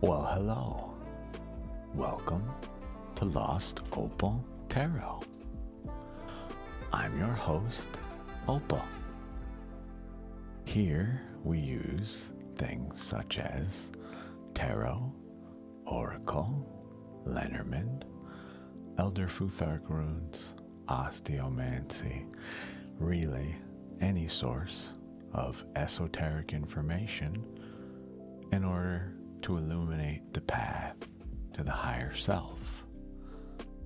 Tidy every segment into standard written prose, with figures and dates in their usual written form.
Well, hello. Welcome to Lost Opal Tarot. I'm your host, Opal. Here we use things such as tarot, oracle, Lenormand, elder Futhark runes, osteomancy, really any source of esoteric information in order to illuminate the path to the higher self.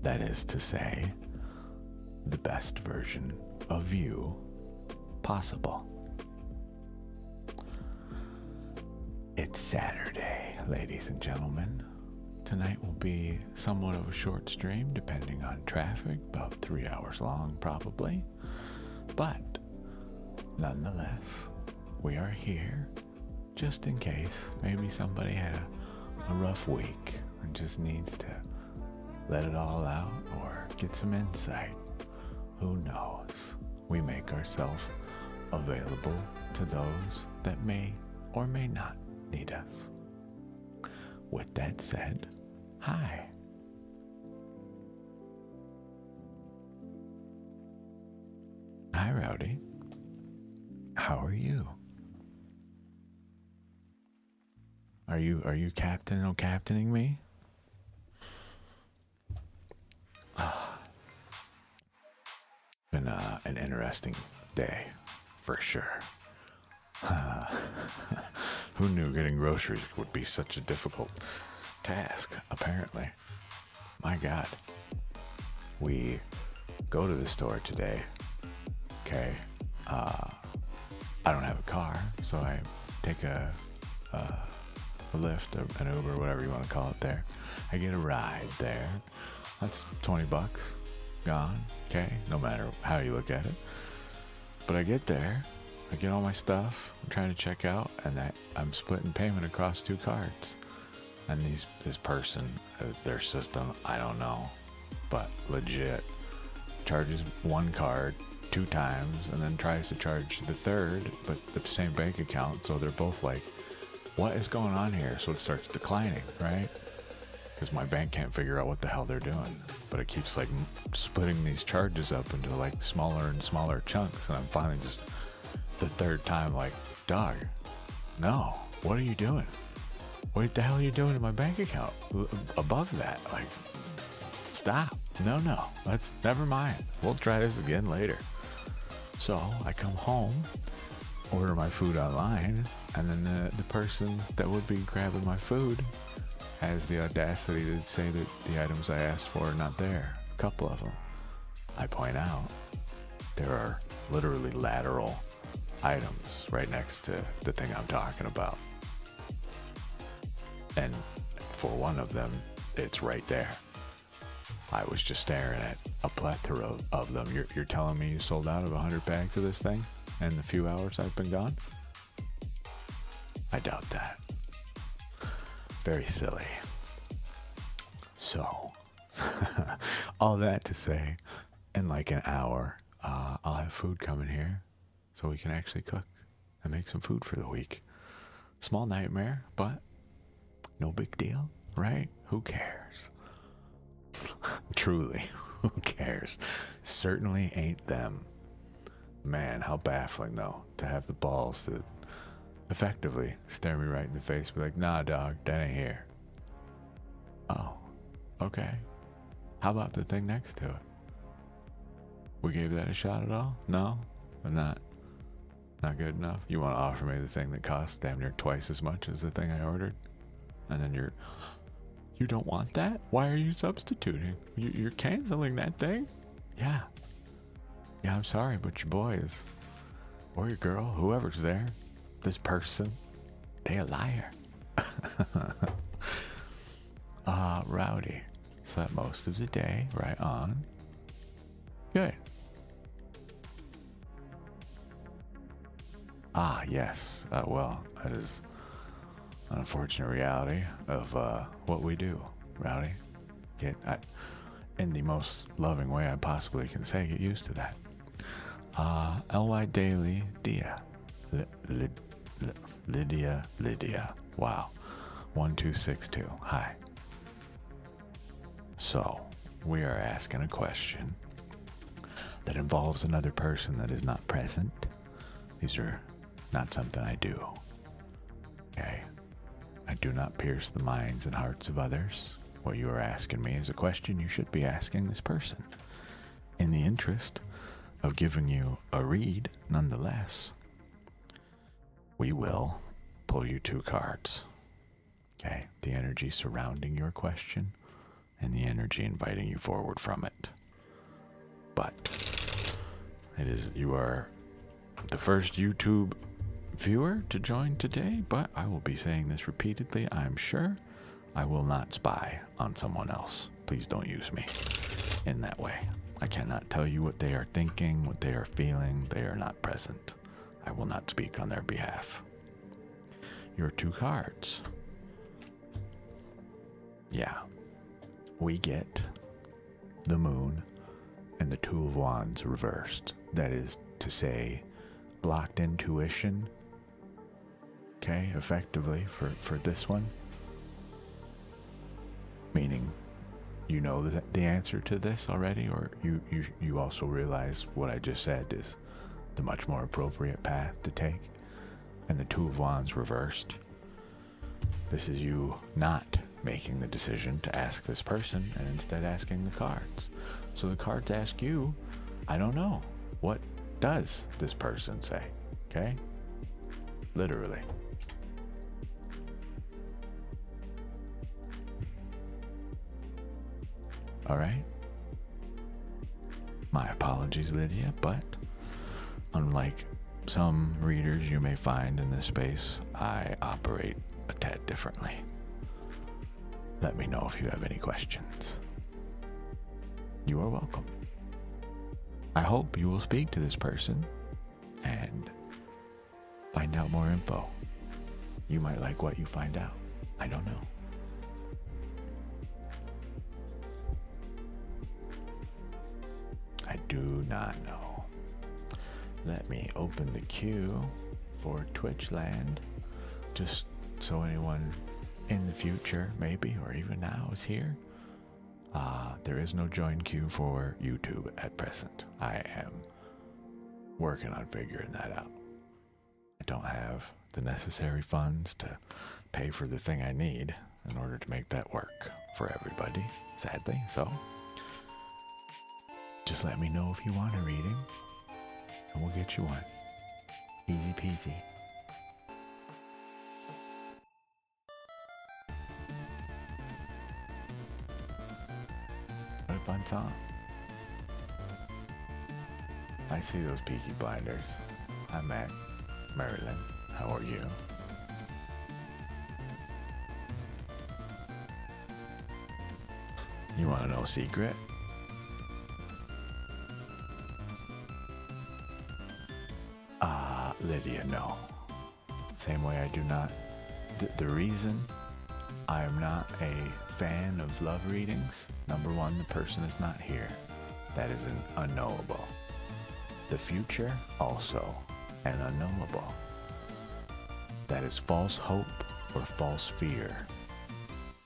That is to say, the best version of you possible. It's Saturday, ladies and gentlemen. Tonight will be somewhat of a short stream, depending on traffic, about 3 hours long probably. But nonetheless, we are here just in case maybe somebody had a rough week and just needs to let it all out or get some insight. Who knows? We make ourselves available to those that may or may not need us. With that said, hi. Hi, Rowdy. How are you? Are you captaining me? Been an interesting day, for sure. Who knew getting groceries would be such a difficult task, apparently. My God. We go to the store today, okay? I don't have a car, so I take a Lyft, an Uber, whatever you want to call it there. I get a ride there. That's $20 gone, okay? No matter how you look at it. But I get there, I get all my stuff, I'm trying to check out, and I'm splitting payment across 2 cards. And this person, their system, I don't know, but legit charges one card 2 times and then tries to charge the third, but the same bank account, so they're both like, what is going on here? So it starts declining, right? Because my bank can't figure out what the hell they're doing. But it keeps like splitting these charges up into like smaller and smaller chunks. And I'm finally just the third time like, dog, no, what are you doing? What the hell are you doing in my bank account? Above that, like, stop. No, let's, never mind. We'll try this again later. So I come home, order my food online, and then the person that would be grabbing my food has the audacity to say that the items I asked for are not there. A couple of them. I point out there are literally lateral items right next to the thing I'm talking about. And for one of them, it's right there. I was just staring at a plethora of them. You're telling me you sold out of 100 bags of this thing in the few hours I've been gone? I doubt that. Very silly. So, all that to say, in like an hour, I'll have food coming here so we can actually cook and make some food for the week. Small nightmare, but no big deal, right? Who cares? Truly, who cares? Certainly ain't them. Man, how baffling though, to have the balls to effectively stare me right in the face, be like, nah dog, that ain't here. Oh, okay. How about the thing next to it? We gave that a shot at all? No? Not good enough? You want to offer me the thing that costs damn near twice as much as the thing I ordered? And then you don't want that? Why are you substituting? You're canceling that thing? Yeah, I'm sorry, but your boy is, or your girl, whoever's there, this person, they a liar. Rowdy. Slept most of the day, right on. Good. Yes. Well, that is an unfortunate reality of what we do, Rowdy. In the most loving way I possibly can say, get used to that. L.Y. Daily, Dia. Lydia. Wow. 1262. Hi. So, we are asking a question that involves another person that is not present. These are not something I do. Okay? I do not pierce the minds and hearts of others. What you are asking me is a question you should be asking this person. In the interest of giving you a read, nonetheless, we will pull you 2 cards. Okay? The energy surrounding your question and the energy inviting you forward from it. But you are the first YouTube viewer to join today, but I will be saying this repeatedly, I'm sure. I will not spy on someone else. Please don't use me in that way. I cannot tell you what they are thinking, what they are feeling. They are not present. I will not speak on their behalf. Your 2 cards. Yeah. We get the Moon and the 2 of Wands reversed. That is to say, blocked intuition. Okay, effectively for this one. Meaning, you know the answer to this already, or you also realize what I just said is the much more appropriate path to take. And the 2 of Wands reversed. This is you not making the decision to ask this person and instead asking the cards. So the cards ask you, I don't know, what does this person say? Okay? Literally. All right? My apologies, Lydia, but unlike some readers you may find in this space, I operate a tad differently. Let me know if you have any questions. You are welcome. I hope you will speak to this person and find out more info. You might like what you find out. I don't know. I do not know. Let me open the queue for Twitchland, just so anyone in the future, maybe, or even now, is here. There is no join queue for YouTube at present. I am working on figuring that out. I don't have the necessary funds to pay for the thing I need in order to make that work for everybody, sadly. So just let me know if you want a reading and we'll get you one. Easy peasy. What a fun song. I see those Peaky Blinders. Hi, Mac. Marilyn, how are you? You want to know a secret? Lydia, no. Same way I do not. The reason I am not a fan of love readings, number one, the person is not here. That is an unknowable. The future, also an unknowable. That is false hope or false fear.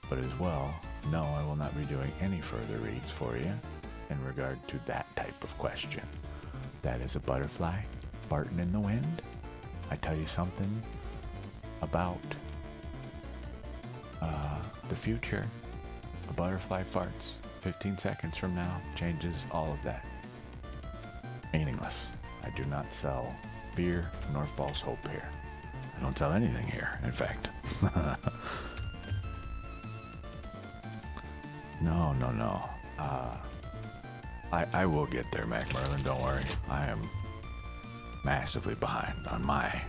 But as well, no, I will not be doing any further reads for you in regard to that type of question. That is a butterfly farting in the wind. I tell you something about the future. A butterfly farts 15 seconds from now, changes all of that. Meaningless. I do not sell fear nor false hope here. I don't sell anything here, in fact. No. I will get there, Mac Merlin, don't worry. I am massively behind on my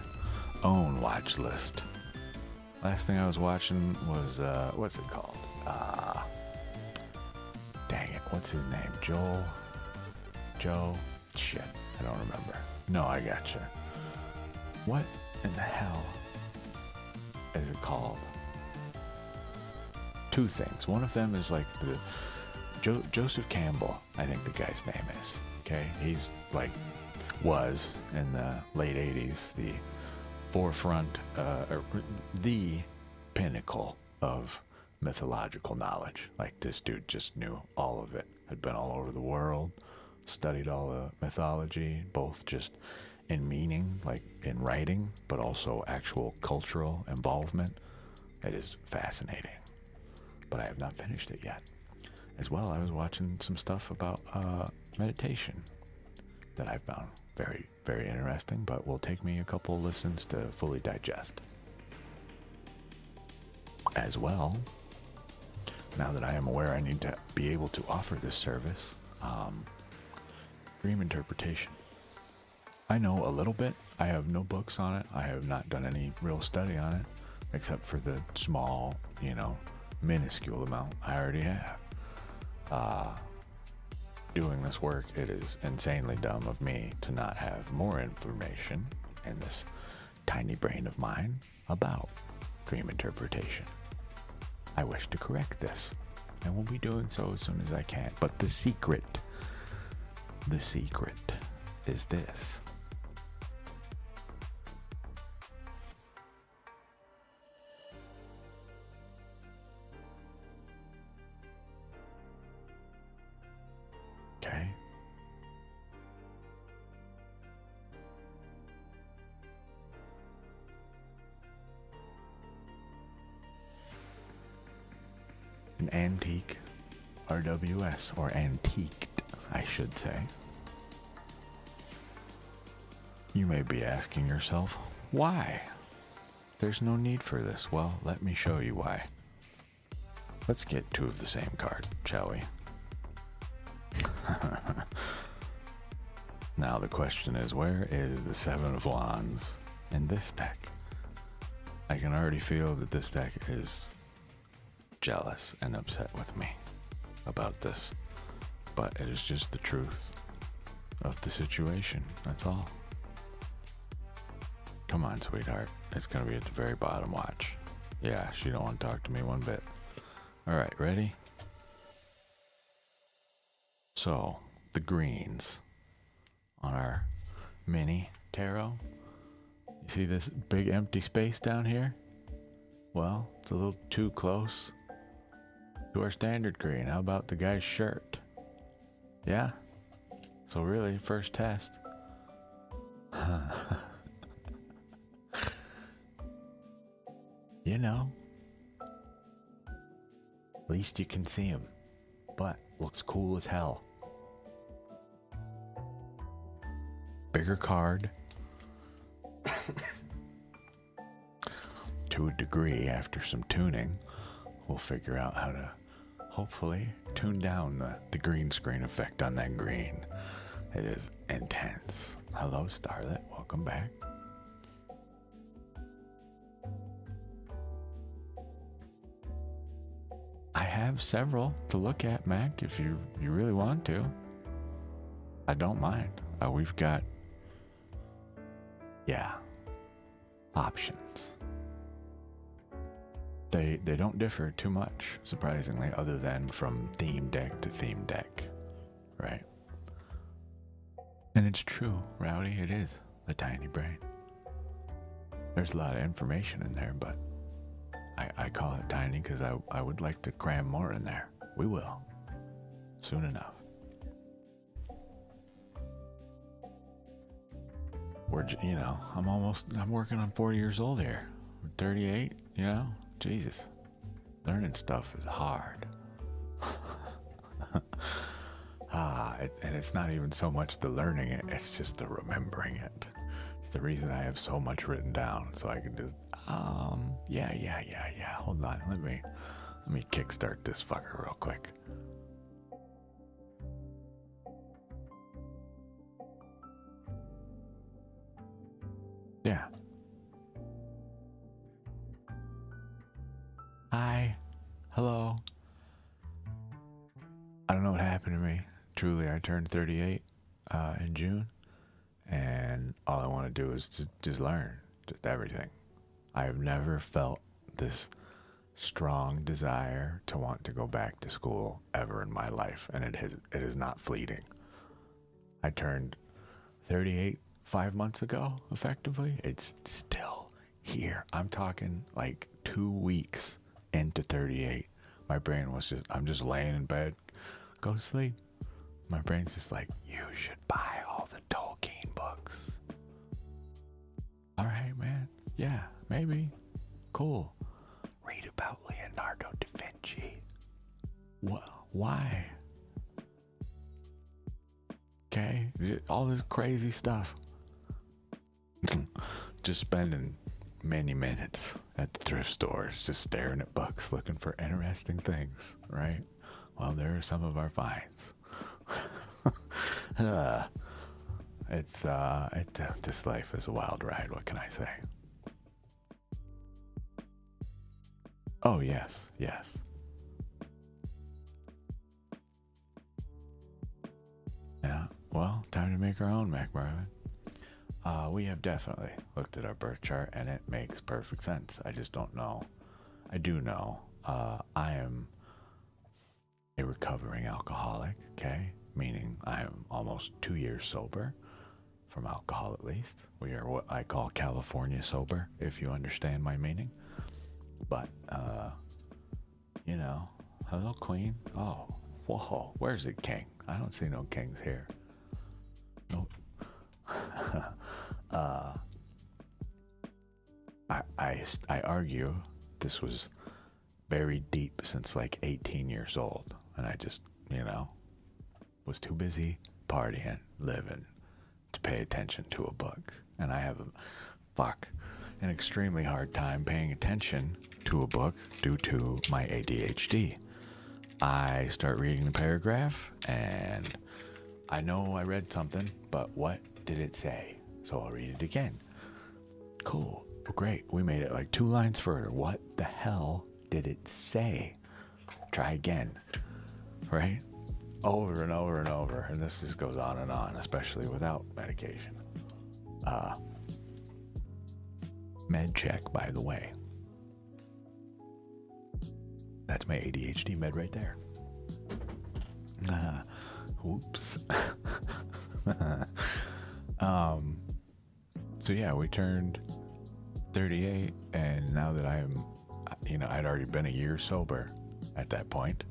own watch list. Last thing I was watching was, what's it called? Dang it, what's his name? Joe? Shit, I don't remember. No, I gotcha. What in the hell is it called? 2 things. One of them is like the Joseph Campbell, I think the guy's name is. Okay, he's like was in the late 80s the forefront, or the pinnacle of mythological knowledge. Like this dude just knew all of it. Had been all over the world, studied all the mythology, both just in meaning, like in writing, but also actual cultural involvement. It is fascinating. But I have not finished it yet. As well, I was watching some stuff about meditation that I found very, very interesting, but will take me a couple listens to fully digest. As well, now that I am aware I need to be able to offer this service, dream interpretation. I know a little bit. I have no books on it. I have not done any real study on it, except for the small, minuscule amount I already have. Doing this work, it is insanely dumb of me to not have more information in this tiny brain of mine about dream interpretation. I wish to correct this, and will be doing so as soon as I can. But the secret is this. Okay. An antique RWS, or antiqued, I should say. You may be asking yourself, why? There's no need for this. Well, let me show you why. Let's get two of the same card, shall we? Now the question is, where is the Seven of Wands in this deck? I can already feel that this deck is jealous and upset with me about this, but it is just the truth of the situation. That's all. Come on, sweetheart. It's gonna be at the very bottom. Watch. Yeah, she don't want to talk to me one bit. All right, ready? So the greens on our mini tarot. You see this big empty space down here? Well, it's a little too close to our standard green. How about the guy's shirt? Yeah? So really, first test. At least you can see him. But looks cool as hell. Bigger card. To a degree, after some tuning, we'll figure out how to hopefully tune down the green screen effect on that green. It is intense. Hello, Starlet. Welcome back. I have several to look at, Mac, if you really want to. I don't mind. We've got, options. They don't differ too much, surprisingly, other than from theme deck to theme deck, right? And it's true, Rowdy, it is a tiny brain. There's a lot of information in there, but I call it tiny because I would like to cram more in there. We will, soon enough. I'm working on 40 years old here. I'm 38, Jesus. Learning stuff is hard. And it's not even so much the learning it, it's just the remembering it. It's the reason I have so much written down, so I can just, hold on, let me kickstart this fucker real quick. Yeah. Hi. Hello. I don't know what happened to me. Truly, I turned 38 in June, and all I want to do is just learn, just everything. I have never felt this strong desire to want to go back to school ever in my life, and it is not fleeting. I turned 38 5 months ago, effectively. It's still here. I'm talking like 2 weeks into 38. My brain was just, I'm just laying in bed, go to sleep. My brain's just like, you should buy all the Tolkien books. All right, man. Yeah, maybe. Cool. Read about Leonardo da Vinci. Why? Okay, all this crazy stuff. Just spending many minutes at the thrift stores, just staring at books, looking for interesting things, right? Well, there are some of our finds. This life is a wild ride. What can I say? Oh, yes. Yeah, well, time to make our own, Mac Marvin. We have definitely looked at our birth chart, and it makes perfect sense. I just don't know. I do know. I am a recovering alcoholic, okay? Meaning I am almost 2 years sober from alcohol, at least. We are what I call California sober, if you understand my meaning. But, hello, Queen. Oh, whoa, where's the king? I don't see no kings here. Nope. I argue this was buried deep since like 18 years old, and I just, was too busy partying, living, to pay attention to a book. And I have an extremely hard time paying attention to a book due to my ADHD. I start reading the paragraph, and I know I read something, but what did it say? So I'll read it again. Cool. Well, great. We made it like 2 lines further. What the hell did it say? Try again. Right? Over and over and over. And this just goes on and on, especially without medication. Med check, by the way. That's my ADHD med right there. Oops. So yeah, we turned 38, and now that I'm, I'd already been a year sober at that point.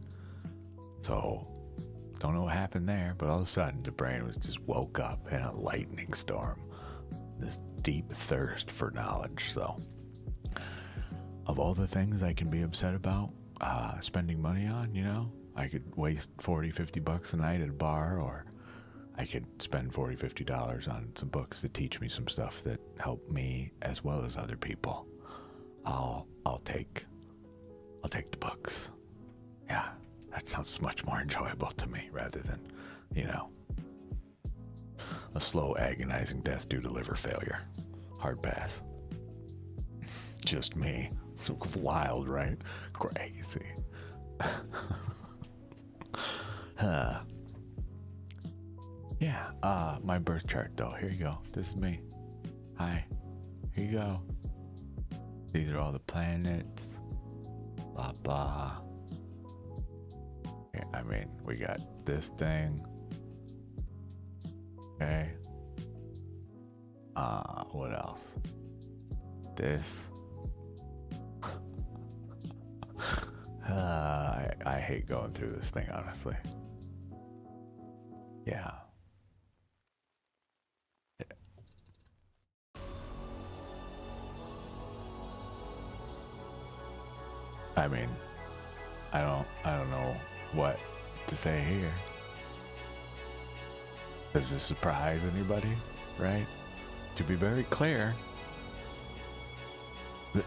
So don't know what happened there, but all of a sudden the brain was just woke up in a lightning storm. This deep thirst for knowledge. So of all the things I can be upset about, spending money on, I could waste $40-50 a night at a bar, or I could spend $40-50 on some books that teach me some stuff that help me as well as other people. I'll take the books. Yeah, that sounds much more enjoyable to me rather than, a slow, agonizing death due to liver failure. Hard pass. Just me. Wild, right? Crazy. Yeah, my birth chart though. Here you go. This is me. Hi. Here you go. These are all the planets. Blah blah. I mean, we got this thing. Okay. What else? This. I hate going through this thing, honestly. Yeah. I mean, I don't know what to say here. Does this surprise anybody, right? To be very clear,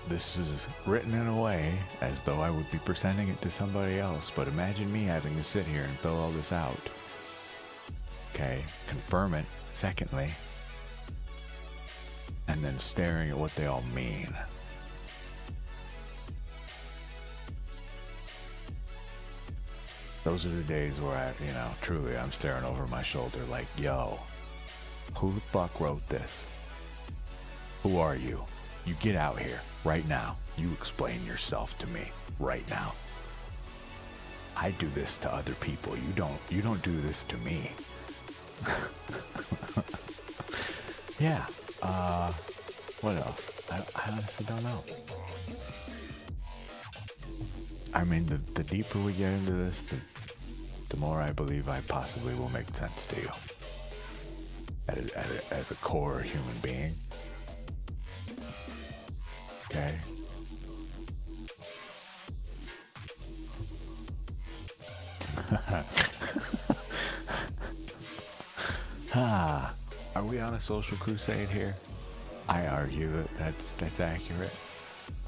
this is written in a way as though I would be presenting it to somebody else, but imagine me having to sit here and fill all this out. Okay, confirm it, secondly, and then staring at what they all mean. Those are the days where I, truly I'm staring over my shoulder like, yo, who the fuck wrote this? Who are you? You get out here right now. You explain yourself to me right now. I do this to other people. You don't do this to me. Yeah. What else? I honestly don't know. I mean, the deeper we get into this, the more I believe I possibly will make sense to you. As a core human being. Okay? Are we on a social crusade here? I argue that that's accurate.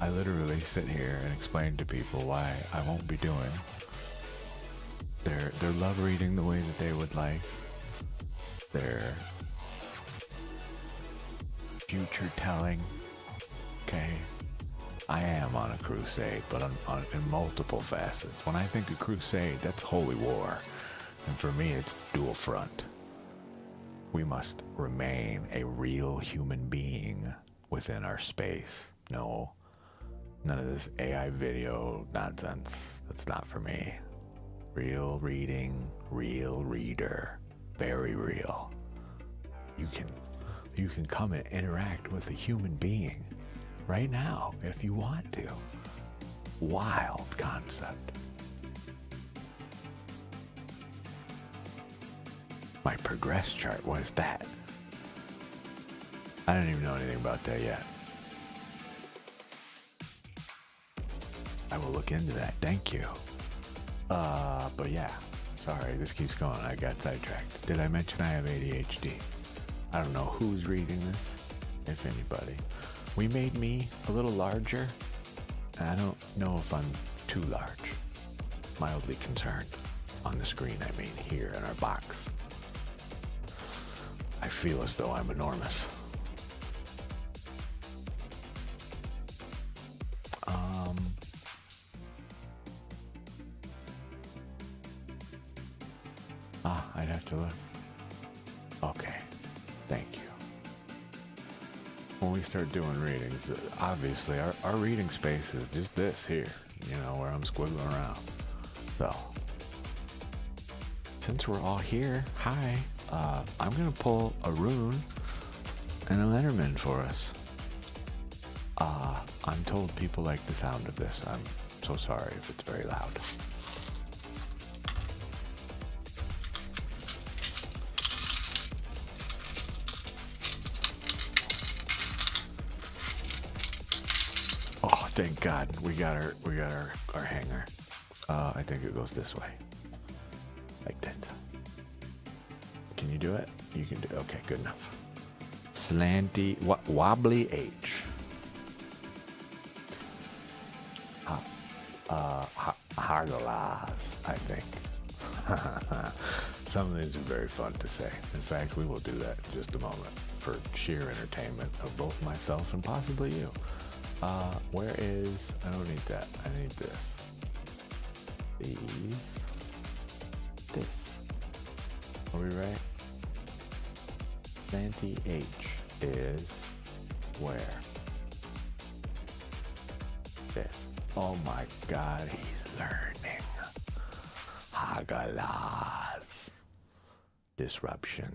I literally sit here and explain to people why I won't be doing their love reading the way that they would like, their future telling. Okay, I am on a crusade, but in multiple facets. When I think of crusade, that's holy war, and for me, it's dual front. We must remain a real human being within our space. No, none of this AI video nonsense. That's not for me. Real reading, real reader, very real. You can come and interact with a human being right now if you want to. Wild concept. My progress chart, what is that? I don't even know anything about that yet. I will look into that, thank you. But yeah, sorry, this keeps going. I got sidetracked. Did I mention I have ADHD? I don't know who's reading this, if anybody. We made me a little larger, and I don't know if I'm too large. Mildly concerned. On the screen, I mean, here in our box. I feel as though I'm enormous. I'd have to look. Okay, thank you. When we start doing readings, obviously our reading space is just this here, you know, where I'm squiggling around. So, since we're all here, hi, I'm gonna pull a rune and a Lenormand for us. I'm told people like the sound of this. I'm so sorry if it's very loud. Oh, thank God, we got our hanger. I think it goes this way, like that. Can you do it? You can do it. Okay, good enough. Slanty, wobbly H. Hargalas, I think. Some of these are very fun to say. In fact, we will do that in just a moment for sheer entertainment of both myself and possibly you. Where is, I don't need that. I need this. These. This. Are we right? Slanty H is where? This. Oh my God, he's learning. Hagalas. Disruption.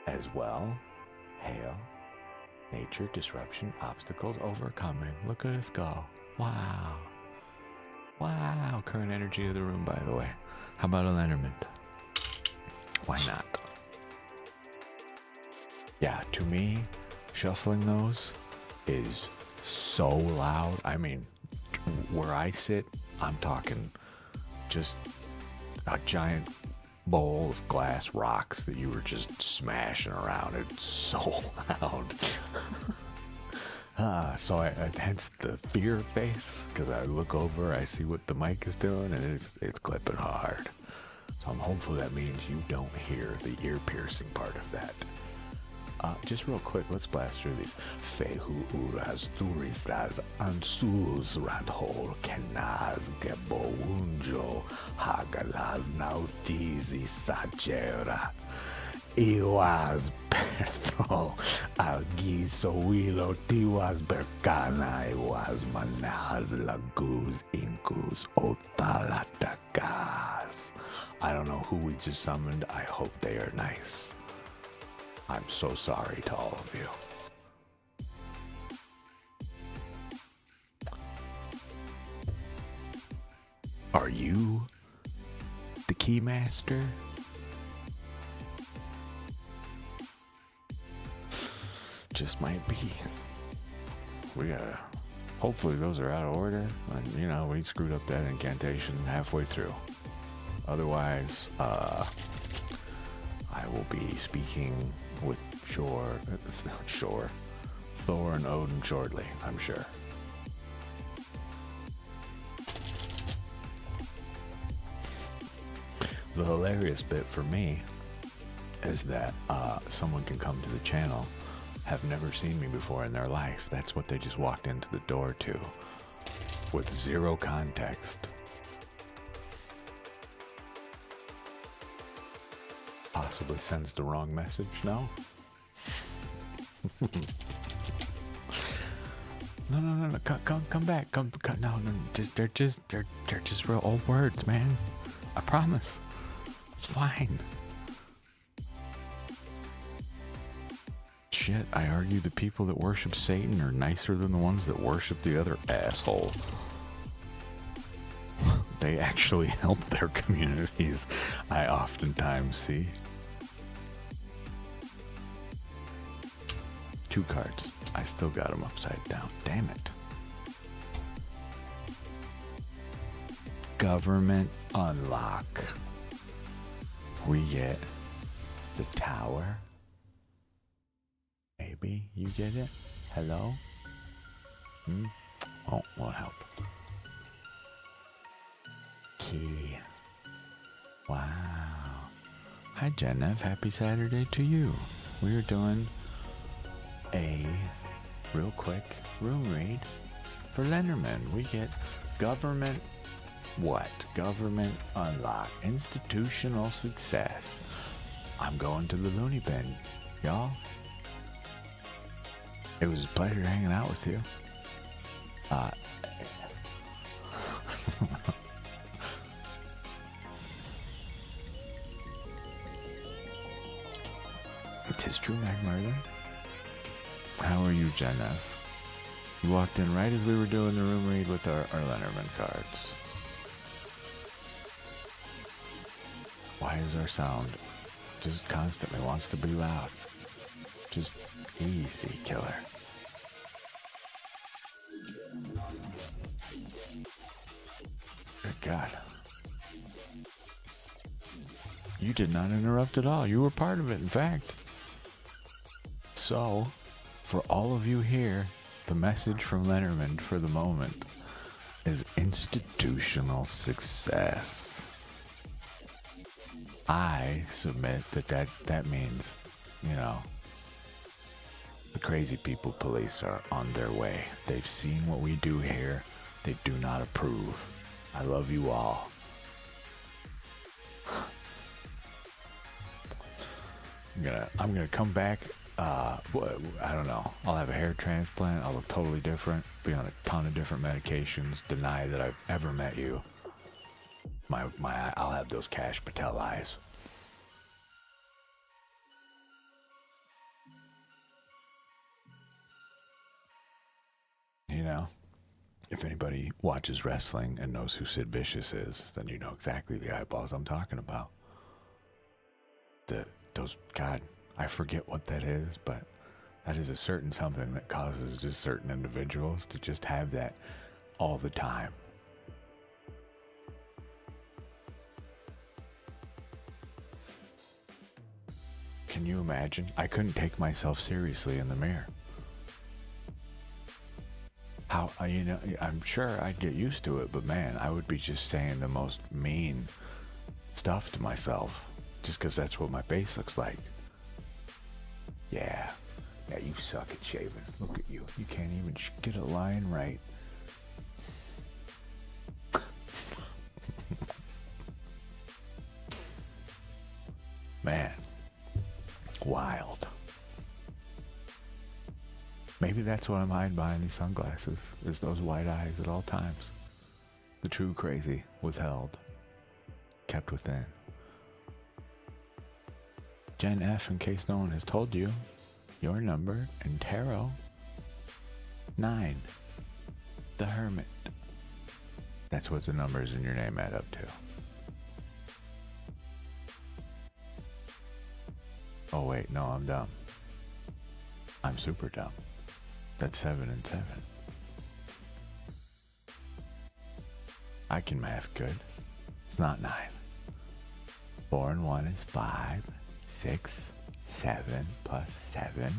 As well, hail, nature, disruption, obstacles, overcoming. Look at us go. Wow. Wow. Current energy of the room, by the way. How about a Lenormand? Why not? Yeah, to me, shuffling those is so loud. I mean, where I sit, I'm talking just a giant bowl of glass rocks that you were just smashing around. It's so loud. So I hence the fear face, because I look over, I see what the mic is doing, and it's clipping hard. So I'm hopeful that means you don't hear the ear-piercing part of that. Just real quick, let's blast through these. Fehu uras turistas ansus radhol kenaz gebo unjo hagalas nautizi sagera. Iwas pertho algiso wilo tiwas berkana iwas manaz laguz incus othalatakas. I don't know who we just summoned. I hope they are nice. I'm so sorry to all of you. Are you the keymaster? Just might be. We gotta. Hopefully those are out of order. And, you know, we screwed up that incantation halfway through. Otherwise, I will be speaking with Thor and Odin shortly, I'm sure. The hilarious bit for me is that someone can come to the channel, have never seen me before in their life. That's what they just walked into the door to, with zero context. Possibly sends the wrong message, no? No, come back, no, they're just real old words, man. I promise, it's fine. Shit, I argue the people that worship Satan are nicer than the ones that worship the other asshole. They actually help their communities, I oftentimes see. 2 cards. I still got them upside down. Damn it. Government unlock. We get the tower. Maybe you get it? Hello? Oh, won't help. Key. Wow. Hi, Genev. Happy Saturday to you. We are doing a real quick room read for Lenormand. We get government government unlock, institutional success. I'm going to the loony bin, y'all. It was a pleasure hanging out with you. Tis true, Magmurder. How are you, Jenna? You walked in right as we were doing the room read with our Lenormand cards. Why is our sound just constantly wants to be loud? Just easy, killer. Good God. You did not interrupt at all. You were part of it, in fact. So, for all of you here, the message from Lenormand for the moment is institutional success. I submit that means, you know, the crazy people police are on their way. They've seen what we do here. They do not approve. I love you all. I'm gonna come back. I don't know. I'll have a hair transplant. I'll look totally different. Be on a ton of different medications. Deny that I've ever met you. I'll have those Cash Patel eyes. You know, if anybody watches wrestling and knows who Sid Vicious is, then you know exactly the eyeballs I'm talking about. God, I forget what that is, but that is a certain something that causes just certain individuals to just have that all the time. Can you imagine? I couldn't take myself seriously in the mirror. How, you know, I'm sure I'd get used to it, but man, I would be just saying the most mean stuff to myself just because that's what my face looks like. Yeah, you suck at shaving. Look at you. You can't even get a line right. Man, wild. Maybe that's what I'm hiding behind these sunglasses, is those white eyes at all times. The true crazy withheld, kept within. Gen F, in case no one has told you, your number in tarot, 9, the Hermit. That's what the numbers in your name add up to. Oh wait, no, I'm dumb. I'm super dumb. That's 7 and 7. I can math good. It's not 9. 4 and 1 is 5. 6, 7 plus 7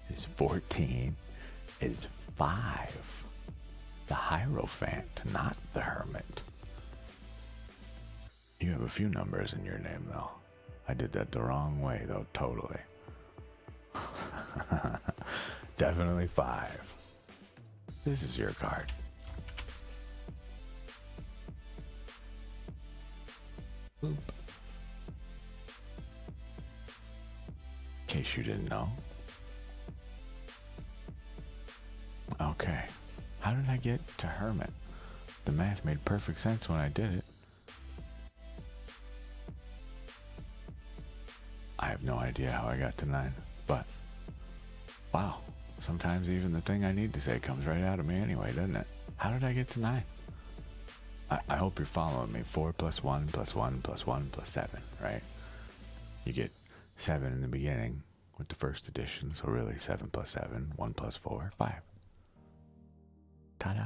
is 14 is 5. The Hierophant, not the Hermit. You have a few numbers in your name, though. I did that the wrong way, though, totally. Definitely 5. This is your card. Boop. In case you didn't know. Okay. How did I get to Hermit? The math made perfect sense when I did it. I have no idea how I got to 9, but wow, sometimes even the thing I need to say comes right out of me anyway, doesn't it? How did I get to 9? I hope you're following me. 4 plus 1 plus 1 plus 1 plus 7, right? You get 7 in the beginning with the first edition, so really 7 plus 7, 1 plus 4, 5. Ta-da!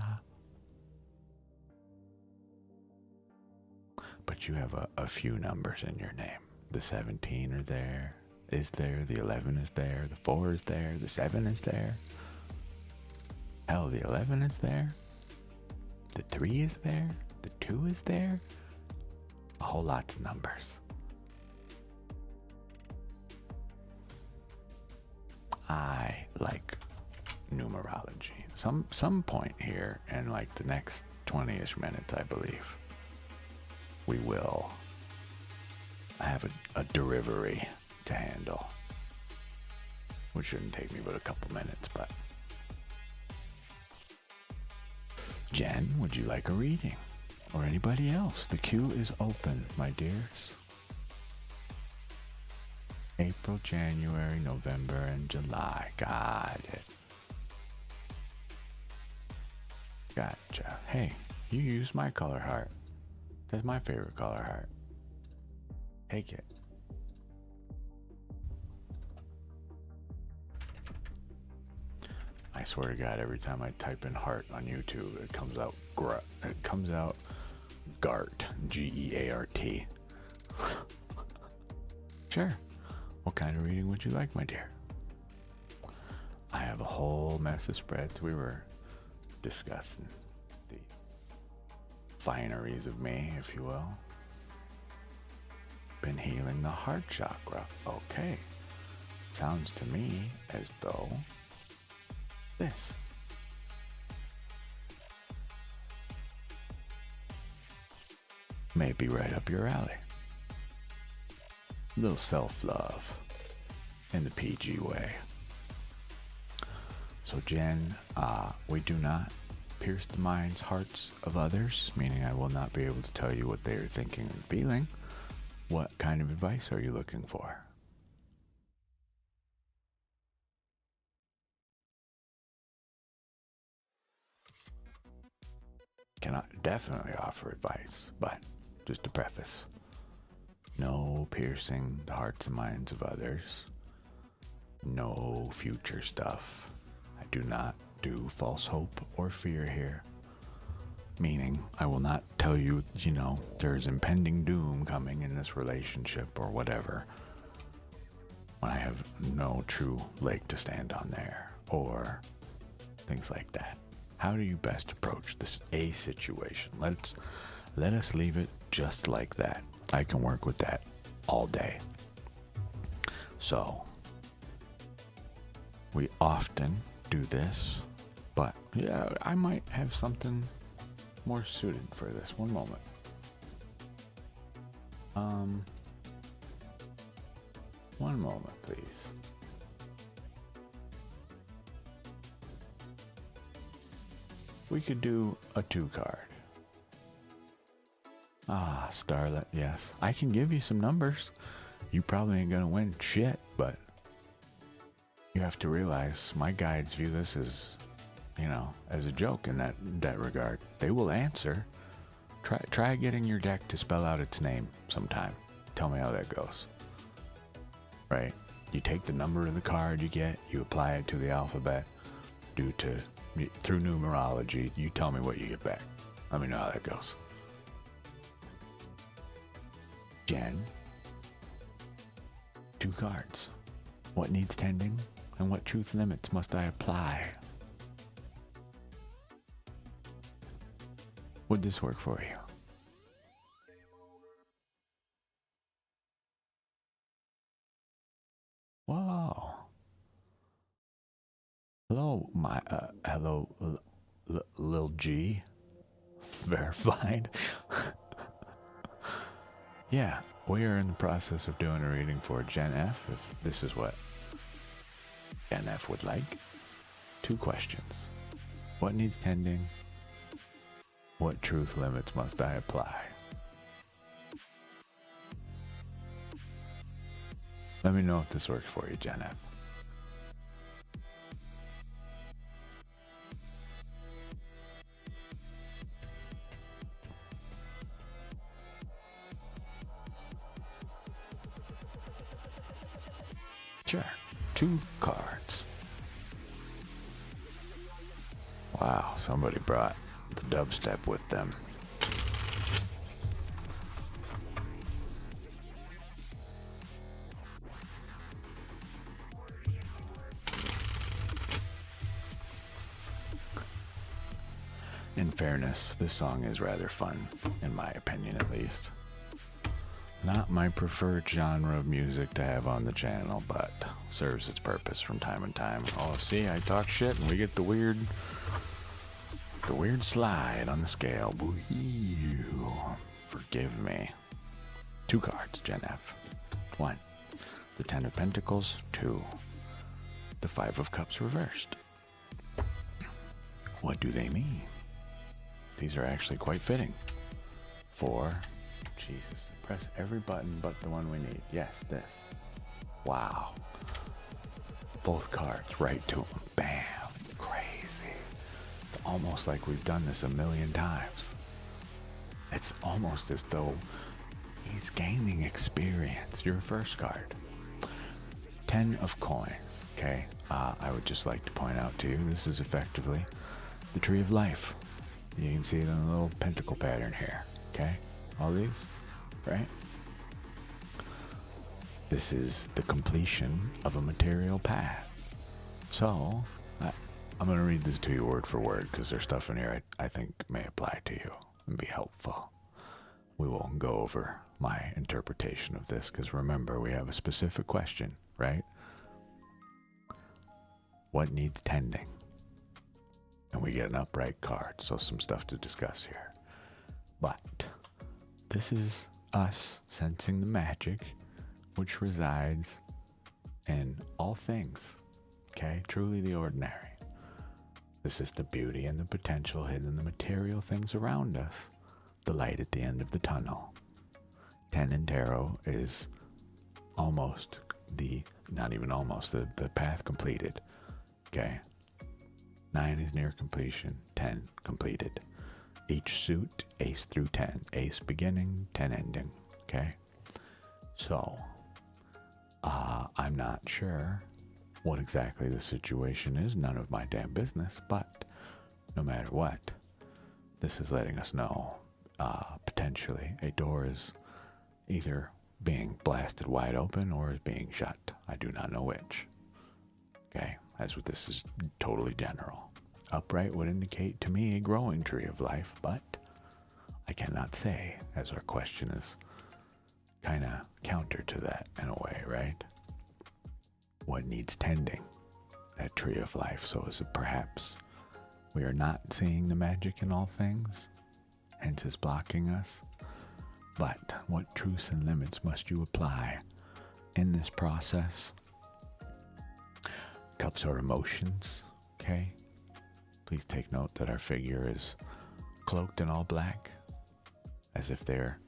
But you have a few numbers in your name. The 17 are there, is there, the 11 is there, the 4 is there, the 7 is there. Hell, the 11 is there, the 3 is there, the 2 is there. A whole lot of numbers. I like numerology. Some point here in like the next 20-ish minutes, I believe, we will have a delivery to handle, which shouldn't take me but a couple minutes. But Jen, would you like a reading? Or anybody else? The queue is open, my dears. April, January, November, and July. Got it. Gotcha. Hey, you use my color heart. That's my favorite color heart. Take it. I swear to God, every time I type in heart on YouTube, it comes out Gart, Geart. Sure. What kind of reading would you like, my dear? I have a whole mess of spreads. We were discussing the fineries of me, if you will. Been healing the heart chakra. Okay. Sounds to me as though this. May be right up your alley. A little self-love in the PG way. So Jen, we do not pierce the minds, hearts of others, meaning I will not be able to tell you what they are thinking and feeling. What kind of advice are you looking for? Cannot definitely offer advice, but just to preface, no piercing the hearts and minds of others, no future stuff. I do not do false hope or fear here, meaning I will not tell you, there's impending doom coming in this relationship or whatever, when I have no true leg to stand on there, or things like that. How do you best approach this situation? Let us leave it just like that. I can work with that all day. So, we often do this, but yeah, I might have something more suited for this. One moment. One moment, please. We could do a 2 card. Starlet, yes. I can give you some numbers. You probably ain't gonna win shit, but you have to realize my guides view this as, as a joke in that regard. They will answer, Try getting your deck to spell out its name sometime. Tell me how that goes. Right? You take the number of the card you get, you apply it to the alphabet, through numerology, you tell me what you get back. Let me know how that goes. Jen, 2 cards. What needs tending and what truth limits must I apply? Would this work for you? Whoa. Hello, hello, Lil G. Verified. Yeah, we are in the process of doing a reading for Gen F, if this is what Gen F would like. 2 questions. What needs tending? What truth limits must I apply? Let me know if this works for you, Gen F. Sure. 2 cards. Wow, somebody brought the dubstep with them. In fairness, this song is rather fun, in my opinion at least. Not my preferred genre of music to have on the channel, but serves its purpose from time to time. Oh, see, I talk shit and we get the weird slide on the scale. Boo-hoo. Forgive me. 2 cards, Gen F. 1, the 10 of Pentacles. 2, the 5 of Cups reversed. What do they mean? These are actually quite fitting. 4, Jesus, press every button but the one we need. Yes, this. Wow. Both cards right to them. Bam. Crazy. It's almost like we've done this a million times. It's almost as though he's gaining experience. Your first card. 10 of coins. Okay. I would just like to point out to you, this is effectively the Tree of Life. You can see it in a little pentacle pattern here. Okay. All these, right? This is the completion of a material path. So, I'm going to read this to you word for word because there's stuff in here I think may apply to you and be helpful. We will go over my interpretation of this because remember, we have a specific question, right? What needs tending? And we get an upright card, so some stuff to discuss here. But this is us sensing the magic which resides in all things, okay? Truly the ordinary. This is the beauty and the potential hidden in the material things around us, the light at the end of the tunnel. 10 in tarot is almost not even almost, the path completed, okay? 9 is near completion, 10 completed. Each suit, ace through 10. Ace beginning, 10 ending, okay? So, I'm not sure what exactly the situation is, none of my damn business, but no matter what, this is letting us know, potentially, a door is either being blasted wide open or is being shut. I do not know which. Okay, as with this is totally general. Upright would indicate to me a growing tree of life, but I cannot say, as our question is kind of counter to that in a way, right? What needs tending? That tree of life. So is it perhaps we are not seeing the magic in all things, hence is blocking us? But what truths and limits must you apply in this process? Cups are emotions, okay? Please take note that our figure is cloaked in all black, as if they're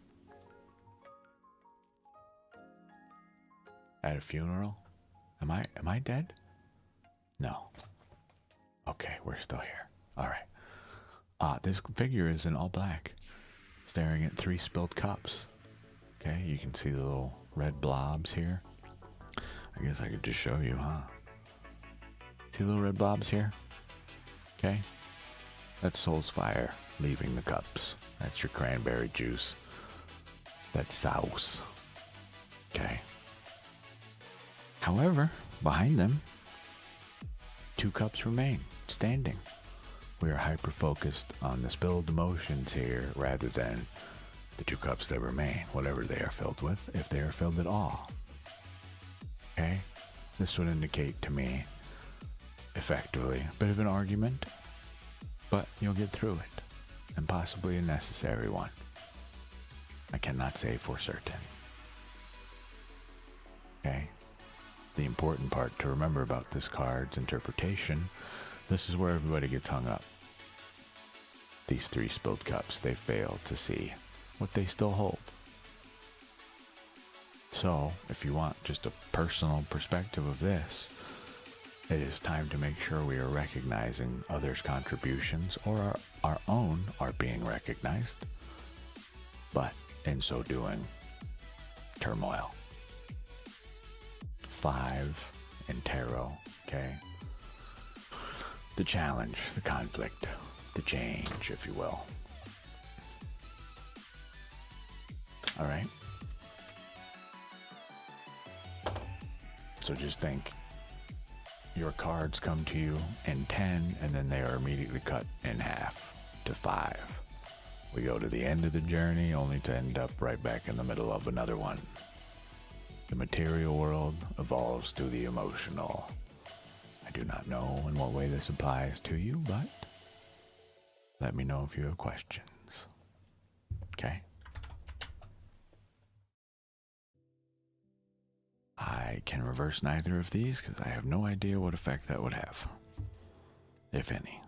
at a funeral. Am I dead? No. Okay, we're still here. All right. This figure is in all black. He's staring at 3 spilled cups. Okay, you can see the little red blobs here. I guess I could just show you, huh? See the little red blobs here? Okay, that's soul's fire leaving the cups. That's your cranberry juice. That's sauce. Okay. However, behind them, 2 cups remain standing. We are hyper-focused on the spilled emotions here rather than the 2 cups that remain, whatever they are filled with, if they are filled at all. Okay? This would indicate to me, effectively, a bit of an argument, but you'll get through it, and possibly a necessary one. I cannot say for certain. Okay? The important part to remember about this card's interpretation, this is where everybody gets hung up. These 3 spilled cups, they fail to see what they still hold. So, if you want just a personal perspective of this, it is time to make sure we are recognizing others' contributions, or our own are being recognized, but in so doing, turmoil. 5 in tarot, okay? The challenge, the conflict, the change, if you will. All right? So just think, your cards come to you in 10, and then they are immediately cut in half to 5. We go to the end of the journey only to end up right back in the middle of another one. The material world evolves to the emotional. I do not know in what way this applies to you, but let me know if you have questions. Okay? I can reverse neither of these because I have no idea what effect that would have, if any,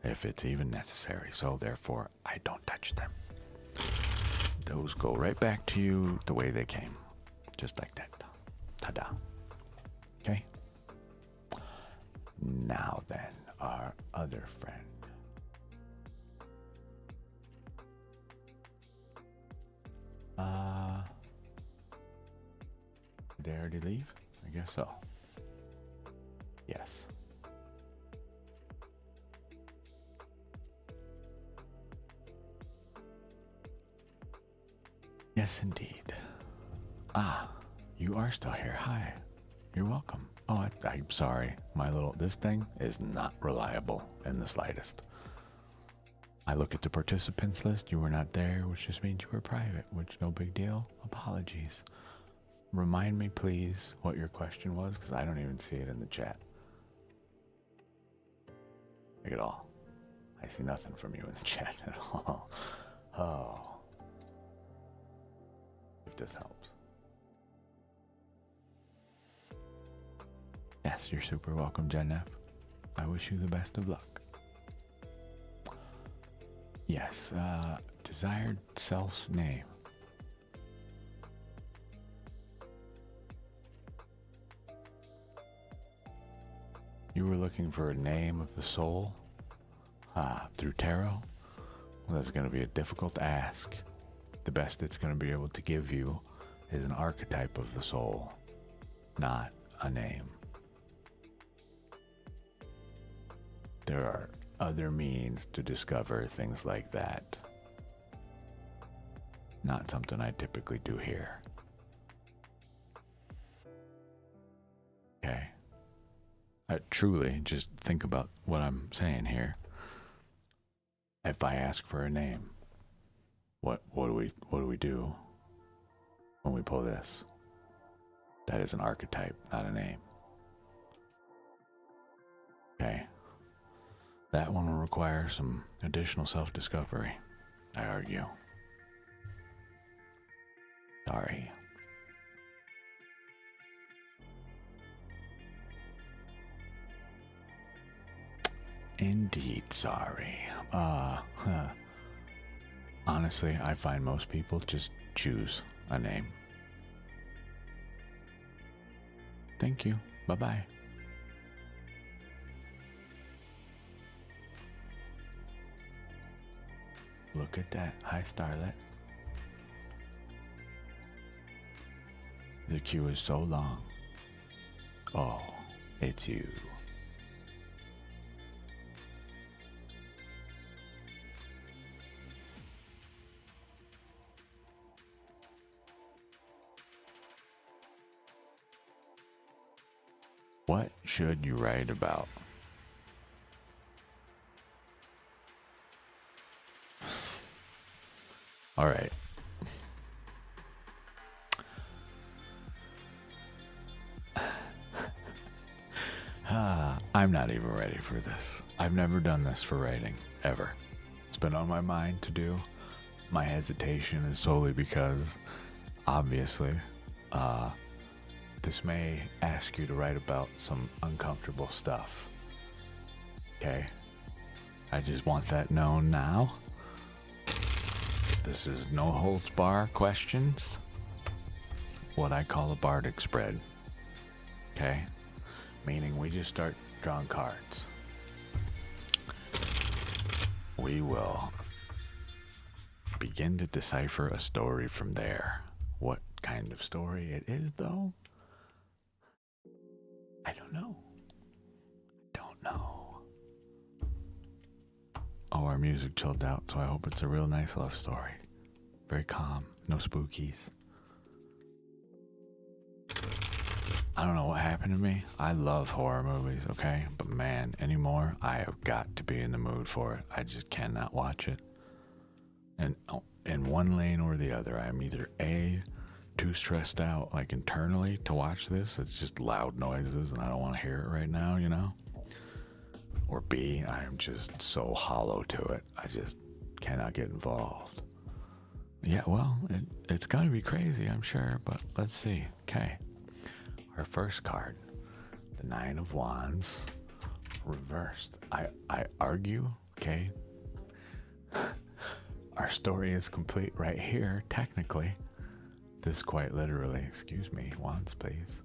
if it's even necessary. So therefore, I don't touch them. Those go right back to you the way they came, just like that. Ta-da. Okay? Now then, our other friend. Did they already leave? I guess so. Yes. Yes, indeed. You are still here. Hi. You're welcome. Oh, I'm sorry. This thing is not reliable in the slightest. I look at the participants list. You were not there, which just means you were private, which no big deal. Apologies. Remind me, please, what your question was, because I don't even see it in the chat. Look at all. I see nothing from you in the chat at all. Oh. If this helps. Yes, you're super welcome, Jen F. I wish you the best of luck. Yes, desired self's name. You were looking for a name of the soul? Through tarot? Well, that's going to be a difficult ask. The best it's going to be able to give you is an archetype of the soul, not a name. There are other means to discover things like that. Not something I typically do here. Okay. Truly, just think about what I'm saying here. If I ask for a name, what do we do when we pull this? That is an archetype, not a name. Okay. That one will require some additional self-discovery, I argue. Sorry. Indeed, sorry. Honestly, I find most people just choose a name. Thank you. Bye-bye. Look at that. Hi, Starlet. The queue is so long. Oh, it's you. What should you write about? All right. I'm not even ready for this. I've never done this for writing, ever. It's been on my mind to do. My hesitation is solely because, obviously, this may ask you to write about some uncomfortable stuff. Okay? I just want that known now. This is no holds bar questions. What I call a bardic spread. Okay? Meaning we just start drawing cards. We will begin to decipher a story from there. What kind of story it is, though? I don't know. Oh, our music chilled out, so I hope it's a real nice love story. Very calm, no spookies. I don't know what happened to me. I love horror movies, okay? But man, anymore, I have got to be in the mood for it. I just cannot watch it. And in one lane or the other, I'm either A, too stressed out, like internally to watch this. It's just loud noises and I don't want to hear it right now, you know? Or B, I am just so hollow to it. I just cannot get involved. Yeah, well, it's got to be crazy, I'm sure, but let's see. Okay. Our first card, the Nine of Wands, reversed. I argue, okay, our story is complete right here, technically. This quite literally, excuse me, wands, please.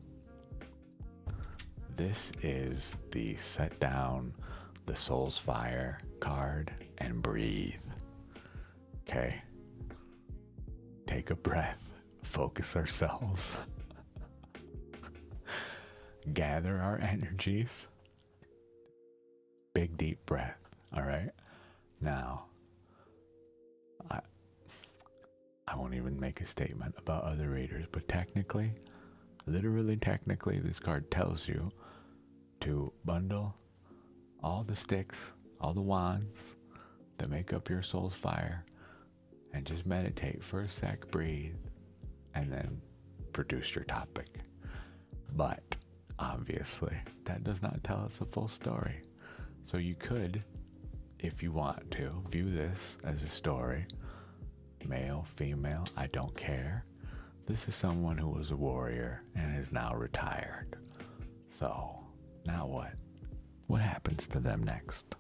This is the set down the soul's fire card and breathe. Okay. Take a breath, focus ourselves. Gather our energies. Big deep breath. All right. Now, I won't even make a statement about other readers, but technically, literally technically, this card tells you to bundle all the sticks, all the wands that make up your soul's fire, and just meditate for a sec, breathe, and then produce your topic. But obviously, that does not tell us a full story. So you could, if you want to, view this as a story. Male, female, I don't care. This is someone who was a warrior and is now retired. So, now what? What happens to them next?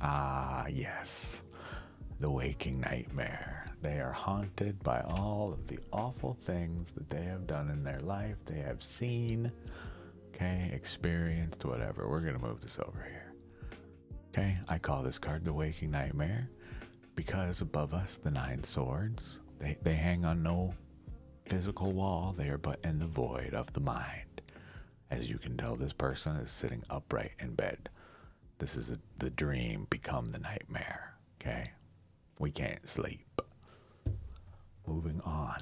Ah, yes. The waking nightmare. They are haunted by all of the awful things that they have done in their life. They have seen, okay, experienced, whatever. We're going to move this over here. Okay, I call this card the waking nightmare because above us, the 9 swords, they hang on no physical wall. They are but in the void of the mind. As you can tell, this person is sitting upright in bed. This is the dream become the nightmare, okay? We can't sleep. Moving on.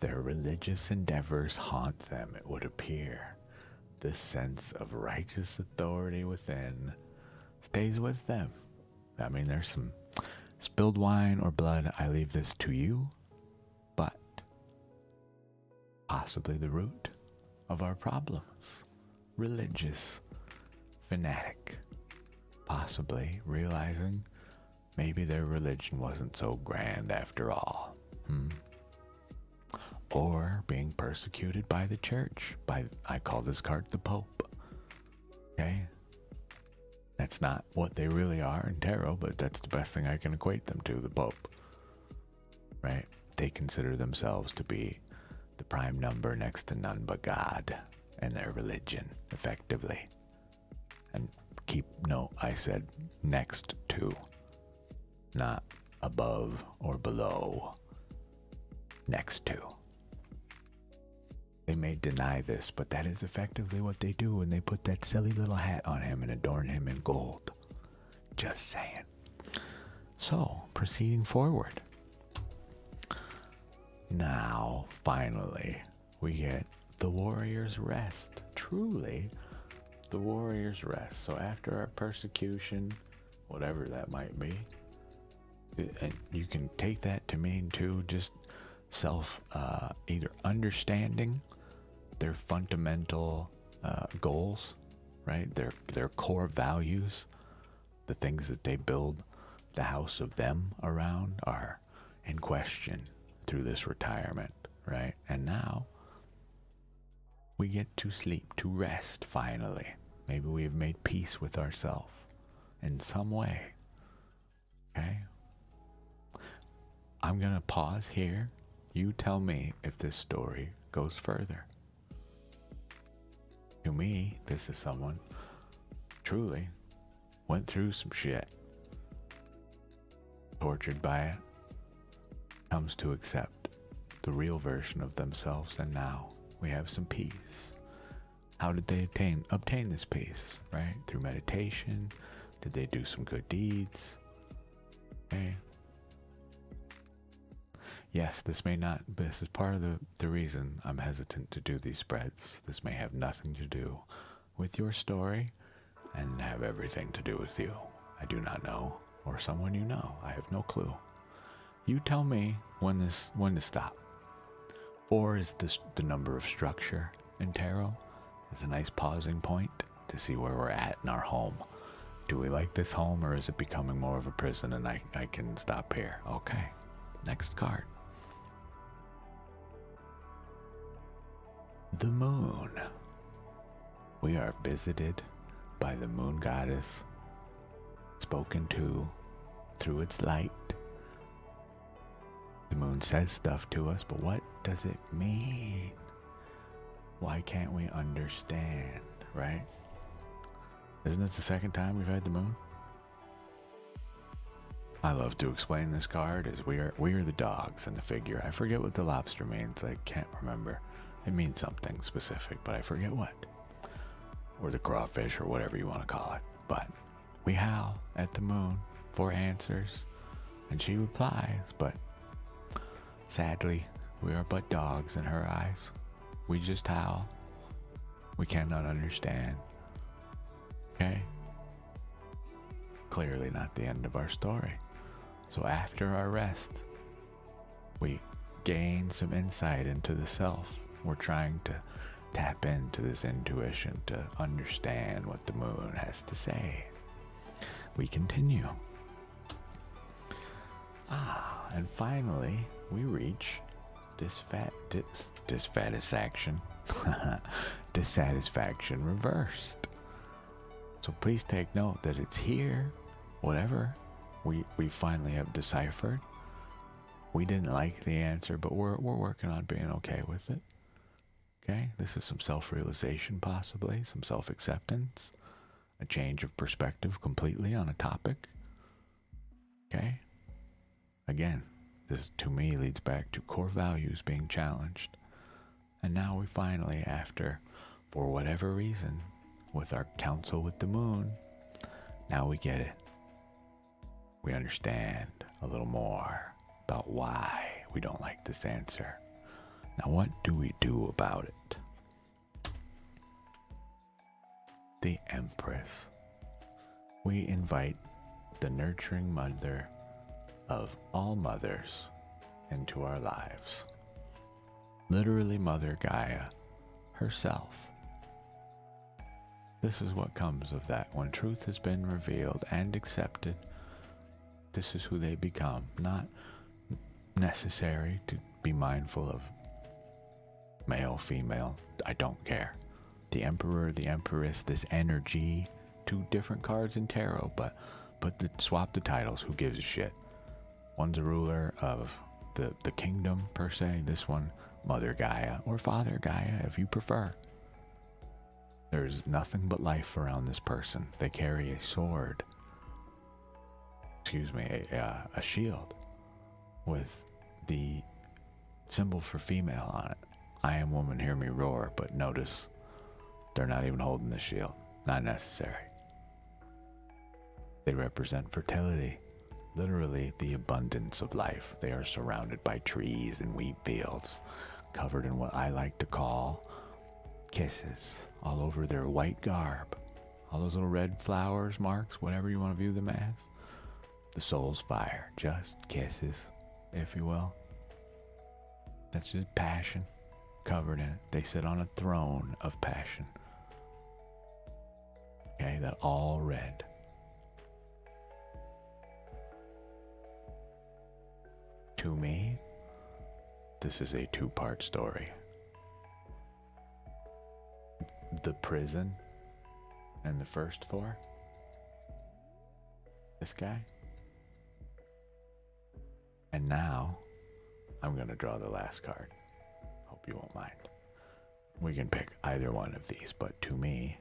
Their religious endeavors haunt them, it would appear. This sense of righteous authority within stays with them. I mean, there's some spilled wine or blood. I leave this to you, but possibly the root of our problems. Religious fanatic. Possibly realizing maybe their religion wasn't so grand after all. Or being persecuted by the church. I call this card the Pope. Okay? That's not what they really are in tarot, but that's the best thing I can equate them to, the Pope. Right? They consider themselves to be the prime number next to none but God and their religion, effectively. And keep note, I said next to, not above or below, next to. They may deny this, but that is effectively what they do when they put that silly little hat on him and adorn him in gold. Just saying. So, proceeding forward. Now, finally, we get the Warrior's Rest. Truly, the Warrior's Rest. So after our persecution, whatever that might be, and you can take that to mean too, just either understanding their fundamental goals, right? Their core values, the things that they build the house of them around are in question through this retirement, right? And now we get to sleep, to rest finally. Maybe we have made peace with ourselves in some way. Okay? I'm going to pause here. You tell me if this story goes further. To me, this is someone truly went through some shit, tortured by it, comes to accept the real version of themselves, and now we have some peace. How did they obtain this peace, right? Through meditation? Did they do some good deeds? Okay. Yes, this is part of the reason I'm hesitant to do these spreads. This may have nothing to do with your story and have everything to do with you. I do not know, or someone you know. I have no clue. You tell me when to stop. 4 is the number of structure in tarot. It's a nice pausing point to see where we're at in our home. Do we like this home, or is it becoming more of a prison and I can stop here? Okay, next card. The moon. We are visited by the moon goddess, spoken to through its light. The moon says stuff to us, but what does it mean? Why can't we understand, right? Isn't it the second time we've had the moon? I love to explain this card as we are the dogs in the figure. I forget what the lobster means. I can't remember. It means something specific, but I forget what. Or the crawfish, or whatever you want to call it. But we howl at the moon for answers, and she replies, but sadly, we are but dogs in her eyes. We just howl. We cannot understand. Okay? Clearly not the end of our story. So after our rest, we gain some insight into the self. We're trying to tap into this intuition to understand what the moon has to say. We continue. And finally, we reach dissatisfaction. Dissatisfaction reversed. So please take note that it's here. Whatever we finally have deciphered. We didn't like the answer, but we're working on being okay with it. Okay, this is some self-realization, possibly some self-acceptance, a change of perspective completely on a topic. Okay, again, this to me leads back to core values being challenged. And now we finally, after, for whatever reason, with our counsel with the moon, now we get it. We understand a little more about why we don't like this answer. Now, what do we do about it? The Empress. We invite the nurturing mother of all mothers into our lives. Literally Mother Gaia herself. This is what comes of that. When truth has been revealed and accepted, this is who they become. Not necessary to be mindful of male, female, I don't care. The Emperor, the Empress, this energy, 2 different cards in tarot, but swap the titles, who gives a shit? One's a ruler of the kingdom, per se. This one, Mother Gaia, or Father Gaia, if you prefer. There's nothing but life around this person. They carry a sword. excuse me, a shield with the symbol for female on it. I am woman, hear me roar, but notice they're not even holding the shield. Not necessary. They represent fertility, literally the abundance of life. They are surrounded by trees and wheat fields, covered in what I like to call kisses, all over their white garb. All those little red flowers, marks, whatever you want to view them as. The soul's fire, just kisses, if you will. That's just passion covered in it. They sit on a throne of passion. Okay, that all red. To me, this is a two-part story. The prison and the first four. This guy. And now, I'm going to draw the last card. Hope you won't mind. We can pick either one of these, but to me,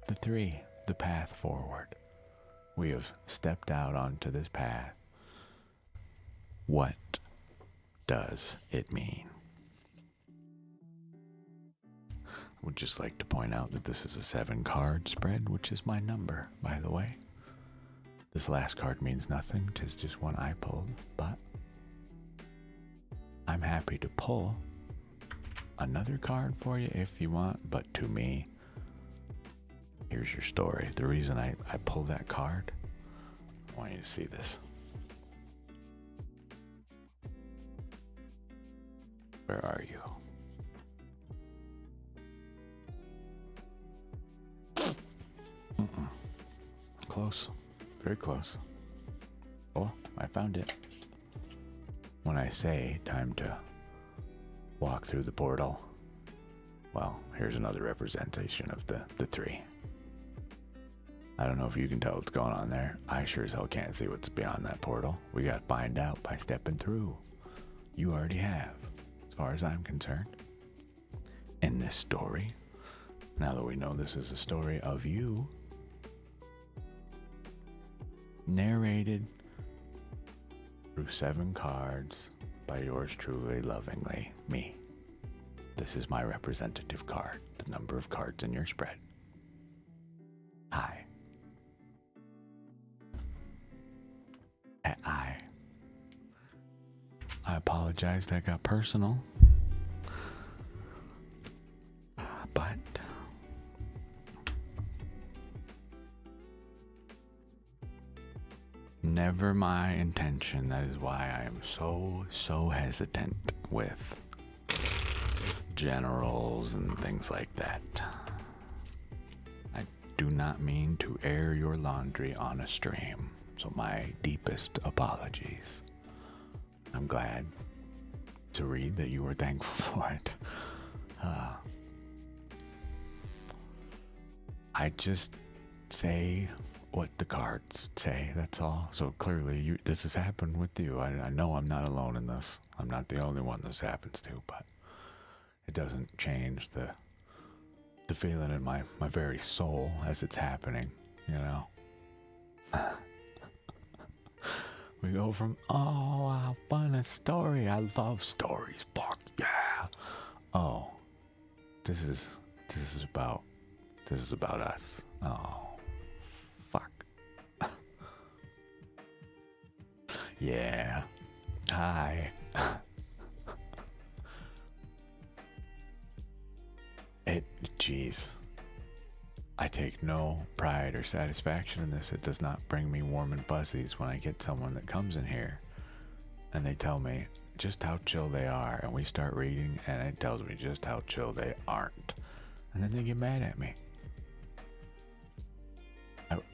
the three, the path forward. We have stepped out onto this path. What does it mean? I would just like to point out that this is a 7-card spread, which is my number, by the way. This last card means nothing, 'tis just one I pulled, but I'm happy to pull another card for you if you want, but to me, here's your story. The reason I pulled that card, I want you to see this. Where are you? Close. Very close. Oh, I found it. When I say time to walk through the portal, well, here's another representation of the three. I don't know if you can tell what's going on there. I sure as hell can't see what's beyond that portal. We gotta find out by stepping through. You already have, as far as I'm concerned. In this story, now that we know this is a story of you, narrated through 7 cards by yours truly, lovingly, me. This is my representative card, the number of cards in your spread. I. I apologize that got personal, but never my intention. That is why I am so hesitant with generals and things like that. I do not mean to air your laundry on a stream, so my deepest apologies. I'm glad to read that you were thankful for it. I just say what the cards say, that's all. So clearly this has happened with you. I know I'm not alone in this. I'm not the only one this happens to, but it doesn't change the feeling in my very soul as it's happening, you know. We go from, oh, how fun a story. I love stories. Fuck yeah. Oh, this is about us. Oh, fuck. Yeah. Hi. Jeez. I take no pride or satisfaction in this. It does not bring me warm and fuzzies when I get someone that comes in here and they tell me just how chill they are, and we start reading and it tells me just how chill they aren't, and then they get mad at me.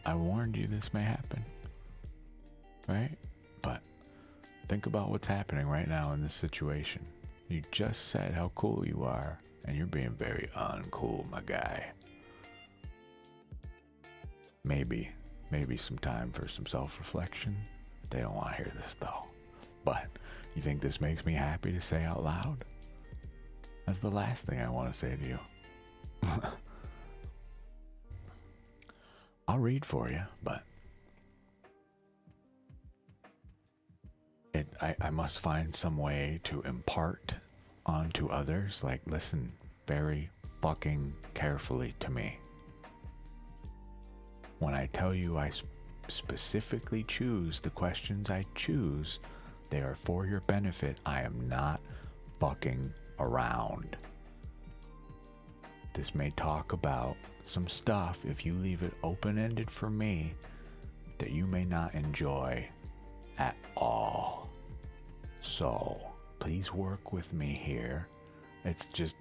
I warned you this may happen, right? But think about what's happening right now in this situation. You just said how cool you are, and you're being very uncool, my guy. Maybe some time for some self-reflection. They don't want to hear this though. But you think this makes me happy to say out loud? That's the last thing I want to say to you. I'll read for you, but I must find some way to impart onto others. Like, listen very fucking carefully to me. When I tell you I specifically choose the questions I choose, they are for your benefit. I am not fucking around. This may talk about some stuff, if you leave it open-ended for me, that you may not enjoy at all. So please work with me here. It's just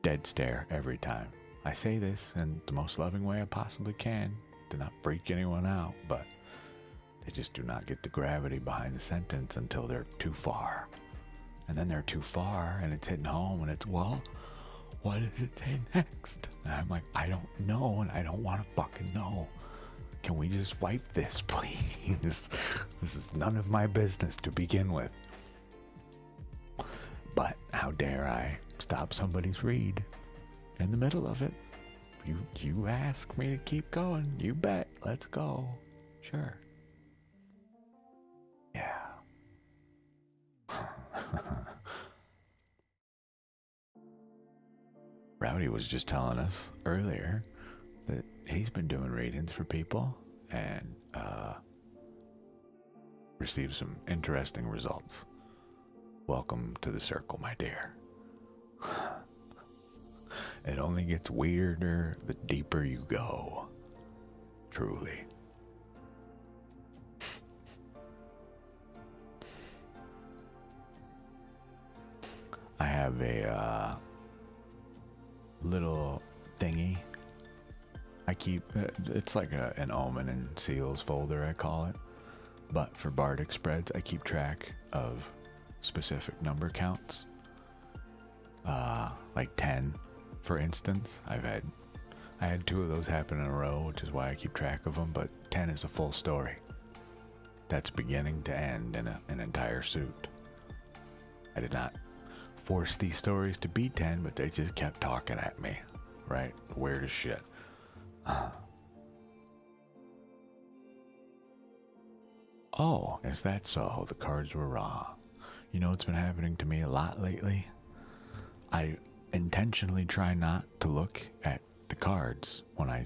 dead stare every time. I say this in the most loving way I possibly can to not freak anyone out, but they just do not get the gravity behind the sentence until they're too far. And then they're too far and it's hitting home and it's, well, what does it say next? And I'm like, I don't know, and I don't want to fucking know. Can we just wipe this, please? This is none of my business to begin with. But how dare I stop somebody's read in the middle of it? You ask me to keep going. You bet. Let's go. Sure. Yeah. Rowdy was just telling us earlier that he's been doing readings for people and received some interesting results. Welcome to the circle, my dear. It only gets weirder the deeper you go. Truly. I have a little thingy. I keep, it's like an omen and seals folder, I call it. But for bardic spreads, I keep track of specific number counts. Like 10, for instance. I had 2 of those happen in a row, which is why I keep track of them, but 10 is a full story. That's beginning to end in an entire suit. I did not force these stories to be 10, but they just kept talking at me, right? Weird as shit. Oh, is that so? The cards were wrong. You know what's been happening to me a lot lately? I intentionally try not to look at the cards when I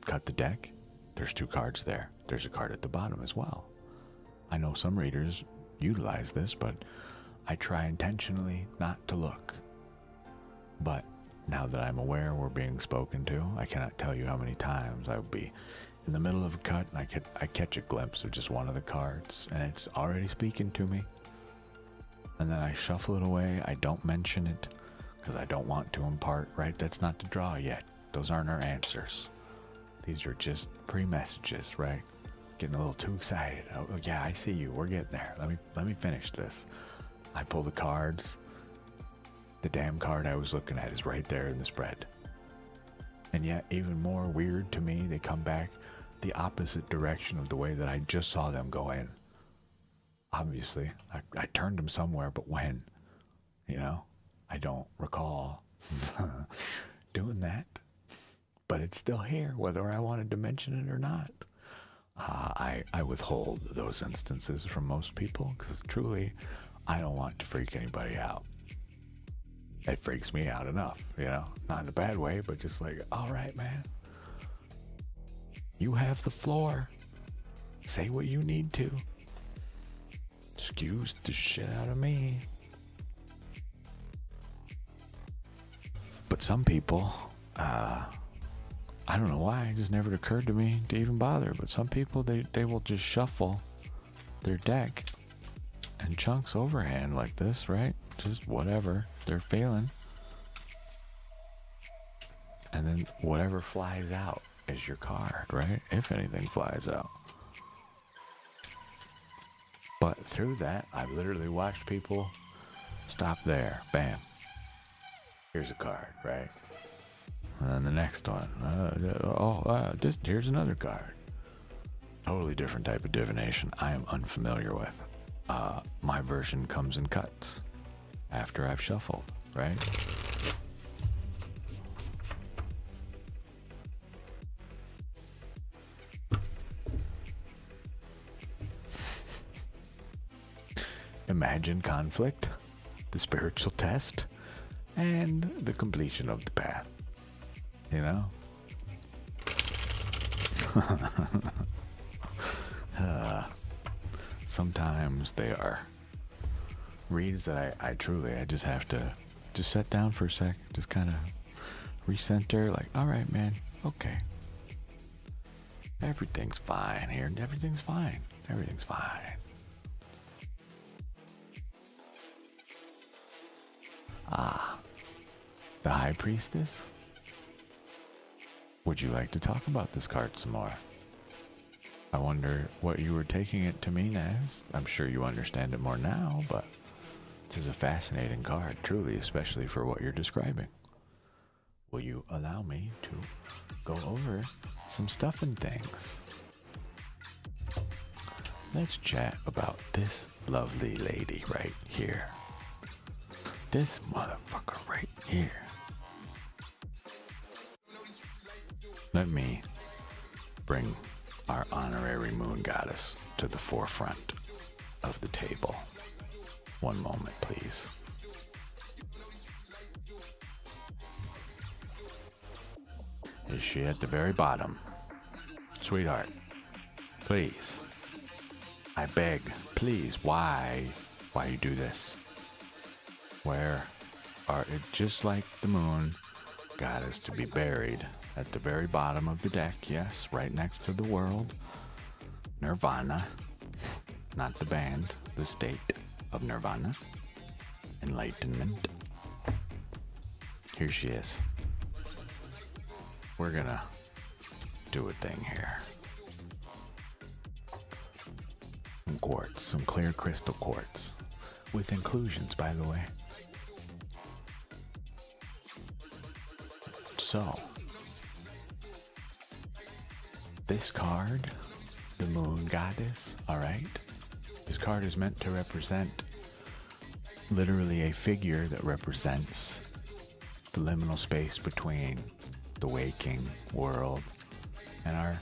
cut the deck. There's 2 cards there. There's a card at the bottom as well. I know some readers utilize this, but I try intentionally not to look. But now that I'm aware we're being spoken to, I cannot tell you how many times I would be in the middle of a cut and I catch a glimpse of just one of the cards and it's already speaking to me. And then I shuffle it away. I don't mention it because I don't want to impart, right? That's not the draw yet. Those aren't our answers. These are just pre-messages, right? Getting a little too excited. Oh yeah, I see you. We're getting there. Let me finish this. I pull the cards. The damn card I was looking at is right there in the spread. And yet, even more weird to me, they come back the opposite direction of the way that I just saw them go in. Obviously, I turned them somewhere, but when? You know? I don't recall doing that. But it's still here, whether I wanted to mention it or not. I withhold those instances from most people, because truly, I don't want to freak anybody out. It freaks me out enough, you know? Not in a bad way, but just like, all right, man. You have the floor. Say what you need to. Excuse the shit out of me. But some people, I don't know why, it just never occurred to me to even bother, but some people, they will just shuffle their deck and chunks overhand like this, right? Just whatever they're feeling. And then whatever flies out is your card, right? If anything flies out. But through that, I've literally watched people stop there. Bam. Here's a card, right? And then the next one. Here's another card. Totally different type of divination I am unfamiliar with. My version comes in cuts after I've shuffled, right? imagined conflict, the spiritual test, and the completion of the path. You know? Sometimes they are reads that I truly, I just have to just sit down for a sec, just kind of recenter, like, all right, man, okay. Everything's fine here. Everything's fine. Everything's fine. Ah, the High Priestess? Would you like to talk about this card some more? I wonder what you were taking it to mean as. I'm sure you understand it more now, but this is a fascinating card, truly, especially for what you're describing. Will you allow me to go over some stuff and things? Let's chat about this lovely lady right here. This motherfucker right here. Let me bring our honorary moon goddess to the forefront of the table. One moment, please. Is she at the very bottom? Sweetheart, please. I beg, please, why you do this? Where are it just like the moon goddess to be buried at the very bottom of the deck, yes, right next to the world. Nirvana, not the band, the state of Nirvana. Enlightenment. Here she is. We're gonna do a thing here. Some quartz, some clear crystal quartz, with inclusions, by the way. So, this card, the moon goddess, alright? This card is meant to represent literally a figure that represents the liminal space between the waking world and our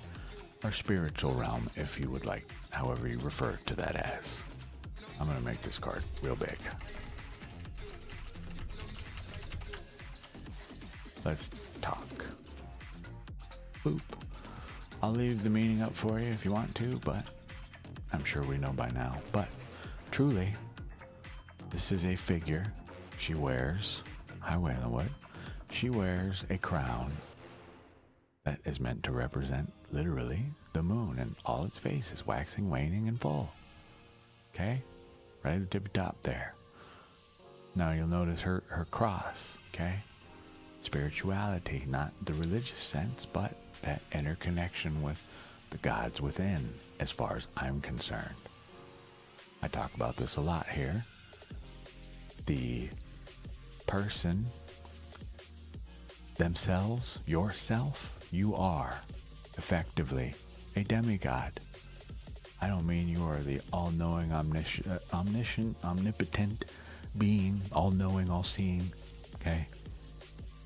spiritual realm, if you would like, however you refer to that as. I'm going to make this card real big. Let's talk. Boop. I'll leave the meaning up for you if you want to, but I'm sure we know by now. But truly, this is a figure she wears. Hi, Waylandwood. She wears a crown that is meant to represent, literally, the moon and all its phases, waxing, waning, and full. Okay? Right at the tippy top there. Now you'll notice her cross, okay? Spirituality, not the religious sense, but that interconnection with the gods within, as far as I'm concerned. I talk about this a lot here. The person themselves, yourself, you are effectively a demigod. I don't mean you are the all-knowing, omniscient, omnipotent being, all-knowing, all-seeing, okay?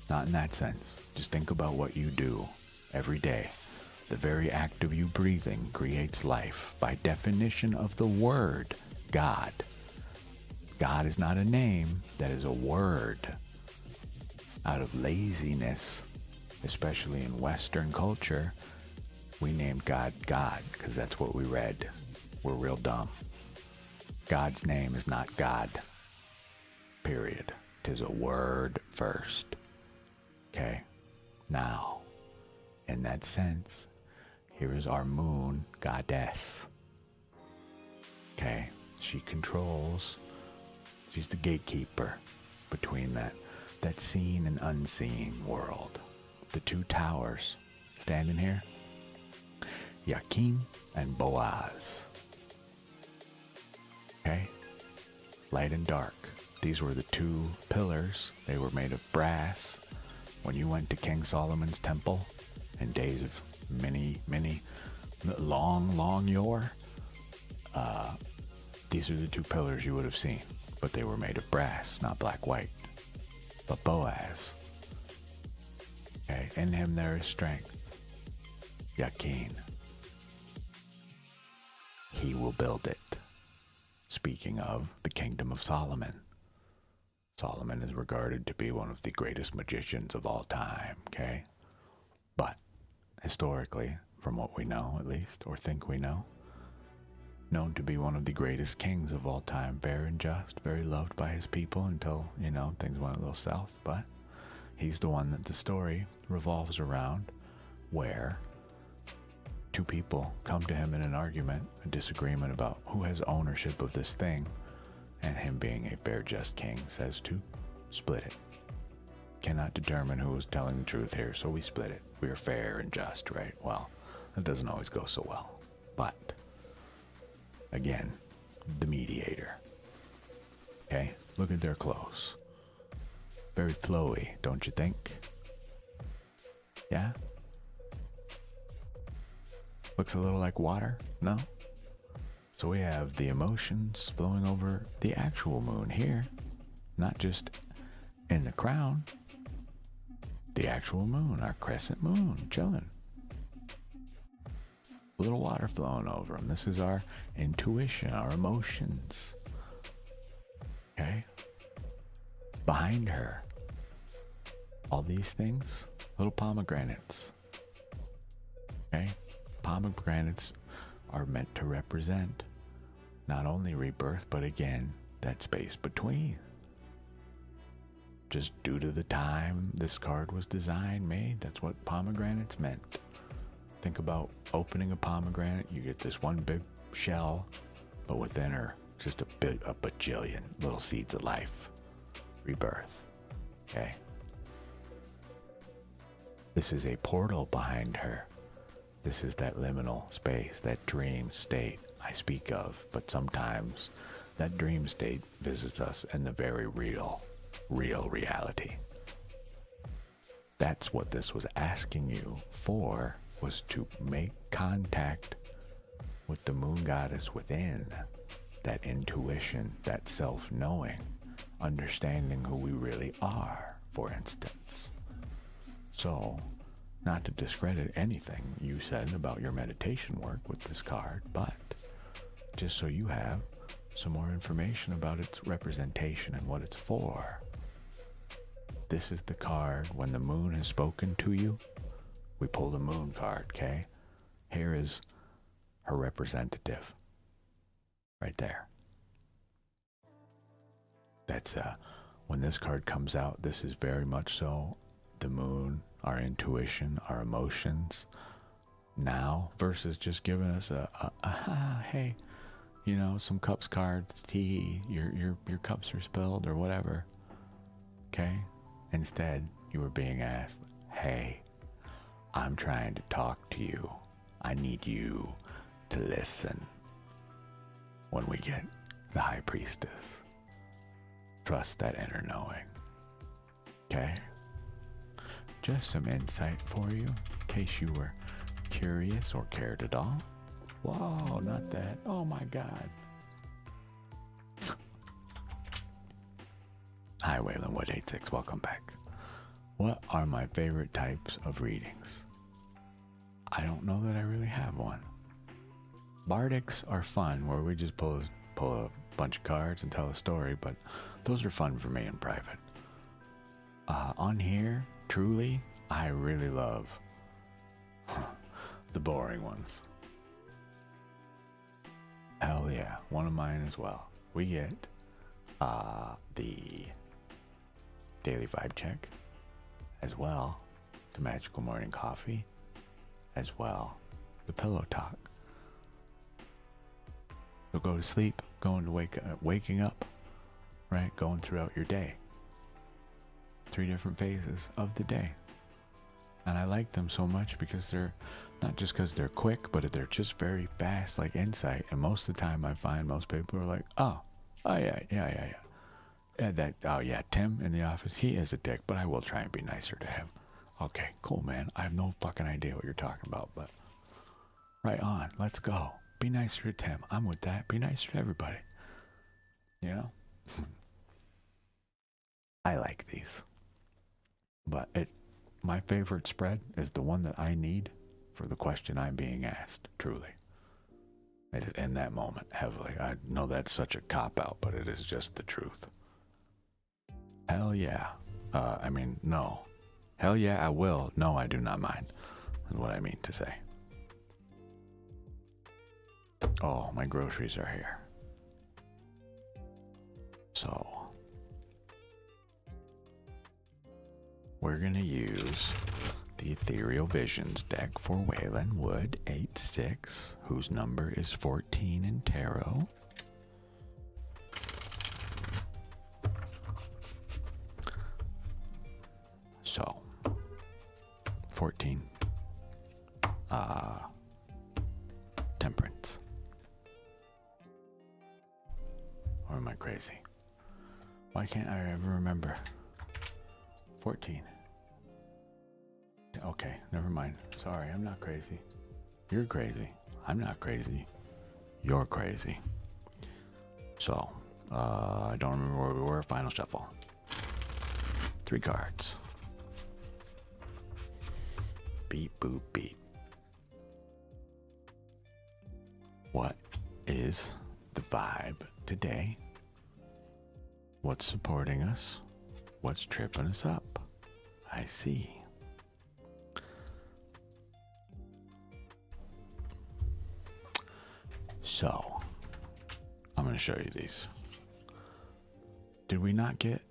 Not in that sense. Just think about what you do every day. The very act of you breathing creates life. By definition of the word, God. God is not a name, that is a word. Out of laziness, especially in Western culture, we named God God because that's what we read. We're real dumb. God's name is not God. Period. 'Tis a word first. Okay? Now, in that sense, here is our moon goddess. Okay? She controls, she's the gatekeeper between that seen and unseen world. The two towers standing here, Yakin and Boaz. Okay? Light and dark. These were the two pillars. They were made of brass. When you went to King Solomon's temple in days of many, long yore, these are the two pillars you would have seen. But they were made of brass, not black-white. But Boaz, okay, in him there is strength. Yakin. He will build it. speaking of the kingdom of Solomon. Solomon is regarded to be one of the greatest magicians of all time, okay? But historically, from what we know at least, or think we know, known to be one of the greatest kings of all time, fair and just, very loved by his people until, things went a little south. But he's the one that the story revolves around, where two people come to him in an argument, a disagreement about who has ownership of this thing, and him being a fair, just king says to split it. Cannot determine who is telling the truth here, so we split it. We are fair and just, right? Well, that doesn't always go so well. But, again, the mediator. Okay? Look at their clothes. Very flowy, don't you think? Yeah? Looks a little like water? No? So we have the emotions flowing over the actual moon here, not just in the crown. The actual moon, our crescent moon, chilling. A little water flowing over them. This is our intuition, our emotions. Okay? Behind her, all these things, little pomegranates. Okay? Pomegranates are meant to represent not only rebirth, but again, that space between. Just due to the time this card was designed, made, that's what pomegranates meant. Think about opening a pomegranate, you get this one big shell, but within her, just a bajillion little seeds of life. Rebirth. Okay? This is a portal behind her. This is that liminal space, that dream state I speak of, but sometimes that dream state visits us in the very real reality. That's what this was asking you for, was to make contact with the moon goddess within, that intuition, that self-knowing, understanding who we really are, for instance. So, not to discredit anything you said about your meditation work with this card, but just so you have some more information about its representation and what it's for. This is the card when the moon has spoken to you. We pull the moon card, okay? Here is her representative. Right there. That's when this card comes out, this is very much so the moon, our intuition, our emotions now, versus just giving us hey, some cups cards, tea, your cups are spilled or whatever. Okay? Instead, you were being asked, hey, I'm trying to talk to you. I need you to listen. When we get the High Priestess, trust that inner knowing. Okay? Just some insight for you, in case you were curious or cared at all. Whoa, not that. Oh my God. Hi, Waylon Wood 86. Welcome back. What are my favorite types of readings? I don't know that I really have one. Bardics are fun, where we just pull a bunch of cards and tell a story, but those are fun for me in private. On here, truly, I really love the boring ones. Hell yeah, one of mine as well. We get the daily vibe check, as well, the magical morning coffee, as well, the pillow talk. So go to sleep, waking up, right? Going throughout your day. 3 different phases of the day. And I like them so much because they're not just because they're quick, but they're just very fast, like insight. And most of the time I find most people are like, oh yeah. Tim in the office, he is a dick, but I will try and be nicer to him. Okay, cool, man. I have no fucking idea what you're talking about, but right on. Let's go. Be nicer to Tim. I'm with that. Be nicer to everybody. I like these. But my favorite spread is the one that I need for the question I'm being asked, truly. in that moment, heavily. I know that's such a cop-out, but it is just the truth. Hell yeah. No. Hell yeah, I will. No, I do not mind, is what I mean to say. Oh, my groceries are here. So, we're going to use the Ethereal Visions deck for Waylon Wood 8-6, whose number is 14 in tarot. So, 14. Temperance. Or am I crazy? Why can't I ever remember? 14. Okay, never mind. Sorry, I'm not crazy. You're crazy. I'm not crazy. You're crazy. So, I don't remember where we were. Final shuffle. 3 cards. Beep, boop, beep. What is the vibe today? What's supporting us? What's tripping us up? I see. So, I'm going to show you these. Did we not get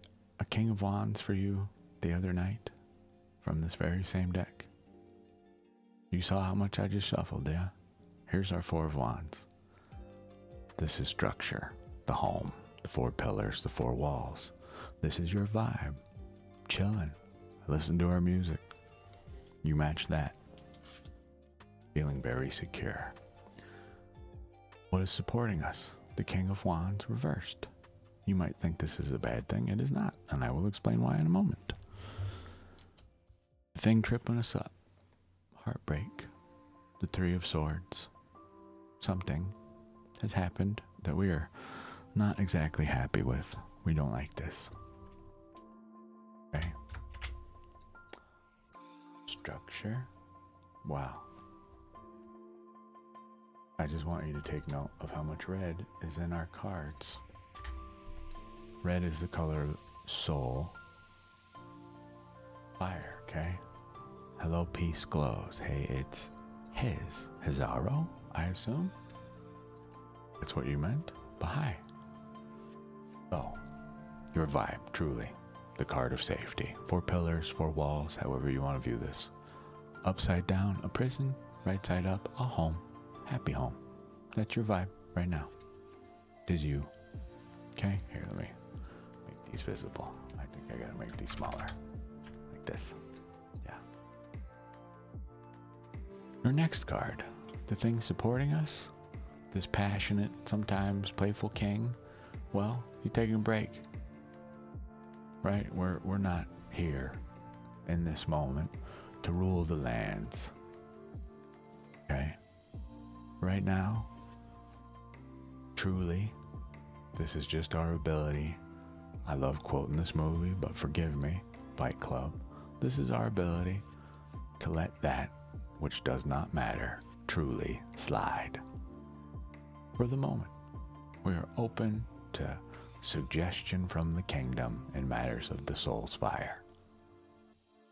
a King of Wands for you the other night from this very same deck? You saw how much I just shuffled, yeah? Here's our 4 of Wands. This is structure, the home, the 4 pillars, the 4 walls. This is your vibe. Chilling. Listen to our music. You match that. Feeling very secure. What is supporting us? The King of Wands reversed. You might think this is a bad thing. It is not, and I will explain why in a moment. The thing tripping us up. Heartbreak. The 3 of Swords. Something has happened that we are not exactly happy with. We don't like this. Okay. Structure. Wow. I just want you to take note of how much red is in our cards. Red is the color of soul. Fire, okay? Hello, peace glows. Hey, it's his. Hazaro, I assume? That's what you meant? But hi. So, your vibe, truly. The card of safety. 4 pillars, 4 walls, however you want to view this. Upside down, a prison. Right side up, a home. Happy home. That's your vibe right now. It is you. Okay, here, let me make these visible. I think I gotta make these smaller. Like this. Yeah. Your next card. The thing supporting us. This passionate, sometimes playful king. Well, you're taking a break. Right? We're not here in this moment to rule the lands. Okay? Right now, truly, this is just our ability. I love quoting this movie, but forgive me, Fight Club. This is our ability to let that which does not matter truly slide. For the moment, we are open to suggestion from the kingdom in matters of the soul's fire.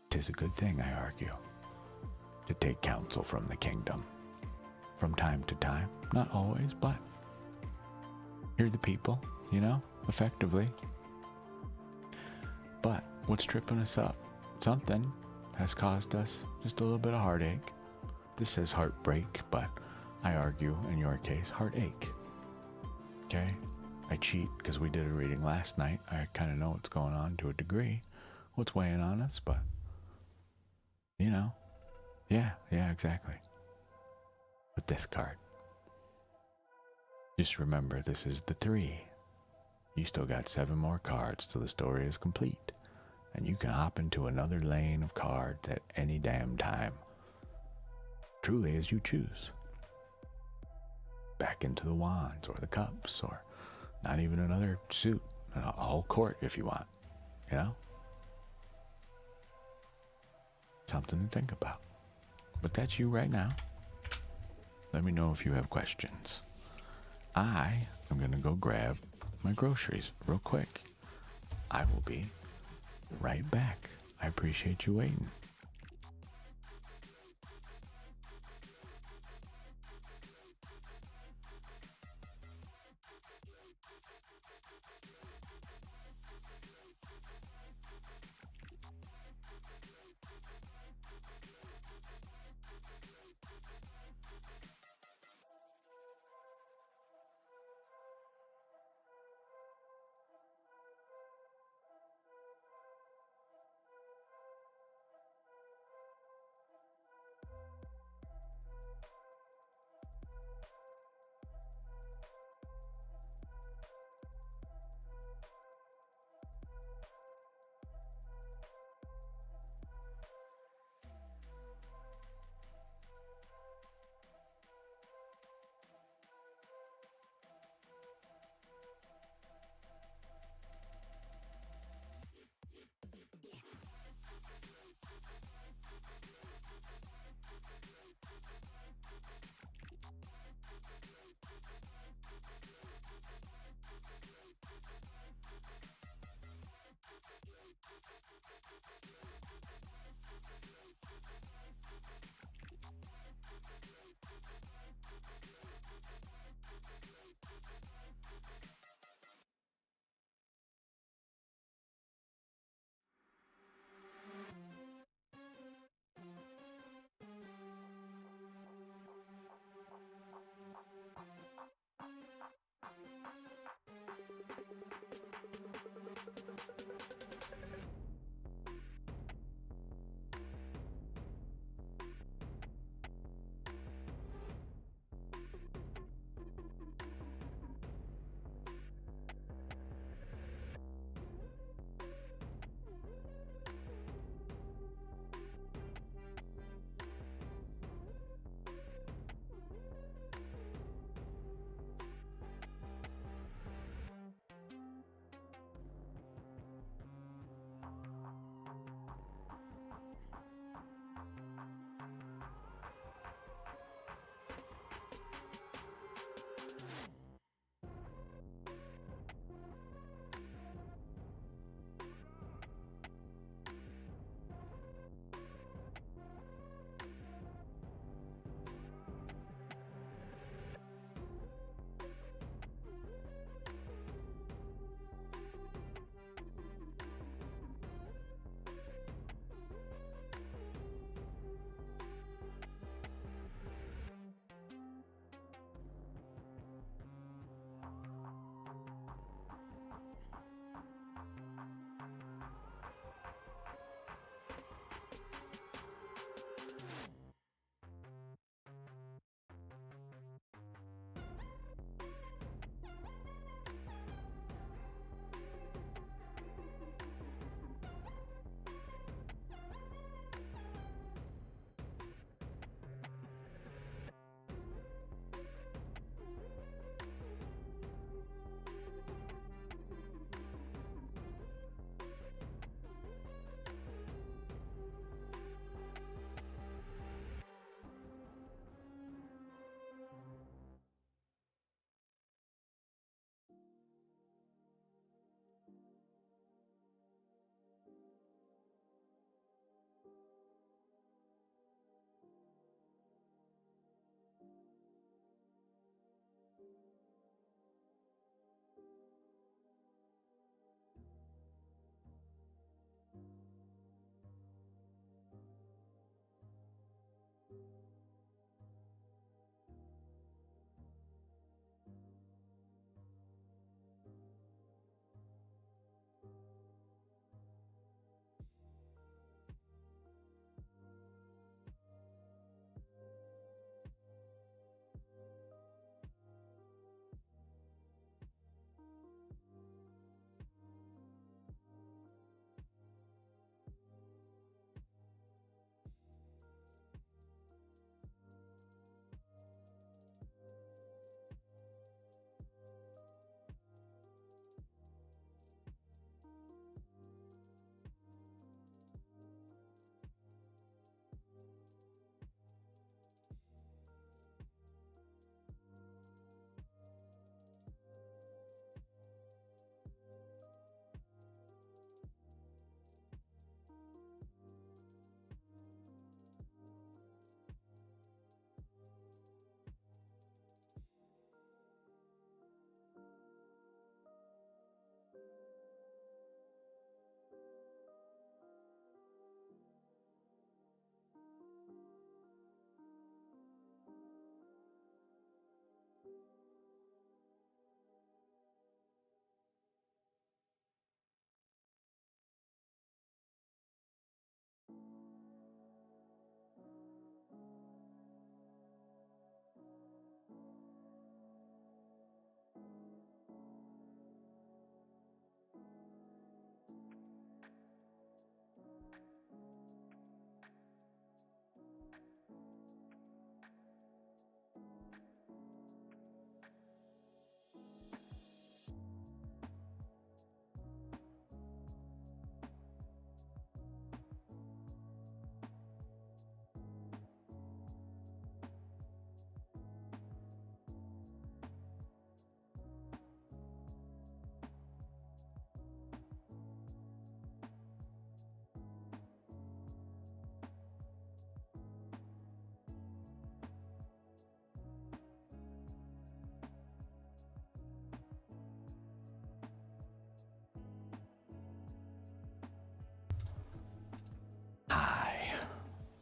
'Tis a good thing, I argue, to take counsel from the kingdom. From time to time, not always, but hear the people, effectively. But what's tripping us up? Something has caused us just a little bit of heartache. This says heartbreak, but I argue, in your case, heartache. Okay? I cheat because we did a reading last night. I kind of know what's going on to a degree, what's weighing on us, but, yeah, exactly. With this card. Just remember, this is the 3. You still got 7 more cards till the story is complete, and you can hop into another lane of cards at any damn time. Truly as you choose. Back into the wands or the cups, or not even another suit, a whole court if you want, Something to think about. But that's you right now. Let me know if you have questions. I am going to go grab my groceries real quick. I will be right back. I appreciate you waiting.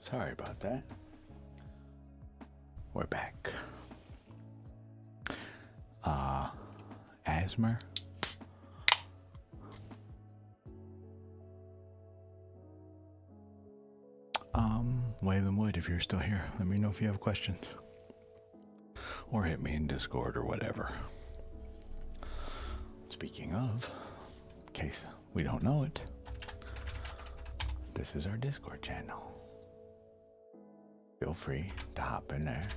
Sorry about that. We're back. Asthma. Waylon Wood, if you're still here, let me know if you have questions. Or hit me in Discord or whatever. Speaking of, in case we don't know it, this is our Discord channel. Feel free to hop in there.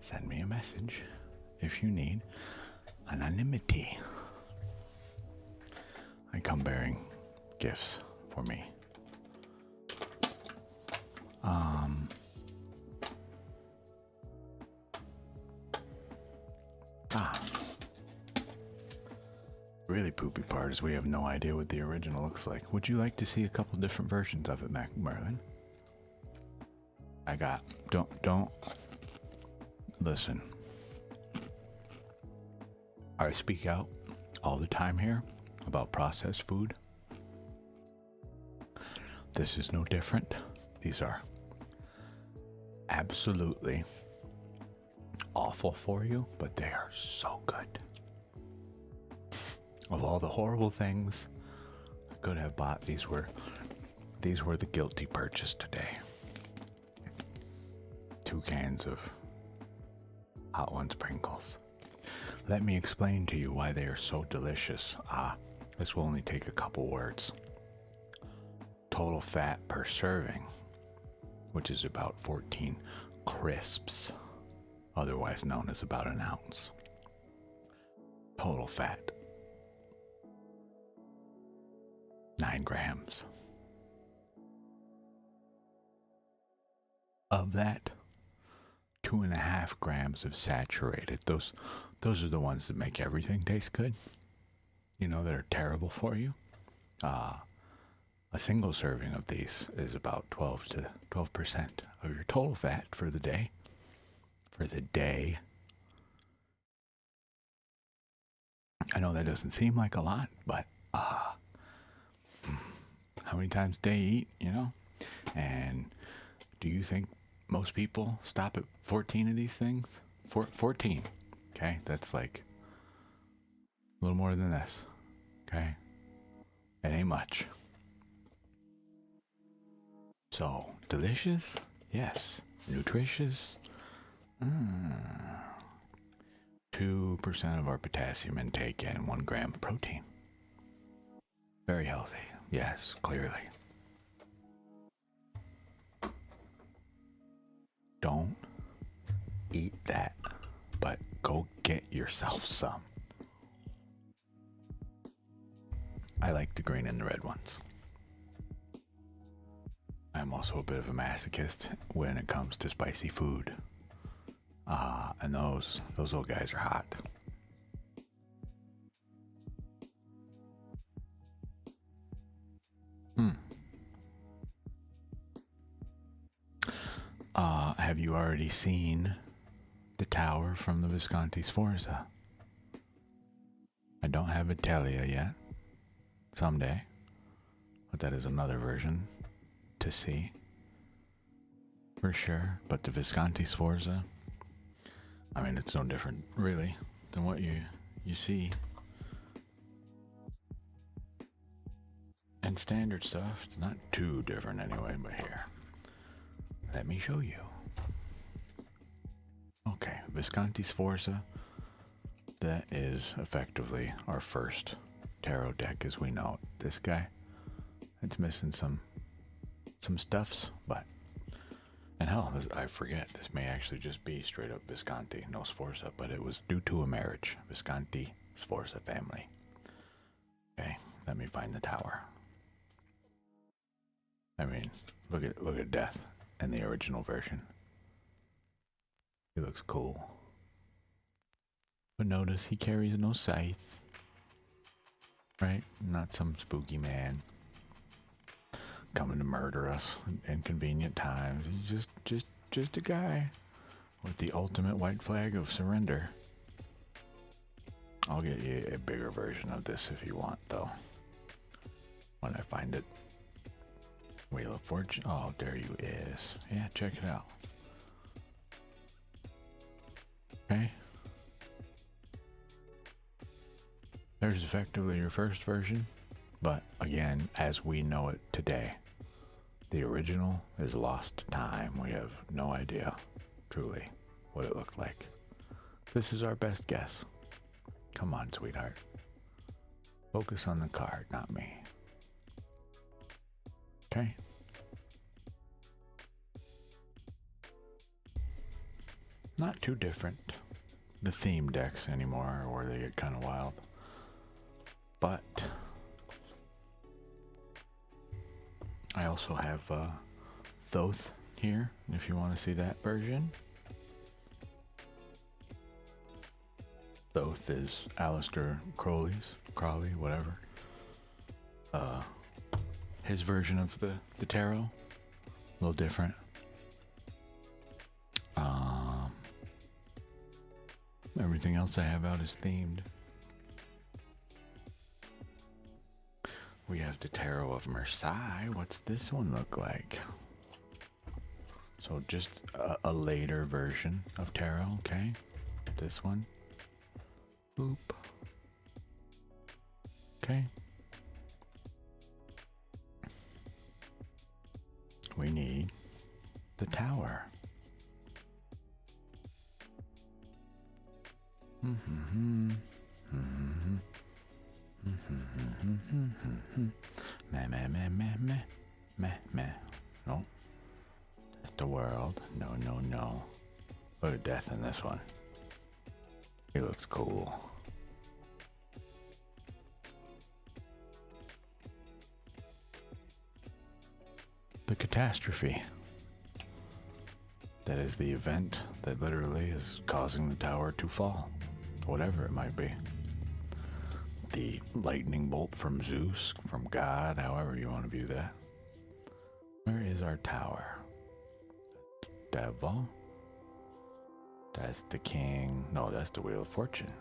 Send me a message if you need anonymity. I come bearing gifts for me. Really poopy part is we have no idea what the original looks like. Would you like to see a couple different versions of it, Merlin? Don't listen. I speak out all the time here about processed food. This is no different. These are absolutely awful for you, but they are so good. Of all the horrible things I could have bought, these were the guilty purchase today. 2 cans of Hot Ones Pringles. Let me explain to you why they are so delicious. This will only take a couple words. Total fat per serving, which is about 14 crisps, otherwise known as about an ounce. Total fat, 9 grams. Of that, 2.5 grams of saturated. Those are the ones that make everything taste good. You know, that are terrible for you. A single serving of these is about 12% of your total fat for the day. For the day. I know that doesn't seem like a lot, but how many times a day you eat, you know? And do you think most people stop at 14 of these things? 14. Okay, that's like a little more than this. Okay, it ain't much. So, delicious? Yes. Nutritious? 2% of our potassium intake and 1 gram of protein. Very healthy. Yes, clearly. Don't eat that, but go get yourself some. I like the green and the red ones. I'm also a bit of a masochist when it comes to spicy food. And those little guys are hot. Have you already seen the tower from the Visconti Sforza? I don't have Italia yet. Someday. But that is another version to see. For sure. But the Visconti Sforza, I mean, it's no different, really, than what you see. And standard stuff, it's not too different anyway, but here. Let me show you. Okay, Visconti Sforza. That is effectively our first tarot deck as we know it. This guy, it's missing some stuffs, but, and hell, I forget, this may actually just be straight up Visconti, no Sforza, but it was due to a marriage, Visconti Sforza family. Okay, let me find the tower. I mean, look at Death in the original version. He looks cool. But notice he carries no scythe. Right? Not some spooky man coming to murder us at inconvenient times. He's just a guy with the ultimate white flag of surrender. I'll get you a bigger version of this if you want, though, when I find it. Wheel of Fortune. Oh, there you is. Yeah, check it out. Okay. There's effectively your first version, but again, as we know it today, the original is lost to time. We have no idea, truly, what it looked like. This is our best guess. Come on, sweetheart. Focus on the card, not me. Okay? Not too different. The theme decks anymore, or they get kind of wild. But I also have Thoth here, if you want to see that version. Thoth is Aleister Crowley, whatever. His version of the tarot, a little different. Everything else I have out is themed. We have the Tarot of Marseille. What's this one look like? So just a later version of tarot, okay? This one. Boop. Okay. We need the Tower. Meh. No. That's the world. No. Look at Death in this one. He looks cool. The Catastrophe. That is the event that literally is causing the tower to fall. Whatever it might be. The lightning bolt from Zeus, from God, however you want to view that. Where is our tower? Devil. That's the king. No, that's the Wheel of Fortune.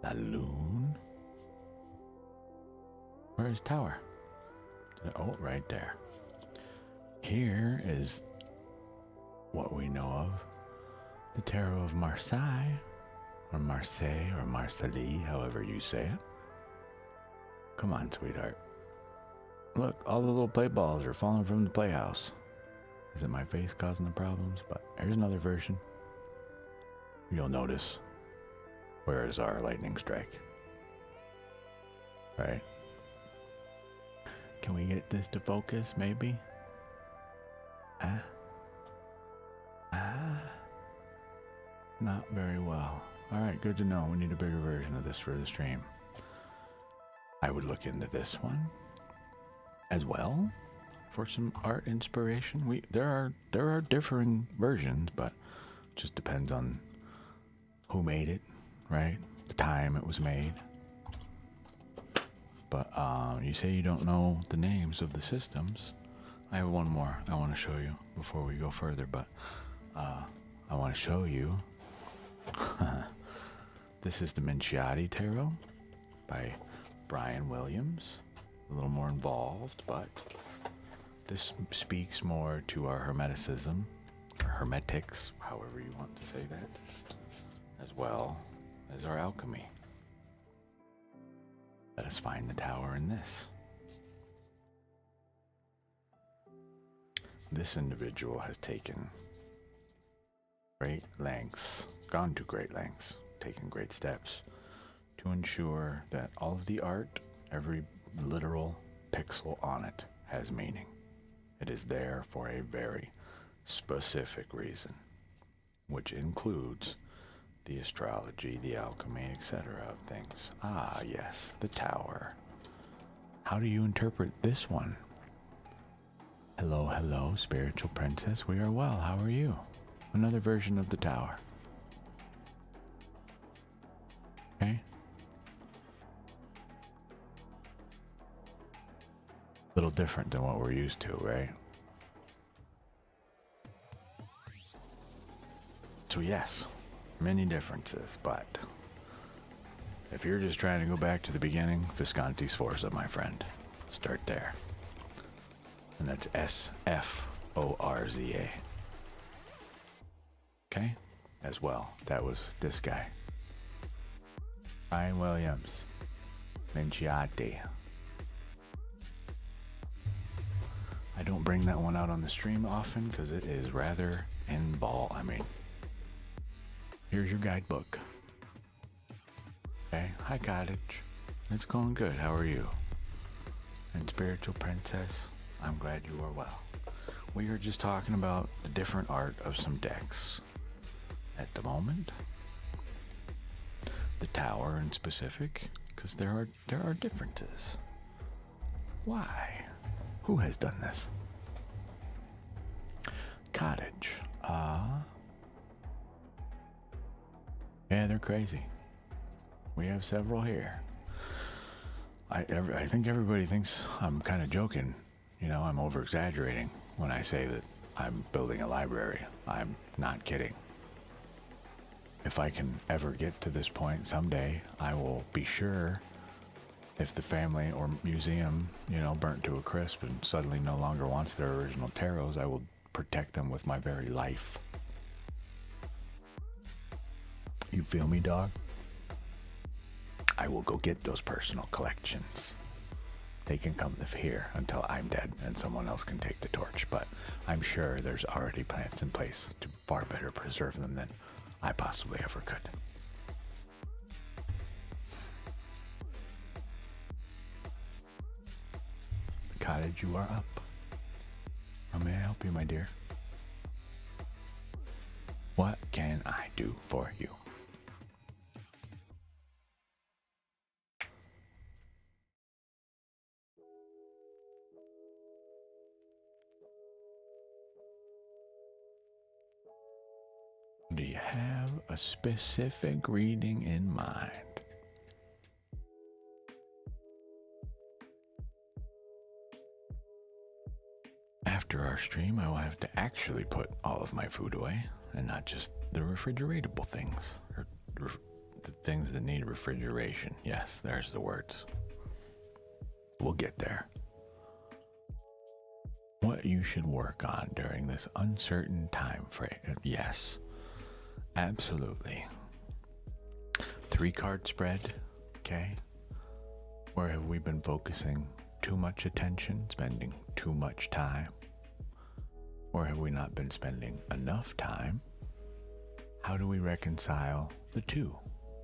The loon. Where is tower? Oh, right there. Here is what we know of the Tarot of Marseille, or Marseille, or Marseille, however you say it. Come on, sweetheart. Look, all the little play balls are falling from the playhouse. Is it my face causing the problems? But here's another version. You'll notice. Where is our lightning strike? Right. Can we get this to focus, maybe? Not very well. Alright, good to know. We need a bigger version of this for the stream. I would look into this one as well for some art inspiration. There are differing versions, but it just depends on who made it, right? The time it was made. But you say you don't know the names of the systems. I have one more I want to show you before we go further, but I want to show you. This is the Minciotti Tarot by Brian Williams. A little more involved, but this speaks more to our Hermeticism, or Hermetics, however you want to say that, as well as our alchemy. Let us find the tower in this. This individual has taken great lengths, gone to great lengths, taken great steps to ensure that all of the art, every literal pixel on it, has meaning. It is there for a very specific reason, which includes the astrology, the alchemy, etc. of things. Ah, yes, the tower. How do you interpret this one? Hello, spiritual princess. We are well. How are you? Another version of the tower. Okay. A little different than what we're used to, right? So yes, many differences, but if you're just trying to go back to the beginning, Visconti Sforza, my friend. Start there. And that's SFORZA. Okay? As well. That was this guy. Ryan Williams. Minciati. I don't bring that one out on the stream often because it is rather in ball. I mean, here's your guidebook. Okay, hi Cottage. It's going good. How are you? And Spiritual Princess, I'm glad you are well. We are just talking about the different art of some decks at the moment. The Tower in specific, because there are differences. Why? Who has done this? Cottage. Yeah, they're crazy. We have several here. I think everybody thinks I'm kind of joking. You know, I'm over-exaggerating when I say that I'm building a library. I'm not kidding. If I can ever get to this point someday, I will be sure if the family or museum, you know, burnt to a crisp and suddenly no longer wants their original tarots, I will protect them with my very life. You feel me, dog? I will go get those personal collections. They can come live here until I'm dead and someone else can take the torch, but I'm sure there's already plans in place to far better preserve them than I possibly ever could. Cottage, you are up. How may I help you, my dear? What can I do for you? Do you have a specific reading in mind? After our stream, I will have to actually put all of my food away and not just the refrigeratable things, or the things that need refrigeration. Yes, there's the words. We'll get there. What you should work on during this uncertain time frame. Yes, absolutely. 3-card spread, okay? Where have we been focusing too much attention, spending too much time? Or have we not been spending enough time? How do we reconcile the two?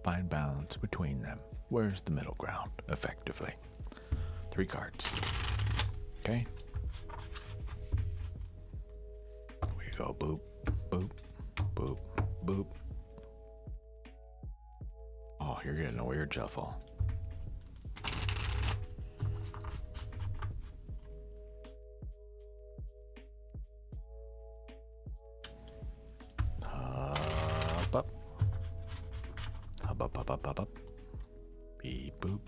Find balance between them. Where's the middle ground, effectively? 3 cards. Okay? We go boop, boop, boop, boop. Oh, you're getting a weird shuffle. Up. Hub up, up, up, up, up. Beep, boop.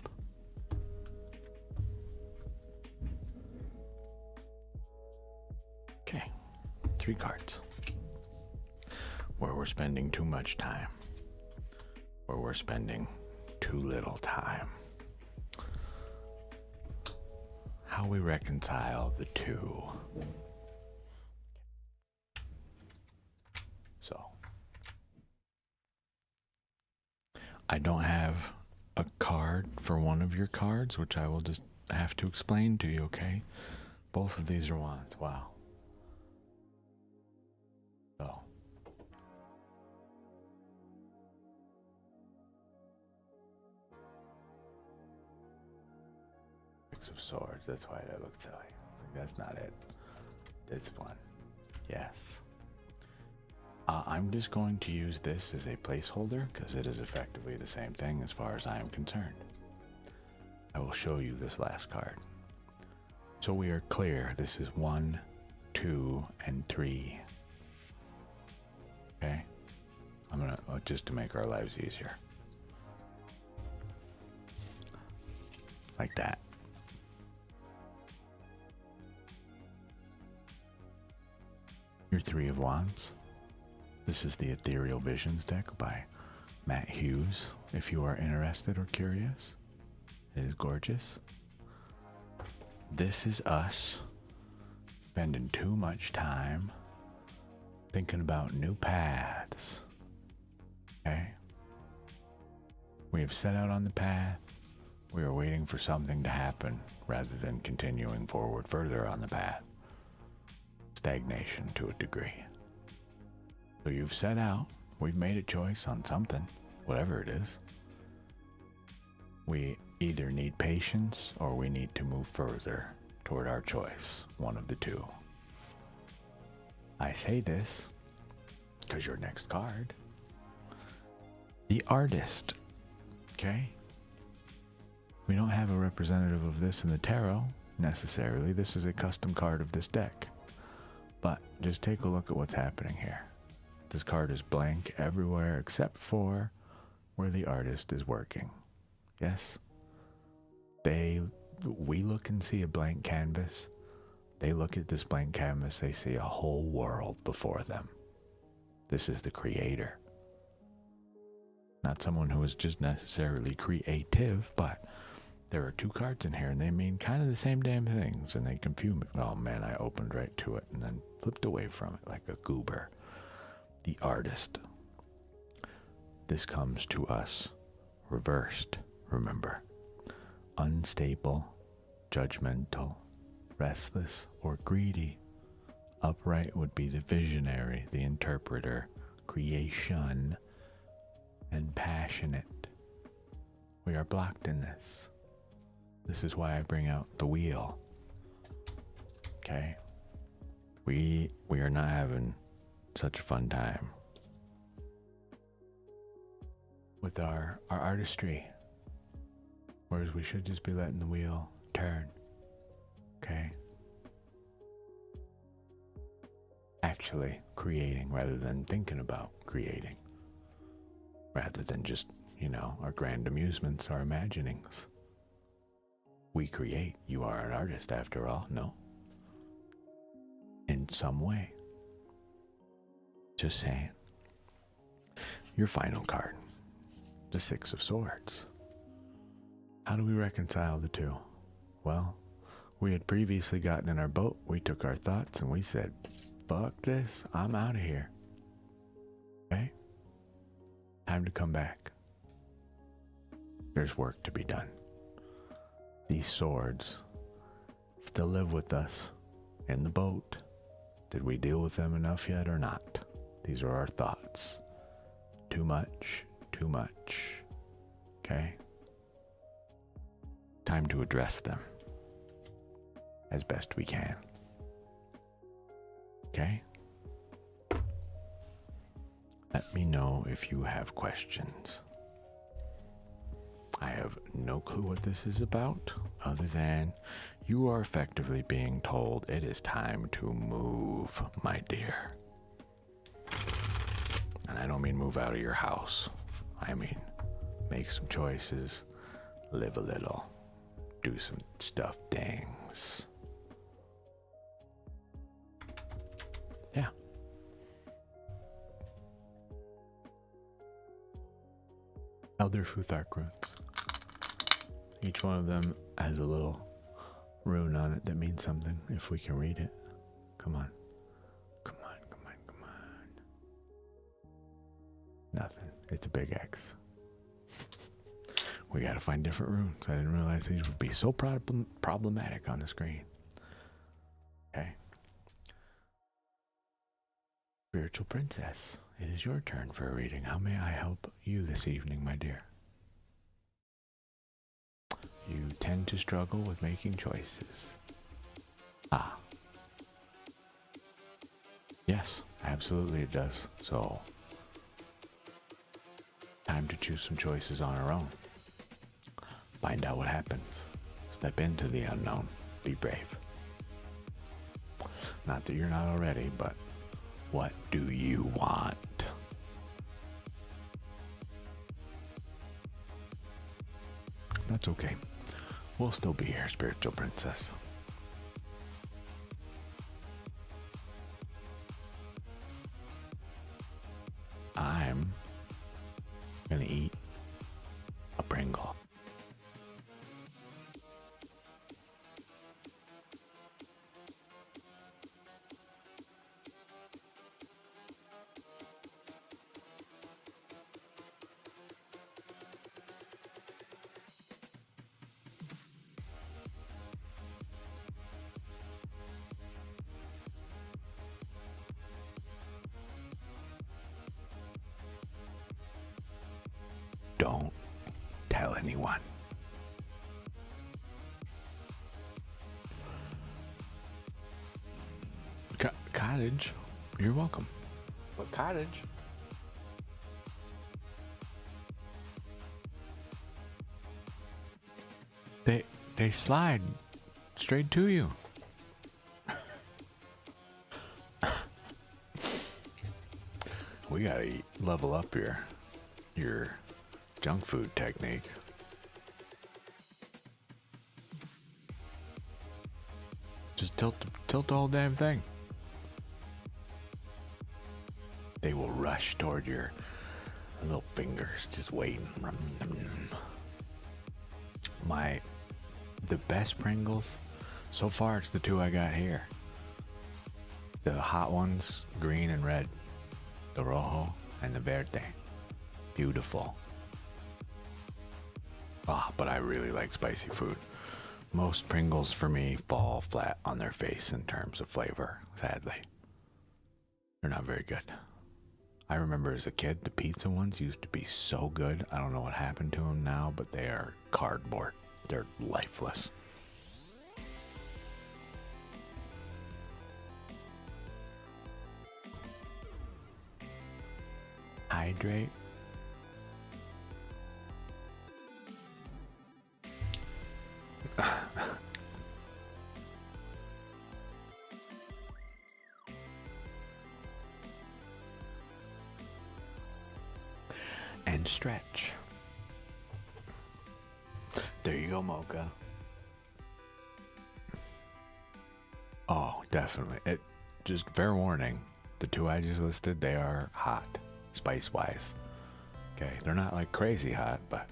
Okay. 3 cards. Where we're spending too much time. Where we're spending too little time. How we reconcile the two. So. I don't have a card for one of your cards, which I will just have to explain to you, okay? Both of these are wands. Wow. So. Six of Swords. That's why that looked silly. That's not it. This one. Yes. I'm just going to use this as a placeholder because it is effectively the same thing as far as I am concerned. I will show you this last card. So we are clear. This is 1, 2, and 3. Okay? I'm gonna, just to make our lives easier. Like that. Your 3 of Wands. This is the Ethereal Visions deck by Matt Hughes, if you are interested or curious. It is gorgeous. This is us spending too much time thinking about new paths. Okay? We have set out on the path. We are waiting for something to happen rather than continuing forward further on the path. Stagnation to a degree. So you've set out. We've made a choice on something, whatever it is. We either need patience or we need to move further toward our choice. One of the two. I say this because your next card, the Artist. Okay? We don't have a representative of this in the tarot necessarily. This is a custom card of this deck. But just take a look at what's happening here. This card is blank everywhere except for where the artist is working. Yes? We look and see a blank canvas. They look at this blank canvas, they see a whole world before them. This is the creator. Not someone who is just necessarily creative, but there are two cards in here and they mean kind of the same damn things and they confuse me. Oh man, I opened right to it and then flipped away from it like a goober. The Artist. This comes to us reversed, remember. Unstable, judgmental, restless, or greedy. Upright would be the visionary, the interpreter, creation, and passionate. We are blocked in this. This is why I bring out the wheel. Okay? We are not having such a fun time with our artistry. Whereas we should just be letting the wheel turn. Okay? Actually creating rather than thinking about creating. Rather than just, our grand amusements, our imaginings. We create. You are an artist after all, no? In some way. Just saying. Your final card. The Six of Swords. How do we reconcile the two? Well, we had previously gotten in our boat, we took our thoughts, and we said, fuck this, I'm out of here. Okay? Time to come back. There's work to be done. These swords still live with us in the boat. Did we deal with them enough yet or not? These are our thoughts. Too much, too much. Okay? Time to address them as best we can. Okay? Let me know if you have questions. I have no clue what this is about, other than you are effectively being told it is time to move, my dear. And I don't mean move out of your house. I mean, make some choices, live a little, do some stuff things. Yeah. Elder Futhark runes. Each one of them has a little rune on it that means something, if we can read it. Come on. Come on, come on, come on. Nothing. It's a big X. We gotta find different runes. I didn't realize these would be so problematic on the screen. Okay. Spiritual Princess, it is your turn for a reading. How may I help you this evening, my dear? You tend to struggle with making choices. Ah. Yes, absolutely it does. So, time to choose some choices on our own. Find out what happens. Step into the unknown. Be brave. Not that you're not already, but what do you want? That's okay. We'll still be here, Spiritual Princess. I'm gonna eat a Pringle. don't tell anyone. Cottage, you're welcome. What cottage? They slide straight to you. We gotta level up your junk food technique. Just tilt the whole damn thing. They will rush toward your little fingers, just waiting. The best Pringles, so far it's the two I got here. The hot ones, green and red. The rojo and the verde. Beautiful. Ah, but I really like spicy food. Most Pringles for me fall flat on their face in terms of flavor, sadly. They're not very good. I remember as a kid, the pizza ones used to be so good. I don't know what happened to them now, but they are cardboard. They're lifeless. Hydrate. And stretch. There you go, Mocha. Oh, definitely. It just fair warning. The two I just listed, they are hot, spice-wise. Okay, they're not like crazy hot, but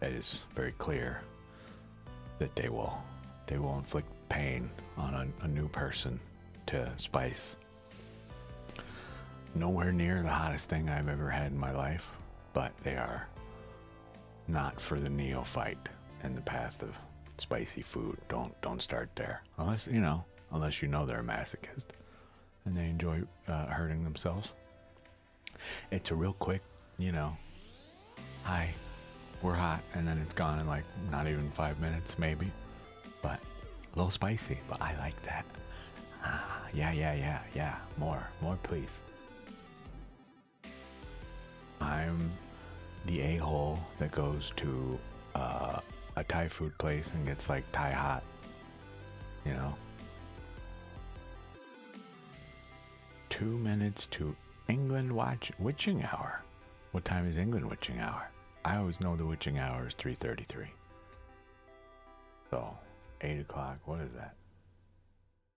it is very clear that they will inflict pain on a new person to spice. Nowhere near the hottest thing I've ever had in my life, but they are not for the neophyte in the path of spicy food. Don't start there unless you know they're a masochist and they enjoy hurting themselves. It's a real quick, hi, we're hot, and then it's gone in like not even 5 minutes maybe, but a little spicy. But I like that. Yeah. More please. I'm the a-hole that goes to a Thai food place and gets like Thai hot, 2 minutes to England witching hour. What time is England witching hour? I always know the witching hour is 3:33. So 8 o'clock, what is that?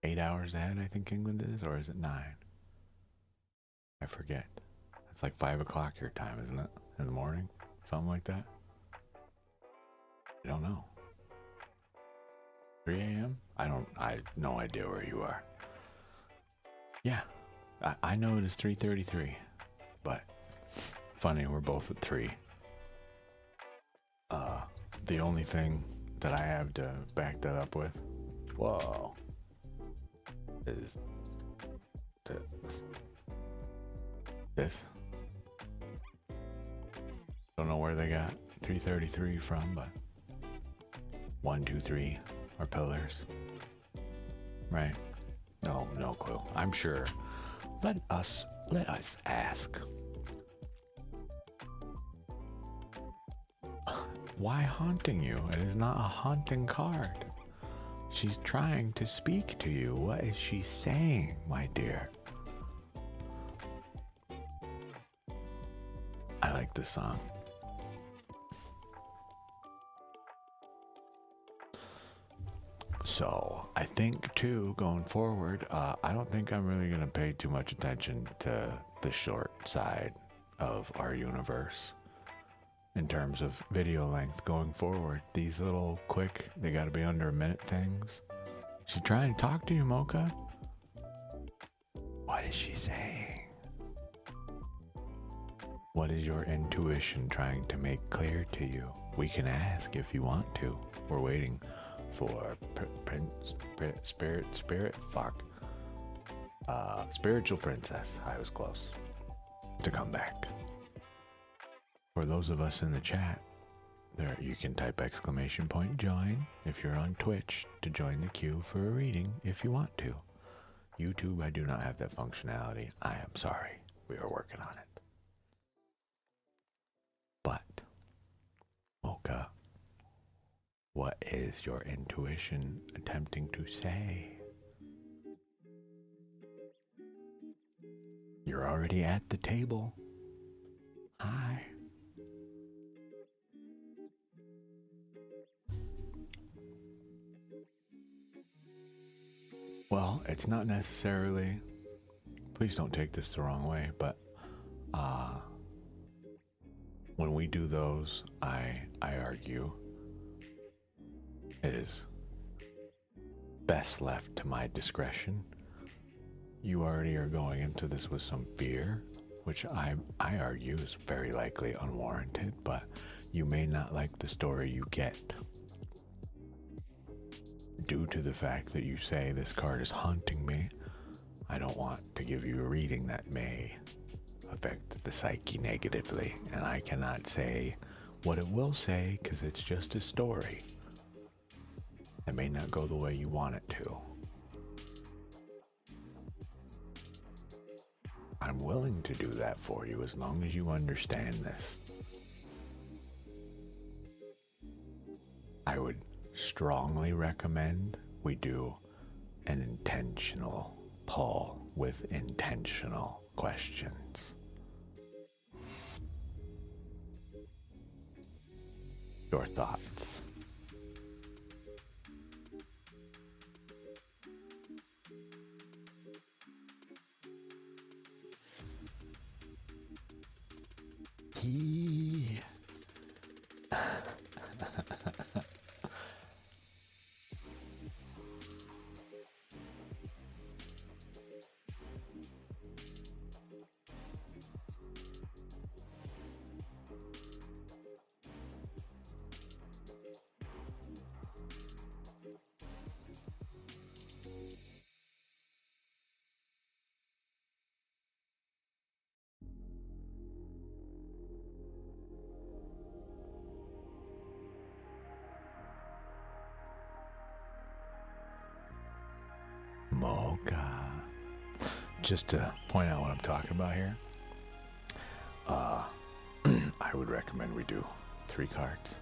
8 hours ahead, I think England is, or is it 9? I forget. It's like 5 o'clock your time, isn't it? In the morning? Something like that? I don't know. 3 a.m.? I have no idea where you are. Yeah, I know it is 3:33, but funny, we're both at 3. The only thing that I have to back that up with, whoa, is this. Don't know where they got 333 from, but 1, 2, 3 are pillars, right? No clue. I'm sure. Let us ask. Why haunting you? It is not a haunting card. She's trying to speak to you. What is she saying, my dear? I like this song. So I think too, going forward, I don't think I'm really going to pay too much attention to the short side of our universe in terms of video length going forward. These little quick, they got to be under a minute things. She's trying to talk to you, Mocha. What is she saying? What is your intuition trying to make clear to you? We can ask if you want to. We're waiting for spiritual princess, I was close, to come back. For those of us in the chat, there you can type !join if you're on Twitch to join the queue for a reading if you want to. YouTube, I do not have that functionality. I am sorry. We are working on it. But, Mocha, what is your intuition attempting to say? You're already at the table. Hi. Well, it's not necessarily, please don't take this the wrong way, but when we do those, I argue it is best left to my discretion. You already are going into this with some fear, which I argue is very likely unwarranted, but you may not like the story you get due to the fact that you say this card is haunting me. I don't want to give you a reading that may affect the psyche negatively, and I cannot say what it will say because it's just a story. It may not go the way you want it to. I'm willing to do that for you as long as you understand this. I would strongly recommend we do an intentional pull with intentional questions. Your thoughts? Mocha. Just to point out what I'm talking about here, I would recommend we do 3 cards.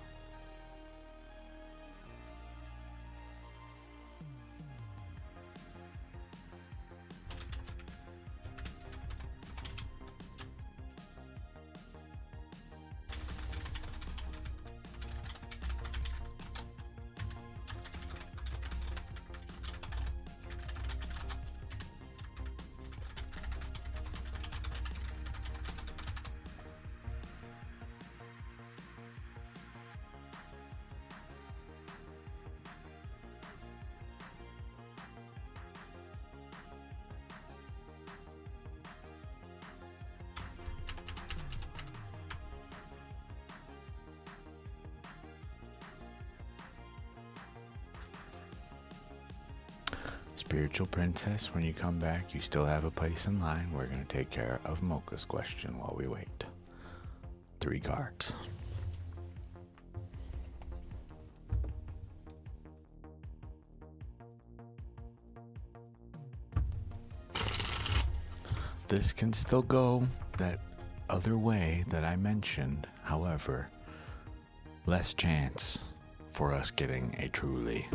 Spiritual Princess, when you come back, you still have a place in line. We're going to take care of Mocha's question while we wait. 3 cards. This can still go that other way that I mentioned. However, less chance for us getting a truly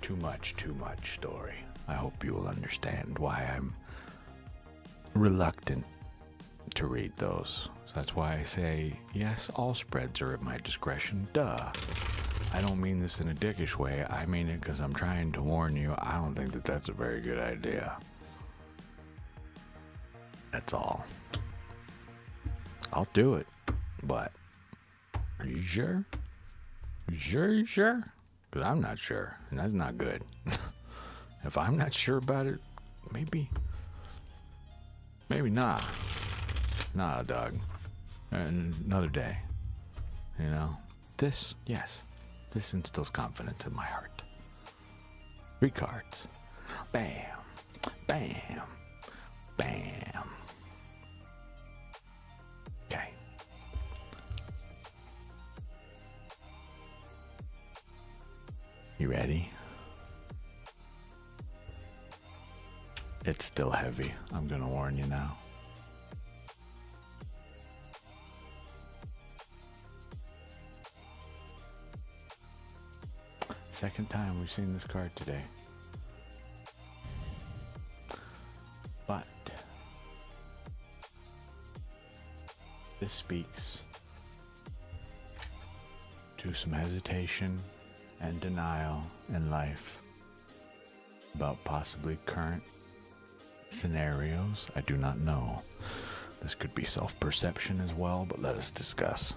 too much story. I hope you will understand why I'm reluctant to read those. So that's why I say, yes, all spreads are at my discretion. Duh. I don't mean this in a dickish way. I mean it because I'm trying to warn you. I don't think that that's a very good idea. That's all. I'll do it. But, are you sure? You sure? Because I'm not sure, and that's not good. If I'm not sure about it, maybe not. Nah, dog. Another day. You know? This instills confidence in my heart. 3 cards. Bam. Bam. Bam. You ready? It's still heavy. I'm gonna warn you now. Second time we've seen this card today. But this speaks to some hesitation and denial in life about possibly current scenarios. I do not know. This could be self-perception as well, but let us discuss.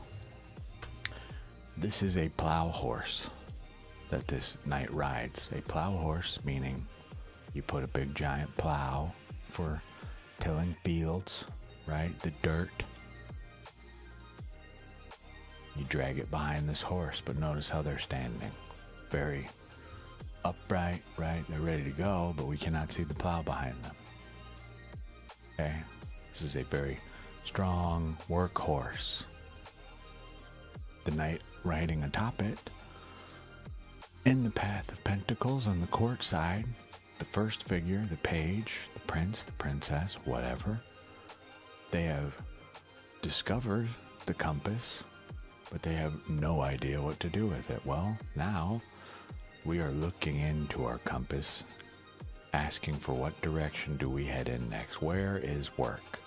This is a plow horse that this knight rides. A plow horse meaning you put a big giant plow for tilling fields, right? The dirt. You drag it behind this horse, but notice how they're standing. Very upright, right? They're ready to go, but we cannot see the plow behind them. Okay? This is a very strong workhorse. The knight riding atop it, in the path of pentacles on the court side, the first figure, the page, the prince, the princess, whatever, they have discovered the compass, but they have no idea what to do with it. Well, now we are looking into our compass, asking for what direction do we head in next? Where is work?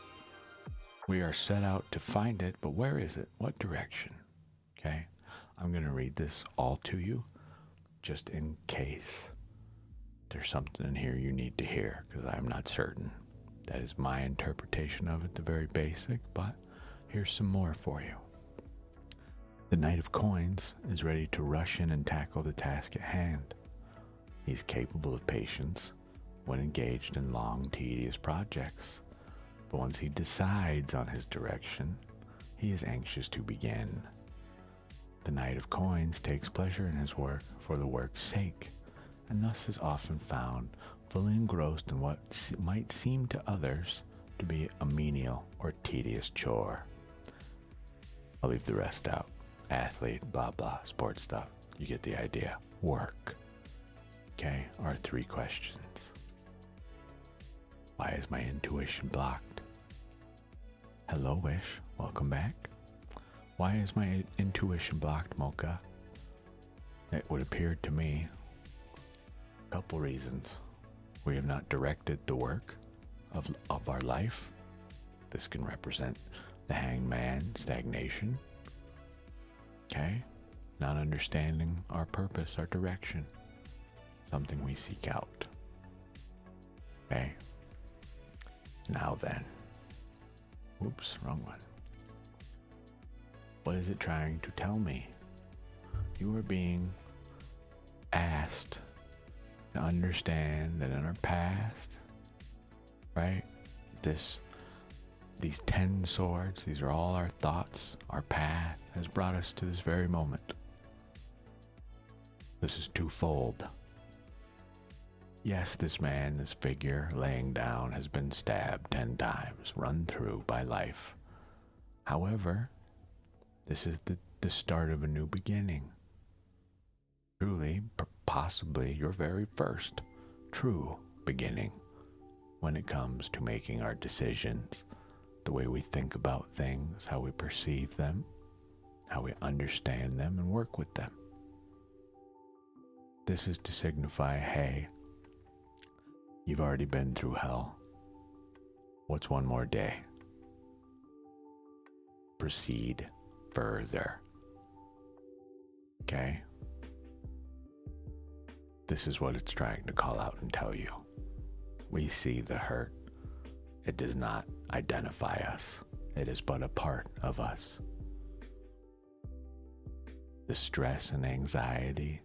We are set out to find it, but where is it? What direction? Okay, I'm going to read this all to you, just in case there's something in here you need to hear, because I'm not certain. That is my interpretation of it, the very basic, but here's some more for you. The Knight of Coins is ready to rush in and tackle the task at hand. He's capable of patience when engaged in long, tedious projects, but once he decides on his direction, he is anxious to begin. The Knight of Coins takes pleasure in his work for the work's sake, and thus is often found fully engrossed in what might seem to others to be a menial or tedious chore. I'll leave the rest out. Athlete, blah blah, sports stuff. You get the idea. Work. Okay, our 3 questions. Why is my intuition blocked? Hello, Wish. Welcome back. Why is my intuition blocked, Mocha? It would appear to me a couple reasons. We have not directed the work of our life. This can represent the hangman, stagnation. Okay? Not understanding our purpose, our direction. Something we seek out. Okay? Now then. Oops, wrong one. What is it trying to tell me? You are being asked to understand that in our past, right? These 10 swords, these are all our thoughts. Our path has brought us to this very moment. This is twofold. Yes, this man, this figure laying down has been stabbed 10 times, run through by life. However, this is the start of a new beginning. Truly, possibly your very first true beginning when it comes to making our decisions, the way we think about things, how we perceive them, how we understand them and work with them. This is to signify, hey, you've already been through hell. What's one more day? Proceed further. Okay? This is what it's trying to call out and tell you. We see the hurt. It does not identify us. It is but a part of us. The stress and anxiety,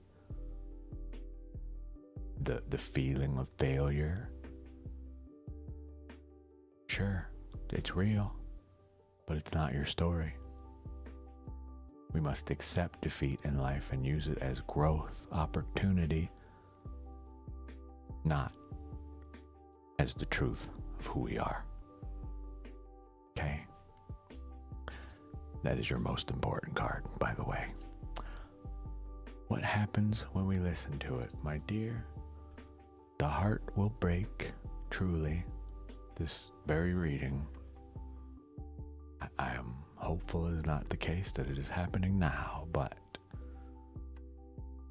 the feeling of failure, sure, it's real, but it's not your story. We must accept defeat in life and use it as growth, opportunity, not as the truth of who we are. Okay? That is your most important card, by the way. What happens when we listen to it, my dear? The heart will break, truly, this very reading. I am hopeful it is not the case that it is happening now, but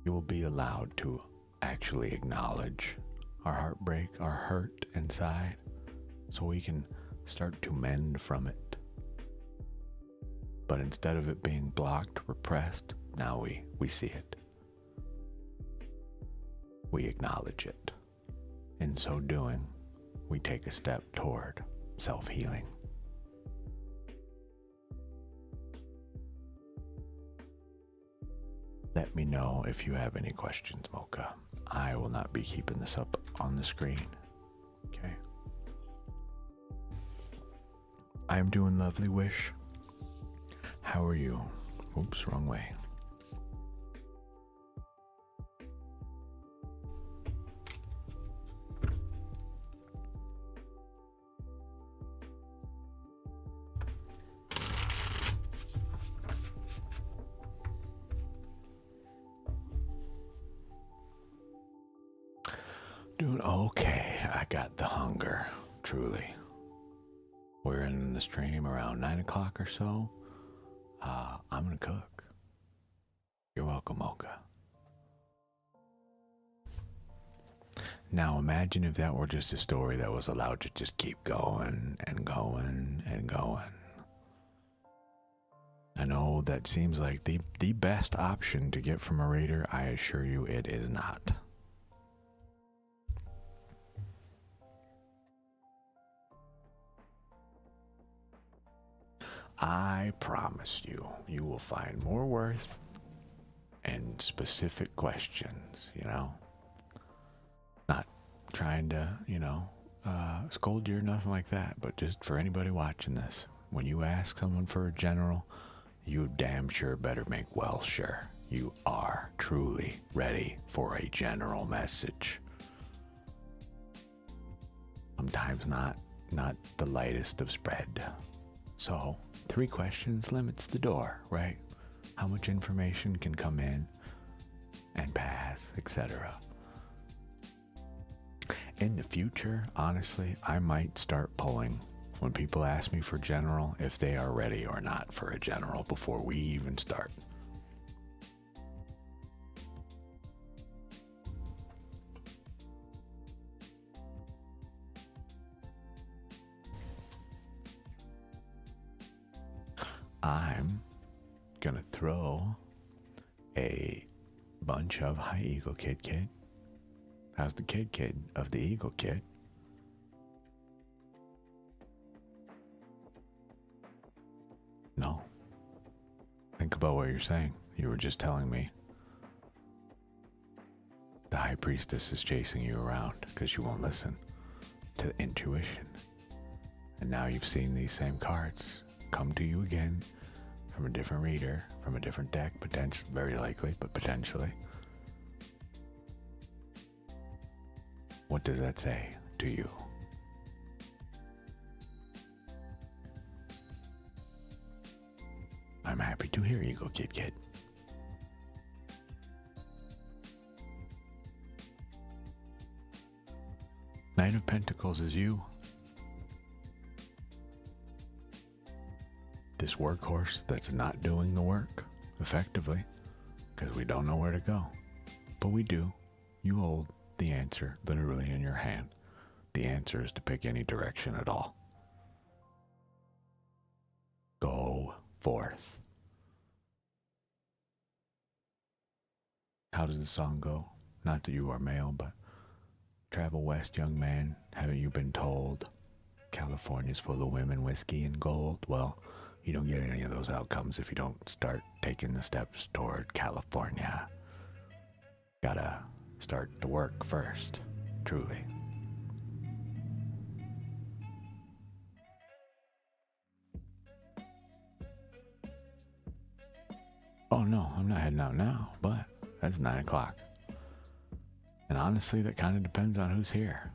you will be allowed to actually acknowledge our heartbreak, our hurt inside, so we can start to mend from it. But instead of it being blocked, repressed, now we see it. We acknowledge it. In so doing, we take a step toward self-healing. Let me know if you have any questions, Mocha. I will not be keeping this up on the screen. Okay. I am doing lovely, Wish. How are you? Oops, wrong way. Doing okay. I got the hunger, truly. We're in the stream around 9 o'clock or so. I'm gonna cook. You're welcome, Mocha. Now imagine if that were just a story that was allowed to just keep going and going and going. I know that seems like the best option to get from a reader. I assure you it is not. I promise you, you will find more worth in specific questions, you know? Not trying to, scold you or nothing like that, but just for anybody watching this, when you ask someone for a general, you damn sure better make well sure you are truly ready for a general message. Sometimes not the lightest of spread. So 3 questions limits the door, right? How much information can come in and pass, etc. In the future, honestly, I might start pulling when people ask me for general if they are ready or not for a general before we even start. I'm gonna throw a bunch of High Eagle Kid. How's the kid of the Eagle Kid? No. Think about what you're saying. You were just telling me the High Priestess is chasing you around because you won't listen to intuition. And now you've seen these same cards come to you again from a different reader, from a different deck, potentially, very likely, but potentially. What does that say to you? I'm happy to hear Eagle Kid. Knight of Pentacles is you. This workhorse that's not doing the work effectively because we don't know where to go. But we do. You hold the answer literally in your hand. The answer is to pick any direction at all. Go forth. How does the song go? Not that you are male, but travel west, young man. Haven't you been told California's full of women, whiskey, and gold? Well, you don't get any of those outcomes if you don't start taking the steps toward California. Gotta start the work first, truly. Oh no, I'm not heading out now, but that's 9 o'clock. And honestly, that kind of depends on who's here.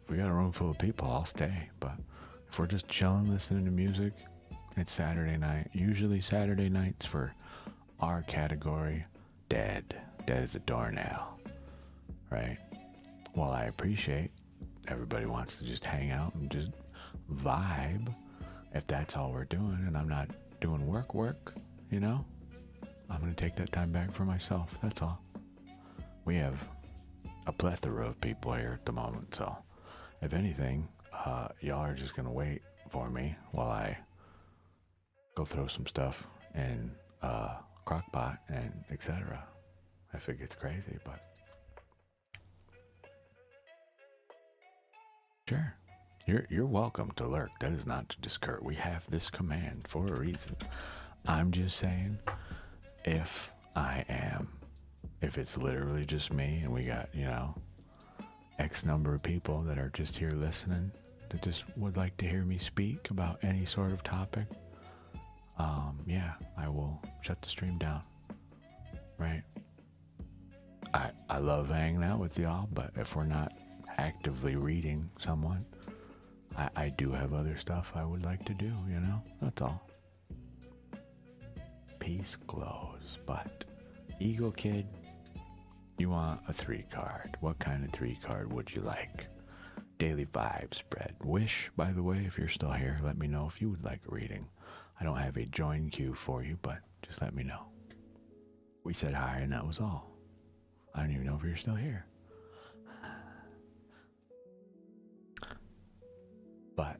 If we got a room full of people, I'll stay. But if we're just chilling, listening to music, it's Saturday night. Usually Saturday nights for our category, dead. dead as a doornail, right? Well, I appreciate everybody wants to just hang out and just vibe. If that's all we're doing and I'm not doing work, you know, I'm going to take that time back for myself. That's all. We have a plethora of people here at the moment, so if anything, y'all are just going to wait for me while I go throw some stuff in crock pot and etc. If it gets crazy, but sure. You're welcome to lurk. That is not to discourage. We have this command for a reason. I'm just saying, if it's literally just me and we got, you know, X number of people that are just here listening that just would like to hear me speak about any sort of topic, yeah, I will shut the stream down. Right? I love hanging out with y'all, but if we're not actively reading someone, I do have other stuff I would like to do, you know? That's all. Peace glows, but Eagle Kid, you want a 3 card. What kind of 3 card would you like? Daily vibe spread. Wish, by the way, if you're still here, let me know if you would like a reading. I don't have a join queue for you, but just let me know. We said hi and that was all. I don't even know if you're still here. But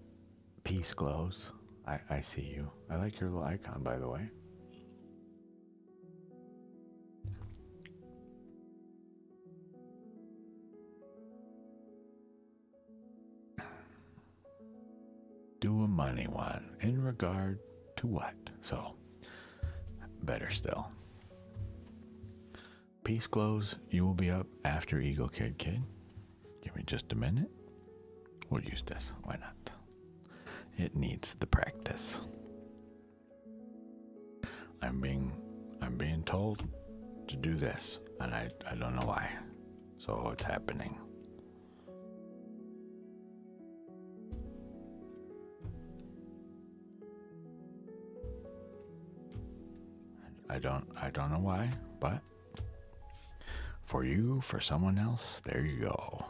peace glows. I see you. I like your little icon, by the way. Do a money one. In regard to what? So, better still. Peace glows. You will be up after Eagle Kid. Give me just a minute. We'll use this. Why not? It needs the practice. I'm being told to do this, and I don't know why. So it's happening. I don't know why, but for you, for someone else, there you go.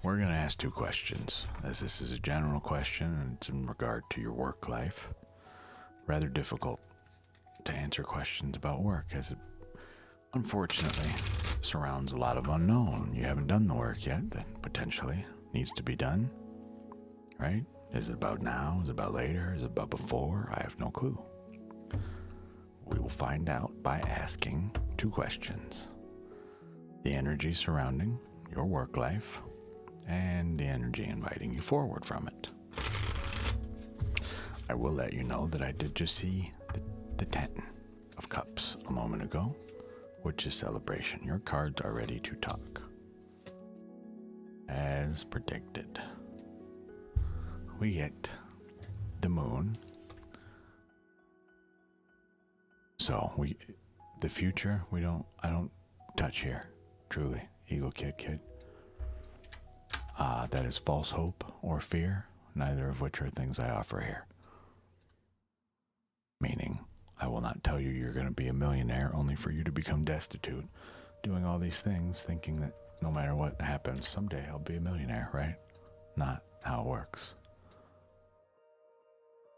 We're going to ask 2 questions, as this is a general question and it's in regard to your work life. Rather difficult to answer questions about work, as it unfortunately surrounds a lot of unknown. You haven't done the work yet that potentially needs to be done, right? Is it about now? Is it about later? Is it about before? I have no clue. We will find out by asking 2 questions. The energy surrounding your work life and the energy inviting you forward from it. I will let you know that I did just see the 10 of Cups a moment ago, which is celebration. Your cards are ready to talk. As predicted, we get the moon. So the future, I don't touch here, truly, Eagle Kid. That is false hope or fear, neither of which are things I offer here. Meaning, I will not tell you you're going to be a millionaire only for you to become destitute, doing all these things, thinking that no matter what happens, someday I'll be a millionaire, right? Not how it works.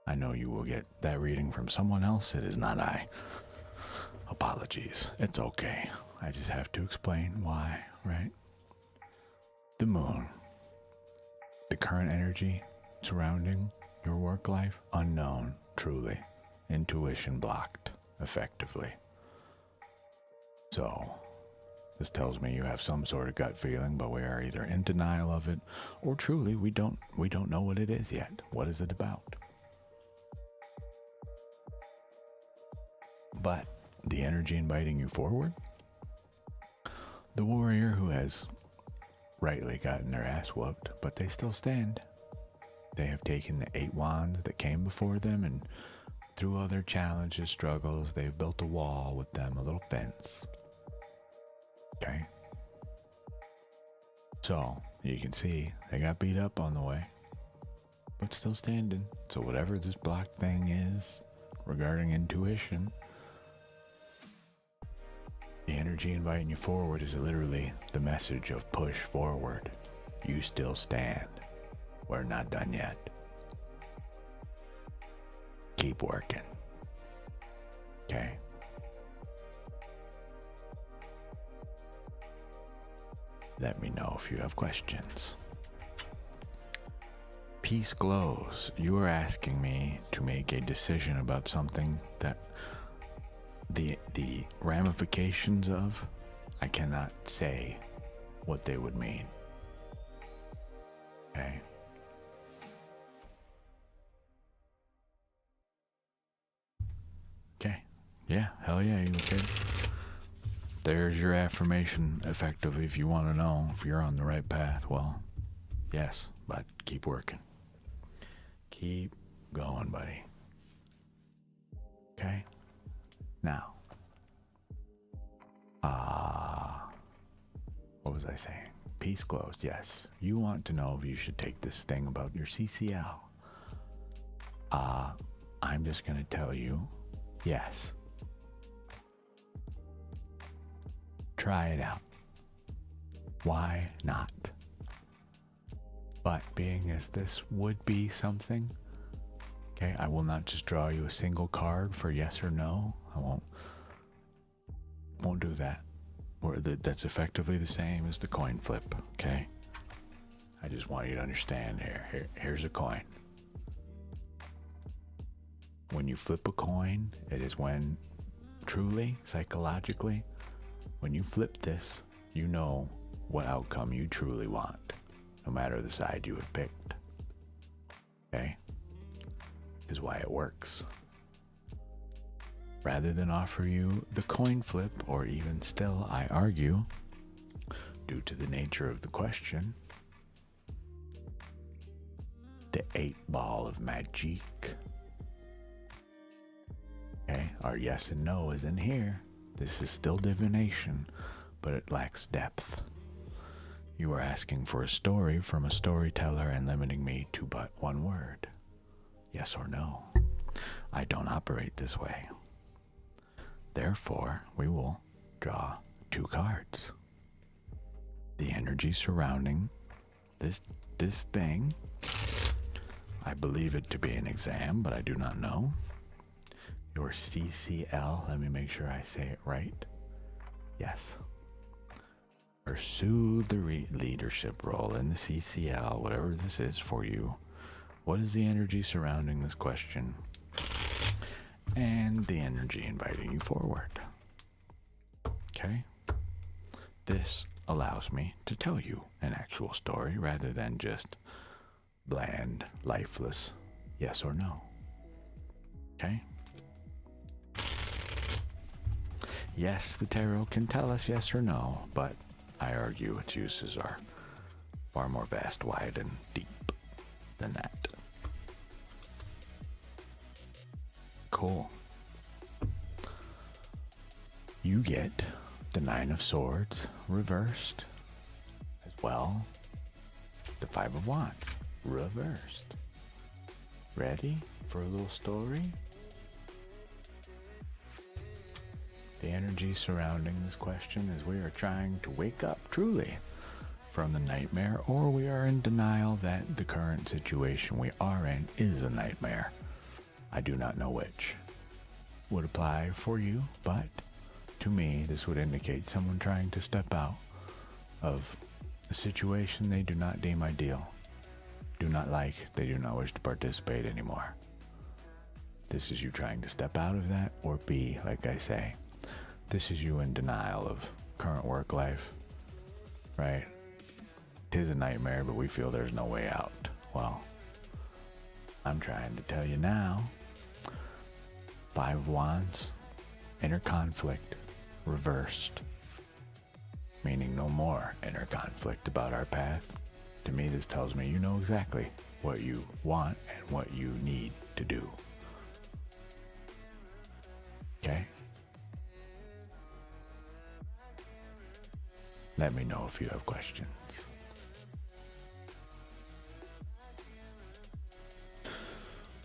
I know you will get that reading from someone else. It is not I. Apologies. It's okay. I just have to explain why, right? The moon. The current energy surrounding your work life, unknown, truly. Intuition blocked, effectively. So, this tells me you have some sort of gut feeling, but we are either in denial of it, or truly we don't know what it is yet. What is it about? But the energy inviting you forward, the warrior who has rightly gotten their ass whooped, but they still stand. They have taken the 8 wands that came before them, and through all their challenges, struggles, they've built a wall with them, a little fence. Okay? So, you can see they got beat up on the way, but still standing. So whatever this block thing is regarding intuition, energy inviting you forward is literally the message of push forward. You still stand. We're not done yet. Keep working. Okay? Let me know if you have questions. Peace glows. You are asking me to make a decision about something that the ramifications of, I cannot say what they would mean. Okay? Okay. Yeah, hell yeah, you okay? There's your affirmation, effective. If you want to know if you're on the right path, well, yes, but keep working. Keep going, buddy. Okay? Now, what was I saying? Peace glows, yes. You want to know if you should take this thing about your CCL. I'm just going to tell you, yes. Try it out. Why not? But being as this would be something, okay, I will not just draw you a single card for yes or no. I won't do that. That's effectively the same as the coin flip, okay? I just want you to understand here's a coin. When you flip a coin, it is when truly, psychologically, when you flip this, you know what outcome you truly want, no matter the side you have picked. Okay? Is why it works. Rather than offer you the coin flip, or even still, I argue, due to the nature of the question, the 8-ball of magic. Okay? Our yes and no is in here. This is still divination, but it lacks depth. You are asking for a story from a storyteller and limiting me to but one word. Yes or no. I don't operate this way. Therefore, we will draw 2 cards. The energy surrounding this thing, I believe it to be an exam, but I do not know. Your CCL, let me make sure I say it right. Yes. Pursue the leadership role in the CCL, whatever this is for you. What is the energy surrounding this question? And the energy inviting you forward. Okay? This allows me to tell you an actual story rather than just bland, lifeless yes or no. Okay? Yes, the tarot can tell us yes or no, but I argue its uses are far more vast, wide, and deep than that. Cool. You get the 9 of Swords reversed, as well the 5 of Wands reversed. Ready for a little story? The energy surrounding this question is we are trying to wake up truly from the nightmare, or we are in denial that the current situation we are in is a nightmare. I do not know which would apply for you, but to me this would indicate someone trying to step out of a situation they do not deem ideal, do not like, they do not wish to participate anymore. This is you trying to step out of that, or B, like I say, this is you in denial of current work life, right? Tis a nightmare, but we feel there's no way out. Well, I'm trying to tell you now, 5 of Wands, inner conflict, reversed. Meaning no more inner conflict about our path. To me, this tells me you know exactly what you want and what you need to do. Okay? Let me know if you have questions.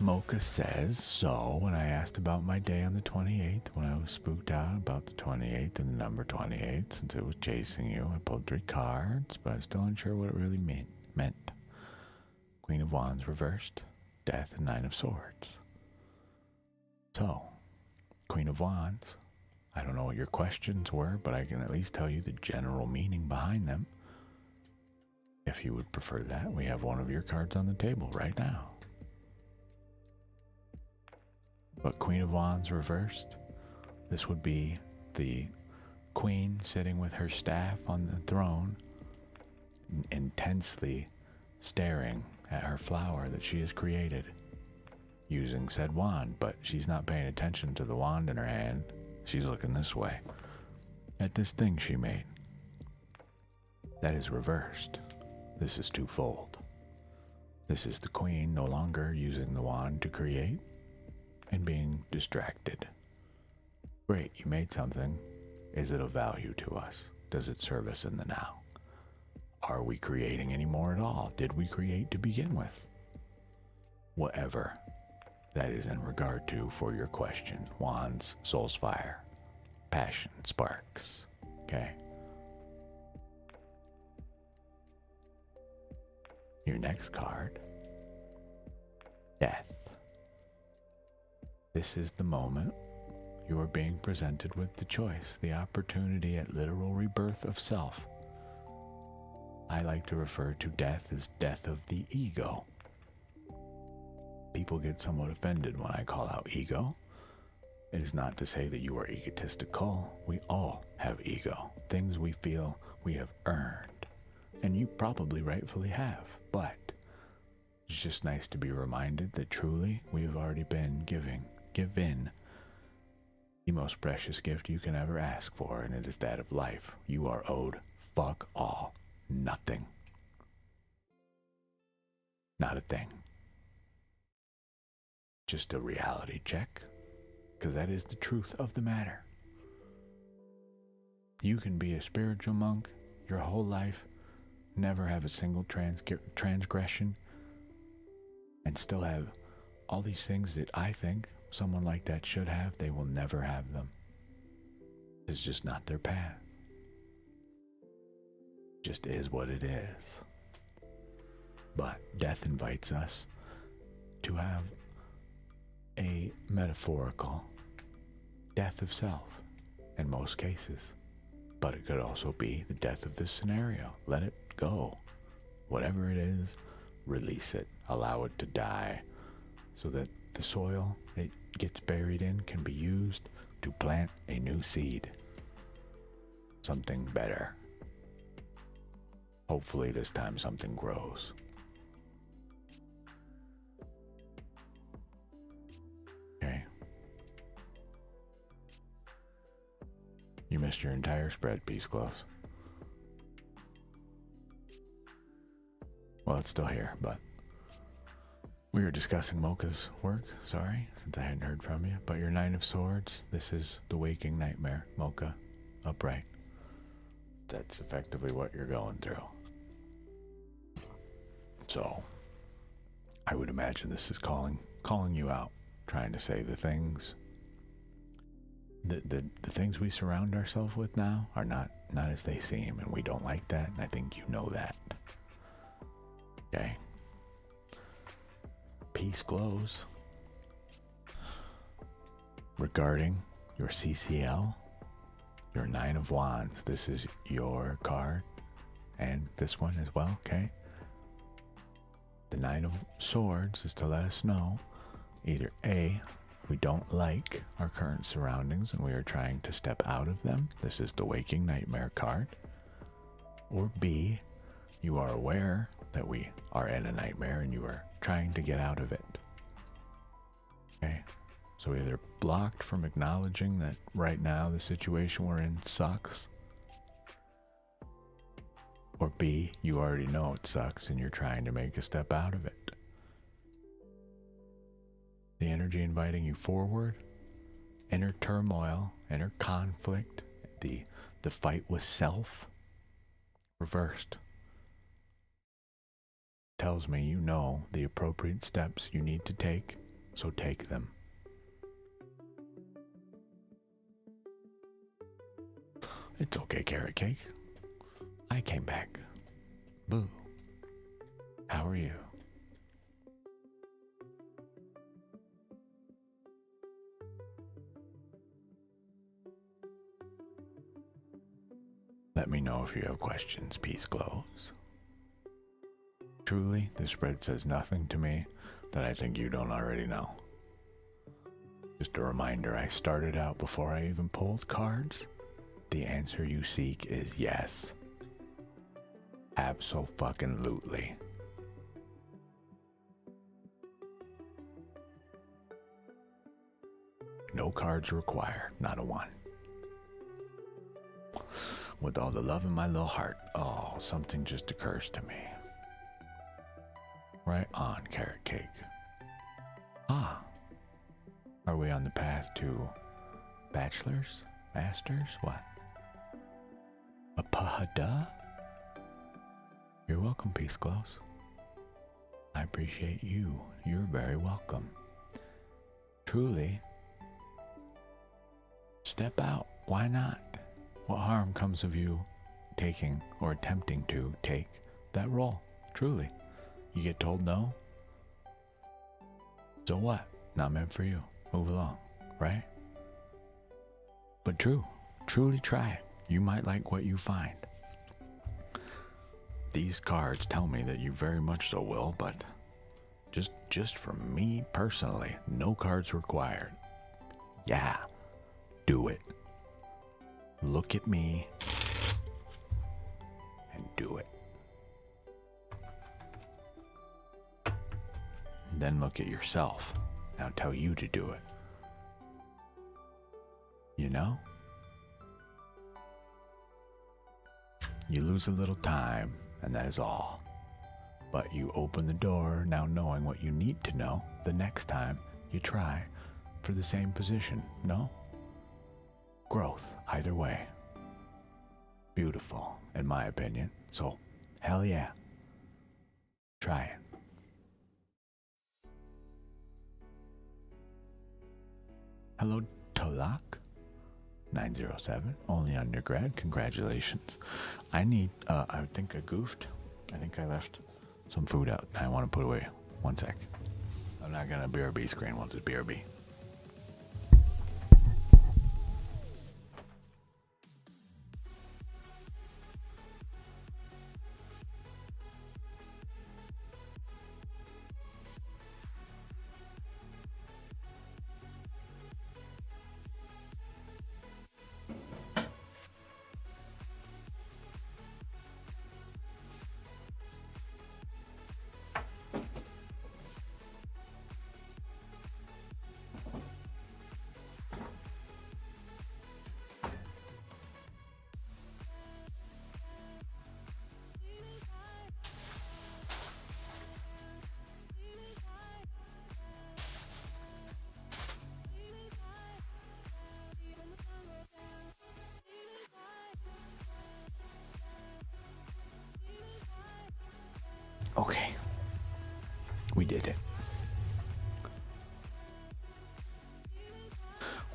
Mocha says, so when I asked about my day on the 28th, when I was spooked out about the 28th and the number 28, since it was chasing you, I pulled 3 cards, but I'm still unsure what it really meant. Queen of Wands reversed, Death, and 9 of Swords. So, Queen of Wands, I don't know what your questions were, but I can at least tell you the general meaning behind them. If you would prefer that, we have one of your cards on the table right now. But Queen of Wands reversed, this would be the queen sitting with her staff on the throne, intensely staring at her flower that she has created using said wand, but she's not paying attention to the wand in her hand. She's looking this way at this thing she made. That is reversed. This is twofold. This is the queen no longer using the wand to create and being distracted. Great, you made something. Is it of value to us? Does it serve us in the now? Are we creating any more at all? Did we create to begin with? Whatever that is in regard to for your question. Wands, soul's fire, passion, sparks. Okay? Your next card, Death. This is the moment you are being presented with the choice, the opportunity at literal rebirth of self. I like to refer to death as death of the ego. People get somewhat offended when I call out ego. It is not to say that you are egotistical. We all have ego, things we feel we have earned, and you probably rightfully have, but it's just nice to be reminded that truly we have already been given the most precious gift you can ever ask for, and it is that of life. You are owed fuck all, nothing. Not a thing. Just a reality check, because that is the truth of the matter. You can be a spiritual monk your whole life, never have a single transgression, and still have all these things that I think someone like that should have. They will never have them. It's just not their path. Just is what it is. But death invites us to have a metaphorical death of self in most cases. But it could also be the death of this scenario. Let it go. Whatever it is, release it. Allow it to die so that the soil it gets buried in can be used to plant a new seed. Something better. Hopefully this time something grows. Okay. You missed your entire spread, Peace Close. Well, it's still here, but we were discussing Mocha's work, sorry, since I hadn't heard from you. But your 9 of Swords, this is the waking nightmare, Mocha, upright. That's effectively what you're going through. So, I would imagine this is calling you out, trying to say the things, the things we surround ourselves with now are not as they seem, and we don't like that, and I think you know that. Okay? Peace glows. Regarding your CCL, your 9 of Wands, this is your card, and this one as well, okay? The 9 of Swords is to let us know either A, we don't like our current surroundings and we are trying to step out of them. This is the waking nightmare card. Or B, you are aware that we are in a nightmare and you are trying to get out of it. Okay? So either blocked from acknowledging that right now the situation we're in sucks, or B, you already know it sucks and you're trying to make a step out of it. The energy inviting you forward, inner turmoil, inner conflict, the fight with self, reversed. Tells me you know the appropriate steps you need to take So take them. It's okay, carrot cake. I came back. Boo. How are you? Let me know if you have questions, Peace Glows. Truly, this spread says nothing to me that I think you don't already know. Just a reminder, I started out before I even pulled cards. The answer you seek is yes. Abso-fucking-lutely. No cards required, not a one. With all the love in my little heart, oh, something just occurs to me. Right on, carrot cake. Ah, are we on the path to bachelors, masters, what? A pahada? You're welcome, Peace Glows. I appreciate you. You're very welcome. Truly. Step out. Why not? What harm comes of you taking or attempting to take that role? Truly. You get told no? So what? Not meant for you. Move along, right? But truly try it. You might like what you find. These cards tell me that you very much so will, but just for me personally, no cards required. Yeah, do it. Look at me and do it. And then look at yourself. Now tell you to do it. You know? You lose a little time, and that is all. But you open the door now knowing what you need to know the next time you try for the same position, no? Growth, either way. Beautiful, in my opinion. So, hell yeah. Try it. Hello, Tolak. 907, only undergrad. Congratulations. I need, I think I goofed. I think I left some food out. I want to put away. One sec. I'm not gonna BRB screen. We'll just BRB. Okay. We did it.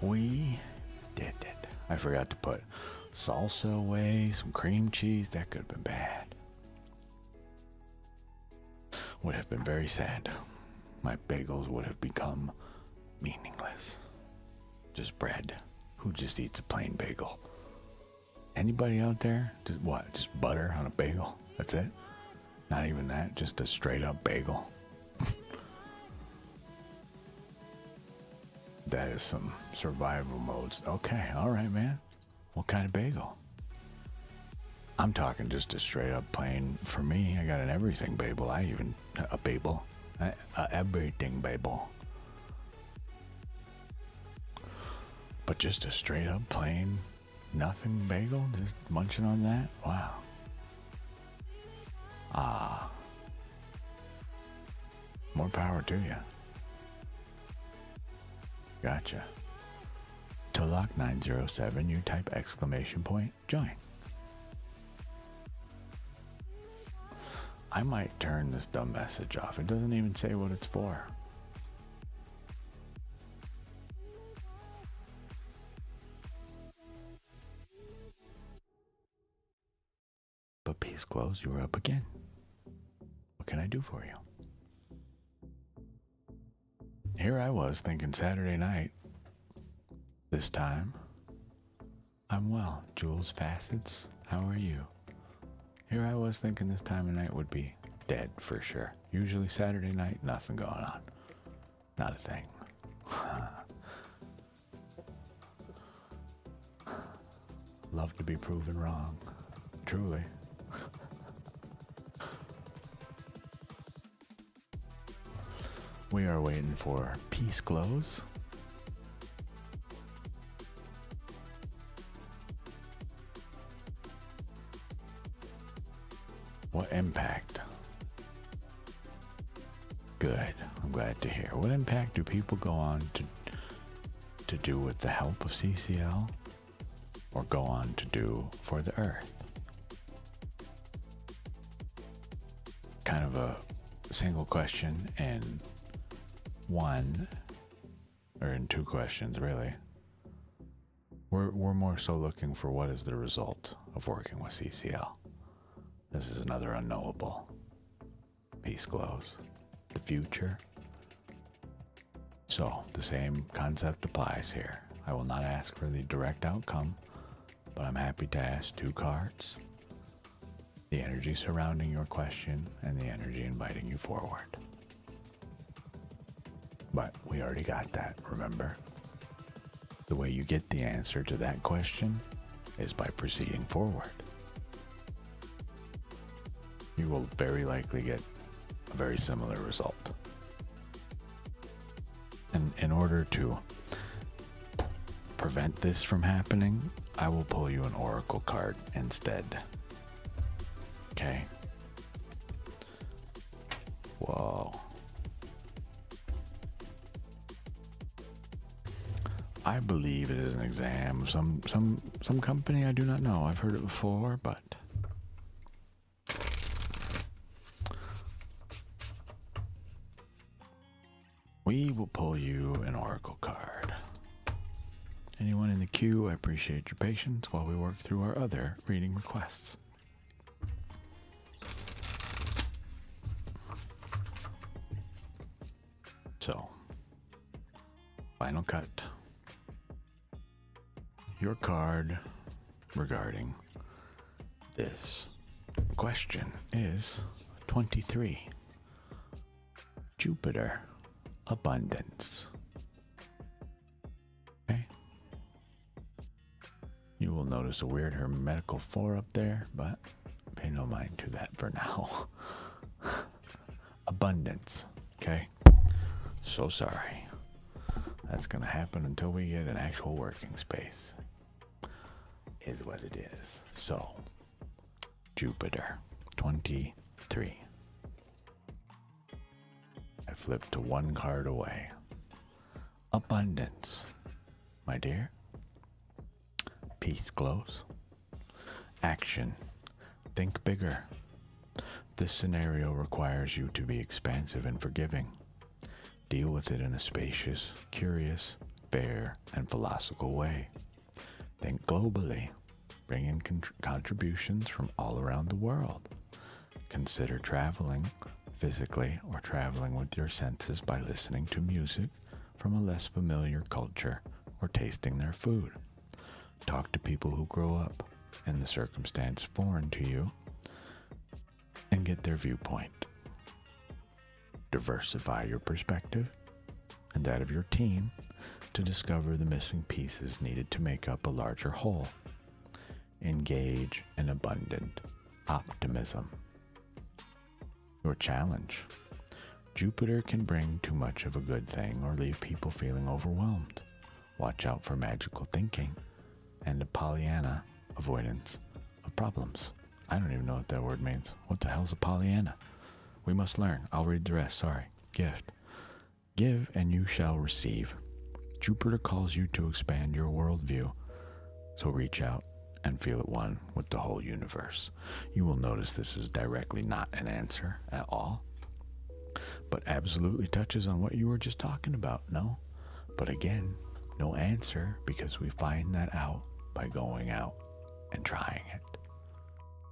We did it. I forgot to put salsa away, some cream cheese. That could have been bad. Would have been very sad. My bagels would have become meaningless. Just bread. Who just eats a plain bagel? Anybody out there? Just what? Just butter on a bagel? That's it? Not even that, just a straight up bagel. That is some survival modes. Okay, alright, man. What kind of bagel? I'm talking just a straight up plain. For me, I got an everything bagel. A bagel. Everything bagel. But just a straight up plain, nothing bagel? Just munching on that? Wow. Ah. More power to you. Gotcha. To lock 907, you type exclamation point, join. I might turn this dumb message off. It doesn't even say what it's for. Peace close, you were up again. What can I do for you? Here I was thinking Saturday night. This time, I'm well. Jules Facets, how are you? Here I was thinking this time of night would be dead for sure. Usually Saturday night, nothing going on. Not a thing. Love to be proven wrong. Truly. We are waiting for peace close. What impact? Good. I'm glad to hear. What impact do people go on to do with the help of CCL or go on to do for the earth? Kind of a single question in one, or in two questions really. We're more so looking for what is the result of working with CCL. This is another unknowable. Peace glows. The future. So the same concept applies here. I will not ask for the direct outcome, but I'm happy to ask two cards. The energy surrounding your question and the energy inviting you forward. But we already got that, remember? The way you get the answer to that question is by proceeding forward. You will very likely get a very similar result. And in order to prevent this from happening, I will pull you an oracle card instead. Okay? Whoa. I believe it is an exam of some company I do not know. I've heard it before, but we will pull you an oracle card. Anyone in the queue, I appreciate your patience while we work through our other reading requests. So, final cut. Your card regarding this question is 23. Jupiter, abundance. Okay. You will notice a weird hermetical 4 up there, but pay no mind to that for now. Abundance. Okay. So sorry. That's going to happen until we get an actual working space. Is what it is. So, Jupiter, 23. I flipped to one card away. Abundance, my dear. Peace glows. Action. Think bigger. This scenario requires you to be expansive and forgiving. Deal with it in a spacious, curious, fair, and philosophical way. Think globally. Bring in contributions from all around the world. Consider traveling physically or traveling with your senses by listening to music from a less familiar culture or tasting their food. Talk to people who grow up in the circumstance foreign to you and get their viewpoint. Diversify your perspective and that of your team to discover the missing pieces needed to make up a larger whole. Engage in abundant optimism. Your challenge. Jupiter can bring too much of a good thing or leave people feeling overwhelmed. Watch out for magical thinking and a Pollyanna avoidance of problems. I don't even know what that word means. What the hell's a Pollyanna? We must learn. I'll read the rest. Sorry. Gift. Give and you shall receive. Jupiter calls you to expand your worldview. So reach out and feel at one with the whole universe. You will notice this is directly not an answer at all, but absolutely touches on what you were just talking about, no? But again, no answer because we find that out by going out and trying it.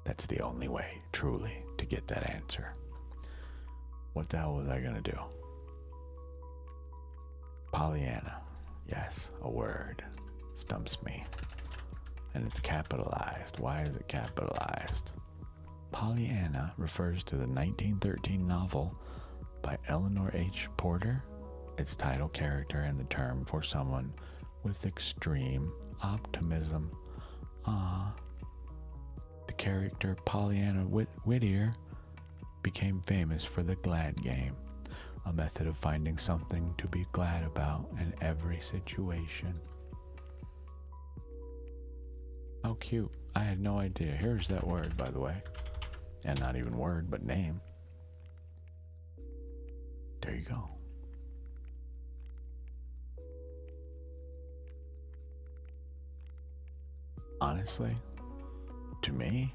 That's the only way, truly, to get that answer. What the hell was I gonna do? Pollyanna. Yes, a word. Stumps me. And it's capitalized. Why is it capitalized? Pollyanna refers to the 1913 novel by Eleanor H. Porter, its title character and the term for someone with extreme optimism. The character Pollyanna Whittier became famous for the glad game, a method of finding something to be glad about in every situation. How cute. I had no idea. Here's that word, by the way. And not even word, but name. There you go. Honestly, to me,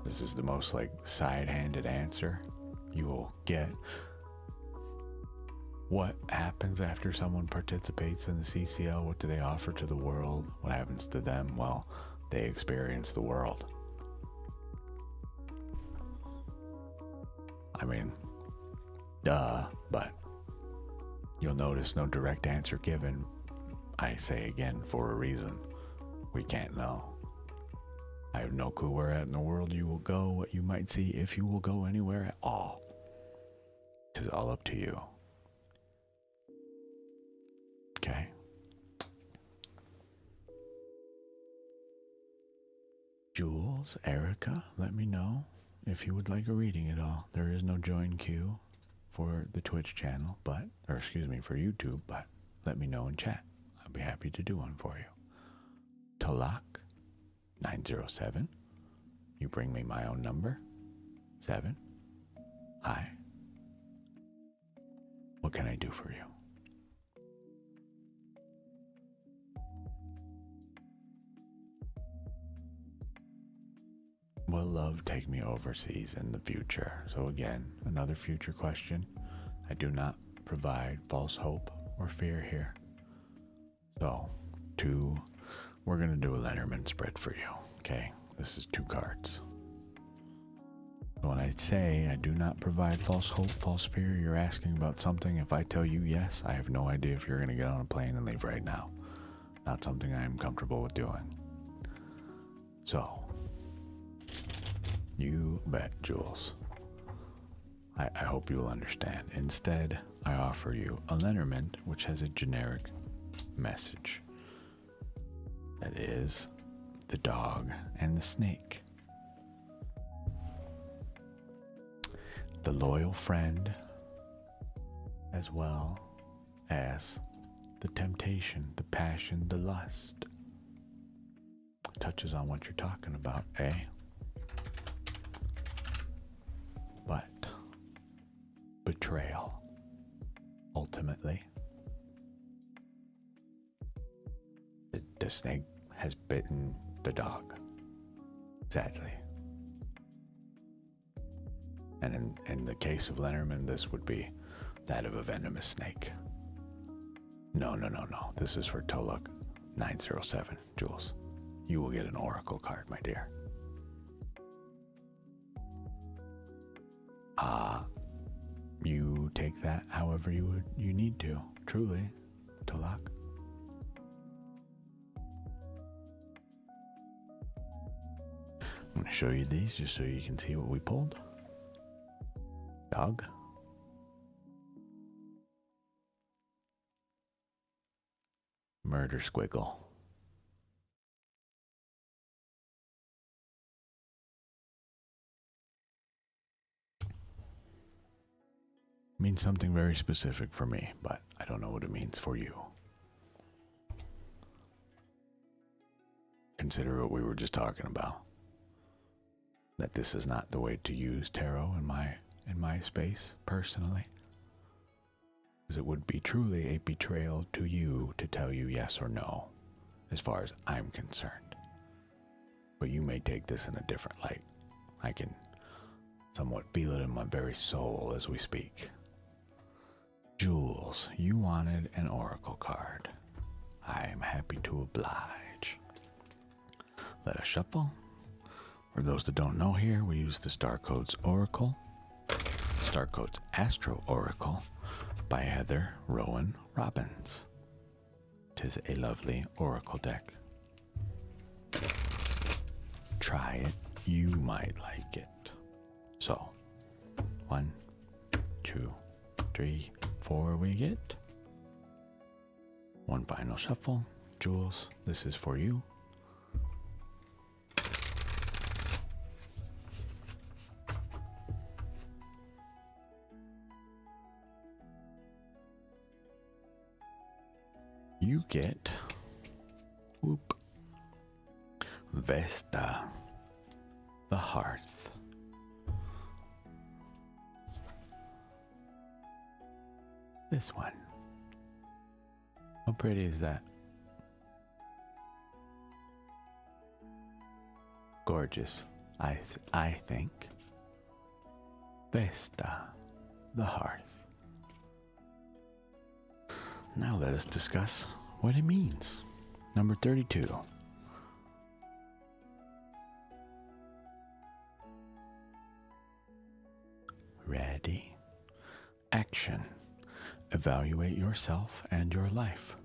this is the most like side-handed answer you will get. What happens after someone participates in the CCL? What do they offer to the world? What happens to them? Well, they experience the world. I mean, duh, but you'll notice no direct answer given. I say again, for a reason. We can't know. I have no clue where in the world you will go, what you might see, if you will go anywhere at all. It is all up to you. Okay. Jules, Erica, let me know if you would like a reading at all. There is no join queue for the Twitch channel, for YouTube, but let me know in chat. I'll be happy to do one for you. Tolak 907. You bring me my own number. 7. Hi. What can I do for you? Will love take me overseas in the future? So again, another future question. I do not provide false hope or fear here. So, we're going to do a Lenormand spread for you, okay? This is 2 cards. When I say I do not provide false hope, false fear, you're asking about something. If I tell you yes, I have no idea if you're going to get on a plane and leave right now. Not something I am comfortable with doing. So, you bet, Jules. I hope you'll understand. Instead, I offer you a Lenormand, which has a generic message. That is the dog and the snake. The loyal friend, as well as the temptation, the passion, the lust. Touches on what you're talking about, eh? But betrayal, ultimately. The snake has bitten the dog, sadly. And in the case of Lenormand, this would be that of a venomous snake. No. This is for Toluk 907, Jules. You will get an oracle card, my dear. You take that however you need to, truly, Toluk. I'm going to show you these just so you can see what we pulled. Dog. Murder squiggle. Means something very specific for me, but I don't know what it means for you. Consider what we were just talking about. That this is not the way to use tarot in my space, personally. Because it would be truly a betrayal to you to tell you yes or no, as far as I'm concerned. But you may take this in a different light. I can somewhat feel it in my very soul as we speak. Jules, you wanted an oracle card. I am happy to oblige. Let us shuffle. For those that don't know here, we use the Star Codes Oracle, Star Codes Astro Oracle by Heather Rowan Robbins. 'Tis a lovely oracle deck. Try it, you might like it. So, 1, 2, 3, 4 we get. One final shuffle. Jules, this is for you. You get, whoop, Vesta, the Hearth. This one. How pretty is that? Gorgeous, I think. Vesta, the Hearth. Now let us discuss what it means. Number 32. Ready? Action. Evaluate yourself and your life.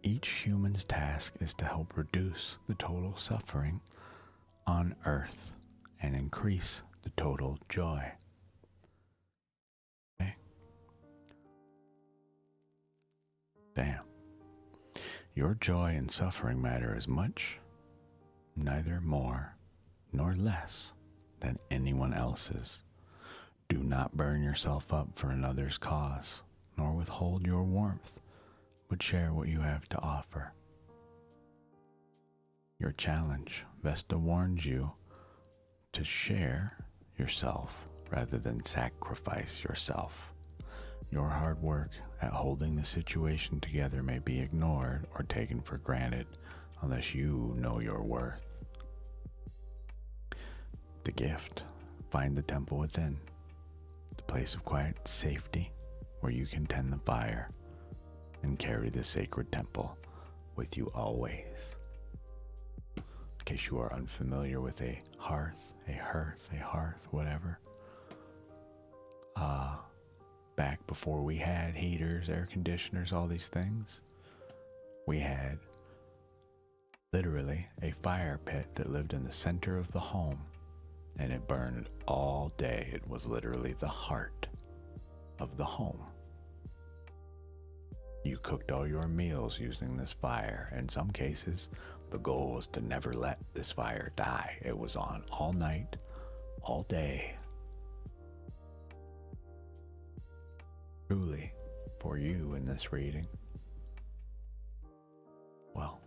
Each human's task is to help reduce the total suffering on earth and increase the total joy. Okay? Damn. Your joy and suffering matter as much, neither more nor less than anyone else's. Do not burn yourself up for another's cause, nor withhold your warmth, but share what you have to offer. Your challenge, Vesta warns you to share yourself rather than sacrifice yourself. Your hard work at holding the situation together may be ignored or taken for granted unless you know your worth. The gift, find the temple within, the place of quiet safety where you can tend the fire and carry the sacred temple with you always. In case you are unfamiliar with a hearth, whatever. Back before we had heaters, air conditioners, all these things, we had literally a fire pit that lived in the center of the home, and it burned all day. It was literally the heart of the home. You cooked all your meals using this fire. In some cases, the goal was to never let this fire die. It was on all night, all day. Truly, for you in this reading, well,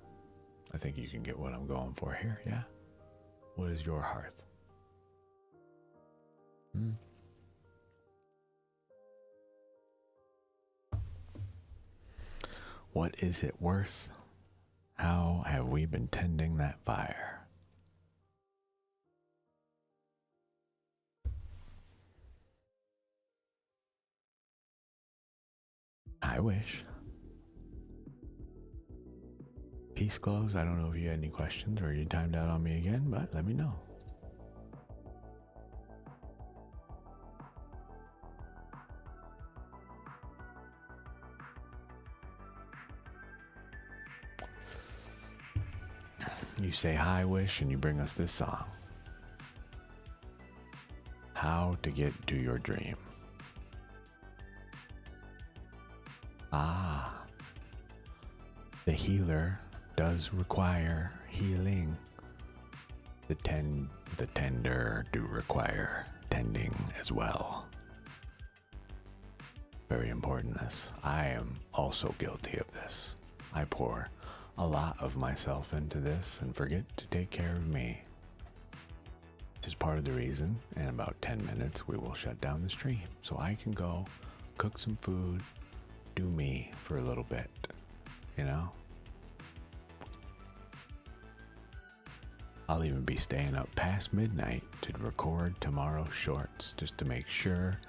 I think you can get what I'm going for here, yeah? What is your hearth? What is it worth? How have we been tending that fire? I wish. Peace glows. I don't know if you had any questions or you timed out on me again, but let me know. You say hi, Wish, and you bring us this song. How to get to your dream. The healer does require healing. The tender do require tending as well. Very important this. I am also guilty of this. I pour a lot of myself into this and forget to take care of me. This is part of the reason in about 10 minutes we will shut down the stream so I can go cook some food, do me for a little bit, you know? I'll even be staying up past midnight to record tomorrow's shorts just to make sure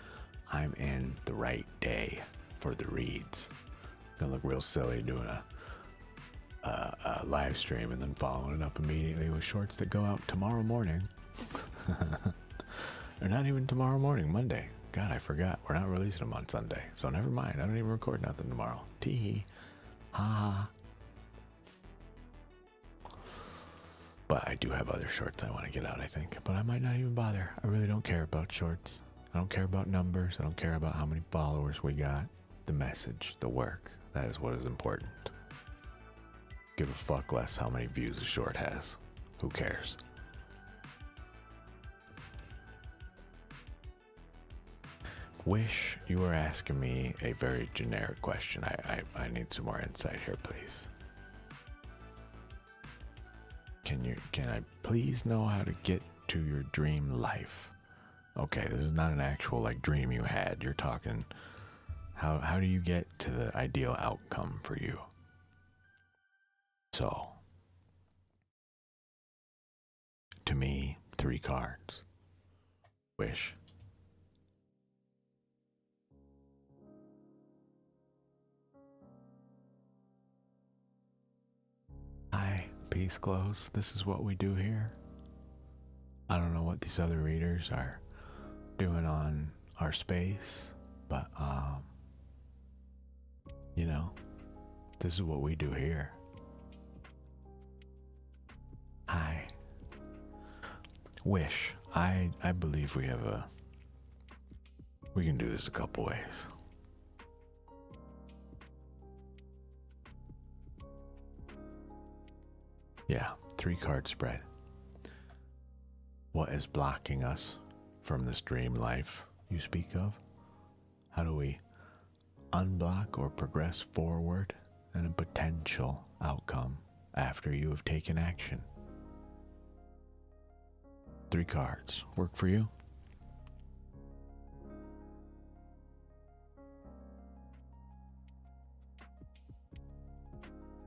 I'm in the right day for the reads. Gonna look real silly doing a live stream and then following it up immediately with shorts that go out tomorrow morning. Or not even tomorrow morning, Monday. God, I forgot. We're not releasing them on Sunday. So never mind. I don't even record nothing tomorrow. Tee. Ha ha. But I do have other shorts I want to get out, I think. But I might not even bother. I really don't care about shorts. I don't care about numbers. I don't care about how many followers we got. The message, the work. That is what is important. Give a fuck less how many views a short has. Who cares? Wish you were asking me a very generic question. I need some more insight here, please. Can I please know how to get to your dream life? Okay, this is not an actual like dream you had. You're talking how do you get to the ideal outcome for you? So, to me, 3 cards. Wish. Hi, Peace Glows. This is what we do here. I don't know what these other readers are doing on our space, but you know, this is what we do here. Hi. Wish. I believe we can do this a couple ways. Yeah, 3 card spread. What is blocking us from this dream life you speak of? How do we unblock or progress forward in a potential outcome after you have taken action? 3 cards. Work for you?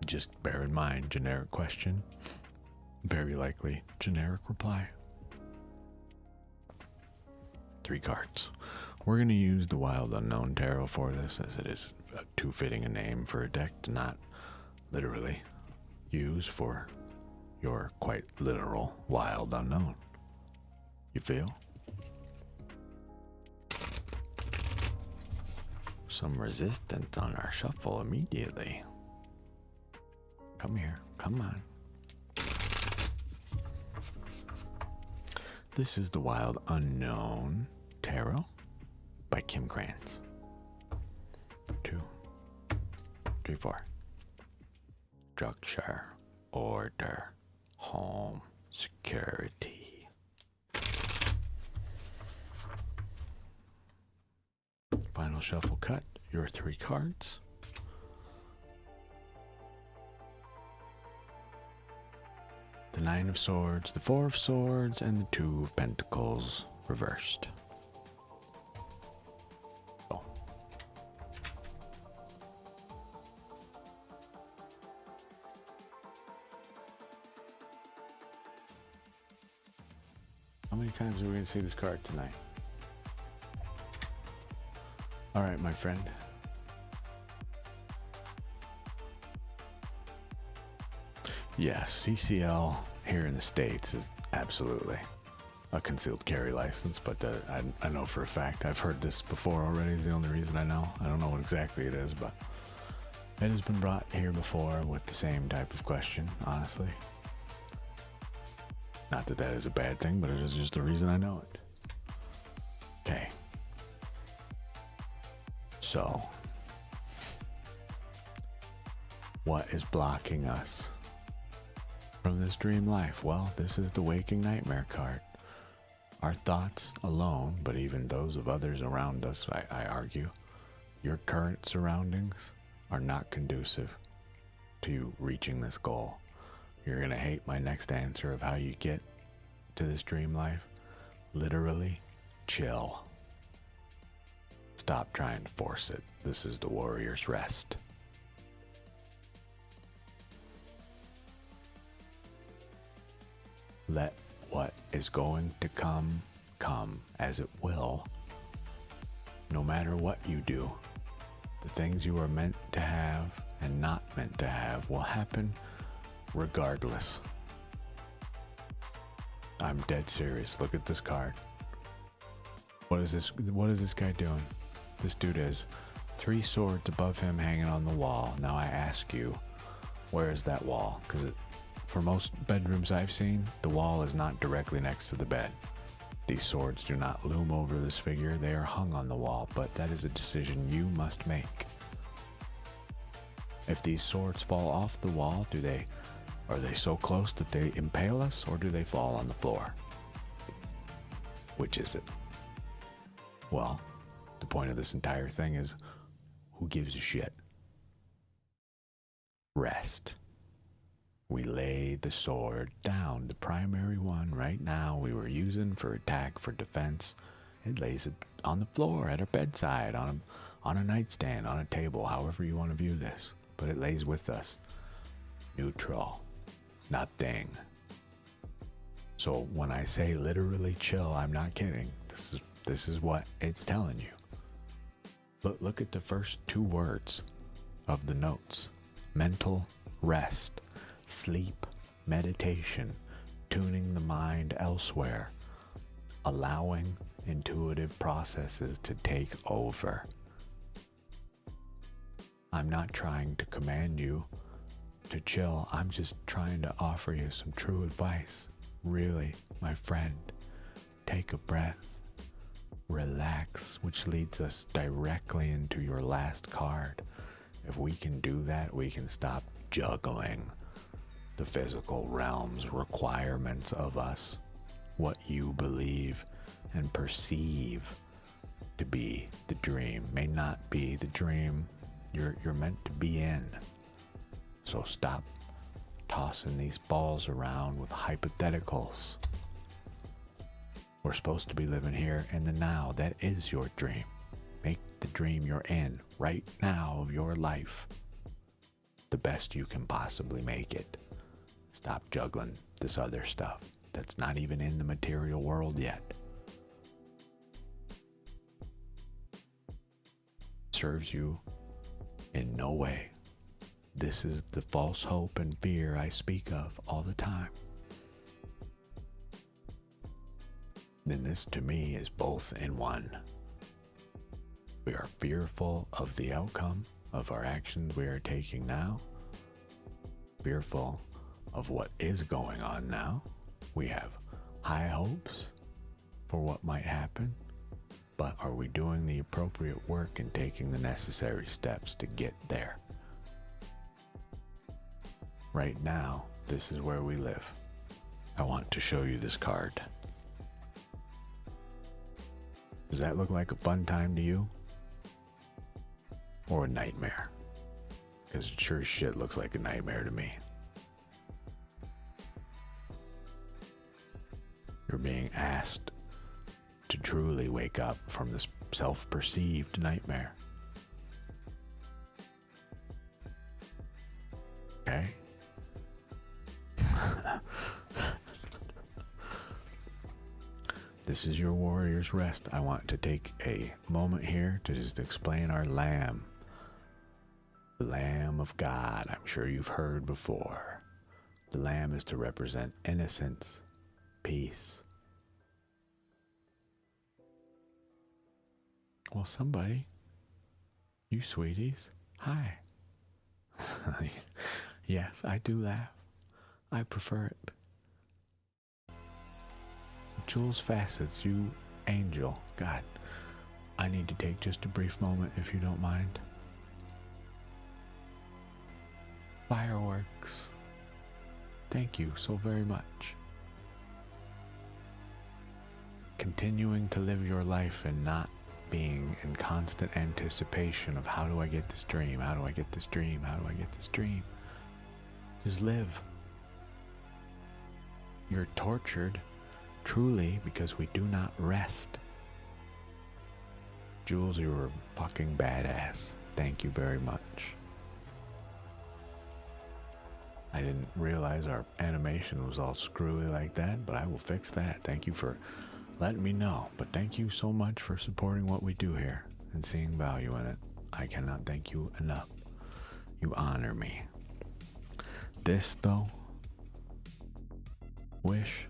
Just bear in mind, generic question, very likely generic reply. 3 cards. We're going to use the Wild Unknown Tarot for this, as it is too fitting a name for a deck to not literally use for your quite literal Wild Unknown. You feel? Some resistance on our shuffle immediately. Come here. Come on. This is the Wild Unknown Tarot by Kim Krantz. 2, 3, 4. Structure, order, home, security. Final shuffle cut, your 3 cards. The 9 of Swords, the 4 of Swords, and the 2 of Pentacles reversed. Oh. How many times are we going to see this card tonight? All right, my friend. Yes, CCL here in the States is absolutely a concealed carry license, but I know for a fact, I've heard this before already, is the only reason I know. I don't know what exactly it is, but it has been brought here before with the same type of question, honestly. Not that that is a bad thing, but it is just the reason I know it. Okay. So, what is blocking us from this dream life? Well, this is the Waking Nightmare card. Our thoughts alone, but even those of others around us, I argue, your current surroundings are not conducive to you reaching this goal. You're going to hate my next answer of how you get to this dream life. Literally, chill. Stop trying to force it. This is the warrior's rest. Let what is going to come as it will. No matter what you do, the things you are meant to have and not meant to have will happen regardless. I'm dead serious. Look at this card. What is this guy doing? This dude has 3 swords above him hanging on the wall. Now I ask you, where is that wall? Because for most bedrooms I've seen, the wall is not directly next to the bed. These swords do not loom over this figure. They are hung on the wall, but that is a decision you must make. If these swords fall off the wall, are they so close that they impale us, or do they fall on the floor? Which is it? Well, the point of this entire thing is, who gives a shit? Rest. We lay the sword down, the primary one right now we were using for attack, for defense. It lays it on the floor, at our bedside, on a nightstand, on a table, however you want to view this. But it lays with us. Neutral. Nothing. So when I say literally chill, I'm not kidding. This is what it's telling you. But look at the first 2 words of the notes. Mental rest. Sleep, meditation, tuning the mind elsewhere, allowing intuitive processes to take over. I'm not trying to command you to chill. I'm just trying to offer you some true advice. Really, my friend, take a breath, relax, which leads us directly into your last card. If we can do that, we can stop juggling the physical realm's requirements of us, what you believe and perceive to be the dream may not be the dream you're meant to be in. So stop tossing these balls around with hypotheticals. We're supposed to be living here in the now. That is your dream. Make the dream you're in right now of your life the best you can possibly make it. Stop juggling this other stuff that's not even in the material world yet. Serves you in no way. This is the false hope and fear I speak of all the time. Then this to me is both in one. We are fearful of the outcome of our actions we are taking now. Fearful of what is going on now. We have high hopes for what might happen, but are we doing the appropriate work and taking the necessary steps to get there? Right now, this is where we live. I want to show you this card. Does that look like a fun time to you? Or a nightmare? Because it sure as shit looks like a nightmare to me. You're being asked to truly wake up from this self-perceived nightmare. Okay? This is your warrior's rest. I want to take a moment here to just explain our lamb. The Lamb of God, I'm sure you've heard before. The lamb is to represent innocence, peace. Well, somebody, you sweeties, hi. Yes, I do laugh. I prefer it. Jules Facets, you angel. God, I need to take just a brief moment if you don't mind. Fireworks. Thank you so very much. Continuing to live your life and not being in constant anticipation of how do I get this dream? How do I get this dream? How do I get this dream? Just live. You're tortured, truly, because we do not rest. Jules, you were fucking badass. Thank you very much. I didn't realize our animation was all screwy like that, but I will fix that. Thank you for letting me know. But thank you so much for supporting what we do here and seeing value in it. I cannot thank you enough. You honor me. This, though, wish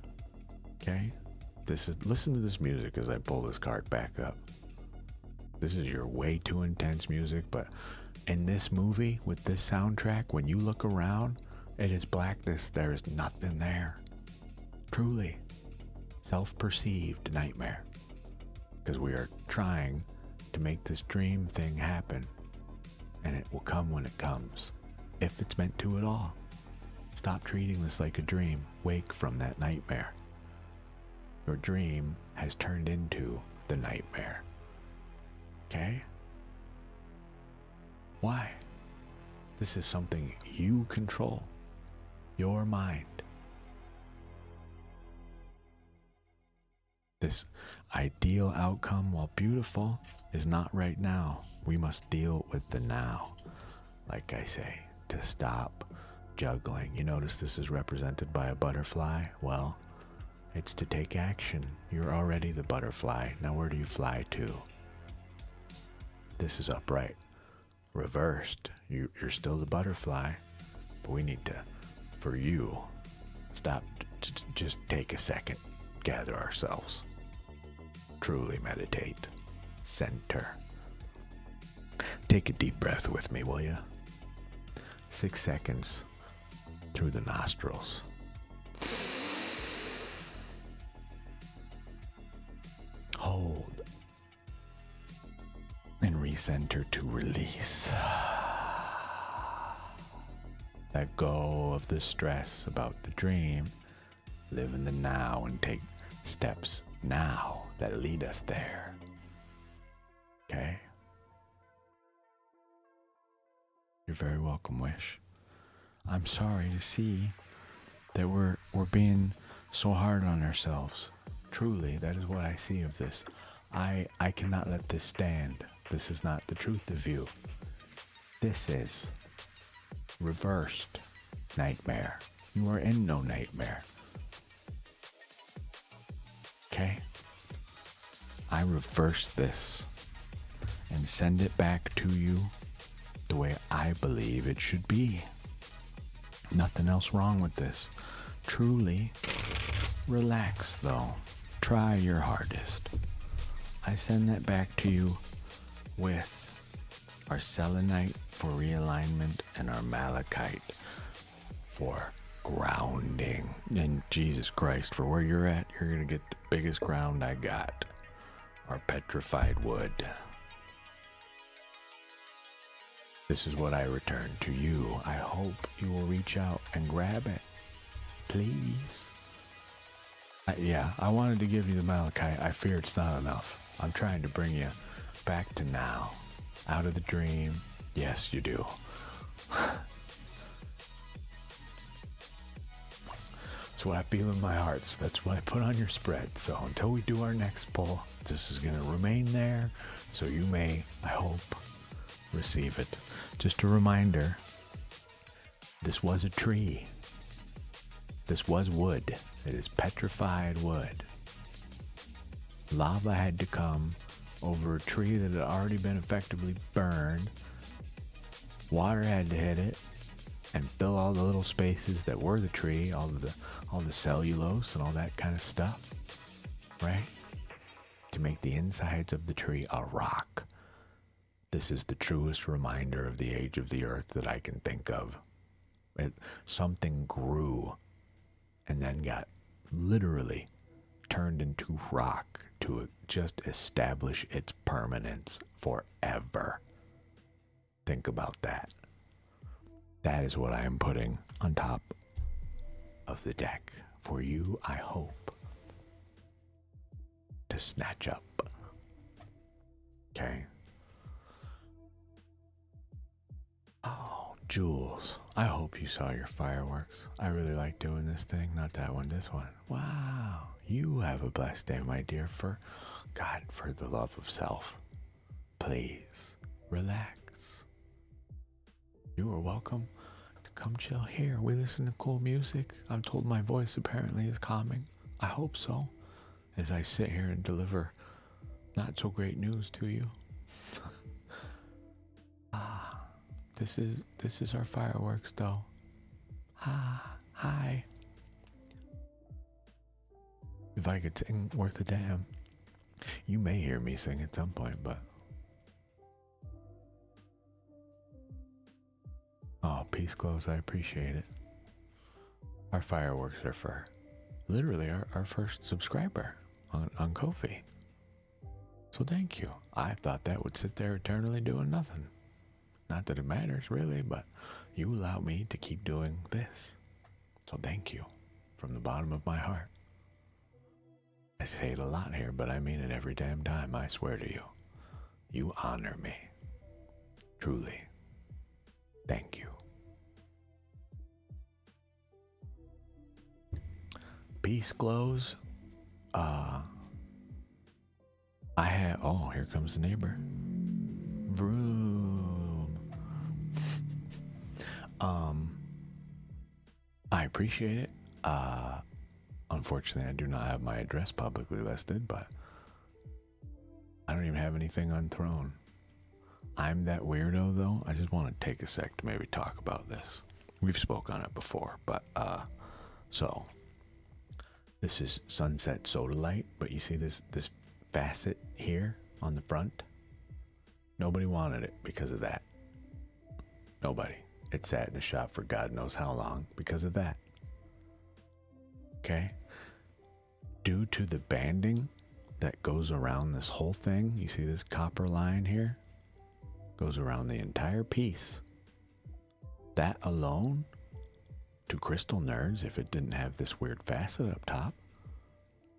Okay? Listen to this music as I pull this card back up. This is your way too intense music, but in this movie, with this soundtrack, when you look around, it is blackness. There is nothing there. Truly. Self-perceived nightmare. Because we are trying to make this dream thing happen. And it will come when it comes. If it's meant to at all. Stop treating this like a dream. Wake from that nightmare. Your dream has turned into the nightmare. Okay? Why? This is something you control. Your mind. This ideal outcome, while beautiful, is not right now. We must deal with the now. Like I say, to stop juggling. You notice this is represented by a butterfly? Well, it's to take action. You're already the butterfly. Now where do you fly to? This is upright. Reversed. You're still the butterfly, but we need to, for you, stop, just take a second, gather ourselves, truly meditate, center. Take a deep breath with me, will you? 6 seconds through the nostrils. Hold. And recenter to release. Let go of the stress about the dream. Live in the now and take steps now that lead us there. Okay? You're very welcome, Wish. I'm sorry to see that we're being so hard on ourselves. Truly, that is what I see of this. I cannot let this stand. This is not the truth of you. This is reversed nightmare. You are in no nightmare. Okay? I reverse this and send it back to you the way I believe it should be. Nothing else wrong with this. Truly, relax though. Try your hardest. I send that back to you with our selenite for realignment and our malachite for grounding. And Jesus Christ, for where you're at, you're going to get the biggest ground I got. Our petrified wood. This is what I return to you. I hope you will reach out and grab it. Please. I wanted to give you the malachite. I fear it's not enough. I'm trying to bring you back to now. Out of the dream. Yes, you do. That's what I feel in my heart. So that's what I put on your spread. So until we do our next pull, this is going to remain there. So you may, I hope, receive it. Just a reminder, this was a tree. This was wood. It is petrified wood. Lava had to come over a tree that had already been effectively burned. Water had to hit it and fill all the little spaces that were the tree, all the cellulose and all that kind of stuff, right? To make the insides of the tree a rock. This is the truest reminder of the age of the earth that I can think of. Something grew and then got literally turned into rock to just establish its permanence forever. Think about that. That is what I am putting on top of the deck for you, I hope, to snatch up. Okay? Oh, Jules, I hope you saw your fireworks. I really like doing this thing. Not that one, this one. Wow. You have a blessed day, my dear. For God, for the love of self, please relax. You are welcome to come chill here. We listen to cool music. I'm told my voice apparently is calming. I hope so, as I sit here and deliver not so great news to you. This is our fireworks, though. Hi. If I could sing worth a damn. You may hear me sing at some point, but... Oh, peace glows, I appreciate it. Our fireworks are for literally our first subscriber on Ko-fi. So thank you. I thought that would sit there eternally doing nothing. Not that it matters really, but you allow me to keep doing this. So thank you from the bottom of my heart. I say it a lot here, but I mean it every damn time, I swear to you. You honor me. Truly. Thank you. Peace glows. I have, oh, here comes the neighbor. Vroom. I appreciate it. Unfortunately, I do not have my address publicly listed, but I don't even have anything unthrown. I'm that weirdo, though. I just want to take a sec to maybe talk about this. We've spoke on it before, but, so, this is Sunset Soda Light, but you see this facet here on the front? Nobody wanted it because of that. Nobody. It sat in the shop for God knows how long because of that. Okay? Due to the banding that goes around this whole thing, you see this copper line here? Goes around the entire piece. That alone, to crystal nerds, if it didn't have this weird facet up top,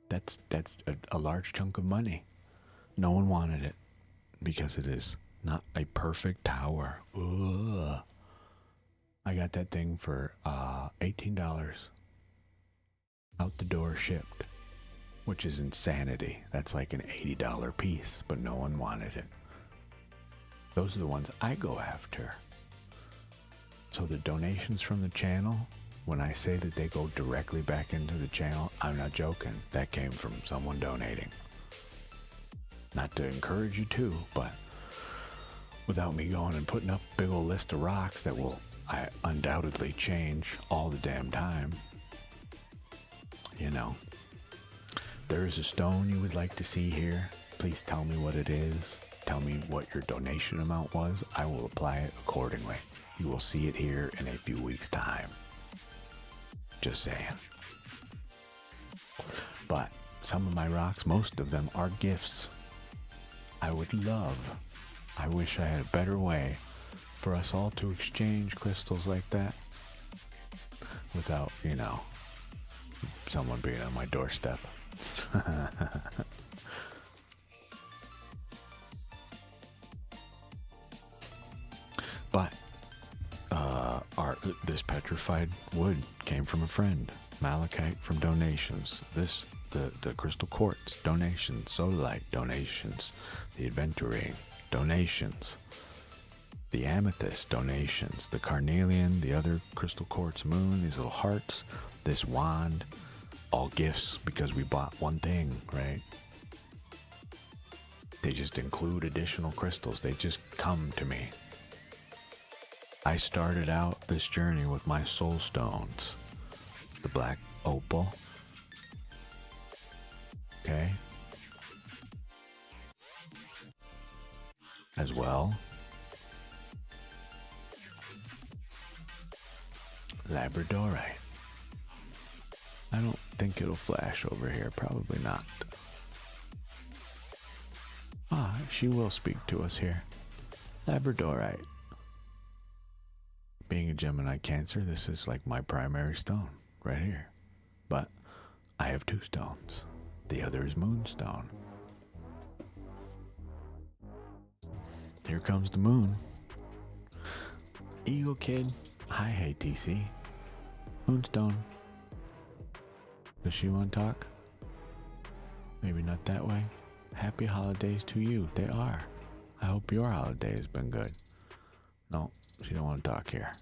that's a large chunk of money. No one wanted it because it is not a perfect tower. Ugh. I got that thing for $18 out the door shipped, which is insanity. That's like an $80 piece, but no one wanted it. Those are the ones I go after. So the donations from the channel, when I say that they go directly back into the channel, I'm not joking. That came from someone donating. Not to encourage you to, but without me going and putting up a big old list of rocks that will I undoubtedly change all the damn time. You know, there is a stone you would like to see here. Please tell me what it is. Tell me what your donation amount was. I will apply it accordingly. You will see it here in a few weeks' time. Just saying. But some of my rocks, most of them are gifts. I would love, I wish I had a better way for us all to exchange crystals like that without, you know, someone being on my doorstep. But this petrified wood came from a friend. Malachite from donations. The crystal quartz donations. Sodalite donations. The aventurine donations. The amethyst donations. The carnelian, the other crystal quartz moon, these little hearts, this wand, all gifts because we bought one thing, right? They just include additional crystals. They just come to me. I started out this journey with my soul stones. The black opal. Okay. As well. Labradorite. I don't think it'll flash over here. Probably not. Ah, she will speak to us here. Labradorite. Being a Gemini Cancer, this is like my primary stone right here. But I have two stones. The other is moonstone. Here comes the moon. Eagle Kid. Hi, hey TC. Moonstone. Does she want to talk? Maybe not that way. Happy holidays to you. They are. I hope your holiday has been good. No, she don't want to talk here.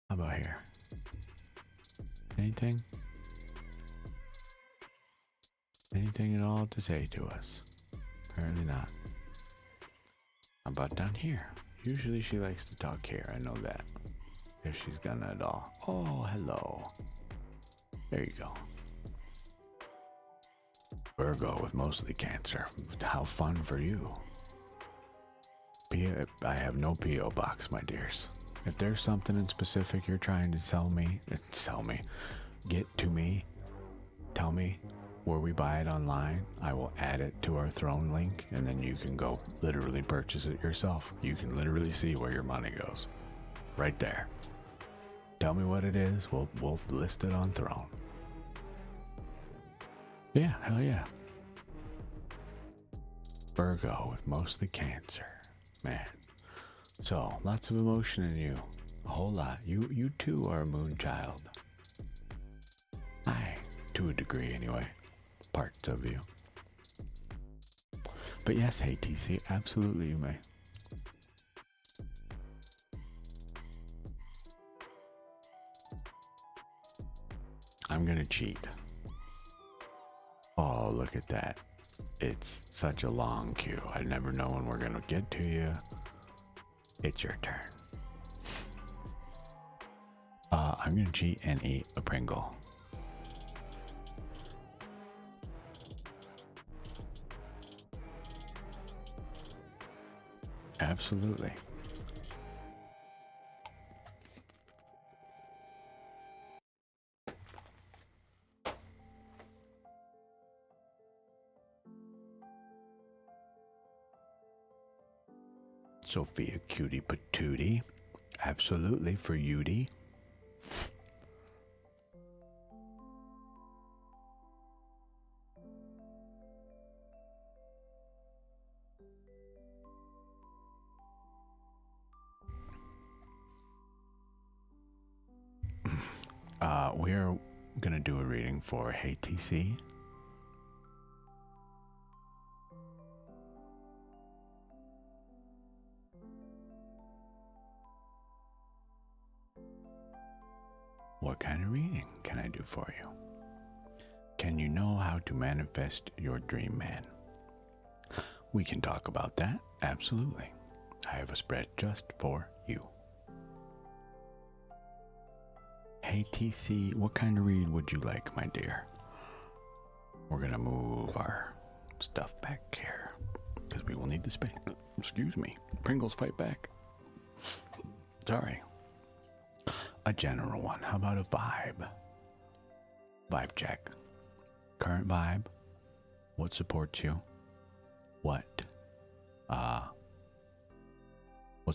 How about here? Anything? Anything at all to say to us? Apparently not. How about down here? Usually she likes to talk here, I know that. If she's gonna at all. Oh, hello. There you go. Virgo with mostly Cancer. How fun for you. I have no P.O. box, my dears. If there's something in specific you're trying to get to me, tell me where we buy it online. I will add it to our throne link, and then you can go literally purchase it yourself. You can literally see where your money goes. Right there. Tell me what it is. We'll list it on throne. Yeah, hell yeah. Virgo with mostly Cancer. Man. So, lots of emotion in you. A whole lot. You too are a moon child. Hi. To a degree, anyway. Parts of you. But yes, hey TC, absolutely you may. I'm gonna cheat. Oh, look at that. It's such a long queue. I never know when we're gonna get to you. It's your turn. I'm gonna cheat and eat a Pringle. Absolutely. Sophia Cutie Patootie. Absolutely for Yudi. We're gonna do a reading for Hey TC. What kind of reading can I do for you? Can you know how to manifest your dream man? We can talk about that, absolutely. I have a spread just for you. Hey TC, what kind of read would you like, my dear? We're gonna move our stuff back here because we will need the space. Excuse me. Pringles, fight back. Sorry. A general one. How about a vibe? Vibe check. Current vibe. What supports you? What's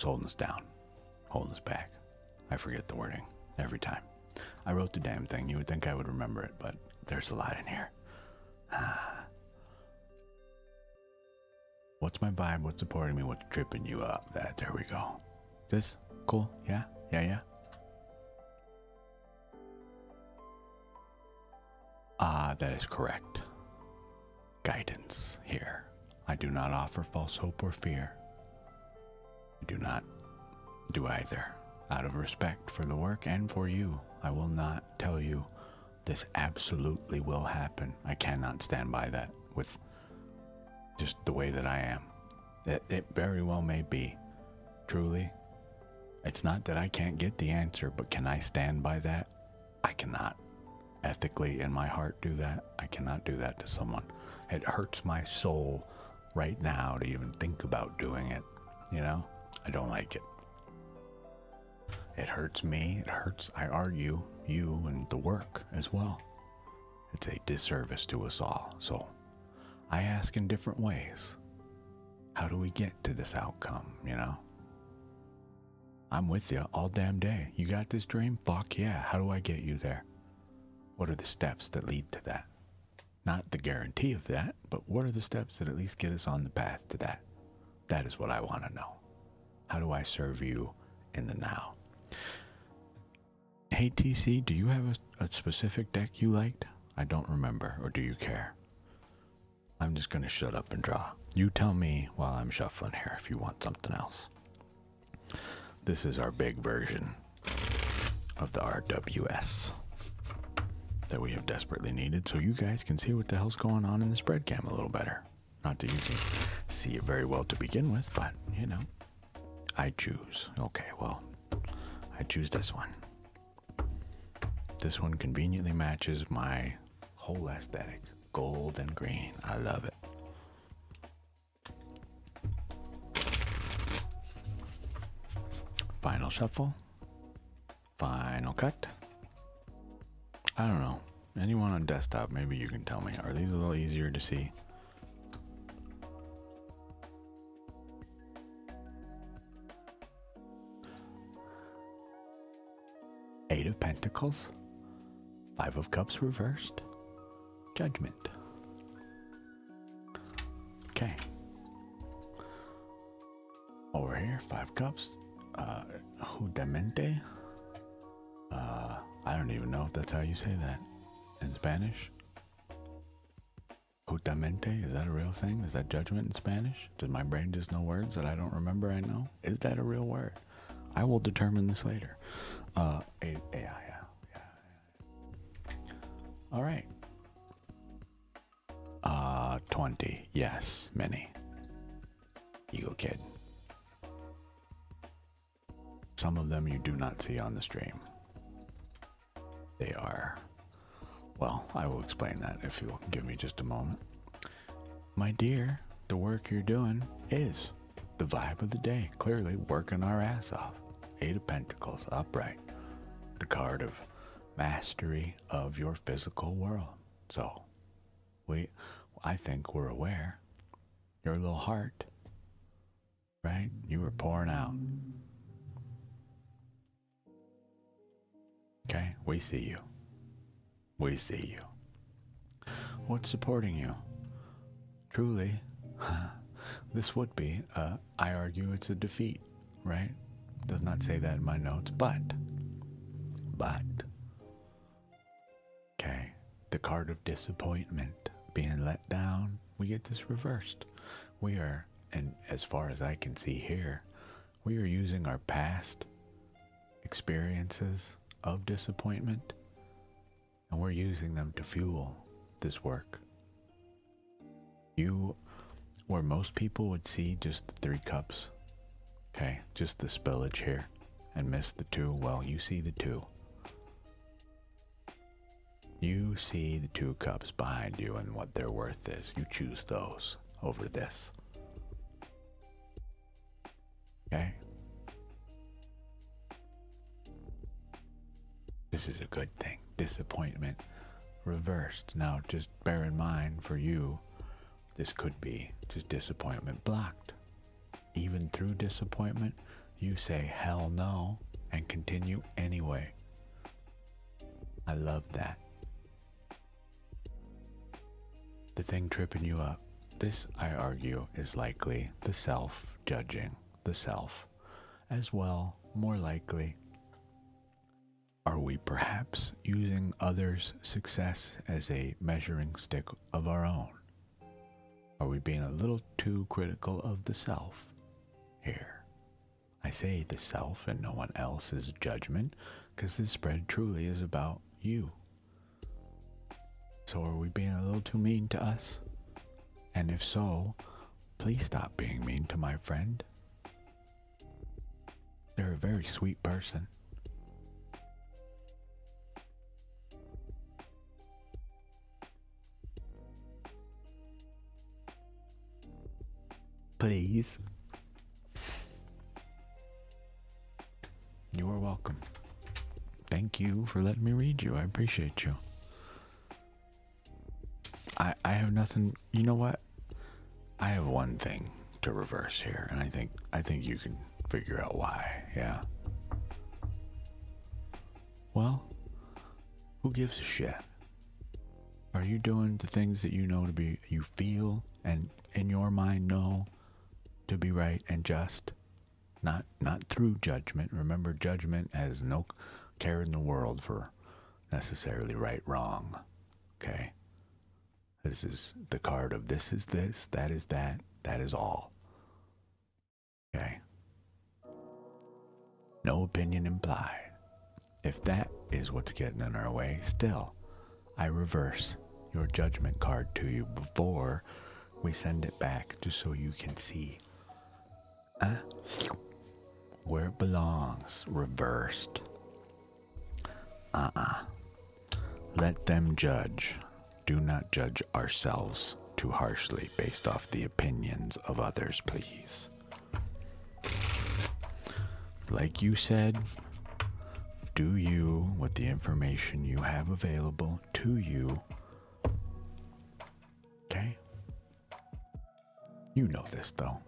holding us down? Holding us back? I forget the wording every time. I wrote the damn thing. You would think I would remember it, but there's a lot in here. What's my vibe? What's supporting me? What's tripping you up? There we go. This? Cool? Yeah? Yeah? That is correct. Guidance here. I do not offer false hope or fear. I do not do either. Out of respect for the work and for you, I will not tell you this absolutely will happen. I cannot stand by that with just the way that I am. It very well may be. Truly. It's not that I can't get the answer, but can I stand by that? I cannot. Ethically in my heart do that. I cannot do that to someone. It hurts my soul right now to even think about doing it. You know? I don't like it. It hurts me. It hurts, I argue, you and the work as well. It's a disservice to us all. So I ask in different ways. How do we get to this outcome, you know? I'm with you all damn day. You got this dream? Fuck yeah. How do I get you there? What are the steps that lead to that? Not the guarantee of that, but what are the steps that at least get us on the path to that? That is what I want to know. How do I serve you in the now? Hey TC, do you have a specific deck you liked? I don't remember, or do you care? I'm just going to shut up and draw. You tell me while I'm shuffling here if you want something else. This is our big version of the RWS that we have desperately needed, so you guys can see what the hell's going on in the spread cam a little better. Not that you can see it very well to begin with, but, you know, I choose. Okay, well, I choose this one. This one conveniently matches my whole aesthetic. Gold and green. I love it. Final shuffle. Final cut. I don't know. Anyone on desktop, maybe you can tell me. Are these a little easier to see? Eight of Pentacles. Five of Cups reversed. Judgment. Okay. Over here, Five Cups. Justamente. I don't even know if that's how you say that in Spanish. Justamente, is that a real thing? Is that judgment in Spanish? Does my brain just know words that I don't remember I know? Is that a real word? I will determine this later. Yeah. All right. 20. Yes, many. Eagle Kid. Some of them you do not see on the stream. They are, well, I will explain that if you'll give me just a moment. My dear, the work you're doing is the vibe of the day. Clearly working our ass off. Eight of Pentacles, upright. The card of mastery of your physical world. So, I think we're aware. Your little heart, right? You were pouring out. Okay, we see you. We see you. What's supporting you? Truly, this would be, I argue it's a defeat, right? Does not say that in my notes, but, okay, the card of disappointment, being let down, we get this reversed. We are, and as far as I can see here, we are using our past experiences of disappointment, and we're using them to fuel this work. Where most people would see just the 3 cups, okay, just the spillage here, and miss the 2, well, you see the 2. You see the 2 cups behind you and what their worth is. You choose those over this. Okay? This is a good thing. Disappointment reversed. Now, just bear in mind for you, this could be just disappointment blocked. Even through disappointment, you say hell no and continue anyway. I love that. The thing tripping you up, this, I argue, is likely the self judging the self. As well, more likely, are we perhaps using others' success as a measuring stick of our own? Are we being a little too critical of the self here? I say the self and no one else's judgment because this spread truly is about you. So are we being a little too mean to us? And if so, please stop being mean to my friend. They're a very sweet person. Please. You are welcome. Thank you for letting me read you. I appreciate you. I have nothing. You know what? I have one thing to reverse here, and I think you can figure out why. Yeah. Well, who gives a shit? Are you doing the things that you know to be, you feel and in your mind know to be right and just? Not through judgment. Remember, judgment has no care in the world for necessarily right, wrong. Okay? This is the card of this is this, that is that, that is all. Okay? No opinion implied. If that is what's getting in our way, still, I reverse your judgment card to you before we send it back, just so you can see where it belongs, reversed. Let them judge. Do not judge ourselves too harshly based off the opinions of others, please. Like you said, do you with the information you have available to you. Okay? You know this, though.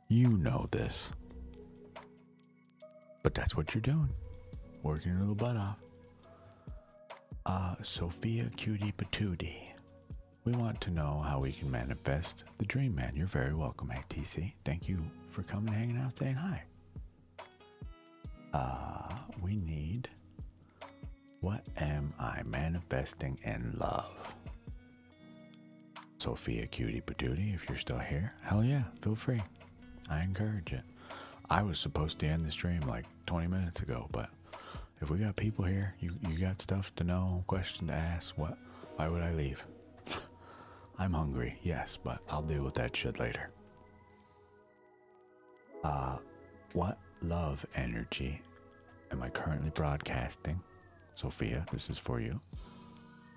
You know this. But that's what you're doing. Working your little butt off. Sophia Cutie Patootie. We want to know how we can manifest the dream man. You're very welcome, ATC. Thank you for coming, hanging out, saying hi. We need, what am I manifesting in love? Sophia Cutie Patootie, if you're still here, hell yeah, feel free. I encourage it. I was supposed to end the stream like 20 minutes ago, but if we got people here, you got stuff to know, question to ask, what? Why would I leave? I'm hungry, yes, but I'll deal with that shit later. What love energy am I currently broadcasting? Sophia, this is for you.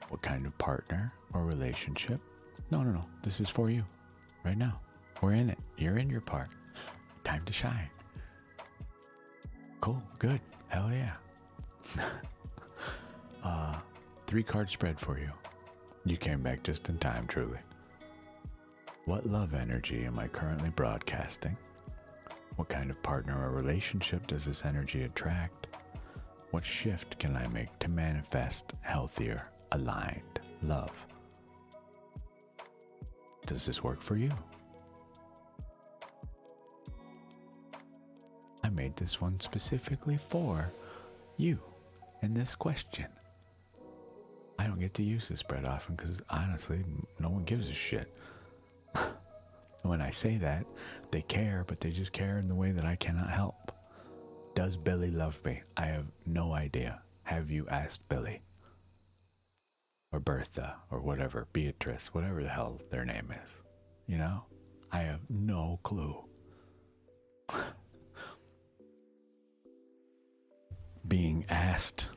What kind of partner or relationship? No. This is for you. Right now. We're in it. You're in your part. Time to shine. Cool. Good. Hell yeah. 3-card spread for you. You came back just in time, truly. What love energy am I currently broadcasting? What kind of partner or relationship does this energy attract? What shift can I make to manifest healthier, aligned love? Does this work for you? I made this one specifically for you in this question. I don't get to use this spread often because honestly, no one gives a shit. When I say that, they care, but they just care in the way that I cannot help. Does Billy love me? I have no idea. Have you asked Billy? Or Bertha, or whatever, Beatrice, whatever the hell their name is. You know? I have no clue. Being asked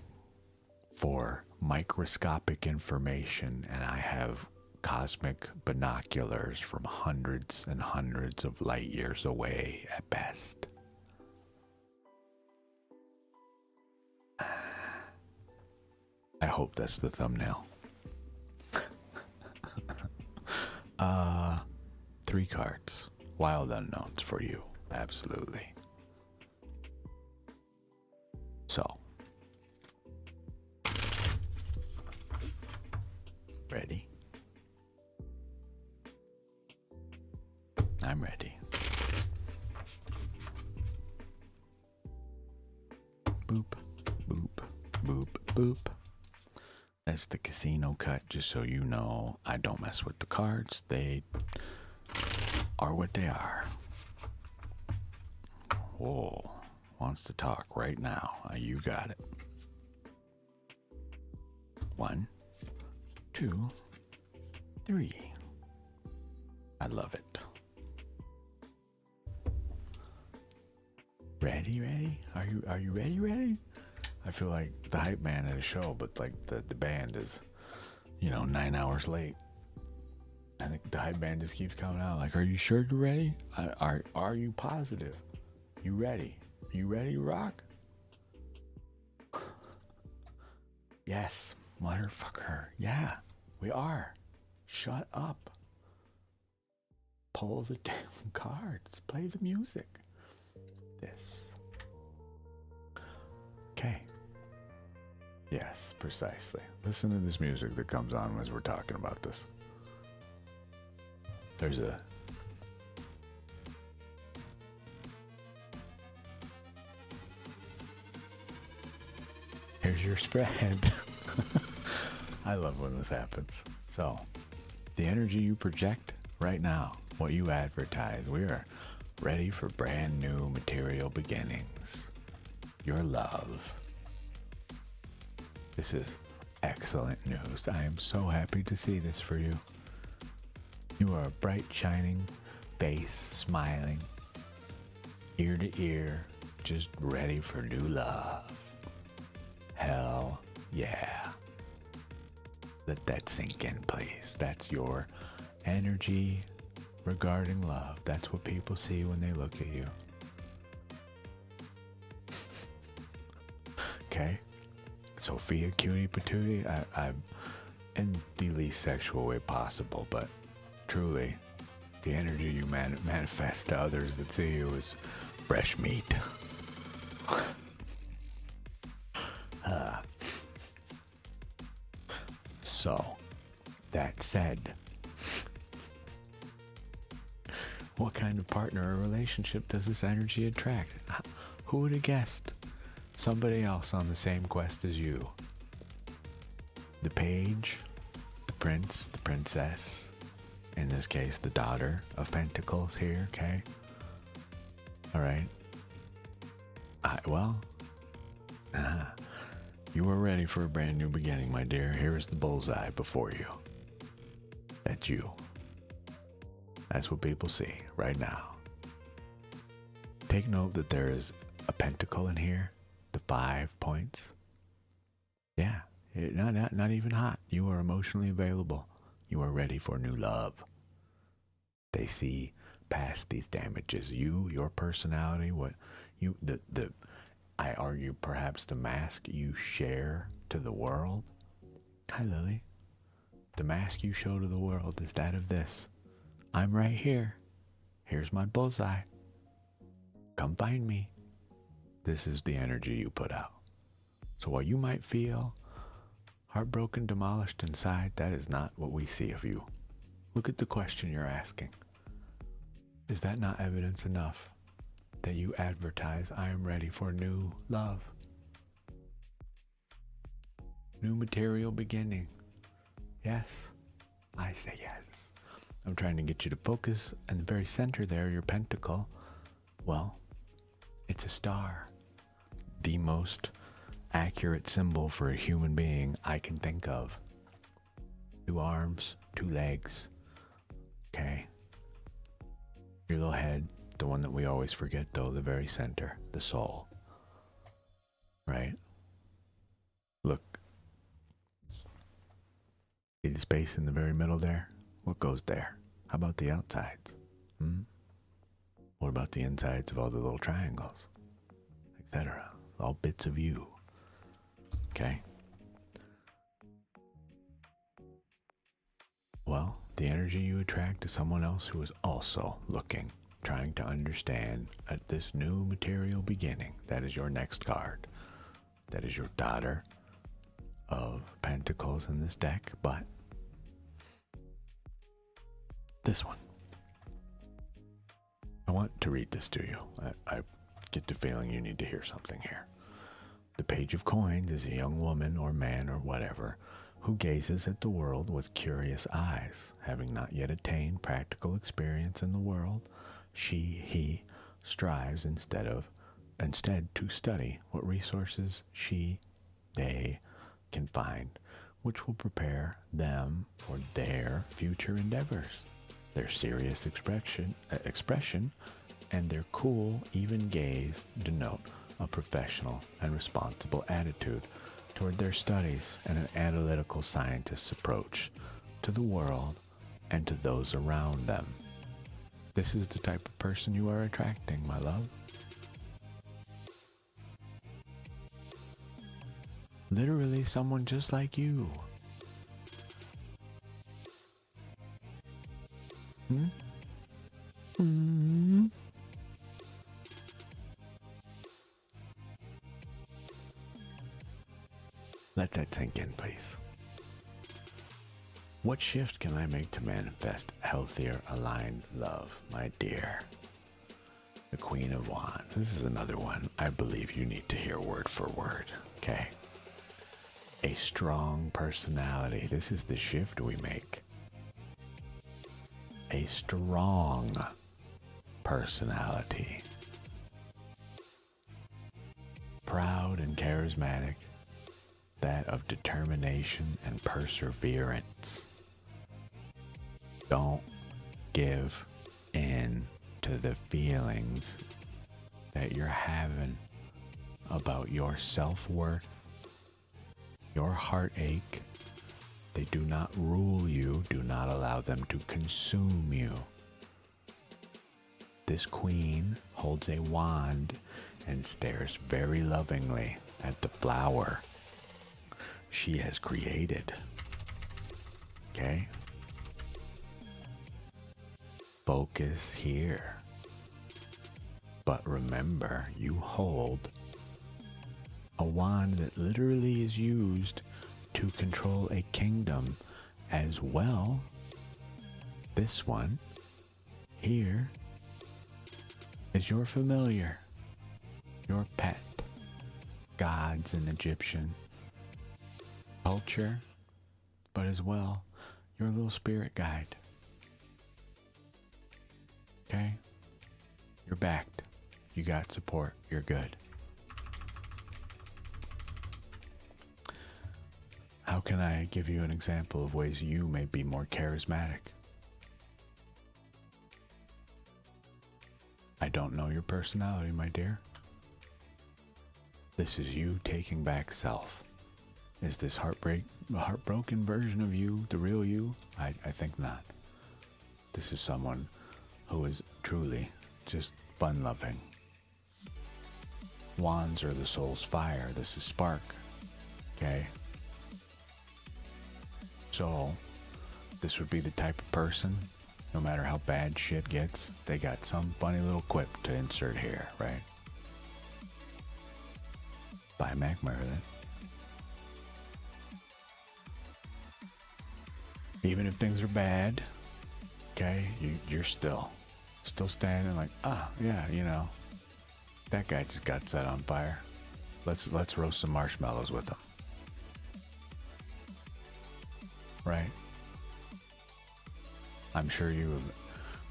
for microscopic information, and I have cosmic binoculars from hundreds and hundreds of light years away at best. I hope that's the thumbnail. 3 cards. Wild unknowns for you. Absolutely. So. Ready? I'm ready. Boop, boop, boop, boop. That's the casino cut, just so you know. I don't mess with the cards. They are what they are. Whoa. Wants to talk right now. You got it. 1, 2, 3. I love it. Ready? Are you ready? I feel like the hype man at a show, but like the band is, 9 hours late. I think the hype band just keeps coming out. Like, are you sure you're ready? Are you positive? You ready? You ready to rock? Yes, motherfucker. Yeah, we are. Shut up. Pull the damn cards. Play the music. This. Okay. Yes, precisely. Listen to this music that comes on as we're talking about this. There's a... Here's your spread. I love when this happens. So, the energy you project right now, what you advertise, we are ready for brand new material beginnings. Your love. This is excellent news. I am so happy to see this for you. You are a bright, shining face, smiling, ear to ear, just ready for new love. Hell yeah. Let that sink in, please. That's your energy regarding love. That's what people see when they look at you. Okay? Sophia Cutie Patootie, I'm in the least sexual way possible, but truly, the energy you manifest to others that see you is fresh meat. So, that said, what kind of partner or relationship does this energy attract? Who would have guessed? Somebody else on the same quest as you. The page, the prince, the princess, in this case, the daughter of Pentacles here, okay? Alright. You are ready for a brand new beginning, my dear. Here's the bullseye before you. That's you. That's what people see right now. Take note that there is a pentacle in here, the 5 points. Yeah, not even hot. You are emotionally available. You are ready for new love. They see past these damages. Your personality, I argue perhaps the mask you share to the world. Hi, Lily. The mask you show to the world is that of this. I'm right here. Here's my bullseye. Come find me. This is the energy you put out. So while you might feel heartbroken, demolished inside, that is not what we see of you. Look at the question you're asking. Is that not evidence enough that you advertise, I am ready for new love? New material beginning. Yes, I say yes. I'm trying to get you to focus in the very center there, your pentacle. Well, it's a star. The most accurate symbol for a human being I can think of. 2 arms, 2 legs. Okay. Your little head, the one that we always forget though, the very center, the soul. Right? Look. See the space in the very middle there? What goes there? How about the outsides? What about the insides of all the little triangles? Etc. All bits of you. Okay? Well, the energy you attract is someone else who is also looking, trying to understand at this new material beginning. That is your next card. That is your daughter of Pentacles in this deck, but this one. I want to read this to you. I get the feeling you need to hear something here. The Page of Coins is a young woman or man or whatever who gazes at the world with curious eyes. Having not yet attained practical experience in the world, he strives instead to study what resources they can find, which will prepare them for their future endeavors. Their serious expression and their cool, even gaze denote a professional and responsible attitude toward their studies and an analytical scientist's approach to the world and to those around them. This is the type of person you are attracting, my love. Literally someone just like you. Let that sink in, please. What shift can I make to manifest healthier, aligned love, my dear? The Queen of Wands. This is another one I believe you need to hear word for word, okay? A strong personality. This is the shift we make. A strong personality. Proud and charismatic. That of determination and perseverance. Don't give in to the feelings that you're having about your self-worth, your heartache, They do not rule you. Do not allow them to consume you. This queen holds a wand and stares very lovingly at the flower she has created. Okay? Focus here. But remember, you hold a wand that literally is used to control a kingdom as well. This one here is your familiar, your pet, gods in Egyptian culture, but as well your little spirit guide. Okay? You're backed. You got support. You're good. How can I give you an example of ways you may be more charismatic? I don't know your personality, my dear. This is you taking back self. Is this heartbroken version of you the real you? I think not. This is someone who is truly just fun-loving. Wands are the soul's fire. This is spark. Okay? So, this would be the type of person, no matter how bad shit gets, they got some funny little quip to insert here, right? By Mac Merlin. Even if things are bad, okay, you're still standing like, yeah, you know, that guy just got set on fire. Let's roast some marshmallows with him. Right? I'm sure you would.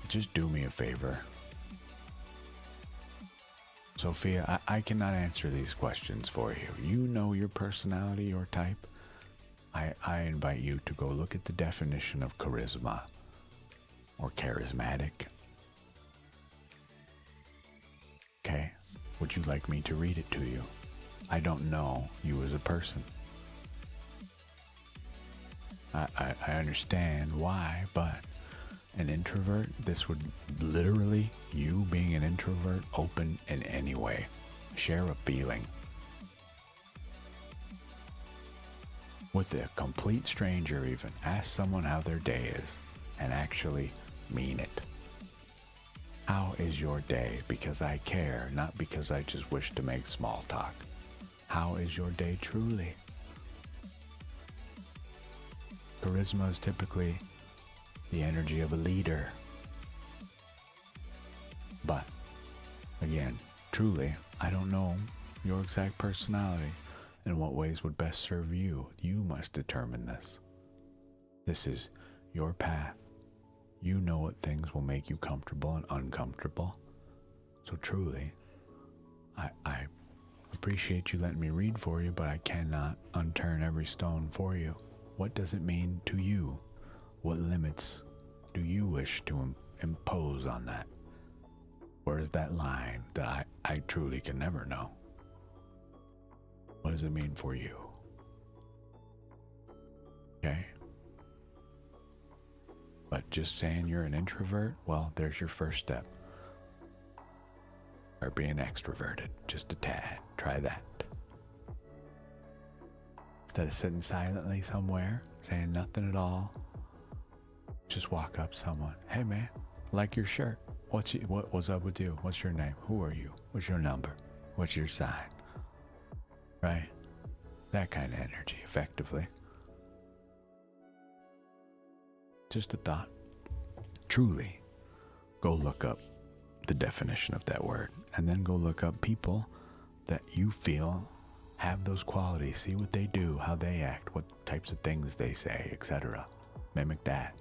Just do me a favor. Sophia, I cannot answer these questions for you. You know your personality, your type. I invite you to go look at the definition of charisma or charismatic. Okay? Would you like me to read it to you? I don't know you as a person. I understand why, but an introvert, this would literally, you being an introvert, open in any way. Share a feeling with a complete stranger even. Ask someone how their day is and actually mean it. How is your day? Because I care, not because I just wish to make small talk. How is your day truly? Charisma is typically the energy of a leader. But, again, truly, I don't know your exact personality and what ways would best serve you. You must determine this. This is your path. You know what things will make you comfortable and uncomfortable. So truly, I appreciate you letting me read for you, but I cannot unturn every stone for you. What does it mean to you? What limits do you wish to impose on that? Where is that line that I truly can never know? What does it mean for you? Okay? But just saying you're an introvert, well, there's your first step. Or being extroverted, just a tad. Try that. Instead of sitting silently somewhere, saying nothing at all, just walk up to someone. Hey man, like your shirt. What's up with you? What's your name? Who are you? What's your number? What's your sign? Right? That kind of energy, effectively. Just a thought. Truly, go look up the definition of that word, and then go look up people that you feel have those qualities. See what they do, how they act, what types of things they say, etc. Mimic that.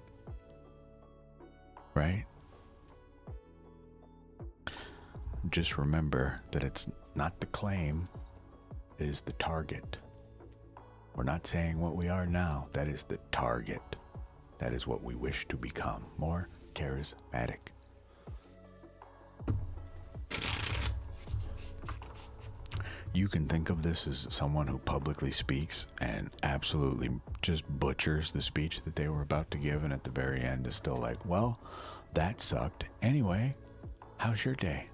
Right? Just remember that it's not the claim, it is the target. We're not saying what we are now, that is the target. That is what we wish to become, more charismatic. you can think of this as someone who publicly speaks and absolutely just butchers the speech that they were about to give, and at the very end is still like, well, that sucked. Anyway, how's your day?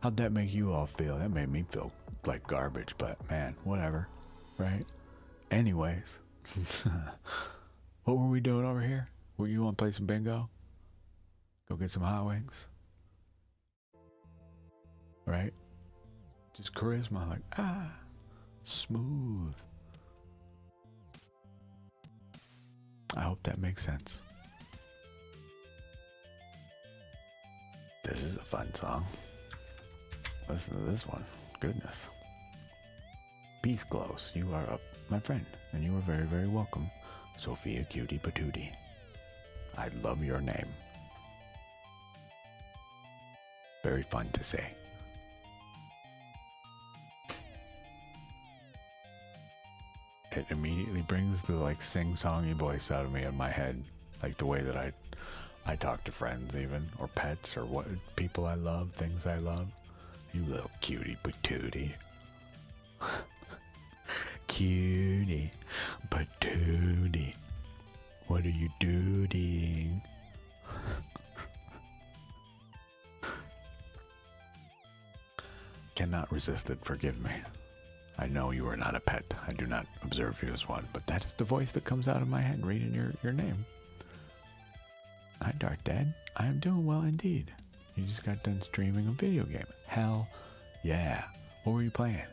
How'd that make you all feel? That made me feel like garbage, but man, whatever, right? Anyways, what were we doing over here? Were you want to play some bingo? Go get some hot wings? Right? Just charisma, like, smooth. I hope that makes sense. This is a fun song. Listen to this one. Goodness. Peace glows. You are up, my friend, and you are very, very welcome. Sophia Cutie Patootie. I love your name. Very fun to say. It immediately brings the like sing-songy voice out of me in my head, like the way that I talk to friends even, or pets, or what people I love, things I love. You little cutie patootie. Cutie patootie. What are you doing? Cannot resist it, forgive me. I know you are not a pet. I do not observe you as one, but that is the voice that comes out of my head reading your name. Hi, Dark Dad. I am doing well indeed. You just got done streaming a video game. Hell yeah. What were you playing?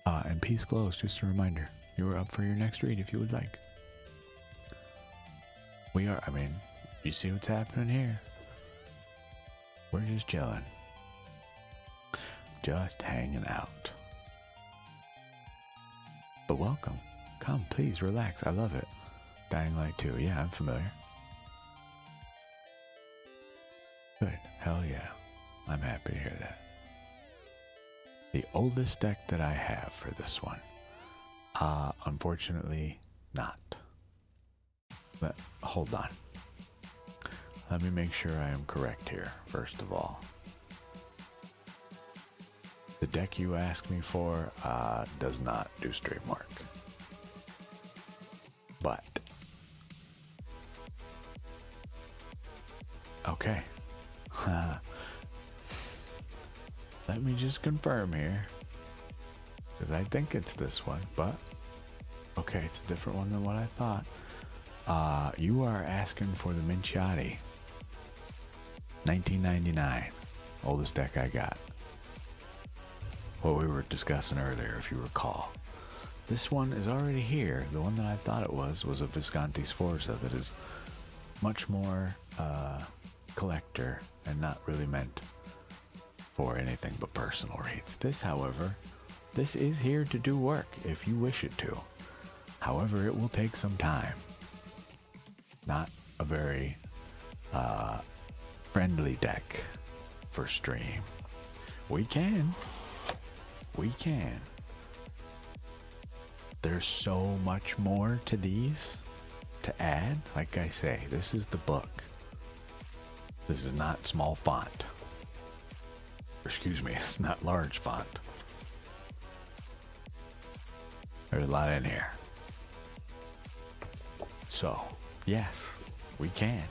And peace glows, just a reminder. You are up for your next read if you would like. We are, I mean, you see what's happening here. We're just chilling. Just hanging out. But welcome. Come, please, relax. I love it. Dying Light 2. Yeah, I'm familiar. Good. Hell yeah. I'm happy to hear that. The oldest deck that I have for this one. Unfortunately, not. But hold on. Let me make sure I am correct here, first of all. The deck you asked me for does not do stream work. But okay. Let me just confirm here, because I think it's this one, but okay, it's a different one than what I thought. You are asking for the Minchati 1999, oldest deck I got. What we were discussing earlier, if you recall. This one is already here. The one that I thought it was a Visconti Sforza that is much more collector and not really meant for anything but personal reads. This, however, this is here to do work if you wish it to. However, it will take some time. Not a very friendly deck for stream. We can. There's so much more to these to add. Like I say, this is the book. This is not small font. Excuse me, it's not large font. There's a lot in here. So, yes, we can.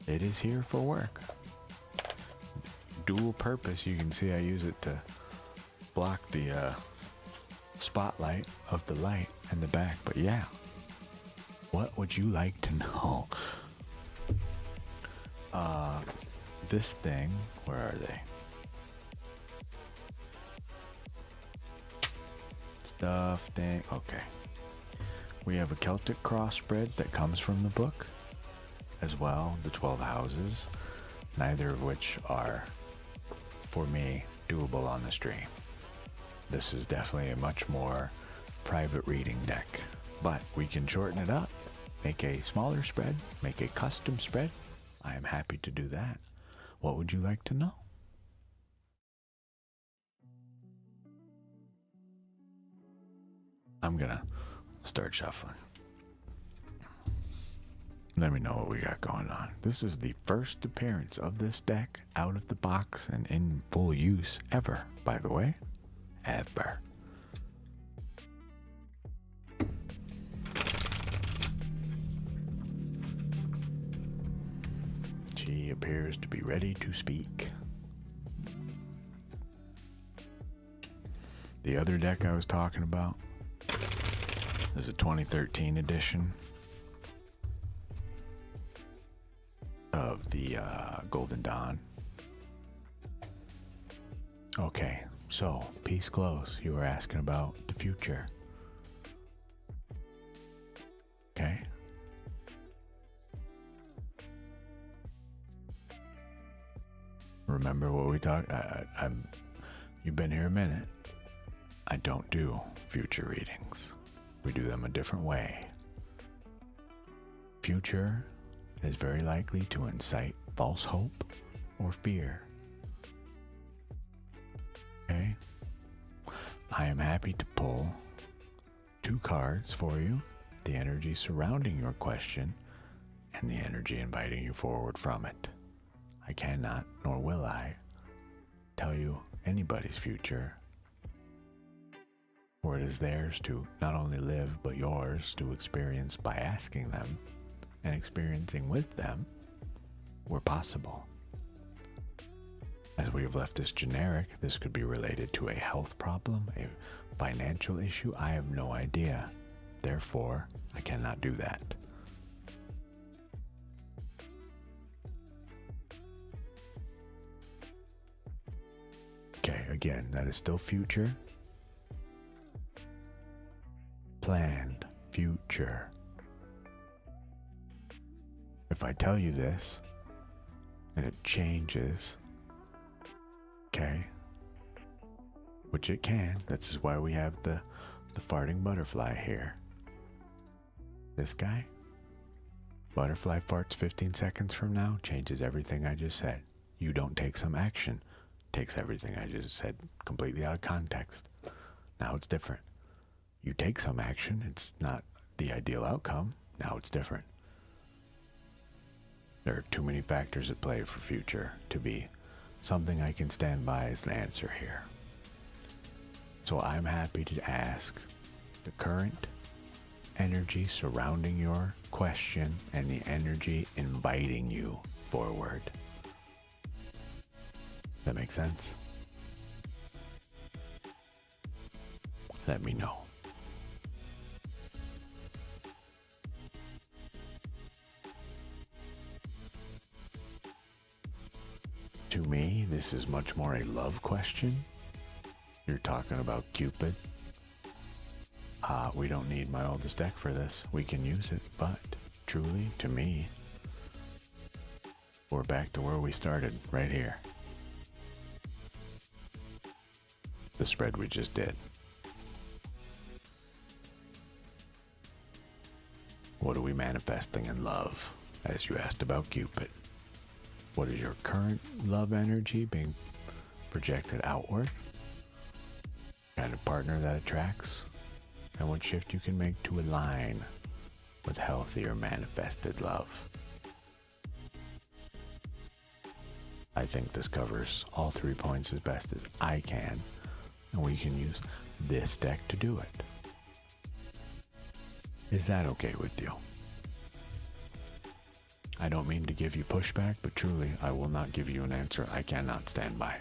It is here for work. Dual purpose. You can see I use it to block the spotlight of the light in the back. But yeah, what would you like to know? This thing, where are they? Stuff thing. Okay, we have a Celtic crossbred that comes from the book as well, the 12 houses, neither of which are, for me, doable on the stream. This is definitely a much more private reading deck, but we can shorten it up, make a smaller spread, make a custom spread. I am happy to do that. What would you like to know? I'm gonna start shuffling. Let me know what we got going on. This is the first appearance of this deck out of the box and in full use ever, by the way. Ever. She appears to be ready to speak. The other deck I was talking about is a 2013 edition of the Golden Dawn. Okay, so peace close. You were asking about the future. Okay. Remember what we talked? You've been here a minute. I don't do future readings. We do them a different way. Future is very likely to incite false hope or fear. Okay? I am happy to pull 2 cards for you, the energy surrounding your question and the energy inviting you forward from it. I cannot, nor will I, tell you anybody's future, for it is theirs to not only live, but yours to experience by asking them and experiencing with them where possible. As we have left this generic, this could be related to a health problem, a financial issue. I have no idea. Therefore, I cannot do that. Okay, again, that is still future. Planned future. If I tell you this and it changes, okay, which it can, this is why we have the farting butterfly here. This guy, butterfly farts 15 seconds from now, changes everything I just said. You don't take some action, takes everything I just said completely out of context. Now it's different. You take some action, it's not the ideal outcome, now it's different. There are too many factors at play for future to be something I can stand by as an answer here. So I'm happy to ask the current energy surrounding your question and the energy inviting you forward. That makes sense? Let me know. To me, this is much more a love question. You're talking about Cupid. We don't need my oldest deck for this. We can use it, but truly, to me, we're back to where we started, right here. The spread we just did. What are we manifesting in love, as you asked about Cupid? What is your current love energy being projected outward? Kind of partner that attracts? And what shift you can make to align with healthier manifested love? I think this covers all 3 points as best as I can, and we can use this deck to do it. Is that okay with you? I don't mean to give you pushback, but truly, I will not give you an answer I cannot stand by.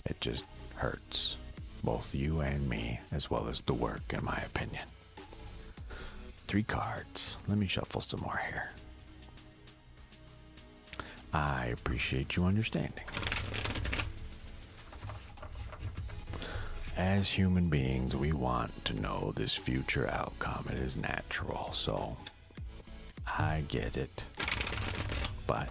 It just hurts both you and me, as well as the work, in my opinion. 3 cards. Let me shuffle some more here. I appreciate you understanding. As human beings, we want to know this future outcome. It is natural, so I get it. But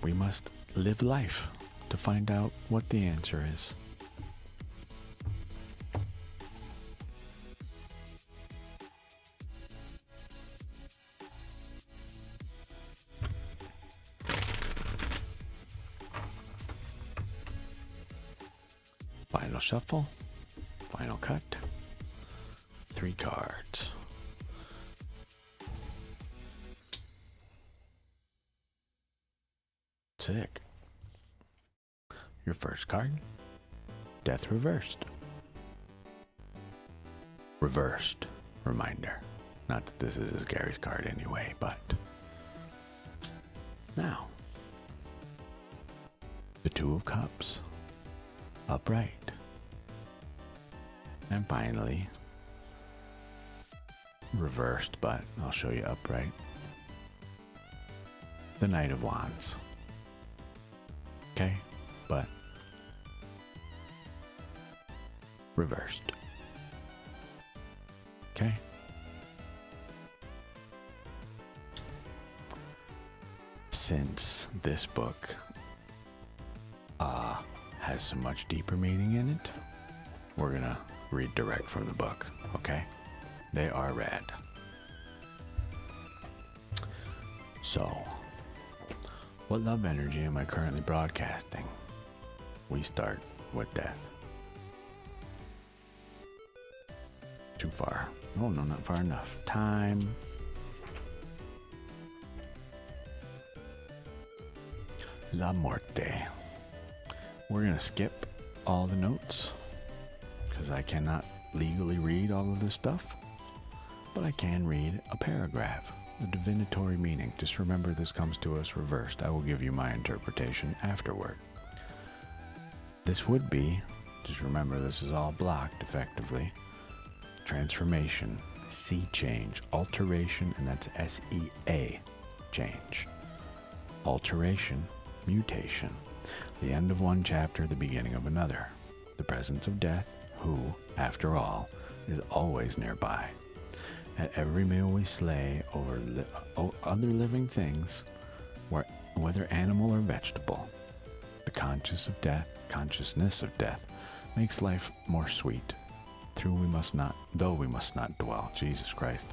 we must live life to find out what the answer is. Final shuffle, final cut, 3 cards. Sick. Your first card, Death Reversed. Reversed reminder. Not that this is Gary's card anyway, but now the Two of Cups, upright. And finally, reversed, but I'll show you upright, the Knight of Wands. Okay, but reversed. Okay. Since this book has so much deeper meaning in it, we're gonna read direct from the book, okay? They are read. So, what love energy am I currently broadcasting? We start with death. Too far. Oh no, not far enough. Time. La Muerte. We're gonna skip all the notes because I cannot legally read all of this stuff, but I can read a paragraph, a divinatory meaning. Just remember, this comes to us reversed. I will give you my interpretation afterward. This would be, just remember, this is all blocked effectively. Transformation, sea change, alteration, and that's S-E-A, change. Alteration, mutation, the end of one chapter, the beginning of another. The presence of death, who, after all, is always nearby. At every meal we slay over other living things, whether animal or vegetable. The consciousness of death makes life more sweet. Though we must not dwell, Jesus Christ,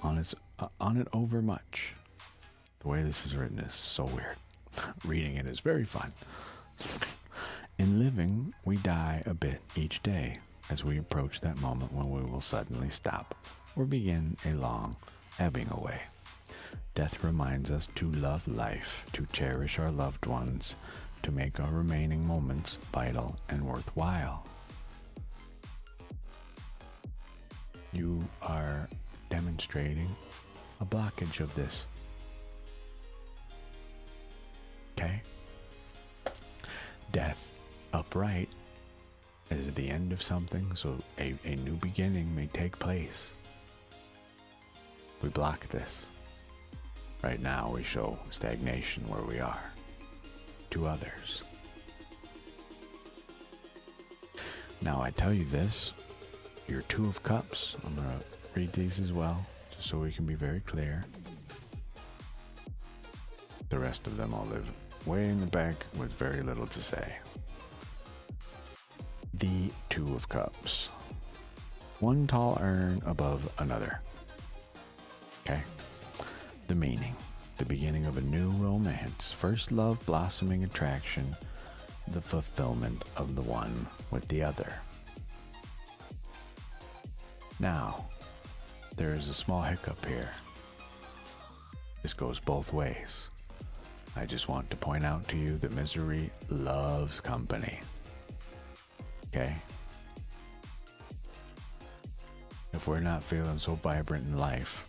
on it over much. The way this is written is so weird. Reading it is very fun. In living, we die a bit each day as we approach that moment when we will suddenly stop or begin a long ebbing away. Death reminds us to love life, to cherish our loved ones, to make our remaining moments vital and worthwhile. You are demonstrating a blockage of this. Okay? Death upright is the end of something, so a new beginning may take place. We block this. Right now we show stagnation where we are to others. Now I tell you this, your Two of Cups, I'm going to read these as well, just so we can be very clear. The rest of them all live way in the back with very little to say. The Two of Cups. One tall urn above another. Okay? The meaning. The beginning of a new romance. First love, blossoming attraction. The fulfillment of the one with the other. Now, there is a small hiccup here. This goes both ways. I just want to point out to you that misery loves company. Okay? If we're not feeling so vibrant in life,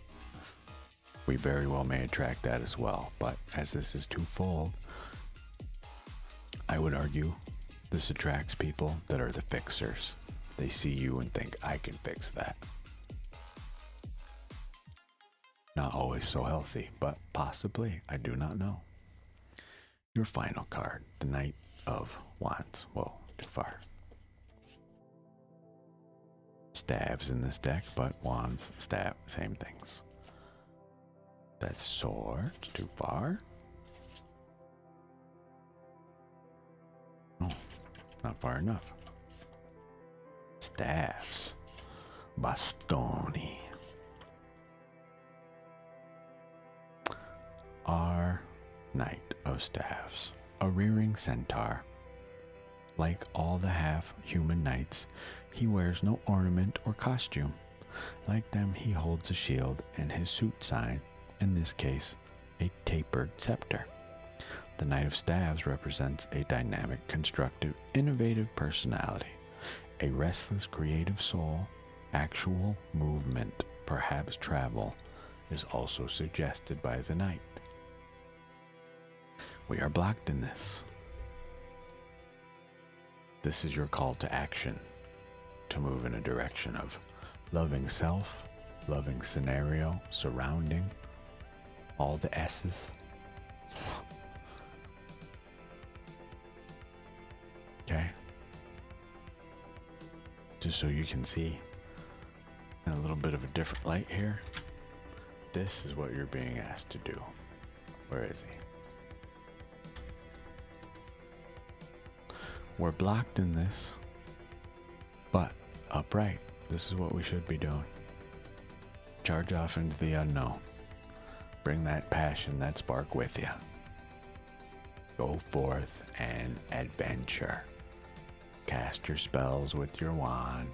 we very well may attract that as well. But as this is twofold, I would argue this attracts people that are the fixers. They see you and think, I can fix that. Not always so healthy, but possibly. I do not know. Your final card, the Knight of Wands. Whoa, too far. Staves in this deck, but wands, stab, same things. That's swords, too far. Oh, not far enough. Staves, bastoni. Our Knight of Staves, a rearing centaur. Like all the half-human knights, he wears no ornament or costume. Like them, he holds a shield and his suit sign, in this case, a tapered scepter. The Knight of Staves represents a dynamic, constructive, innovative personality, a restless, creative soul. Actual movement, perhaps travel, is also suggested by the Knight. We are blocked in this. This is your call to action, to move in a direction of loving self, loving scenario, surrounding, all the S's. Okay? Just so you can see in a little bit of a different light here, this is what you're being asked to do. Where is he? We're blocked in this, but upright. This is what we should be doing. Charge off into the unknown. Bring that passion, that spark with you. Go forth and adventure. Cast your spells with your wand.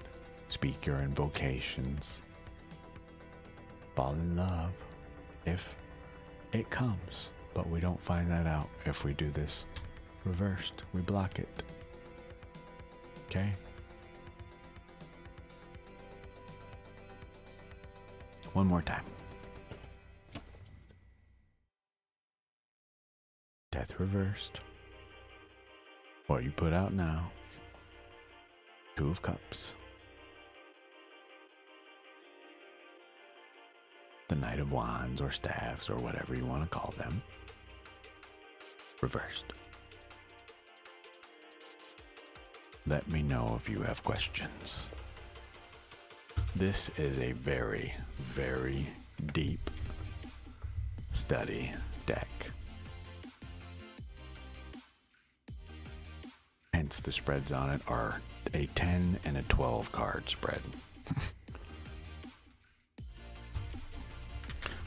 Speak your invocations. Fall in love if it comes, but we don't find that out if we do this reversed. We block it. Okay? One more time. Death reversed. What you put out now. Two of Cups. The Knight of Wands or Staves or whatever you want to call them. Reversed. Let me know if you have questions. This is a very, very deep study deck. Hence the spreads on it are a 10 and a 12 card spread.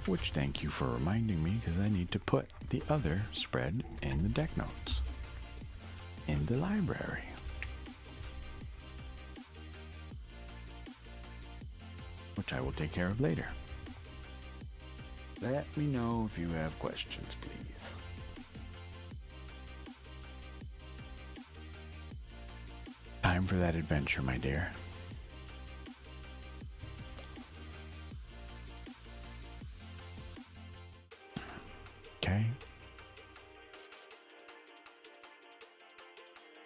Which, thank you for reminding me, because I need to put the other spread in the deck notes in the library. Which I will take care of later. Let me know if you have questions, please. Time for that adventure, my dear. Okay.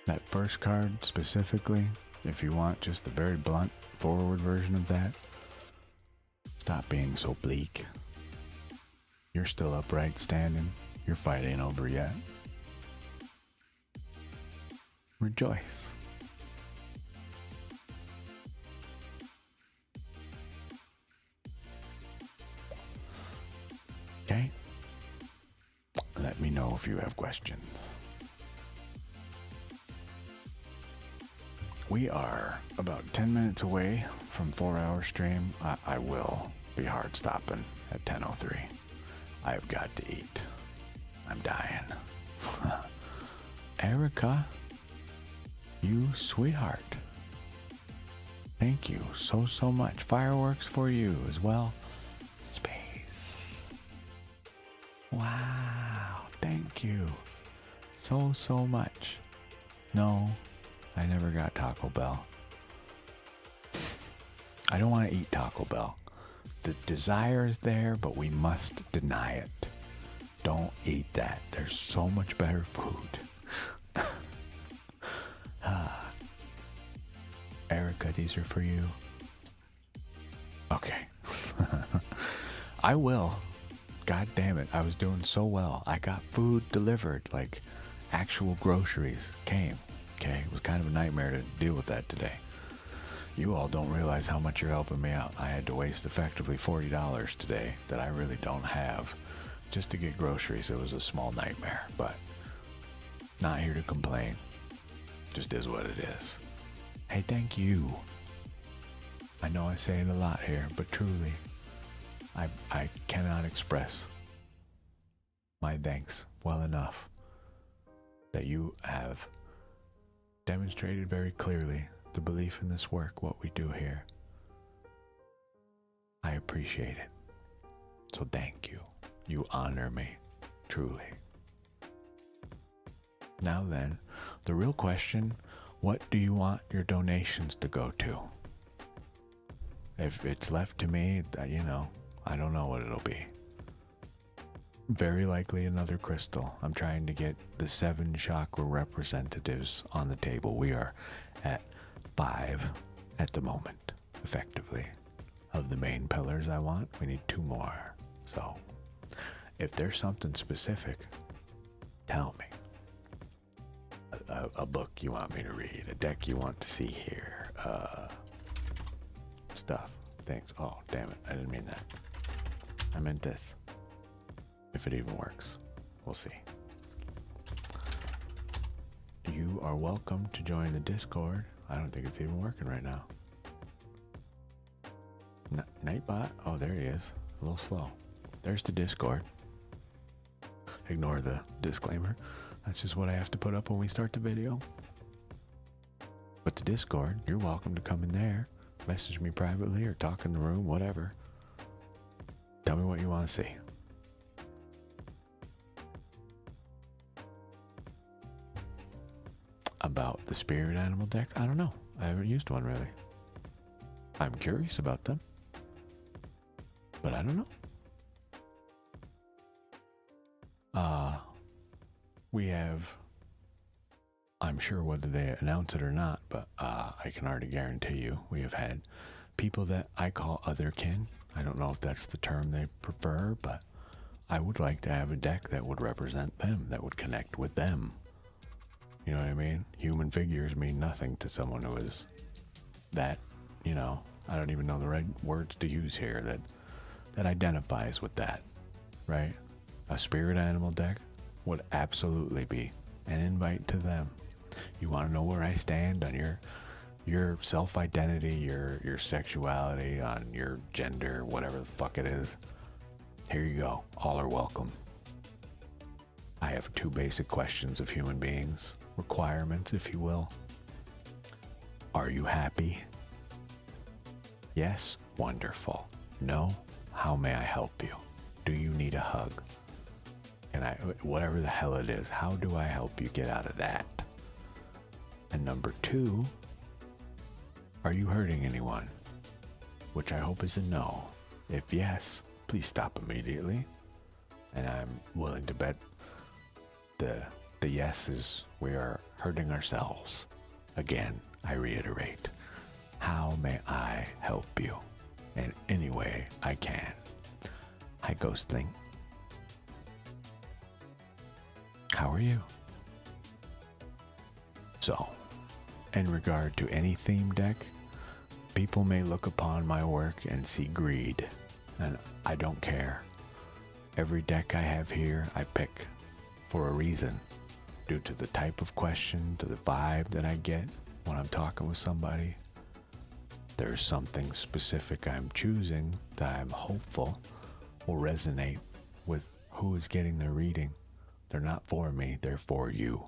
That first card specifically, if you want just the very blunt forward version of that, stop being so bleak. You're still upright standing. Your fight ain't over yet. Rejoice. Okay? Let me know if you have questions. We are about 10 minutes away from 4-hour stream. I will be hard stopping at 10:03. I've got to eat. I'm dying. Erica, you sweetheart. Thank you so much. Fireworks for you as well. Space. Wow. Thank you so much. No, I never got Taco Bell. I don't want to eat Taco Bell. The desire is there, but we must deny it. Don't eat that. There's so much better food. Erica, these are for you. Okay. I will. God damn it. I was doing so well. I got food delivered, like actual groceries came. Okay. It was kind of a nightmare to deal with that today. You all don't realize how much you're helping me out. I had to waste effectively $40 today that I really don't have just to get groceries. It was a small nightmare, but not here to complain. Just is what it is. Hey, thank you. I know I say it a lot here, but truly, I cannot express my thanks well enough that you have demonstrated very clearly the belief in this work, what we do here. I appreciate it. So thank you. You honor me, truly. Now then, the real question, what do you want your donations to go to? If it's left to me, you know, I don't know what it'll be. Very likely another crystal. I'm trying to get the 7 chakra representatives on the table. We are at 5 at the moment, effectively. Of the main pillars I want, we need 2 more. So, if there's something specific, tell me. A book you want me to read, a deck you want to see here, stuff, things. Oh, damn it, I didn't mean that. I meant this. If it even works, we'll see. You are welcome to join the Discord. I don't think it's even working right now. Nightbot? Oh, there he is. A little slow. There's the Discord. Ignore the disclaimer. That's just what I have to put up when we start the video. But the Discord, you're welcome to come in there, message me privately or talk in the room, whatever. Tell me what you want to see. About the spirit animal decks? I don't know. I haven't used one really. I'm curious about them. But I don't know. We have, I'm sure whether they announce it or not, but I can already guarantee you we have had people that I call other kin. I don't know if that's the term they prefer, but I would like to have a deck that would represent them, that would connect with them. You know what I mean? Human figures mean nothing to someone who is that, you know, I don't even know the right words to use here, that identifies with that, right? A spirit animal deck would absolutely be an invite to them. You want to know where I stand on your self-identity, your sexuality, on your gender, whatever the fuck it is? Here you go. All are welcome. I have 2 basic questions of human beings, requirements, if you will. Are you happy? Yes, wonderful. No, how may I help you? Do you need a hug? And whatever the hell it is, how do I help you get out of that? And number 2, are you hurting anyone? Which I hope is a no. If yes, please stop immediately. And I'm willing to bet the yes is we are hurting ourselves. Again, I reiterate, how may I help you in any way I can? Hi, Ghostling. How are you? So, in regard to any theme deck, people may look upon my work and see greed, and I don't care. Every deck I have here, I pick for a reason, due to the type of question, to the vibe that I get when I'm talking with somebody. There's something specific I'm choosing that I'm hopeful will resonate with who is getting their reading. They're not for me, they're for you.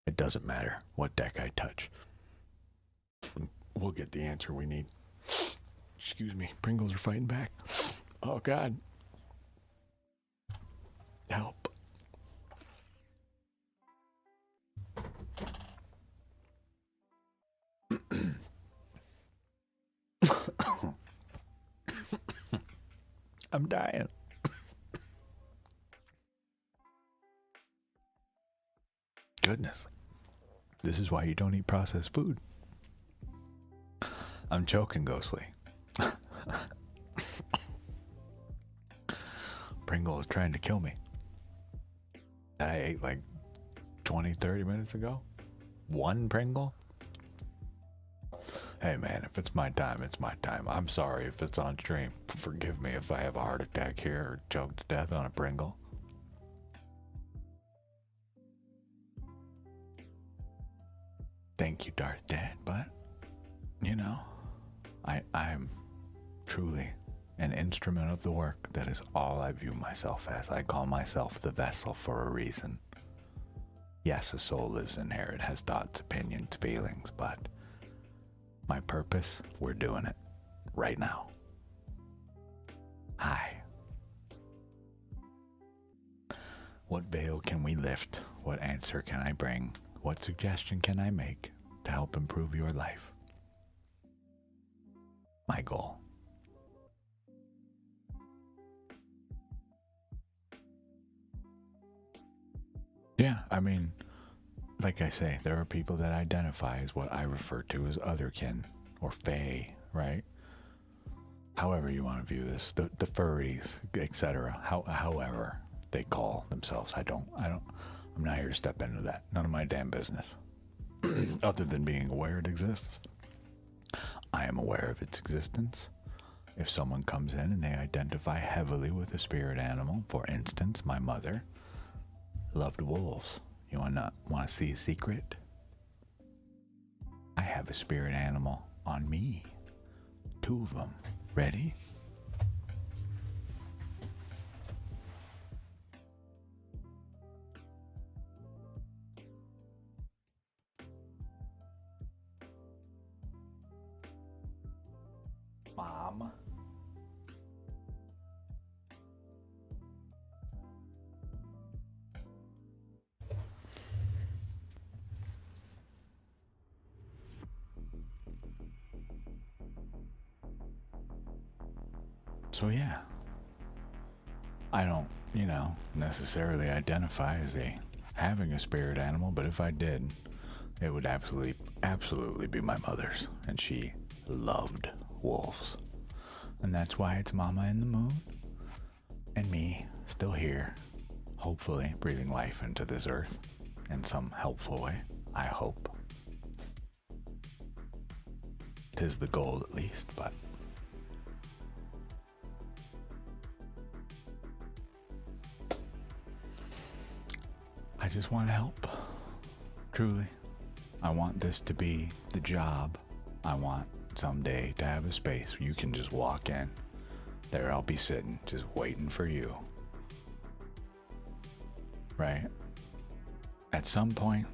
It doesn't matter what deck I touch. We'll get the answer we need. Excuse me, Pringles are fighting back. Oh God. Help. I'm dying. Goodness. This is why you don't eat processed food. I'm choking, Ghostly. Pringle is trying to kill me. That I ate like 20, 30 minutes ago. 1 Pringle? Hey man, if it's my time, it's my time. I'm sorry if it's on stream. Forgive me if I have a heart attack here or choke to death on a Pringle. Thank you, Darth Dad, but, you know, I'm truly an instrument of the work. That is all I view myself as. I call myself the vessel for a reason. Yes, a soul lives in here. It has thoughts, opinions, feelings, but my purpose, we're doing it right now. Hi. What veil can we lift? What answer can I bring? What suggestion can I make to help improve your life? My goal. Yeah, I mean, like I say, there are people that identify as what I refer to as otherkin or fae, right? However you want to view this, the furries, etc. However they call themselves, I'm not here to step into that. None of my damn business. Other than being aware it exists. I am aware of its existence. If someone comes in and they identify heavily with a spirit animal, for instance, my mother loved wolves. You want to see a secret? I have a spirit animal on me. 2 of them. Ready? Mom. So yeah, I don't, necessarily identify as having a spirit animal, but if I did, it would absolutely be my mother's, and she loved wolves. And that's why it's Mama in the moon and me still here, hopefully breathing life into this earth in some helpful way, I hope. 'Tis the goal at least, but I just want to help. Truly. I want this to be the job. I want someday to have a space where you can just walk in. There I'll be sitting, just waiting for you. Right? At some point,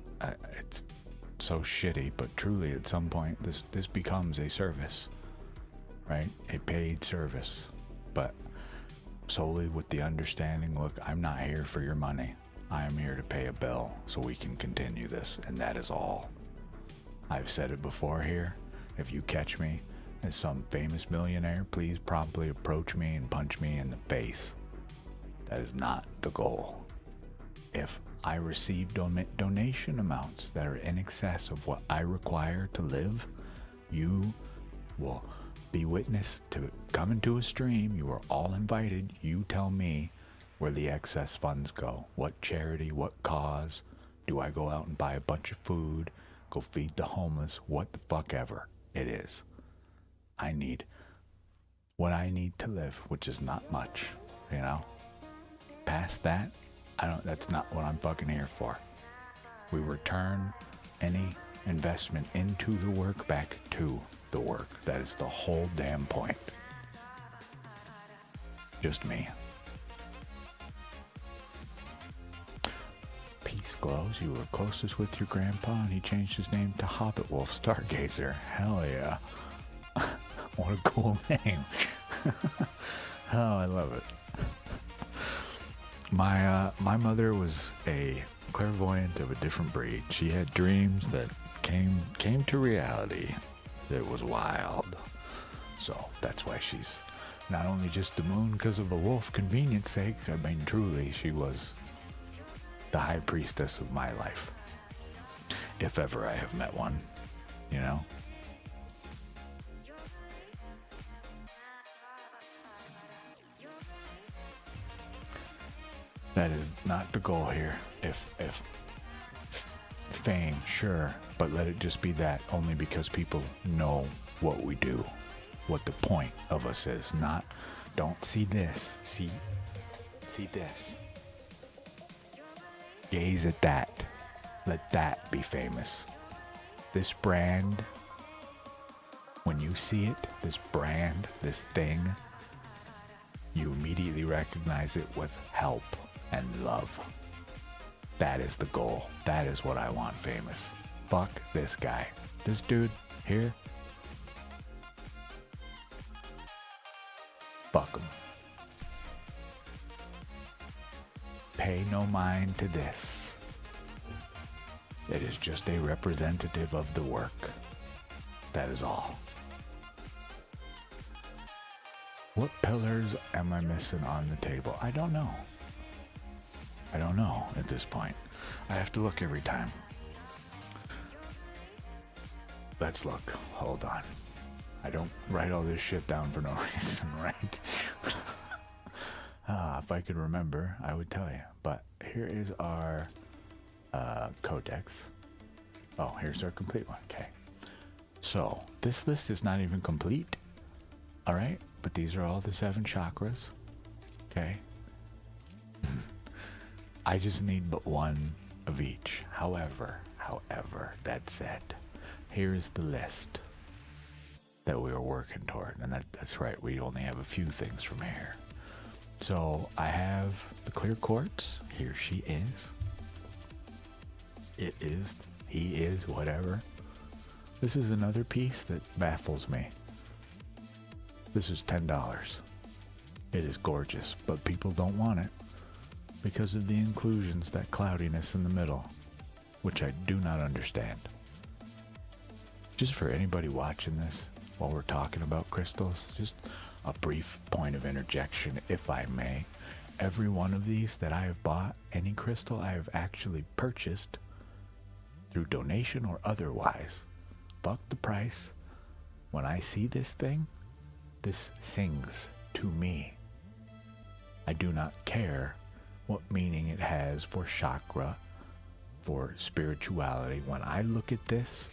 it's so shitty, but truly at some point, this becomes a service. Right? A paid service. But solely with the understanding, look, I'm not here for your money. I am here to pay a bill so we can continue this, and that is all. I've said it before here. If you catch me as some famous millionaire, please promptly approach me and punch me in the face. That is not the goal. If I receive donation amounts that are in excess of what I require to live, you will be witness to coming to a stream. You are all invited. You tell me where the excess funds go. What charity, what cause? Do I go out and buy a bunch of food, go feed the homeless, what the fuck ever it is? I need what I need to live, which is not much, Past that, that's not what I'm fucking here for. We return any investment into the work back to the work. That is the whole damn point. Just me. Peace glows. You were closest with your grandpa and he changed his name to Hobbit Wolf Stargazer. Hell yeah. What a cool name. Oh, I love it. My mother was a clairvoyant of a different breed. She had dreams that came to reality. It was wild. So that's why she's not only just the moon because of a wolf convenience sake. I mean, truly, she was the high priestess of my life. If ever I have met one, That is not the goal here. If fame, sure, but let it just be that, only because people know what we do, what the point of us is. Not, don't see this, see this. Gaze at that. Let that be famous. This brand, when you see it, this brand, this thing, you immediately recognize it with help and love. That is the goal. That is what I want famous. Fuck this guy. This dude here. Fuck him. pay no mind to this. It is just a representative of the work. That is all. What pillars am I missing on the table? I don't know. I don't know at this point. I have to look every time. Let's look. Hold on. I don't write all this shit down for no reason, right? If I could remember, I would tell you. But here is our codex. Oh, here's our complete one. Okay. So, this list is not even complete. Alright? But these are all the 7 chakras. Okay? I just need but one of each. However, that said, here is the list that we are working toward. And that's right, we only have a few things from here. So I have the clear quartz. Here she is. It is, he is, whatever. This is another piece that baffles me. This is $10. It is gorgeous, but people don't want it because of the inclusions, that cloudiness in the middle, which I do not understand. Just for anybody watching this while we're talking about crystals, just a brief point of interjection, if I may. Every one of these that I have bought, any crystal I have actually purchased through donation or otherwise, buck the price. When I see this thing, this sings to me. I do not care what meaning it has for chakra, for spirituality. When I look at this,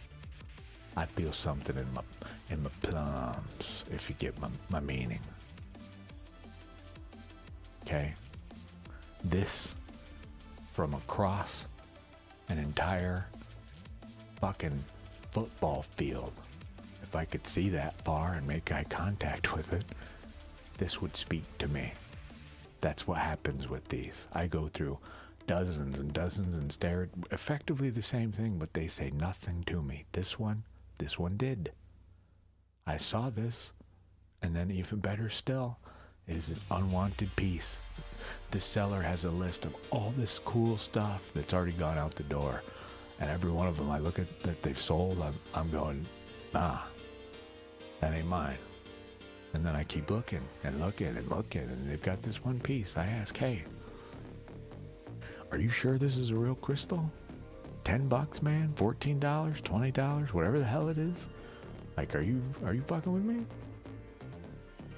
I feel something in my plums, if you get my meaning. Okay? This, from across an entire fucking football field, if I could see that far and make eye contact with it, this would speak to me. That's what happens with these. I go through dozens and dozens and stare at effectively the same thing, but they say nothing to me. This one did. I saw this, and then even better still, it is an unwanted piece. The seller has a list of all this cool stuff that's already gone out the door, and every one of them I look at that they've sold, I'm going, nah, that ain't mine. And then I keep looking and looking and looking, and they've got this one piece. I ask, hey, are you sure this is a real crystal? $10, man? $14? $20? Whatever the hell it is? Like, are you fucking with me?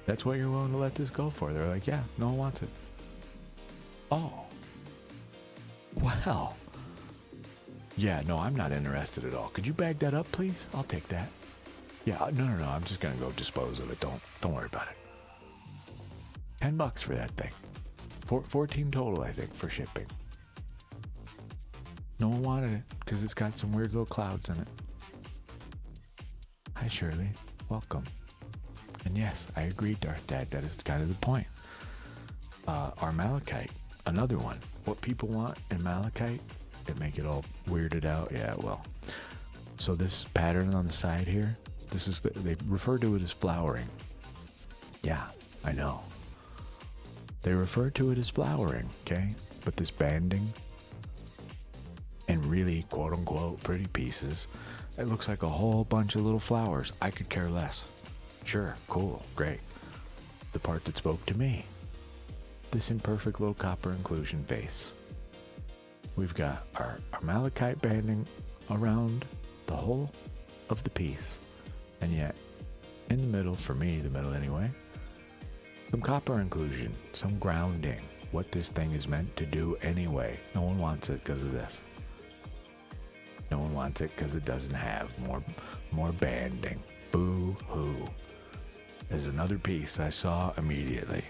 That's what you're willing to let this go for. They're like, yeah, no one wants it. Oh. Well. Yeah, no, I'm not interested at all. Could you bag that up, please? I'll take that. Yeah, no, I'm just gonna go dispose of it. Don't worry about it. $10 for that thing. 14 total, I think, for shipping. No one wanted it because it's got some weird little clouds in it. Hi, Shirley. Welcome. And yes, I agree, Darth Dad. That is kind of the point. Our malachite, another one. What people want in malachite, it make it all weirded out. Yeah, well. So this pattern on the side here, this is they refer to it as flowering. Yeah, I know. They refer to it as flowering, okay? But this banding and really quote-unquote pretty pieces, it looks like a whole bunch of little flowers. I could care less. Sure, cool, great. The part that spoke to me, this imperfect little copper inclusion vase. We've got our malachite banding around the whole of the piece, and yet in the middle, for me, the middle anyway, some copper inclusion, some grounding, what this thing is meant to do anyway. No one wants it because of this. No one wants it because it doesn't have more banding. Boo-hoo. There's another piece I saw immediately.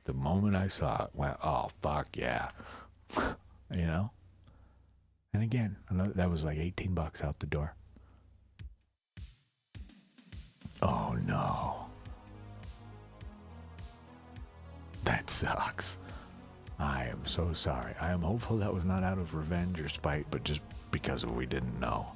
The moment I saw it, went, oh, fuck yeah. You know? And again, that was like $18 out the door. Oh, no. That sucks. I am so sorry. I am hopeful that was not out of revenge or spite, but just because we didn't know.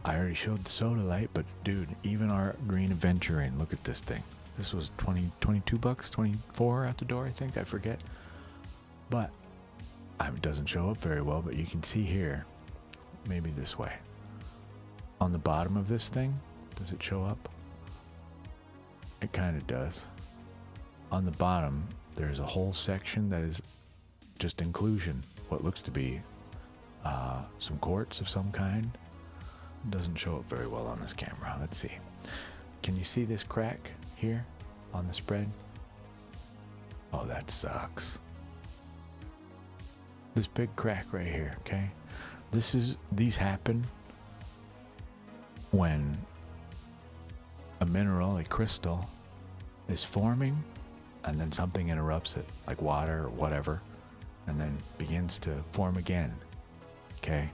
I already showed the soda light, but dude, even our green aventurine, look at this thing. This was 22 bucks, 24 at the door, I think. I forget. But it doesn't show up very well, but you can see here, maybe this way. On the bottom of this thing, does it show up? It kind of does. On the bottom, there's a whole section that is just inclusion. What looks to be some quartz of some kind. It doesn't show up very well on this camera. Let's see. Can you see this crack here on the spread? Oh, that sucks. This big crack right here, okay? These happen when a mineral, a crystal, is forming and then something interrupts it, like water or whatever, and then begins to form again, okay?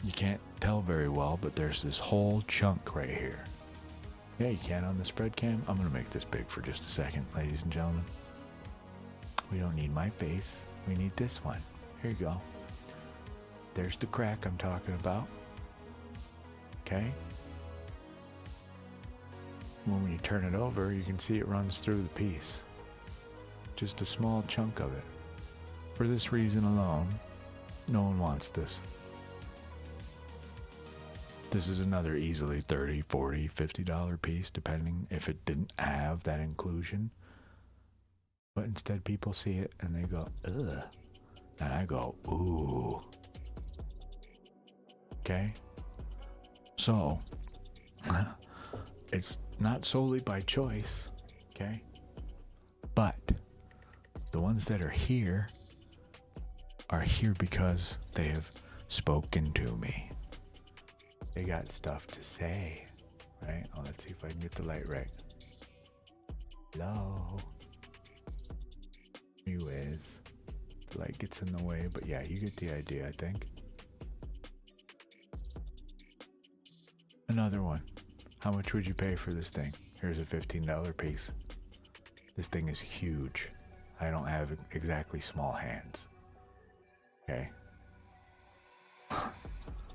You can't tell very well, but there's this whole chunk right here. Yeah, you can on the spread cam. I'm gonna make this big for just a second, ladies and gentlemen. We don't need my face, we need this one. Here you go. There's the crack I'm talking about. Okay? When you turn it over, you can see it runs through the piece. Just a small chunk of it. For this reason alone, no one wants this. This is another easily $30, $40, $50 piece, depending if it didn't have that inclusion. But instead people see it and they go, ugh. And I go, ooh. Okay? So, it's not solely by choice, okay? But the ones that are here because they have spoken to me. They got stuff to say, right? Oh, let's see if I can get the light right. Hello? You is. The light gets in the way, but yeah, you get the idea, I think. Another one. How much would you pay for this thing? Here's a $15 piece. This thing is huge. I don't have exactly small hands. Okay.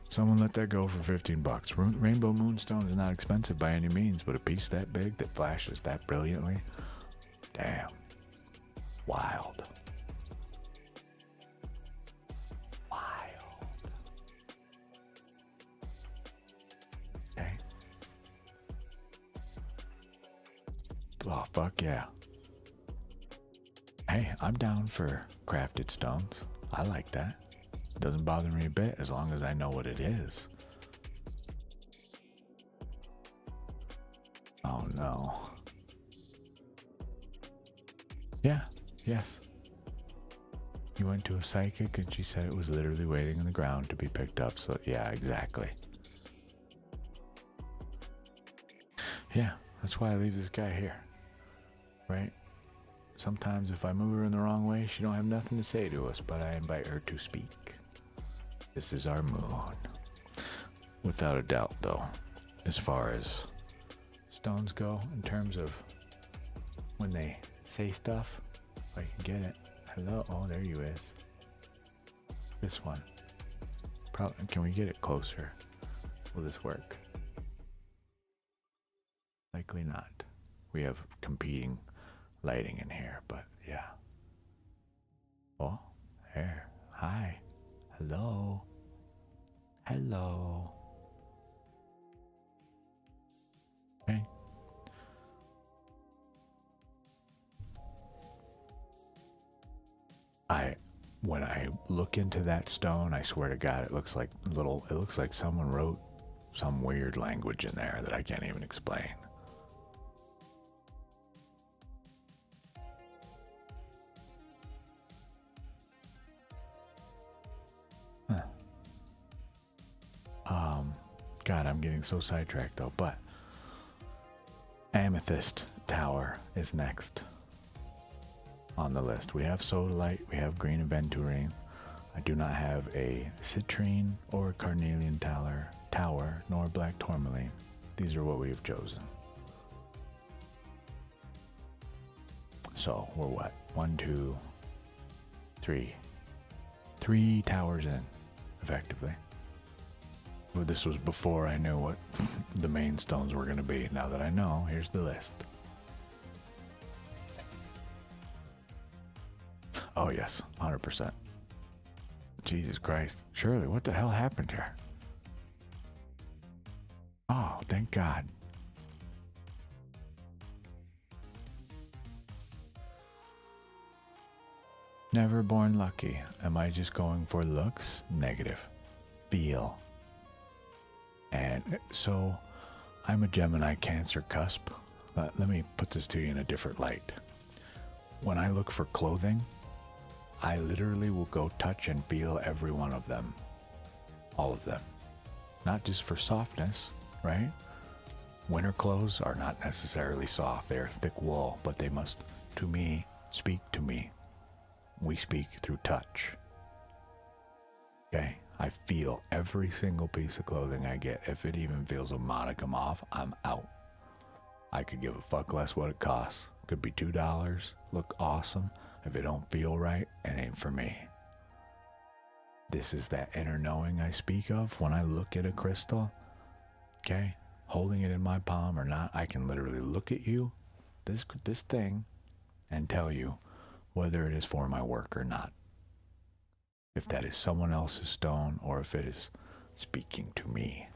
Someone let that go for 15 bucks. Rainbow Moonstone is not expensive by any means, but a piece that big that flashes that brilliantly, damn. Wild. Wild. Okay. Oh, fuck yeah. Hey, I'm down for crafted stones. I like that. It doesn't bother me a bit as long as I know what it is. Oh no. Yeah, yes. You went to a psychic and she said it was literally waiting in the ground to be picked up. So yeah, exactly. Yeah, that's why I leave this guy here. Right? Sometimes if I move her in the wrong way, she don't have nothing to say to us, but I invite her to speak. This is our moon. Without a doubt, though, as far as stones go, in terms of when they say stuff, if I can get it. Hello? Oh, there you is. This one. Probably, can we get it closer? Will this work? Likely not. We have competing lighting in here, but yeah. Oh, there. Hi. Hello. Hello. Okay. When I look into that stone, I swear to God, it looks like someone wrote some weird language in there that I can't even explain. God, I'm getting so sidetracked though, but Amethyst Tower is next on the list. We have Sodalite, we have Green Aventurine. I do not have a Citrine or Carnelian Tower, nor Black Tourmaline. These are what we have chosen. So we're what? 1, 2, 3. 3 towers in, effectively. Well, this was before I knew what the main stones were going to be. Now that I know, here's the list. Oh, yes, 100%. Jesus Christ. Shirley, what the hell happened here? Oh, thank God. Never born lucky. Am I just going for looks? Negative. Feel. And so, I'm a Gemini Cancer cusp. Let me put this to you in a different light. When I look for clothing, I literally will go touch and feel every one of them. All of them. Not just for softness, right? Winter clothes are not necessarily soft. They are thick wool, but they must, to me, speak to me. We speak through touch. Okay? I feel every single piece of clothing I get. If it even feels a modicum off, I'm out. I could give a fuck less what it costs. Could be $2. Look awesome. If it don't feel right, it ain't for me. This is that inner knowing I speak of. When I look at a crystal, okay, holding it in my palm or not, I can literally look at you, this thing, and tell you whether it is for my work or not. If that is someone else's stone or if it is speaking to me.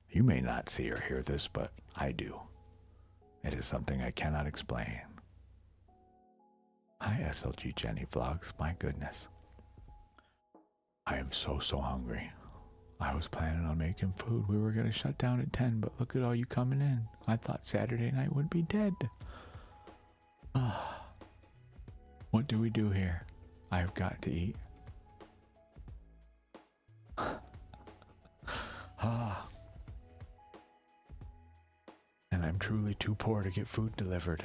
You may not see or hear this, but I do. It is something I cannot explain. Hi, SLG Jenny Vlogs. My goodness. I am so hungry. I was planning on making food. We were going to shut down at 10, but look at all you coming in. I thought Saturday night would be dead. What do we do here? I've got to eat. And I'm truly too poor to get food delivered.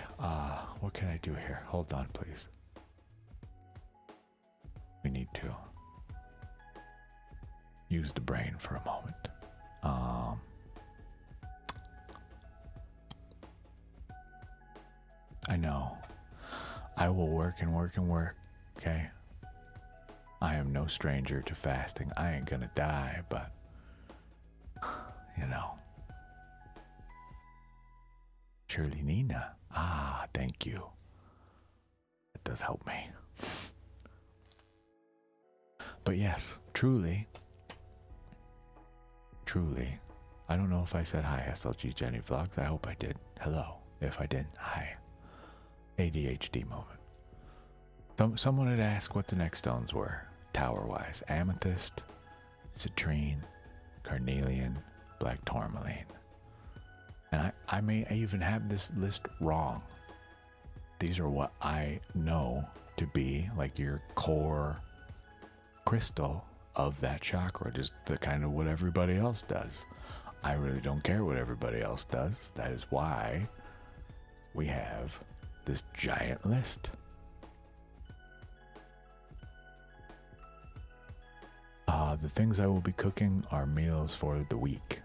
What can I do here? Hold on, please. We need to use the brain for a moment. I know. I will work and work and work, okay? I am no stranger to fasting. I ain't gonna die, but, you know. Shirley Nina. Thank you. That does help me. But yes, truly, I don't know if I said hi, SLG Jenny Vlogs. I hope I did. Hello. If I didn't, hi. ADHD moment. Someone had asked what the next stones were, tower-wise. Amethyst, citrine, carnelian, black tourmaline. And I may even have this list wrong. These are what I know to be like your core crystal of that chakra, just the kind of what everybody else does. I really don't care what everybody else does. That is why we have this giant list. The things I will be cooking are meals for the week.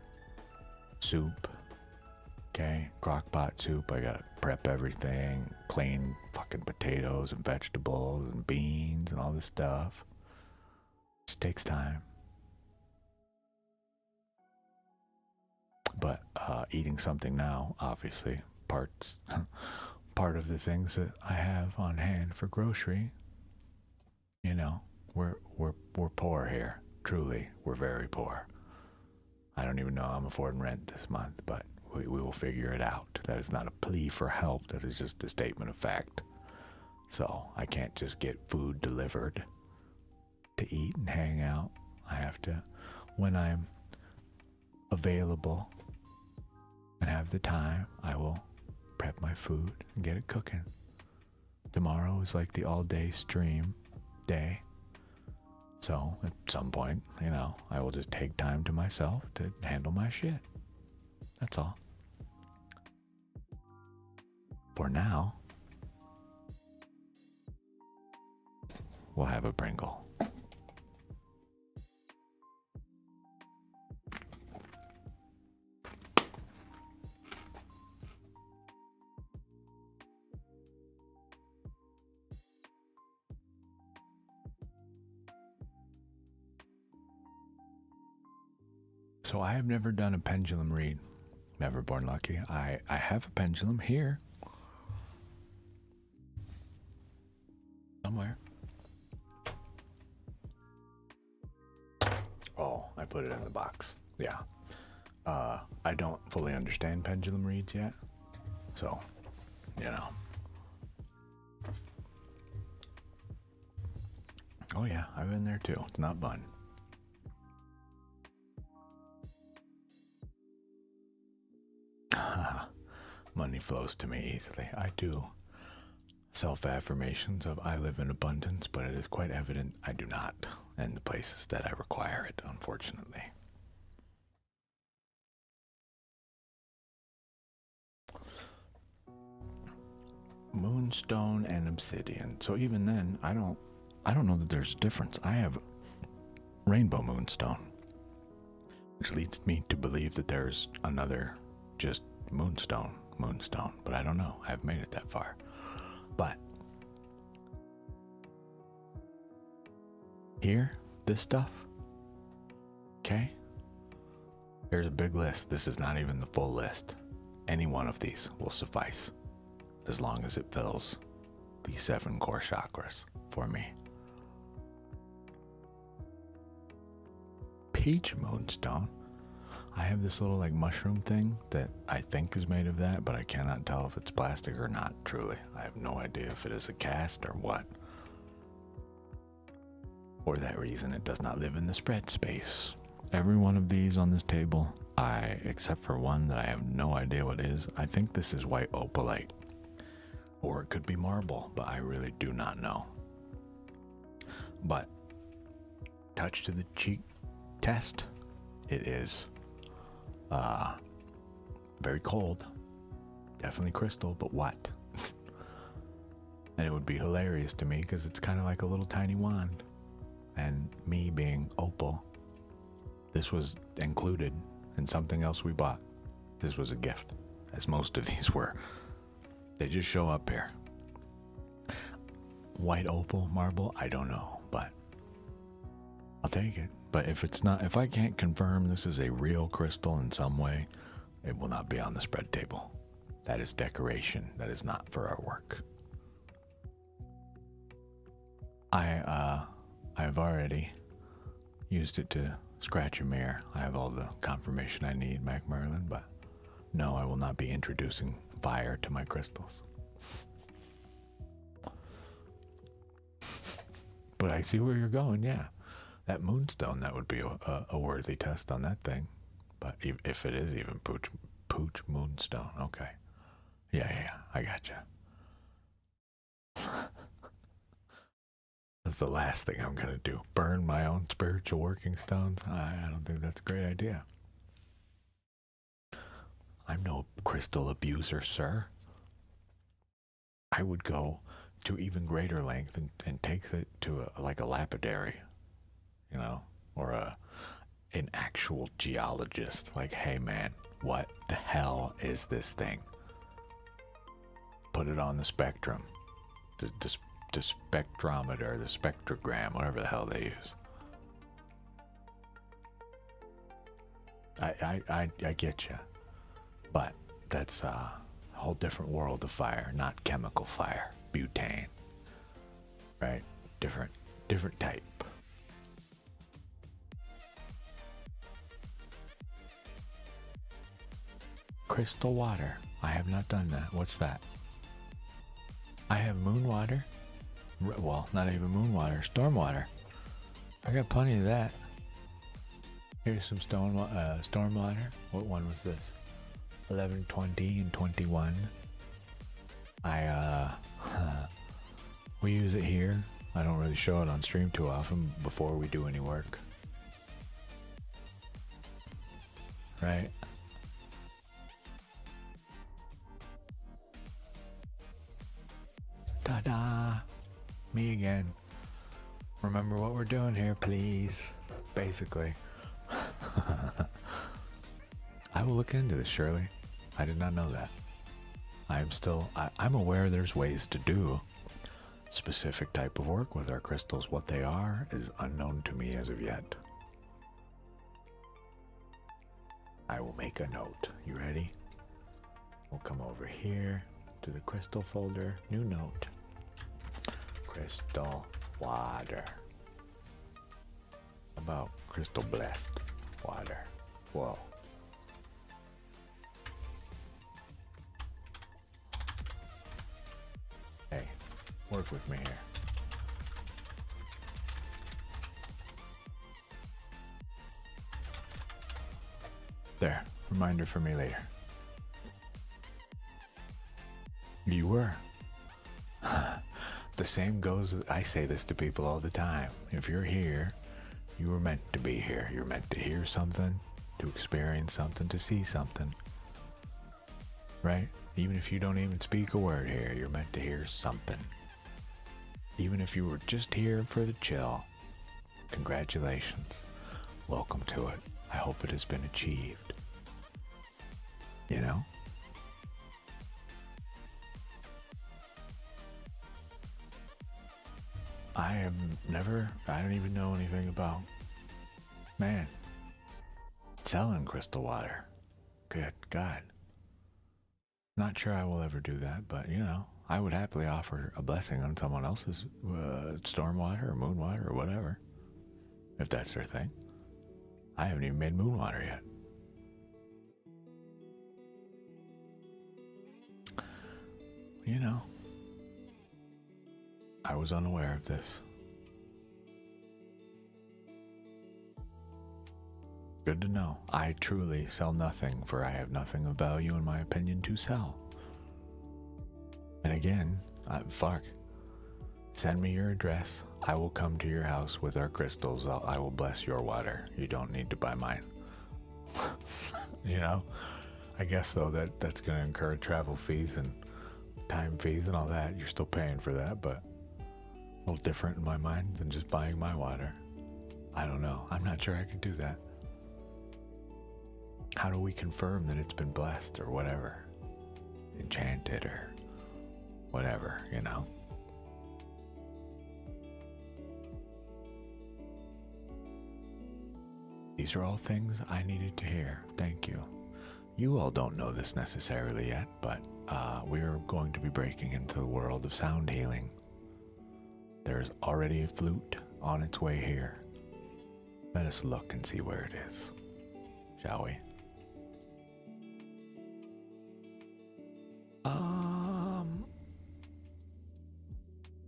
Soup. Okay, crock pot soup. I gotta prep everything, clean fucking potatoes and vegetables and beans and all this stuff. Just takes time. But eating something now, obviously, part of the things that I have on hand for grocery. You know, we're poor here. Truly, we're very poor. I don't even know I'm affording rent this month, but we will figure it out. That is not a plea for help. That is just a statement of fact. So I can't just get food delivered to eat and hang out. I have to, when I'm available and have the time, I will prep my food and get it cooking. Tomorrow is like the all-day stream day. So at some point, you know, I will just take time to myself to handle my shit. That's all. For now, we'll have a Pringle. So I have never done a pendulum read. Never born lucky. I have a pendulum here. Somewhere. put it in the box. Yeah. I don't fully understand pendulum reads yet. So, you know. Oh yeah, I've been there too. It's not fun. Money flows to me easily. I do self-affirmations of I live in abundance, but it is quite evident I do not in the places that I require it, unfortunately. Moonstone and obsidian. So even then, I don't know that there's a difference. I have rainbow moonstone, which leads me to believe that there's another just moonstone, but I don't know. I haven't made it that far. But here, this stuff, okay? There's a big list. This is not even the full list. Any one of these will suffice as long as it fills the 7 core chakras for me. Peach moonstone. I have this little like mushroom thing that I think is made of that, but I cannot tell if it's plastic or not, truly. I have no idea if it is a cast or what. For that reason, it does not live in the spread space. Every one of these on this table, except for one that I have no idea what is, I think this is white opalite. Or it could be marble, but I really do not know. But, touch to the cheek test, it is very cold. Definitely crystal, but what? And it would be hilarious to me because it's kind of like a little tiny wand. And me being Opal, this was included in something else we bought. This was a gift, as most of these were. They just show up here. White opal, marble, I don't know, but I'll take it. But if it's not, if I can't confirm this is a real crystal in some way, it will not be on the spread table. That is decoration. That is not for our work. I've already used it to scratch a mirror. I have all the confirmation I need, Mac Merlin, but no, I will not be introducing fire to my crystals. But I see where you're going, yeah. That moonstone, that would be a worthy test on that thing. But if it is even pooch moonstone, okay. Yeah, I gotcha. That's the last thing I'm gonna do. Burn my own spiritual working stones? I don't think that's a great idea. I'm no crystal abuser, sir. I would go to even greater length and take it to like a lapidary, you know, or an actual geologist. Like, hey man, what the hell is this thing? Put it on the spectrum, the spectrometer, the spectrogram, whatever the hell they use. I get you, but that's a whole different world of fire, not chemical fire, butane, right? Different type. Crystal water. I have not done that. What's that? I have moon water. Well, not even moon water, storm water. I got plenty of that. Here's some storm water. What one was this? 11, 20, and 21. We use it here. I don't really show it on stream too often before we do any work. Right? Ta-da! Me again. Remember what we're doing here, please. Basically. I will look into this, Shirley. I did not know that. I'm aware there's ways to do specific type of work with our crystals. What they are is unknown to me as of yet. I will make a note. You ready? We'll come over here to the crystal folder. New note. Crystal water. How about crystal blessed? water. Whoa. Hey, work with me here. There, reminder for me later. You were. The same goes, I say this to people all the time. If you're here, you were meant to be here. You're meant to hear something, to experience something, to see something. Right? Even if you don't even speak a word here, you're meant to hear something. Even if you were just here for the chill, congratulations. Welcome to it. I hope it has been achieved. You know? I don't even know anything about, man, selling crystal water. Good God. Not sure I will ever do that, but you know, I would happily offer a blessing on someone else's storm water or moon water or whatever, if that's their thing. I haven't even made moon water yet. You know, I was unaware of this. Good to know. I truly sell nothing, for I have nothing of value in my opinion to sell. And again, fuck. Send me your address. I will come to your house with our crystals. I will bless your water. You don't need to buy mine. You know? I guess though that's going to incur travel fees and time fees and all that. You're still paying for that, but a little different in my mind than just buying my water. I don't know. I'm not sure I could do that. How do we confirm that it's been blessed or whatever? Enchanted or whatever, you know? These are all things I needed to hear. Thank you. You all don't know this necessarily yet, but we're going to be breaking into the world of sound healing. There's already a flute on its way here. Let us look and see where it is, shall we?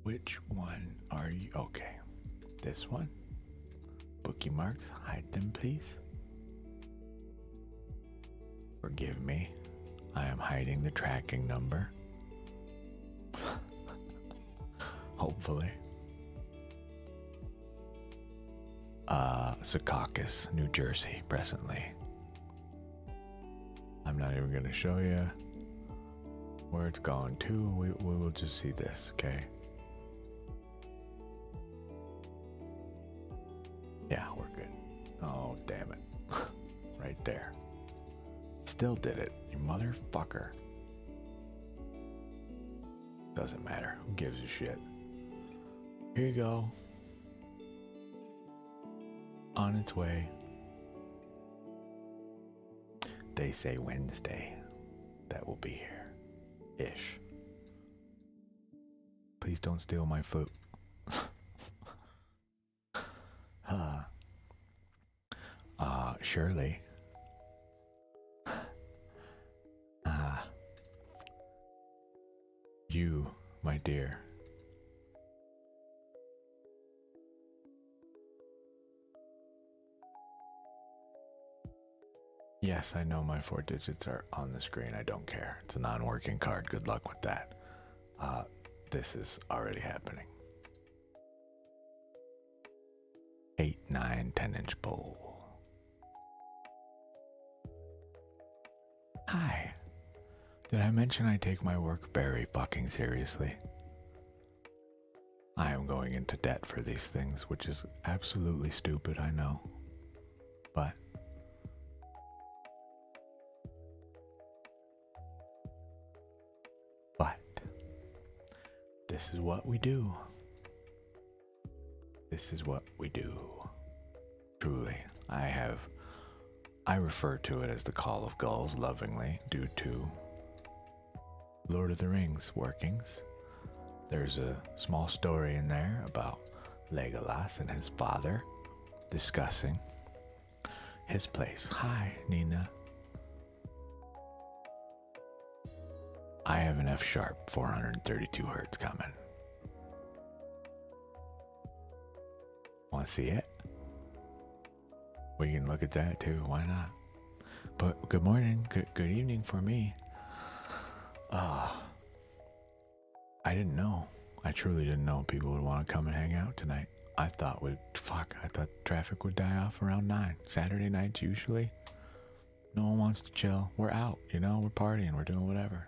Which one are you? Okay, this one. Bookie marks, hide them please. Forgive me, I am hiding the tracking number. Hopefully. Secaucus, New Jersey, presently. I'm not even going to show you where it's going to. We will just see this, okay? Yeah, we're good. Oh, damn it. Right there. Still did it, you motherfucker. Doesn't matter. Who gives a shit? Here you go. On its way. They say Wednesday. That will be here. Ish. Please don't steal my flute. Surely. You, my dear. Yes, I know my 4 digits are on the screen. I don't care. It's a non-working card. Good luck with that. This is already happening. 8, 9, 10-inch pole. Hi. Did I mention I take my work very fucking seriously? I am going into debt for these things, which is absolutely stupid, I know. But this is what we do. This is what we do. Truly, I refer to it as the Call of Gulls lovingly due to Lord of the Rings workings. There's a small story in there about Legolas and his father discussing his place. Hi, Nina. I have an F sharp 432 hertz coming. Want to see it? We can look at that too. Why not? But good morning, good evening for me. I didn't know. I truly didn't know people would want to come and hang out tonight. I thought traffic would die off around 9. Saturday nights usually. No one wants to chill. We're out, we're partying, we're doing whatever.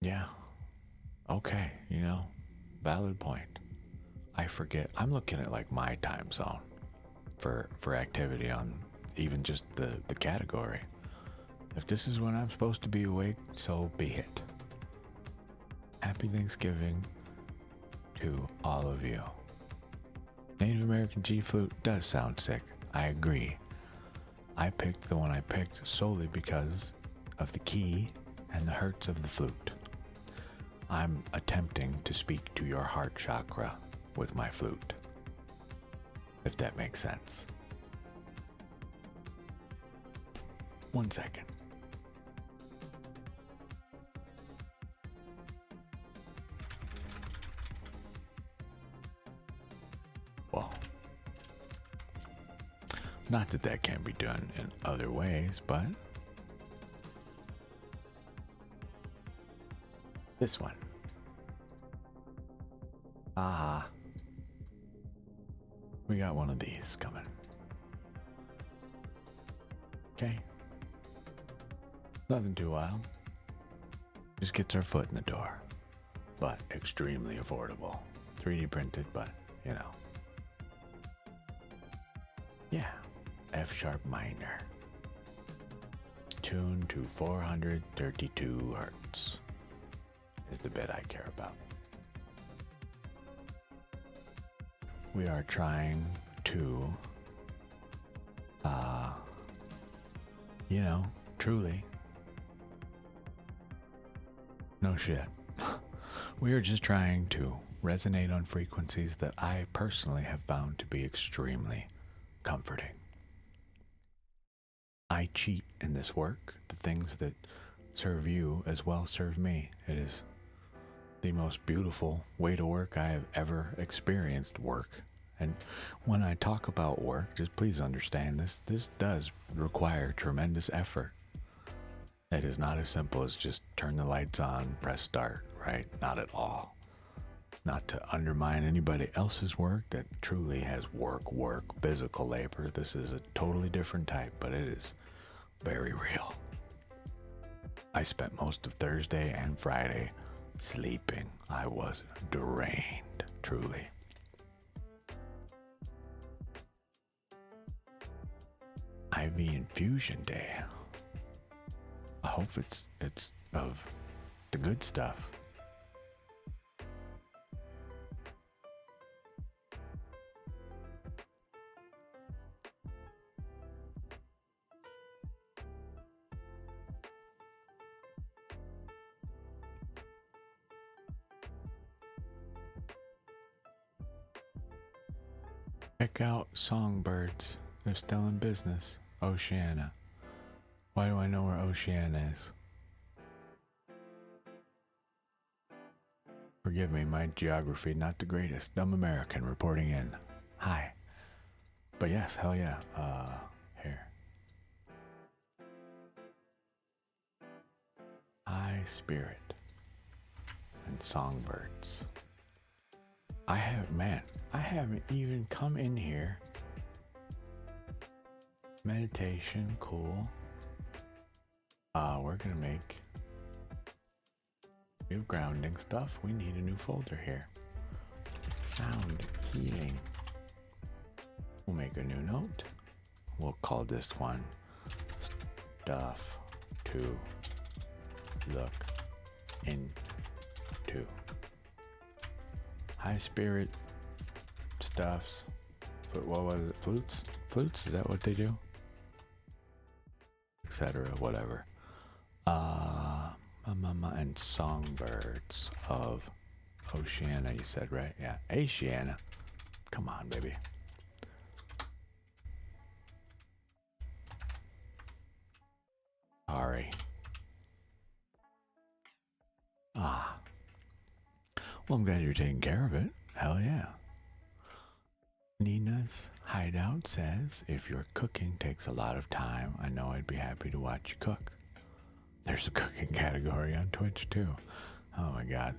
Yeah. Okay, valid point. I forget. I'm looking at like my time zone for activity on even just the category. If this is when I'm supposed to be awake, so be it. Happy Thanksgiving to all of you. Native American G flute does sound sick. I agree. I picked the one I picked solely because of the key and the hertz of the flute. I'm attempting to speak to your heart chakra with my flute, if that makes sense. 1 second. Well, not that can be done in other ways, but this one. We got one of these coming. Okay. Nothing too wild. Just gets our foot in the door. But extremely affordable. 3D printed, but Yeah. F sharp minor. Tuned to 432 hertz. Is the bit I care about. We are trying to, truly, no shit. We are just trying to resonate on frequencies that I personally have found to be extremely comforting. I cheat in this work. The things that serve you as well serve me. It is the most beautiful way to work I have ever experienced work. And when I talk about work, just please understand this does require tremendous effort. It is not as simple as just turn the lights on, press start, right? Not at all. Not to undermine anybody else's work that truly has work, physical labor. This is a totally different type, but it is very real. I spent most of Thursday and Friday sleeping. I was drained, truly. IV infusion day. I hope it's of the good stuff. Check out Songbirds. They're still in business. Oceania. Why do I know where Oceania is? Forgive me, my geography not the greatest. Dumb American reporting in. Hi. But yes, hell yeah. Here. High Spirit and Songbirds. I haven't even come in here. Meditation, cool. We're gonna make new grounding stuff. We need a new folder here. Sound healing. We'll make a new note. We'll call this one Stuff to Look Into. High Spirit stuffs. What was it? Flutes? Flutes? Is that what they do? Etc. Whatever. And songbirds of Oceana, you said, right? Yeah. Oceana. Come on, baby. Sorry. Ah. Well, I'm glad you're taking care of it. Hell yeah. Nina's Hideout says, if your cooking takes a lot of time, I know I'd be happy to watch you cook. There's a cooking category on Twitch too. Oh my god.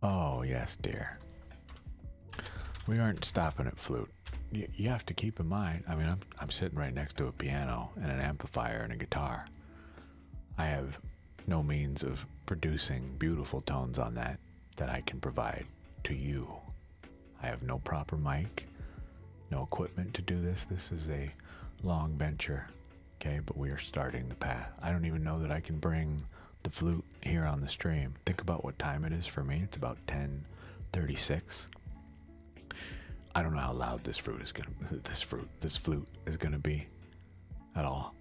Oh yes, dear. We aren't stopping at flute. You have to keep in mind, I mean, I'm sitting right next to a piano and an amplifier and a guitar. I have no means of producing beautiful tones on that I can provide to you. I have no proper mic, no equipment to do this. This is a long venture, okay? But we are starting the path. I don't even know that I can bring the flute here on the stream. Think about what time it is for me. It's about 10:36. I don't know how loud this flute is gonna be at all.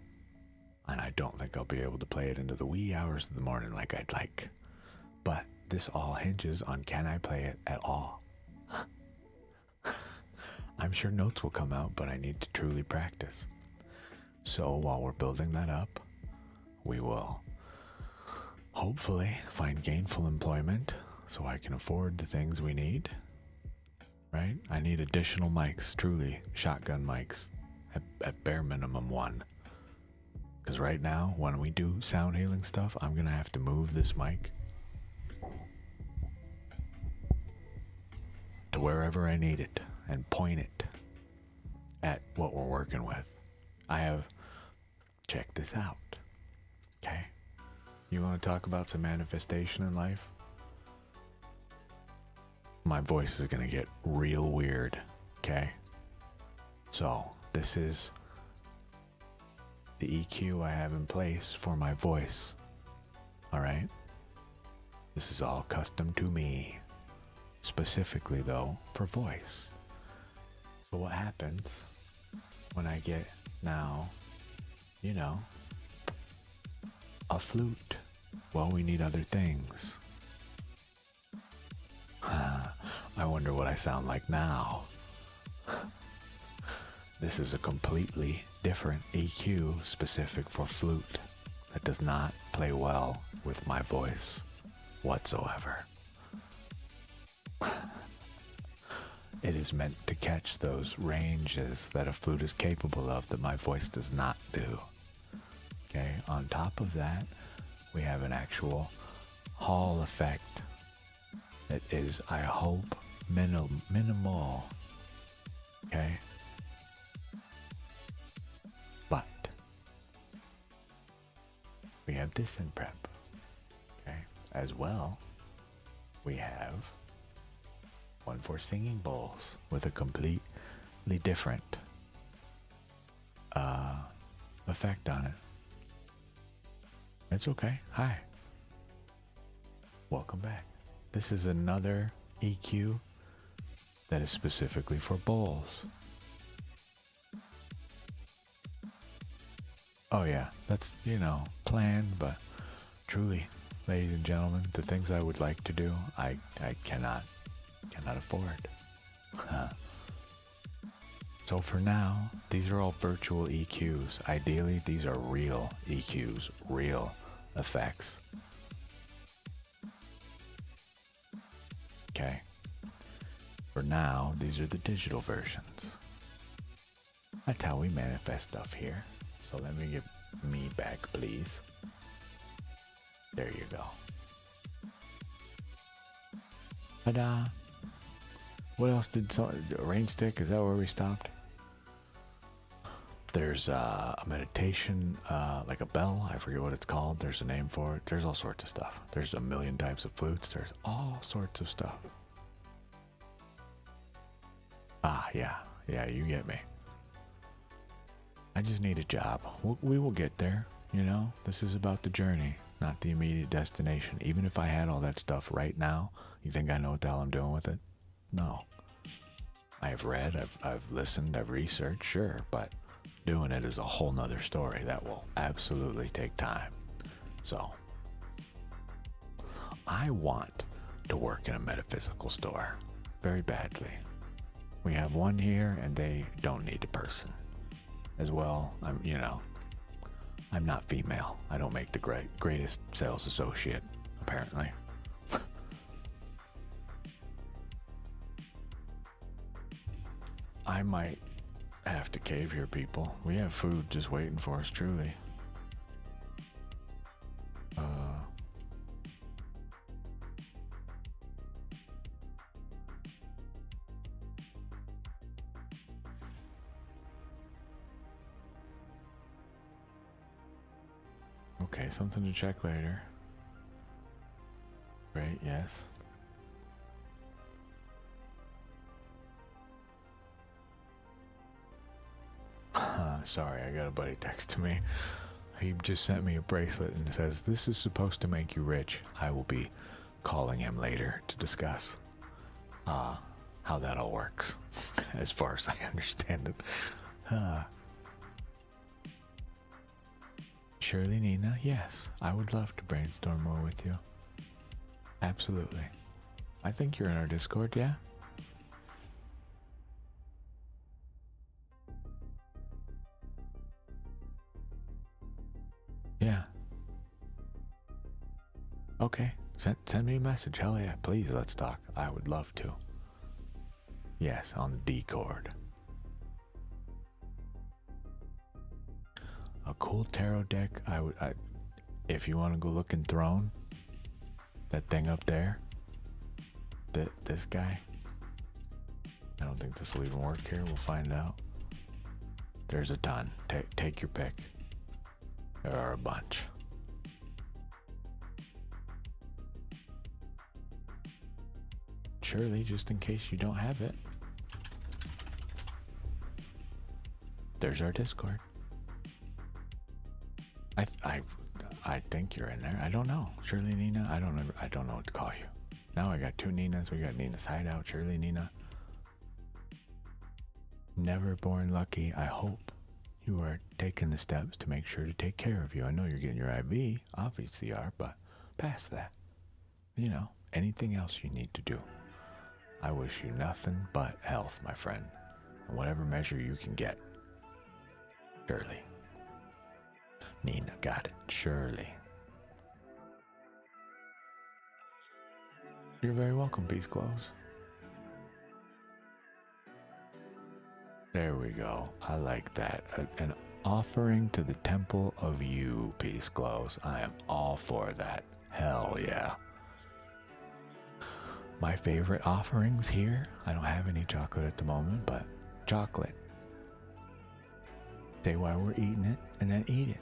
And I don't think I'll be able to play it into the wee hours of the morning like I'd like. But this all hinges on, can I play it at all? I'm sure notes will come out, but I need to truly practice. So while we're building that up, we will hopefully find gainful employment so I can afford the things we need, right? I need additional mics, truly shotgun mics, at bare minimum one. Because right now, when we do sound healing stuff, I'm going to have to move this mic to wherever I need it and point it at what we're working with. I have, check this out, okay? You want to talk about some manifestation in life? My voice is going to get real weird, okay? So, this is the EQ I have in place for my voice, all right? This is all custom to me, specifically though, for voice. So what happens when I get now, you know, a flute? Well, we need other things. I wonder what I sound like now. This is a completely different EQ specific for flute that does not play well with my voice whatsoever. It is meant to catch those ranges that a flute is capable of that my voice does not do. Okay, on top of that, we have an actual hall effect that is, I hope, minimal. Okay? But we have this in prep. Okay? As well, we have one for singing bowls with a completely different effect on it. It's okay. Hi. Welcome back. This is another EQ that is specifically for bowls. Oh yeah, that's, you know, planned, but truly, ladies and gentlemen, the things I would like to do, I cannot afford. So for now, these are all virtual EQs. Ideally, these are real EQs, real effects. Okay. For now, these are the digital versions. That's how we manifest stuff here. So let me get me back, please. There you go. Ta-da! What else did rain stick? Is that where we stopped? There's a meditation, like a bell. I forget what it's called. There's a name for it. There's all sorts of stuff. There's a million types of flutes. There's all sorts of stuff. Ah, yeah, you get me. I just need a job. We will get there, you know? This is about the journey, not the immediate destination. Even if I had all that stuff right now, you think I know what the hell I'm doing with it? No. I have read, I've listened, I've researched, sure, but doing it is a whole nother story that will absolutely take time. So, I want to work in a metaphysical store. Very badly. We have one here and they don't need a person. As well, I'm not female. I don't make the greatest sales associate, apparently. I might have to cave here, people. We have food just waiting for us, truly. Okay, something to check later. Great, yes. Sorry, I got a buddy texting me. He just sent me a bracelet and says, "This is supposed to make you rich." I will be calling him later to discuss how that all works, as far as I understand it. Surely, Nina, yes, I would love to brainstorm more with you. Absolutely. I think you're in our Discord, yeah? Yeah. Okay, send me a message. Hell yeah, please, let's talk. I would love to. Yes, on the Discord. A cool tarot deck. If you want to go look in Throne, that thing up there, this guy. I don't think this will even work here. We'll find out. There's a ton. Take your pick. There are a bunch. Surely, just in case you don't have it. There's our Discord. I think you're in there. I don't know. Shirley Nina, I don't know what to call you. Now I got two Ninas. We got Nina's Hideout, Shirley Nina. Never born lucky. I hope you are taking the steps to make sure to take care of you. I know you're getting your IV, obviously you are, but past that, anything else you need to do. I wish you nothing but health, my friend, and whatever measure you can get. Shirley. Nina got it. Shirley. You're very welcome, Peace Glows. There we go. I like that. An offering to the temple of you, Peace Glows. I am all for that. Hell yeah. My favorite offerings here, I don't have any chocolate at the moment, but chocolate. Say why we're eating it, and then eat it.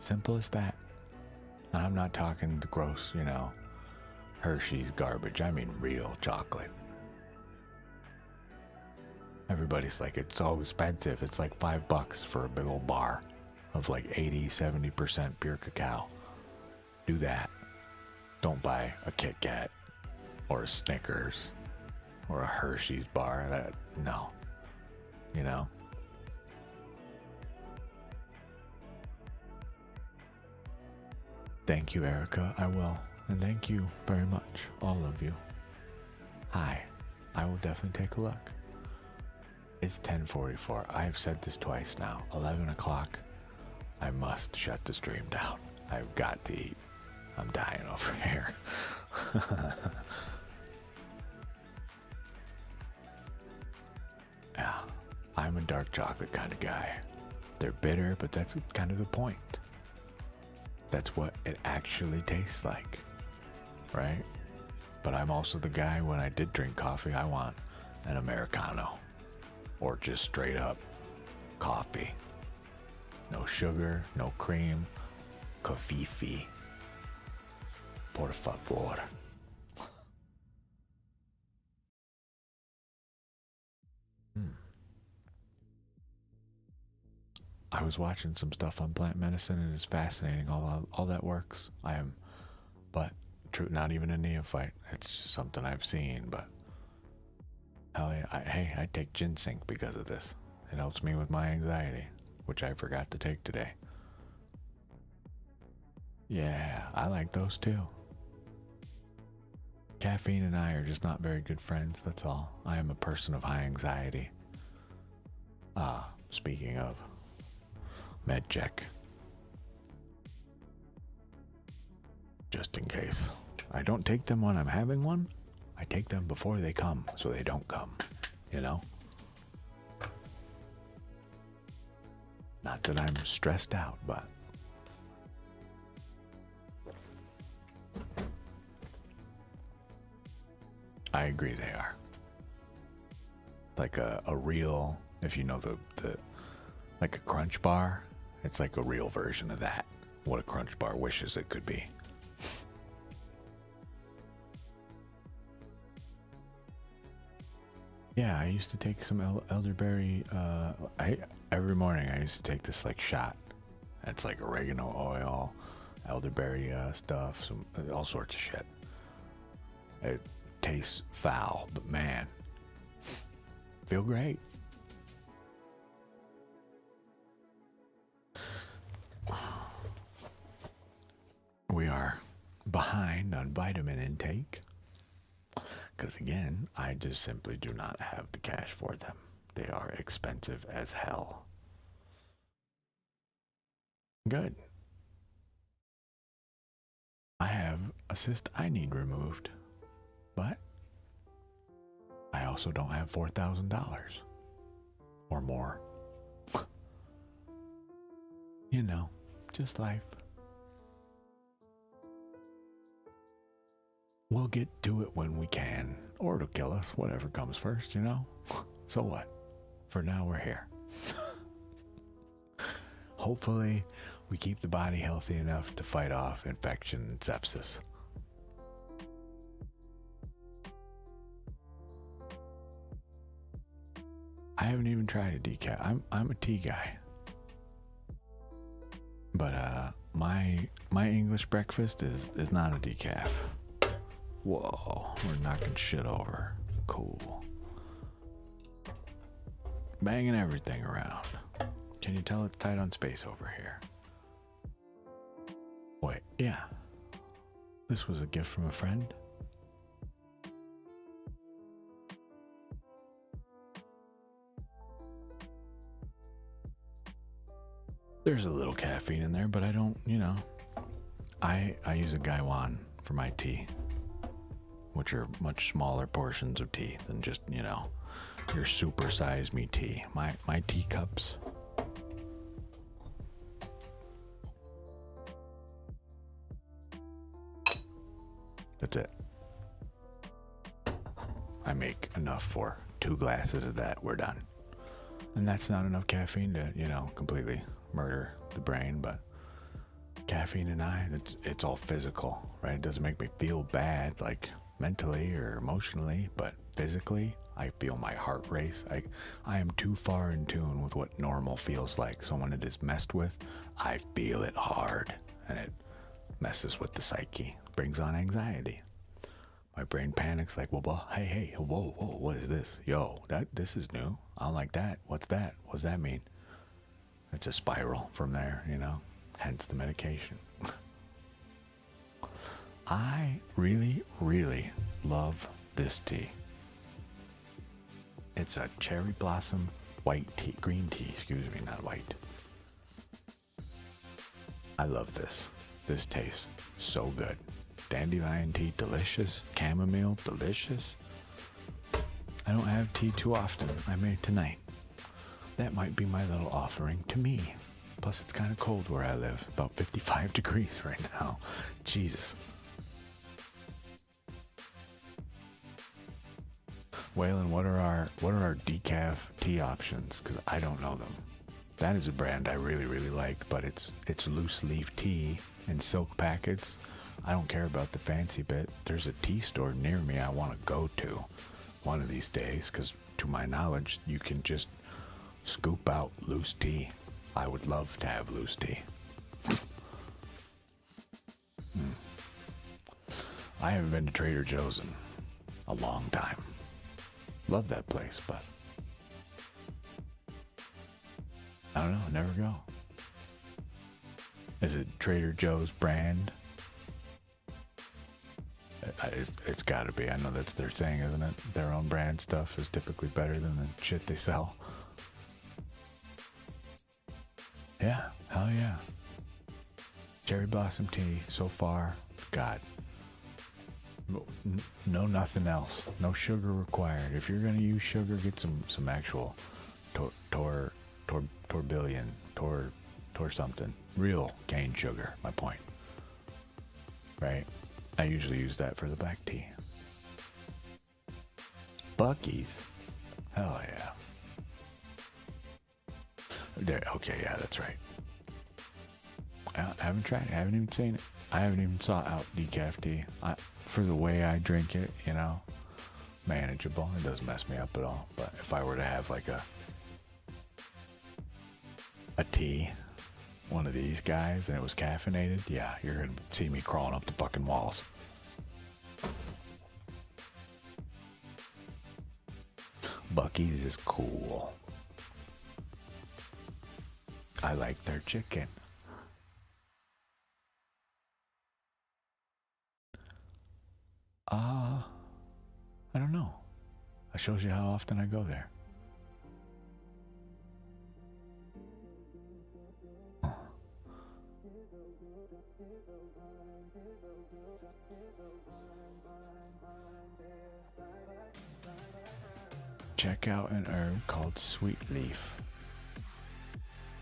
Simple as that. And I'm not talking the gross, Hershey's garbage. I mean real chocolate. Everybody's like, it's so expensive. It's like $5 for a big old bar of like 80-70% pure cacao. Do that. Don't buy a Kit Kat or a Snickers or a Hershey's bar. No. Thank you, Erica. I will. And thank you very much, all of you. Hi. I will definitely take a look. It's 10:44. I've said this twice now. 11 o'clock. I must shut the stream down. I've got to eat. I'm dying over here. Yeah. I'm a dark chocolate kind of guy. They're bitter, but that's kind of the point. That's what it actually tastes like, right? But I'm also the guy, when I did drink coffee, I want an Americano or just straight up coffee. No sugar, no cream, coffee. Por favor. I was watching some stuff on plant medicine, and it's fascinating all that works. But not even a neophyte. It's just something I've seen, but hell yeah, I take ginseng because of this. It helps me with my anxiety, which I forgot to take today. Yeah, I like those too. Caffeine and I are just not very good friends, that's all. I am a person of high anxiety. Speaking of, med check. Just in case. I don't take them when I'm having one. I take them before they come, so they don't come. You know? Not that I'm stressed out, but... I agree they are. Like a real, if you know the like a Crunch Bar, it's like a real version of that. What a Crunch Bar wishes it could be. Yeah, I used to take some elderberry, every morning I used to take this like shot. It's like oregano oil, elderberry stuff, some all sorts of shit. It tastes foul, but man, feel great. We are behind on vitamin intake because again, I just simply do not have the cash for them. They are expensive as hell. Good. I have a cyst I need removed, but I also don't have $4,000 or more. You know, just life. We'll get to it when we can, or it'll kill us, whatever comes first, you know? So what? For now, we're here. Hopefully, we keep the body healthy enough to fight off infection and sepsis. I haven't even tried a decaf. I'm a tea guy. But my English breakfast is not a decaf. Whoa, we're knocking shit over. Cool. Banging everything around. Can you tell it's tight on space over here? Wait, yeah. This was a gift from a friend. There's a little caffeine in there, but I don't, you know. I use a Gaiwan for my tea, which are much smaller portions of tea than just, you know, your super size me tea. My teacups. That's it. I make enough for 2 glasses of that. We're done. And that's not enough caffeine to, you know, completely murder the brain, but caffeine and it's all physical, right? It doesn't make me feel bad, like mentally or emotionally, but physically, I feel my heart race. I am too far in tune with what normal feels like. So when it is messed with, I feel it hard, and it messes with the psyche, brings on anxiety. My brain panics like, well, hey, whoa, what is this? Yo, this is new. I don't like that. What's that? What does that mean? It's a spiral from there, you know, hence the medication. I really, really love this tea. It's a cherry blossom green tea, excuse me, not white. I love this. This tastes so good. Dandelion tea, delicious. Chamomile, delicious. I don't have tea too often. I made tonight. That might be my little offering to me. Plus, it's kind of cold where I live. About 55 degrees right now. Jesus. Waylon, what are our decaf tea options? Because I don't know them. That is a brand I really, really like, but it's loose leaf tea in silk packets. I don't care about the fancy bit. There's a tea store near me I want to go to one of these days, because to my knowledge, you can just scoop out loose tea. I would love to have loose tea. I haven't been to Trader Joe's in a long time. Love that place, but I don't know, never go. Is it Trader Joe's brand? It's got to be. I know that's their thing, isn't it? Their own brand stuff is typically better than the shit they sell. Yeah, hell yeah. Cherry blossom tea so far, God. No, nothing else. No sugar required. If you're gonna use sugar, get some actual torbillion, tor something. Real cane sugar. My point. Right. I usually use that for the black tea. Buc-ee's. Hell yeah. There, okay, yeah, that's right. I haven't tried it. I haven't even seen it. I haven't even sought out decaf tea. For the way I drink it, you know, manageable. It doesn't mess me up at all. But if I were to have like a tea, one of these guys, and it was caffeinated, yeah, you're gonna see me crawling up the fucking walls. Buc-ee's is cool. I like their chicken. I don't know. That shows you how often I go there. Check out an herb called sweet leaf.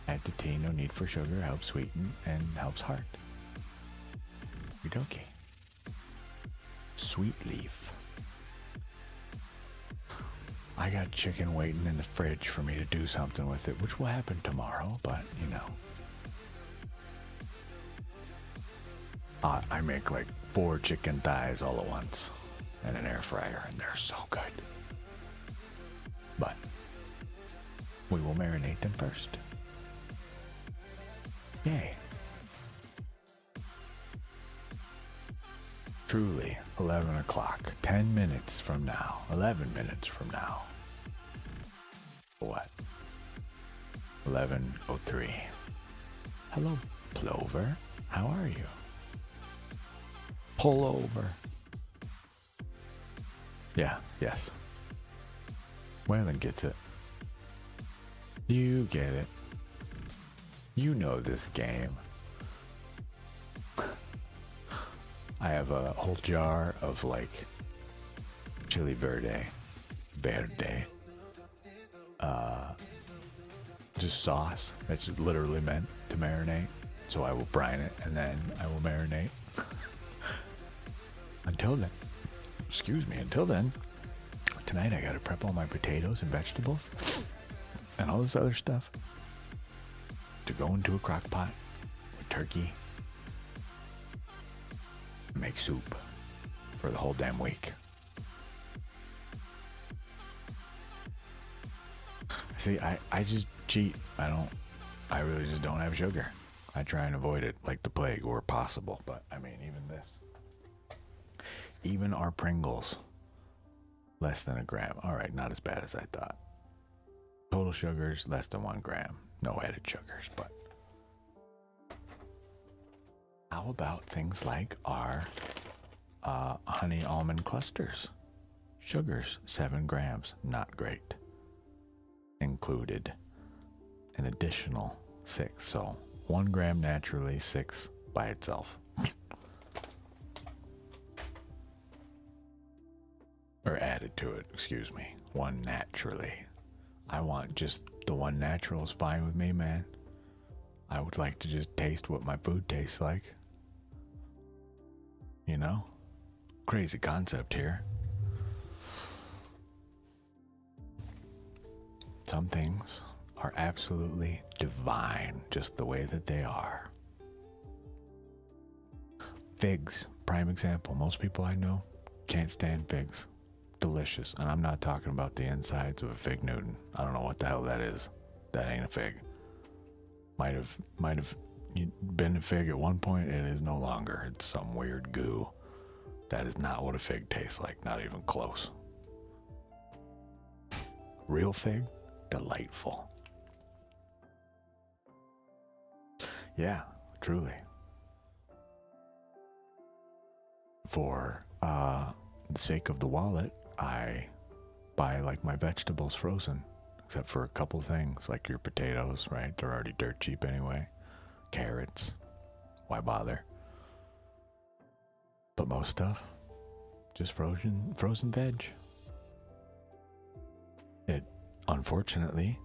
Add to tea, no need for sugar, helps sweeten and helps heart. Okie Sweet leaf. I got chicken waiting in the fridge for me to do something with it, which will happen tomorrow, but you know. I make like 4 chicken thighs all at once in an air fryer, and they're so good. But we will marinate them first. Yay. Truly, 11 o'clock, 10 minutes from now, 11 minutes from now. What? 11:03. Hello, Plover. How are you? Pull over. Yeah, yes. Waylon gets it. You get it. You know this game. I have a whole jar of like chili verde, just sauce that's literally meant to marinate. So I will brine it and then I will marinate. Until then, tonight I gotta prep all my potatoes and vegetables and all this other stuff to go into a crock pot with turkey. Make soup for the whole damn week. See, I just cheat. I really just don't have sugar. I try and avoid it like the plague where possible. But I mean, even our Pringles, less than a gram. All right, not as bad as I thought. Total sugars, less than 1 gram. No added sugars, but how about things like our honey almond clusters? Sugars, 7 grams, not great. Included an additional 6, so 1 gram naturally, 6 by itself. Or added to it, excuse me. 1 naturally. I want just the 1 natural is fine with me, man. I would like to just taste what my food tastes like. You know? Crazy concept here. Some things are absolutely divine, just the way that they are. Figs, prime example. Most people I know can't stand figs. Delicious. And I'm not talking about the insides of a fig Newton. I don't know what the hell that is. That ain't a fig. Might have been a fig at one point. It is no longer. It's some weird goo. That is not what a fig tastes like. Not even close. Real fig? Delightful. Yeah, truly. For the sake of the wallet, I buy like my vegetables frozen, except for a couple things like your potatoes, right? They're already dirt cheap anyway. Carrots, why bother? But most stuff, just frozen veg. It, unfortunately,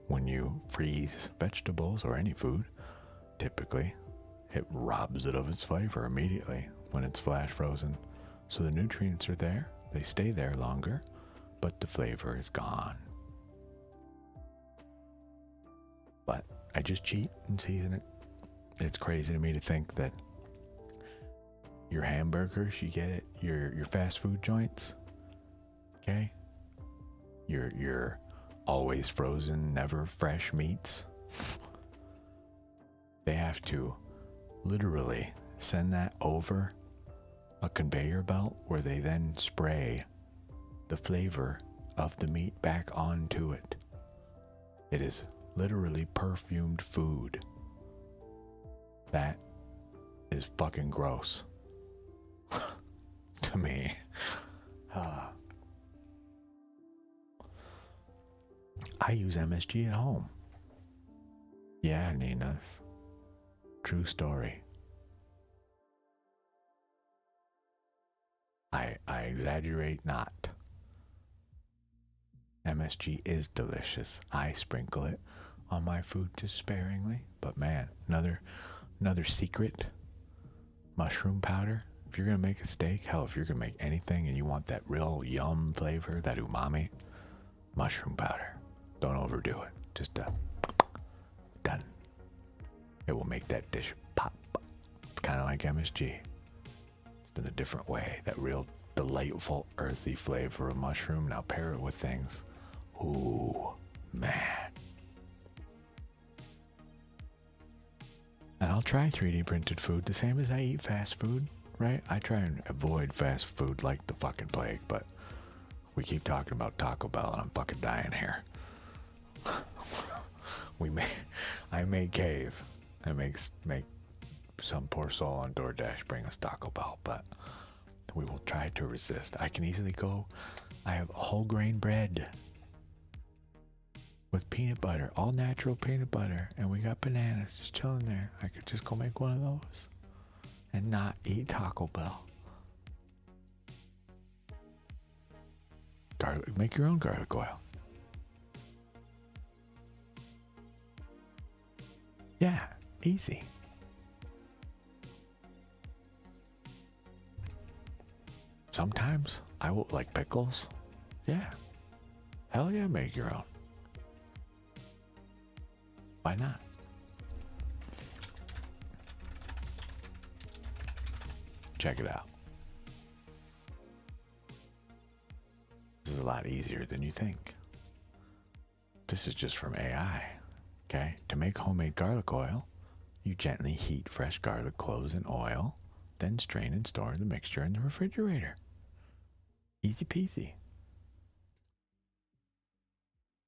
when you freeze vegetables or any food, typically, it robs it of its flavor immediately when it's flash frozen. So the nutrients are there, they stay there longer, but the flavor is gone. But I just cheat and season it. It's crazy to me to think that your hamburgers, you get it, your fast food joints, okay? Your always frozen, never fresh meats. They have to literally send that over a conveyor belt where they then spray the flavor of the meat back onto it. It is literally perfumed food. That is fucking gross. To me. I use MSG at home. Yeah, Ninas. True story. I exaggerate not. MSG is delicious. I sprinkle it on my food just sparingly. But man, another secret, mushroom powder. If you're gonna make a steak, hell, if you're gonna make anything and you want that real yum flavor, that umami, mushroom powder. Don't overdo it. Just done. It will make that dish pop. It's kind of like MSG. Just in a different way. That real delightful earthy flavor of mushroom. Now pair it with things. Ooh, man. And I'll try 3D printed food the same as I eat fast food, right? I try and avoid fast food like the fucking plague, but we keep talking about Taco Bell and I'm fucking dying here. I may cave and make some poor soul on DoorDash bring us Taco Bell, but we will try to resist. I can easily go. I have whole grain bread with peanut butter, all natural peanut butter, and we got bananas just chilling there. I could just go make one of those and not eat Taco Bell. Garlic, make your own garlic oil. Yeah, easy. Sometimes I will like pickles. Yeah. Hell yeah, make your own. Why not? Check it out. This is a lot easier than you think. This is just from AI. Okay, to make homemade garlic oil, you gently heat fresh garlic cloves in oil, then strain and store the mixture in the refrigerator. Easy peasy.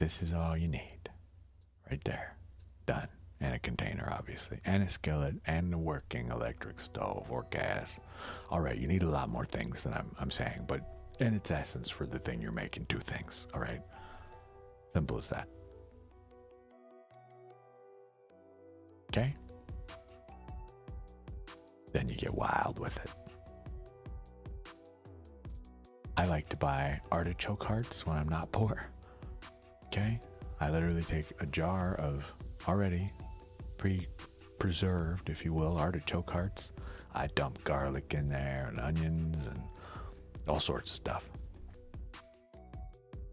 This is all you need. Right there. Done. And a container, obviously. And a skillet and a working electric stove or gas. Alright, you need a lot more things than I'm saying, but in its essence for the thing you're making, 2 things. Alright? Simple as that. Okay? Then you get wild with it. I like to buy artichoke hearts when I'm not poor. Okay? I literally take a jar of already pre-preserved, if you will, artichoke hearts. I dump garlic in there and onions and all sorts of stuff.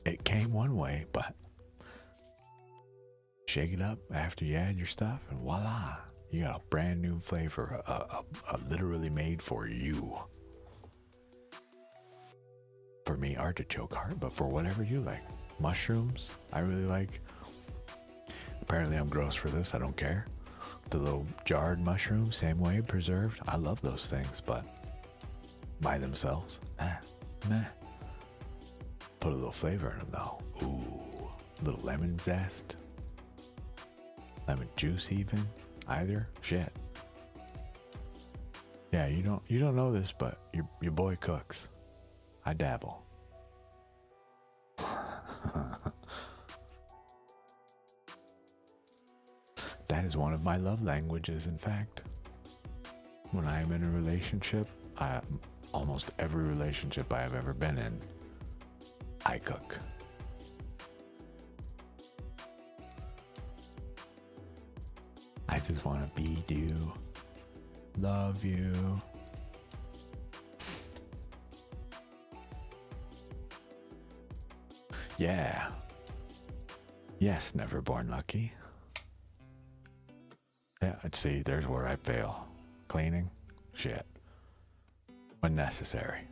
It came one way, but shake it up after you add your stuff and voila, you got a brand new flavor, literally made for you. For me, artichoke heart, but for whatever you like. Mushrooms, I really like. Apparently I'm gross for this, I don't care. The little jarred mushrooms, same way, preserved. I love those things, but by themselves, nah. Put a little flavor in them though. Ooh, a little lemon zest. Lemon juice even, either, shit. Yeah, you don't know this, but your boy cooks. I dabble. That is one of my love languages, in fact. When I am in a relationship, almost every relationship I have ever been in, I cook. I just want to feed you, love you. Yeah. Yes, never born lucky. Yeah, let's see, there's where I fail. Cleaning? Shit. When necessary.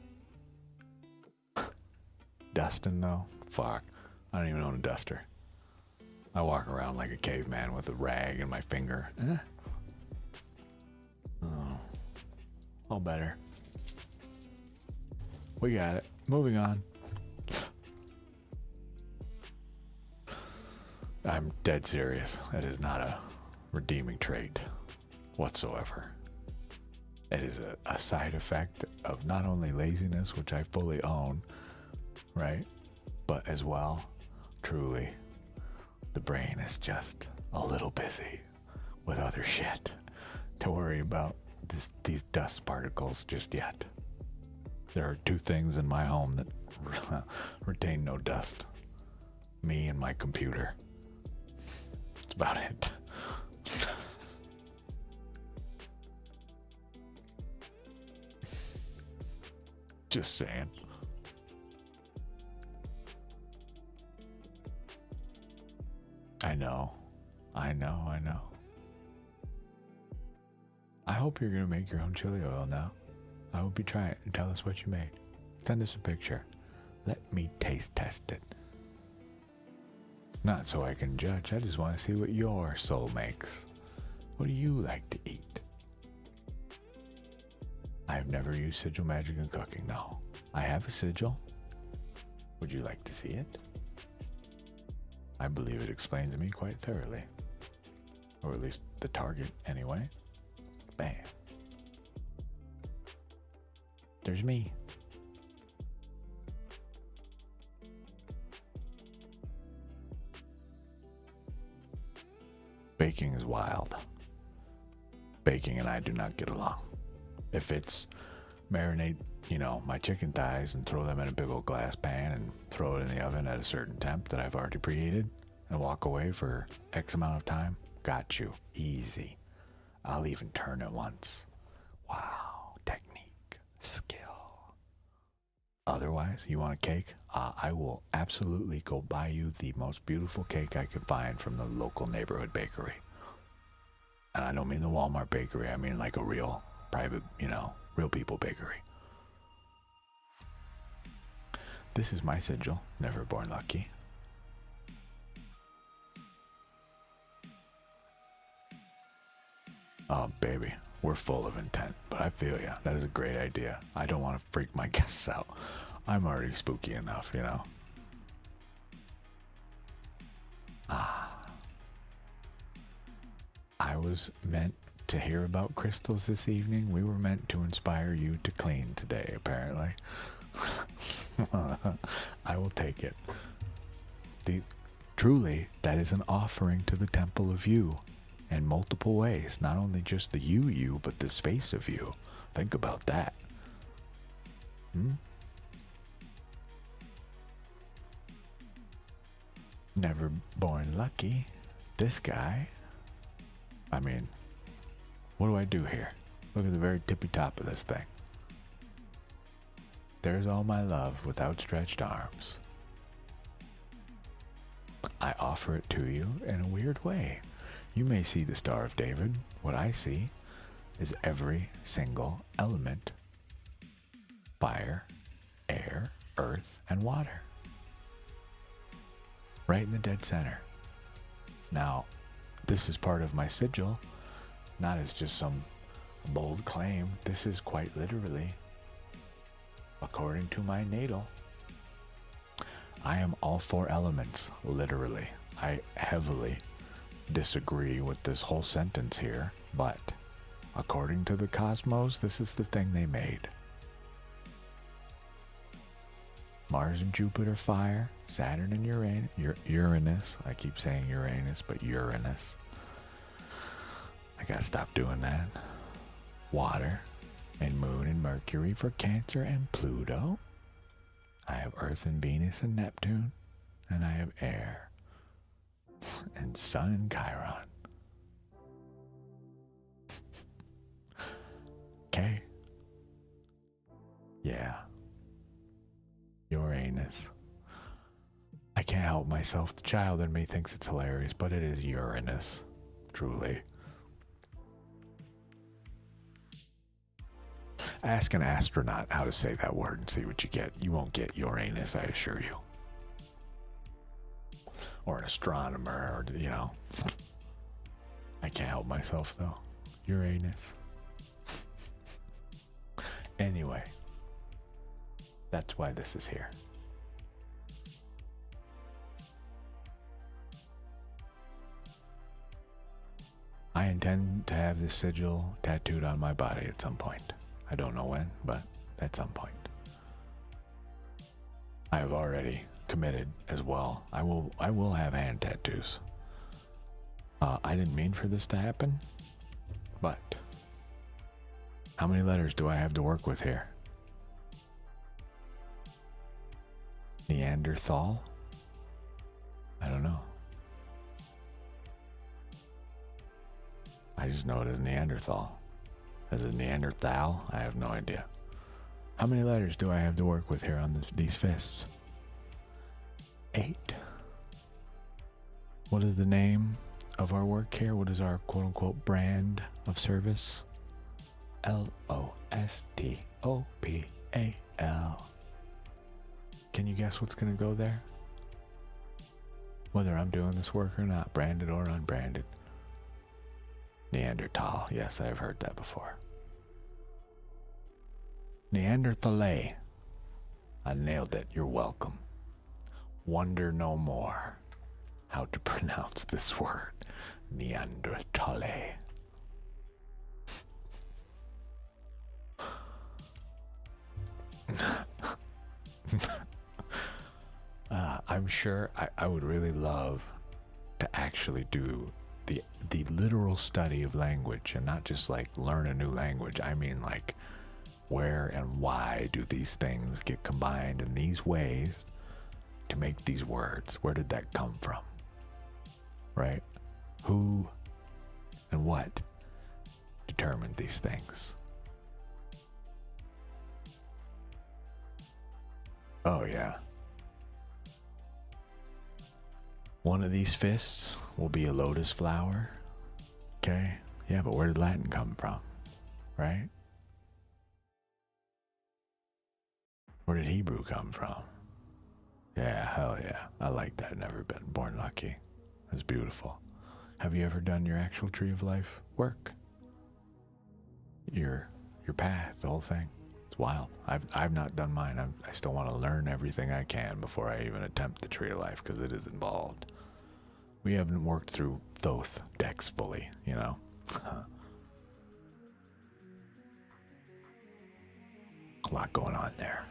Dusting though? Fuck. I don't even own a duster. I walk around like a caveman with a rag in my finger. Oh. All better. We got it. Moving on. I'm dead serious. That is not a redeeming trait whatsoever. It is a side effect of not only laziness, which I fully own, right? But as well, truly, the brain is just a little busy with other shit to worry about these dust particles just yet. There are two things in my home that retain no dust. Me and my computer. That's about it. Just saying. I know. I hope you're gonna make your own chili oil now. I hope you try it and tell us what you made. Send us a picture. Let me taste test it. Not so I can judge. I just want to see what your soul makes. What do you like to eat? I've never used sigil magic in cooking, no. I have a sigil. Would you like to see it? I believe it explains me quite thoroughly. Or at least the target, anyway. Bam. There's me. Baking is wild. Baking and I do not get along. If it's marinate, my chicken thighs and throw them in a big old glass pan and throw it in the oven at a certain temp that I've already preheated and walk away for X amount of time, got you. Easy. I'll even turn it once. Wow. Technique. Skill. Otherwise, you want a cake? I will absolutely go buy you the most beautiful cake I can find from the local neighborhood bakery. And I don't mean the Walmart bakery. I mean like a real private, real people bakery. This is my sigil, never born lucky. Oh, baby, we're full of intent, but I feel ya. That is a great idea. I don't want to freak my guests out. I'm already spooky enough, I was meant to hear about crystals this evening. We were meant to inspire you to clean today, apparently. I will take it. Truly, that is an offering to the temple of you in multiple ways. Not only just the you, but the space of you. Think about that. Never born lucky. This guy. I mean, what do I do here? Look at the very tippy top of this thing. There's all my love with outstretched arms. I offer it to you in a weird way. You may see the Star of David. What I see is every single element. Fire, air, earth, and water. Right in the dead center. Now, this is part of my sigil, not as just some bold claim. This is quite literally, according to my natal, I am all four elements, literally. I heavily disagree with this whole sentence here, but according to the cosmos, this is the thing they made. Mars and Jupiter, fire. Saturn and Uranus. I keep saying Uranus, but Uranus. I gotta stop doing that. Water. And Moon and Mercury for Cancer and Pluto. I have Earth and Venus and Neptune. And I have air. And Sun and Chiron. Okay. Yeah. Uranus. I can't help myself. The child in me thinks it's hilarious, but it is Uranus. Truly. Ask an astronaut how to say that word and see what you get. You won't get Uranus, I assure you. Or an astronomer, or, you know. I can't help myself, though. Uranus. Anyway. That's why this is here. I intend to have this sigil tattooed on my body at some point. I don't know when, but at some point. I have already committed as well. I will have hand tattoos. I didn't mean for this to happen, but how many letters do I have to work with here? Neanderthal? I don't know. I just know it as Neanderthal. As a Neanderthal? I have no idea. How many letters do I have to work with here on these fists? 8. What is the name of our work here? What is our quote-unquote brand of service? Lostopal. Can you guess what's going to go there? Whether I'm doing this work or not, branded or unbranded. Neanderthal. Yes, I've heard that before. Neanderthale. I nailed it. You're welcome. Wonder no more how to pronounce this word. Neanderthale. I'm sure I would really love to actually do the literal study of language and not just like learn a new language. I mean like where and why do these things get combined in these ways to make these words? Where did that come from? Right? Who and what determined these things? Oh yeah. One of these fists will be a lotus flower. Okay? Yeah, but where did Latin come from? Right? Where did Hebrew come from? Yeah, hell yeah. I like that. Never been born lucky. That's beautiful. Have you ever done your actual tree of life work? Your path, the whole thing. It's wild. I've not done mine. I still want to learn everything I can before I even attempt the tree of life because it is involved. We haven't worked through Thoth decks fully, you know. A lot going on there.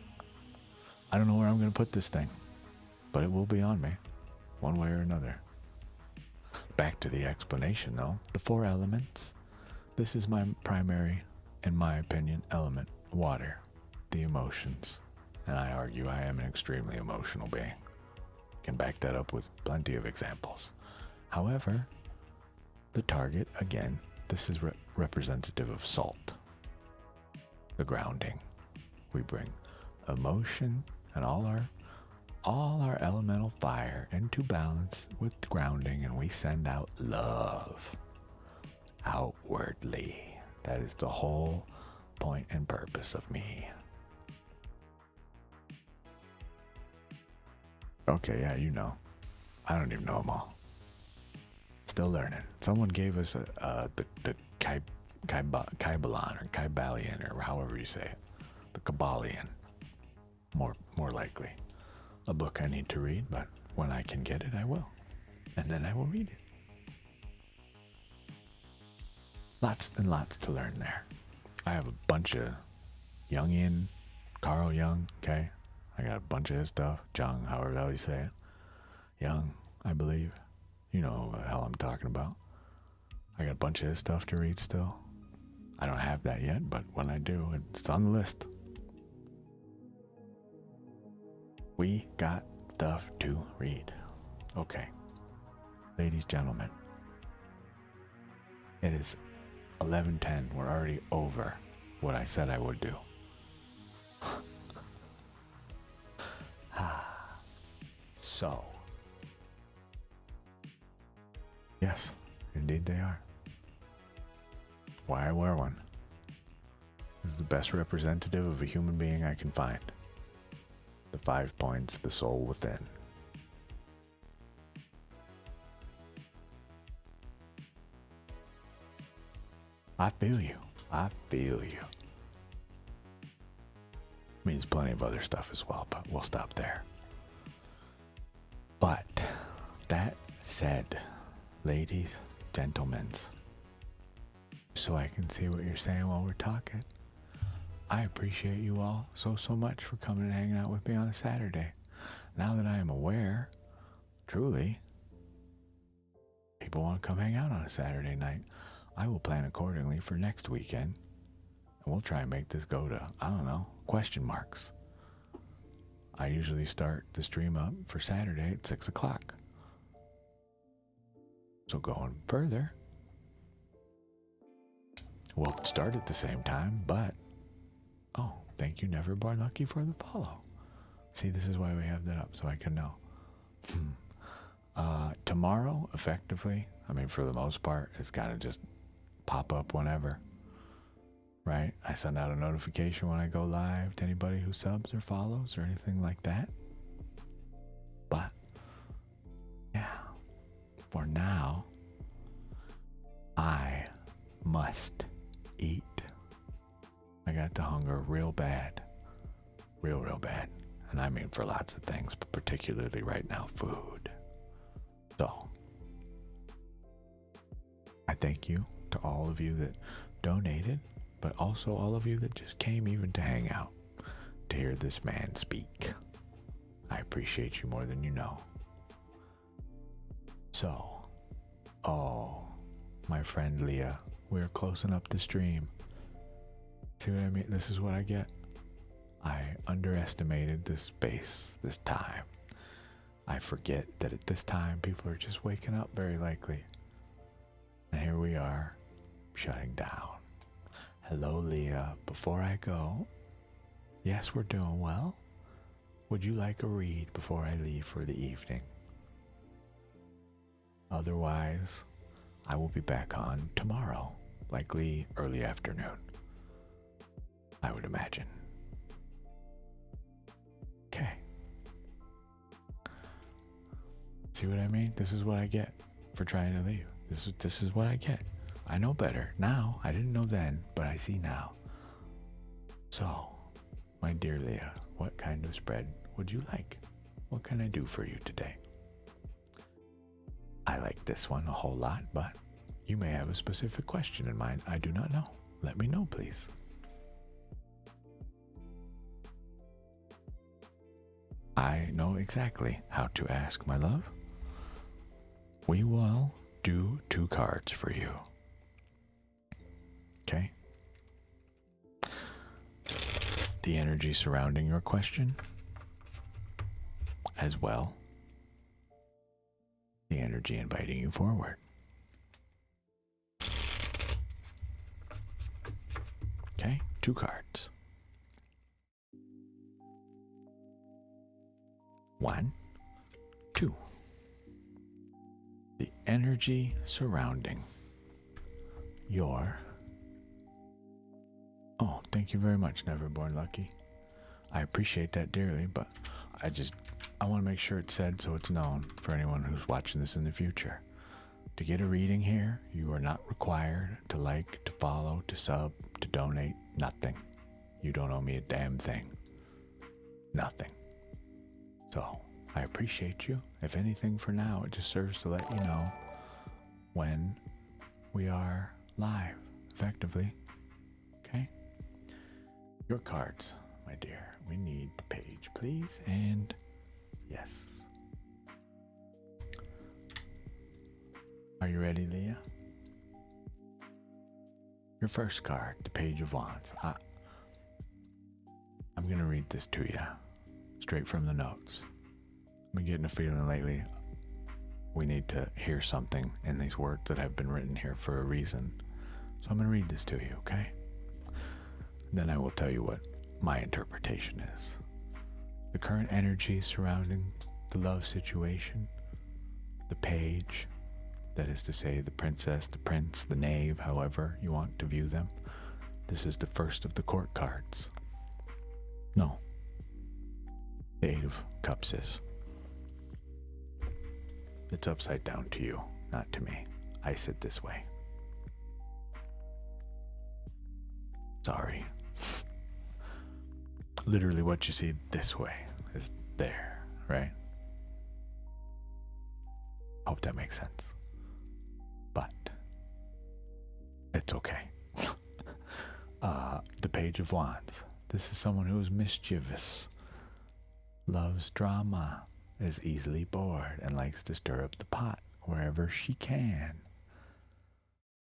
I don't know where I'm going to put this thing, but it will be on me, one way or another. Back to the explanation, though. The 4 elements. This is my primary, in my opinion, element. Water. The emotions. And I argue I am an extremely emotional being. Can back that up with plenty of examples. However, the target, again, this is representative of salt. The grounding. We bring emotion and all our elemental fire into balance with grounding, and we send out love outwardly. That is the whole point and purpose of me. Okay, yeah, you know. I don't even know them all. Still learning. Someone gave us the Kybalion or Kybalion or however you say it. The Kabbalion. More likely. A book I need to read, but when I can get it, I will. And then I will read it. Lots and lots to learn there. I have a bunch of Jungian, Carl Jung, okay? I got a bunch of his stuff. Jung, however the hell you say it. Jung, I believe. You know who the hell I'm talking about. I got a bunch of his stuff to read still. I don't have that yet, but when I do, it's on the list. We got stuff to read. Okay. Ladies, gentlemen. It is 11:10. We're already over what I said I would do. So. Yes, indeed they are. Why I wear one is the best representative of a human being I can find. The 5 points, the soul within. I feel you. I feel you. Means plenty of other stuff as well, but we'll stop there. But that said, ladies, gentlemen, so I can see what you're saying while we're talking, I appreciate you all so much for coming and hanging out with me on a Saturday. Now that I am aware, truly, people want to come hang out on a Saturday night, I will plan accordingly for next weekend, and we'll try and make this go to, I don't know, question marks. I usually start the stream up for Saturday at 6 o'clock. So going further, we'll start at the same time, but, oh, thank you, Never Born Lucky, for the follow. See, this is why we have that up, so I can know. Tomorrow, effectively, I mean, for the most part, it's got to just pop up whenever, right? I send out a notification when I go live to anybody who subs or follows or anything like that. But, yeah, for now, I must eat. I got the hunger real bad. Real bad. And I mean for lots of things, but particularly right now, food. So, I thank you to all of you that donated, but also all of you that just came even to hang out, to hear this man speak. I appreciate you more than you know. So, oh, my friend Leah, we're closing up the stream. See what I mean? This is what I get. I underestimated this space, this time. I forget that at this time, people are just waking up, very likely. And here we are, shutting down. Hello, Leah. Before I go, yes, we're doing well. Would you like a read before I leave for the evening? Otherwise, I will be back on tomorrow, likely early afternoon, I would imagine. Okay. See what I mean? This is what I get for trying to leave. This is what I get. I know better now. I didn't know then, but I see now. So, my dear Leah, what kind of spread would you like? What can I do for you today? I like this one a whole lot, but you may have a specific question in mind. I do not know. Let me know, please. I know exactly how to ask, my love. We will do 2 cards for you. Okay? The energy surrounding your question, as well the energy inviting you forward. Okay? 2 cards. 1, 2. The energy surrounding your... Oh, thank you very much, Never Born Lucky. I appreciate that dearly, but I want to make sure it's said so it's known for anyone who's watching this in the future. To get a reading here, you are not required to like, to follow, to sub, to donate, nothing. You don't owe me a damn thing. Nothing. So, I appreciate you. If anything, for now, it just serves to let you know when we are live effectively. Okay? Your cards, my dear. We need the page, please. And yes. Are you ready, Leah? Your first card, the Page of Wands. I'm going to read this to you straight from the notes. I've been getting a feeling lately we need to hear something in these words that have been written here for a reason. So I'm going to read this to you, okay? Then I will tell you what my interpretation is. The current energy surrounding the love situation, the page, that is to say the princess, the prince, the knave, however you want to view them. This is the first of the court cards. No. The Eight of Cups is. It's upside down to you, not to me. I sit this way. Sorry. Literally what you see this way is there, right? Hope that makes sense. But it's okay. The Page of Wands. This is someone who is mischievous, loves drama, is easily bored, and likes to stir up the pot wherever she can.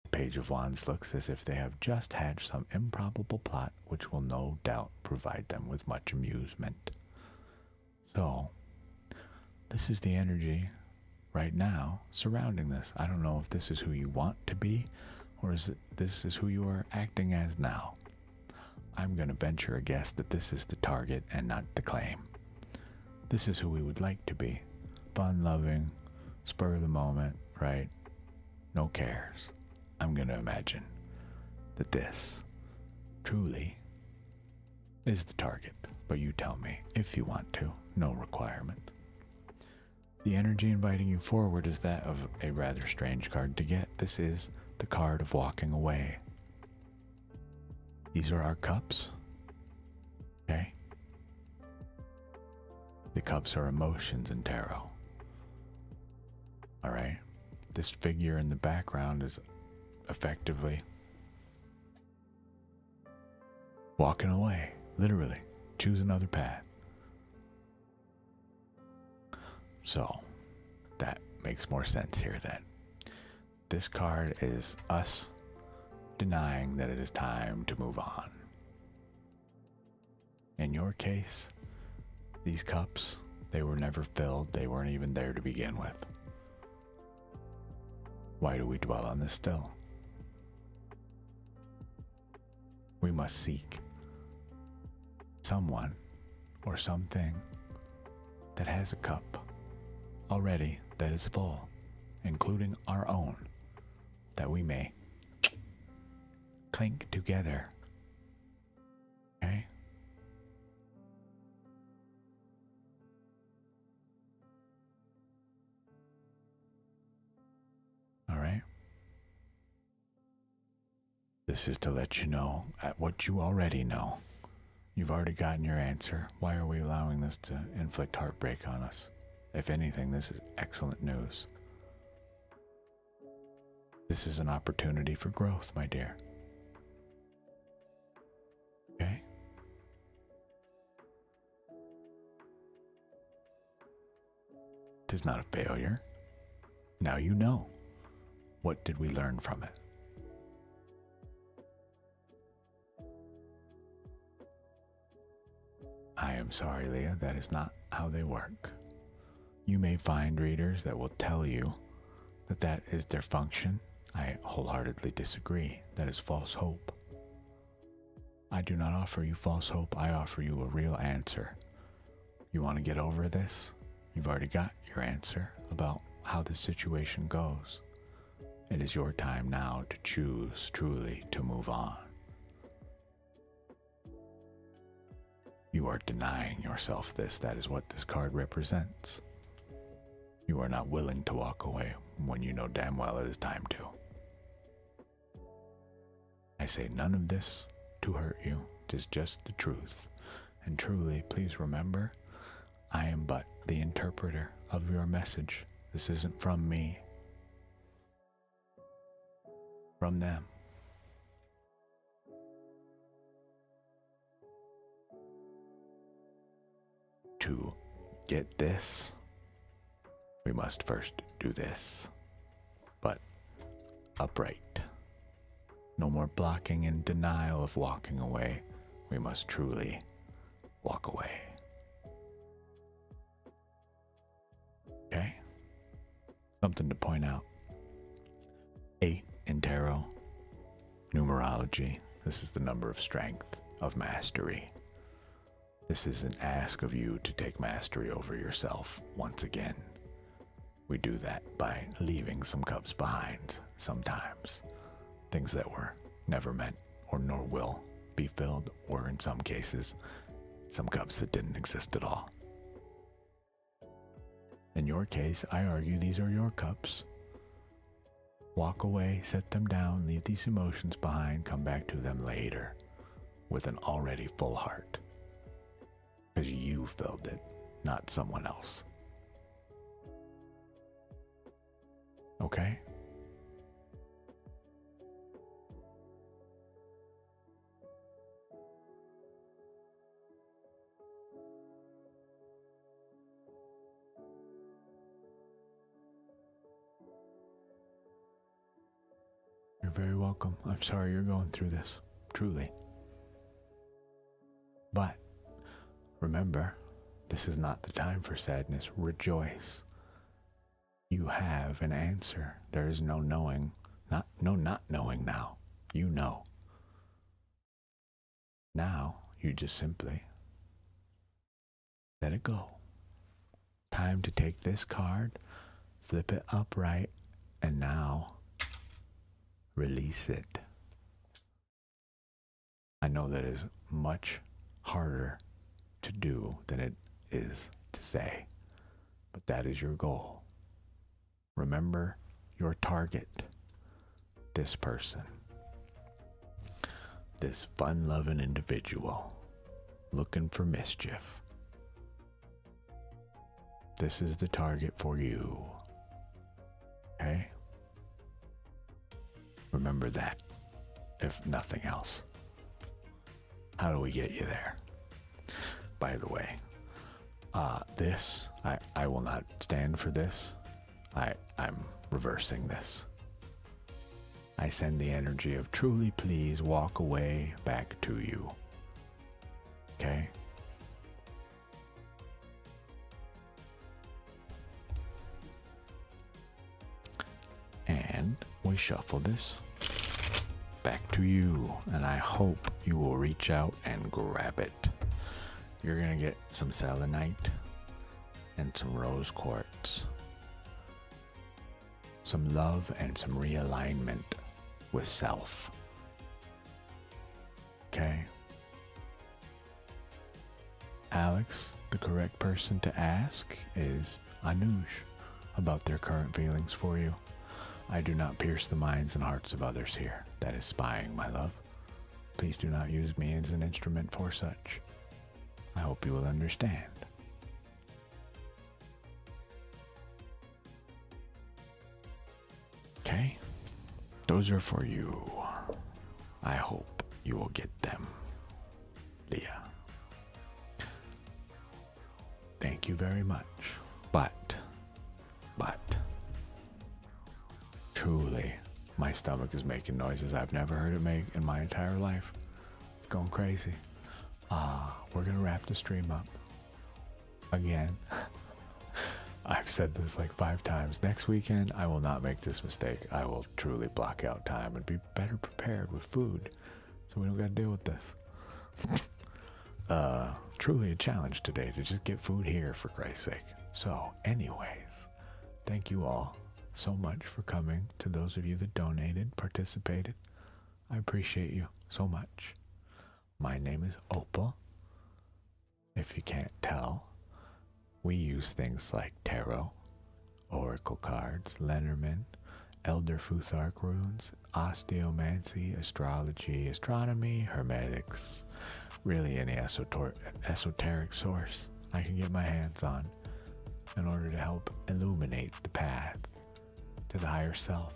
The Page of Wands looks as if they have just hatched some improbable plot which will no doubt provide them with much amusement. So, this is the energy right now surrounding this. I don't know if this is who you want to be, or this is who you are acting as now. I'm going to venture a guess that this is the target and not the claim. This is who we would like to be. Fun-loving, spur of the moment, right? No cares. I'm going to imagine that this truly is the target. But you tell me if you want to. No requirement. The energy inviting you forward is that of a rather strange card to get. This is the card of walking away. These are our cups. Okay? The cups are emotions in tarot. Alright? This figure in the background is effectively walking away. Literally. Choose another path. So, that makes more sense here then. This card is us denying that it is time to move on. In your case, these cups, they were never filled. They weren't even there to begin with. Why do we dwell on this still? We must seek someone or something that has a cup already that is full, including our own, that we may clink together. Okay? All right? This is to let you know at what you already know. You've already gotten your answer. Why are we allowing this to inflict heartbreak on us? If anything, this is excellent news. This is an opportunity for growth, my dear. Okay? It is not a failure. Now you know. What did we learn from it? I am sorry, Leah, that is not how they work. You may find readers that will tell you that that is their function. I wholeheartedly disagree. That is false hope. I do not offer you false hope. I offer you a real answer. You want to get over this? You've already got your answer about how the situation goes. It is your time now to choose truly to move on. You are denying yourself this. That is what this card represents. You are not willing to walk away when you know damn well it is time to. I say none of this to hurt you. It is just the truth. And truly, please remember, I am but the interpreter of your message. This isn't from me. From them. to get this, we must first do this. But upright. No more blocking and denial of walking away. We must truly walk away. Okay? Something to point out. 8 in tarot, numerology. This is the number of strength, of mastery. This is an ask of you to take mastery over yourself once again. We do that by leaving some cups behind sometimes. Things that were never meant or nor will be filled, or in some cases, some cups that didn't exist at all. In your case, I argue these are your cups. Walk away, set them down, leave these emotions behind, come back to them later with an already full heart. Because you filled it, not someone else. Okay? You're very welcome. I'm sorry you're going through this, truly. But remember, this is not the time for sadness. Rejoice. You have an answer. There is no knowing, not knowing now. You know. Now, you just simply let it go. Time to take this card, flip it upright, and now release it. I know that is much harder to do than it is to say, but that is your goal. Remember your target, this person, this fun-loving individual looking for mischief. This is the target for you, okay? Remember that, if nothing else. How do we get you there? By the way, I will not stand for this. I'm reversing this. I send the energy of truly please walk away back to you. Okay? And we shuffle this back to you, and I hope you will reach out and grab it. You're gonna get some selenite and some rose quartz, some love and some realignment with self. Okay? Alex, the correct person to ask is Anuj about their current feelings for you. I do not pierce the minds and hearts of others here. That is spying, my love. Please do not use me as an instrument for such. I hope you will understand. Okay? Those are for you. I hope you will get them. Leah. Thank you very much. But, truly, my stomach is making noises I've never heard it make in my entire life. It's going crazy. We're gonna wrap the stream up. Again. I've said this like 5 times. Next weekend, I will not make this mistake. I will truly block out time and be better prepared with food so we don't gotta deal with this. Truly a challenge today to just get food here, for Christ's sake. So, anyways, thank you all so much for coming. To those of you that donated, participated, I appreciate you so much. My name is Opal. If you can't tell, we use things like tarot, oracle cards, Lenormand, Elder Futhark runes, osteomancy, astrology, astronomy, hermetics, really any esoteric source I can get my hands on in order to help illuminate the path to the higher self,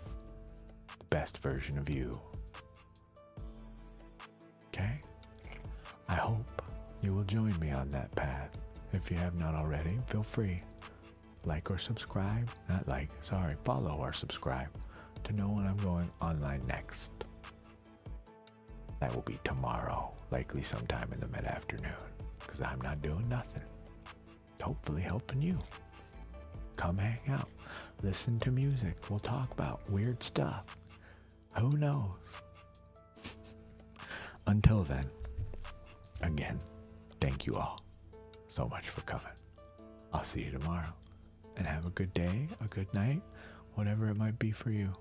the best version of you. Okay? I hope you will join me on that path If you have not already, feel free. Like or subscribe. Not like, sorry, follow or subscribe to know when I'm going online next. That will be tomorrow, likely sometime in the mid-afternoon, because I'm not doing nothing. Hopefully helping you. Come hang out. Listen to music. We'll talk about weird stuff. Who knows? Until then, again, thank you all so much for coming. I'll see you tomorrow. And have a good day, a good night, whatever it might be for you.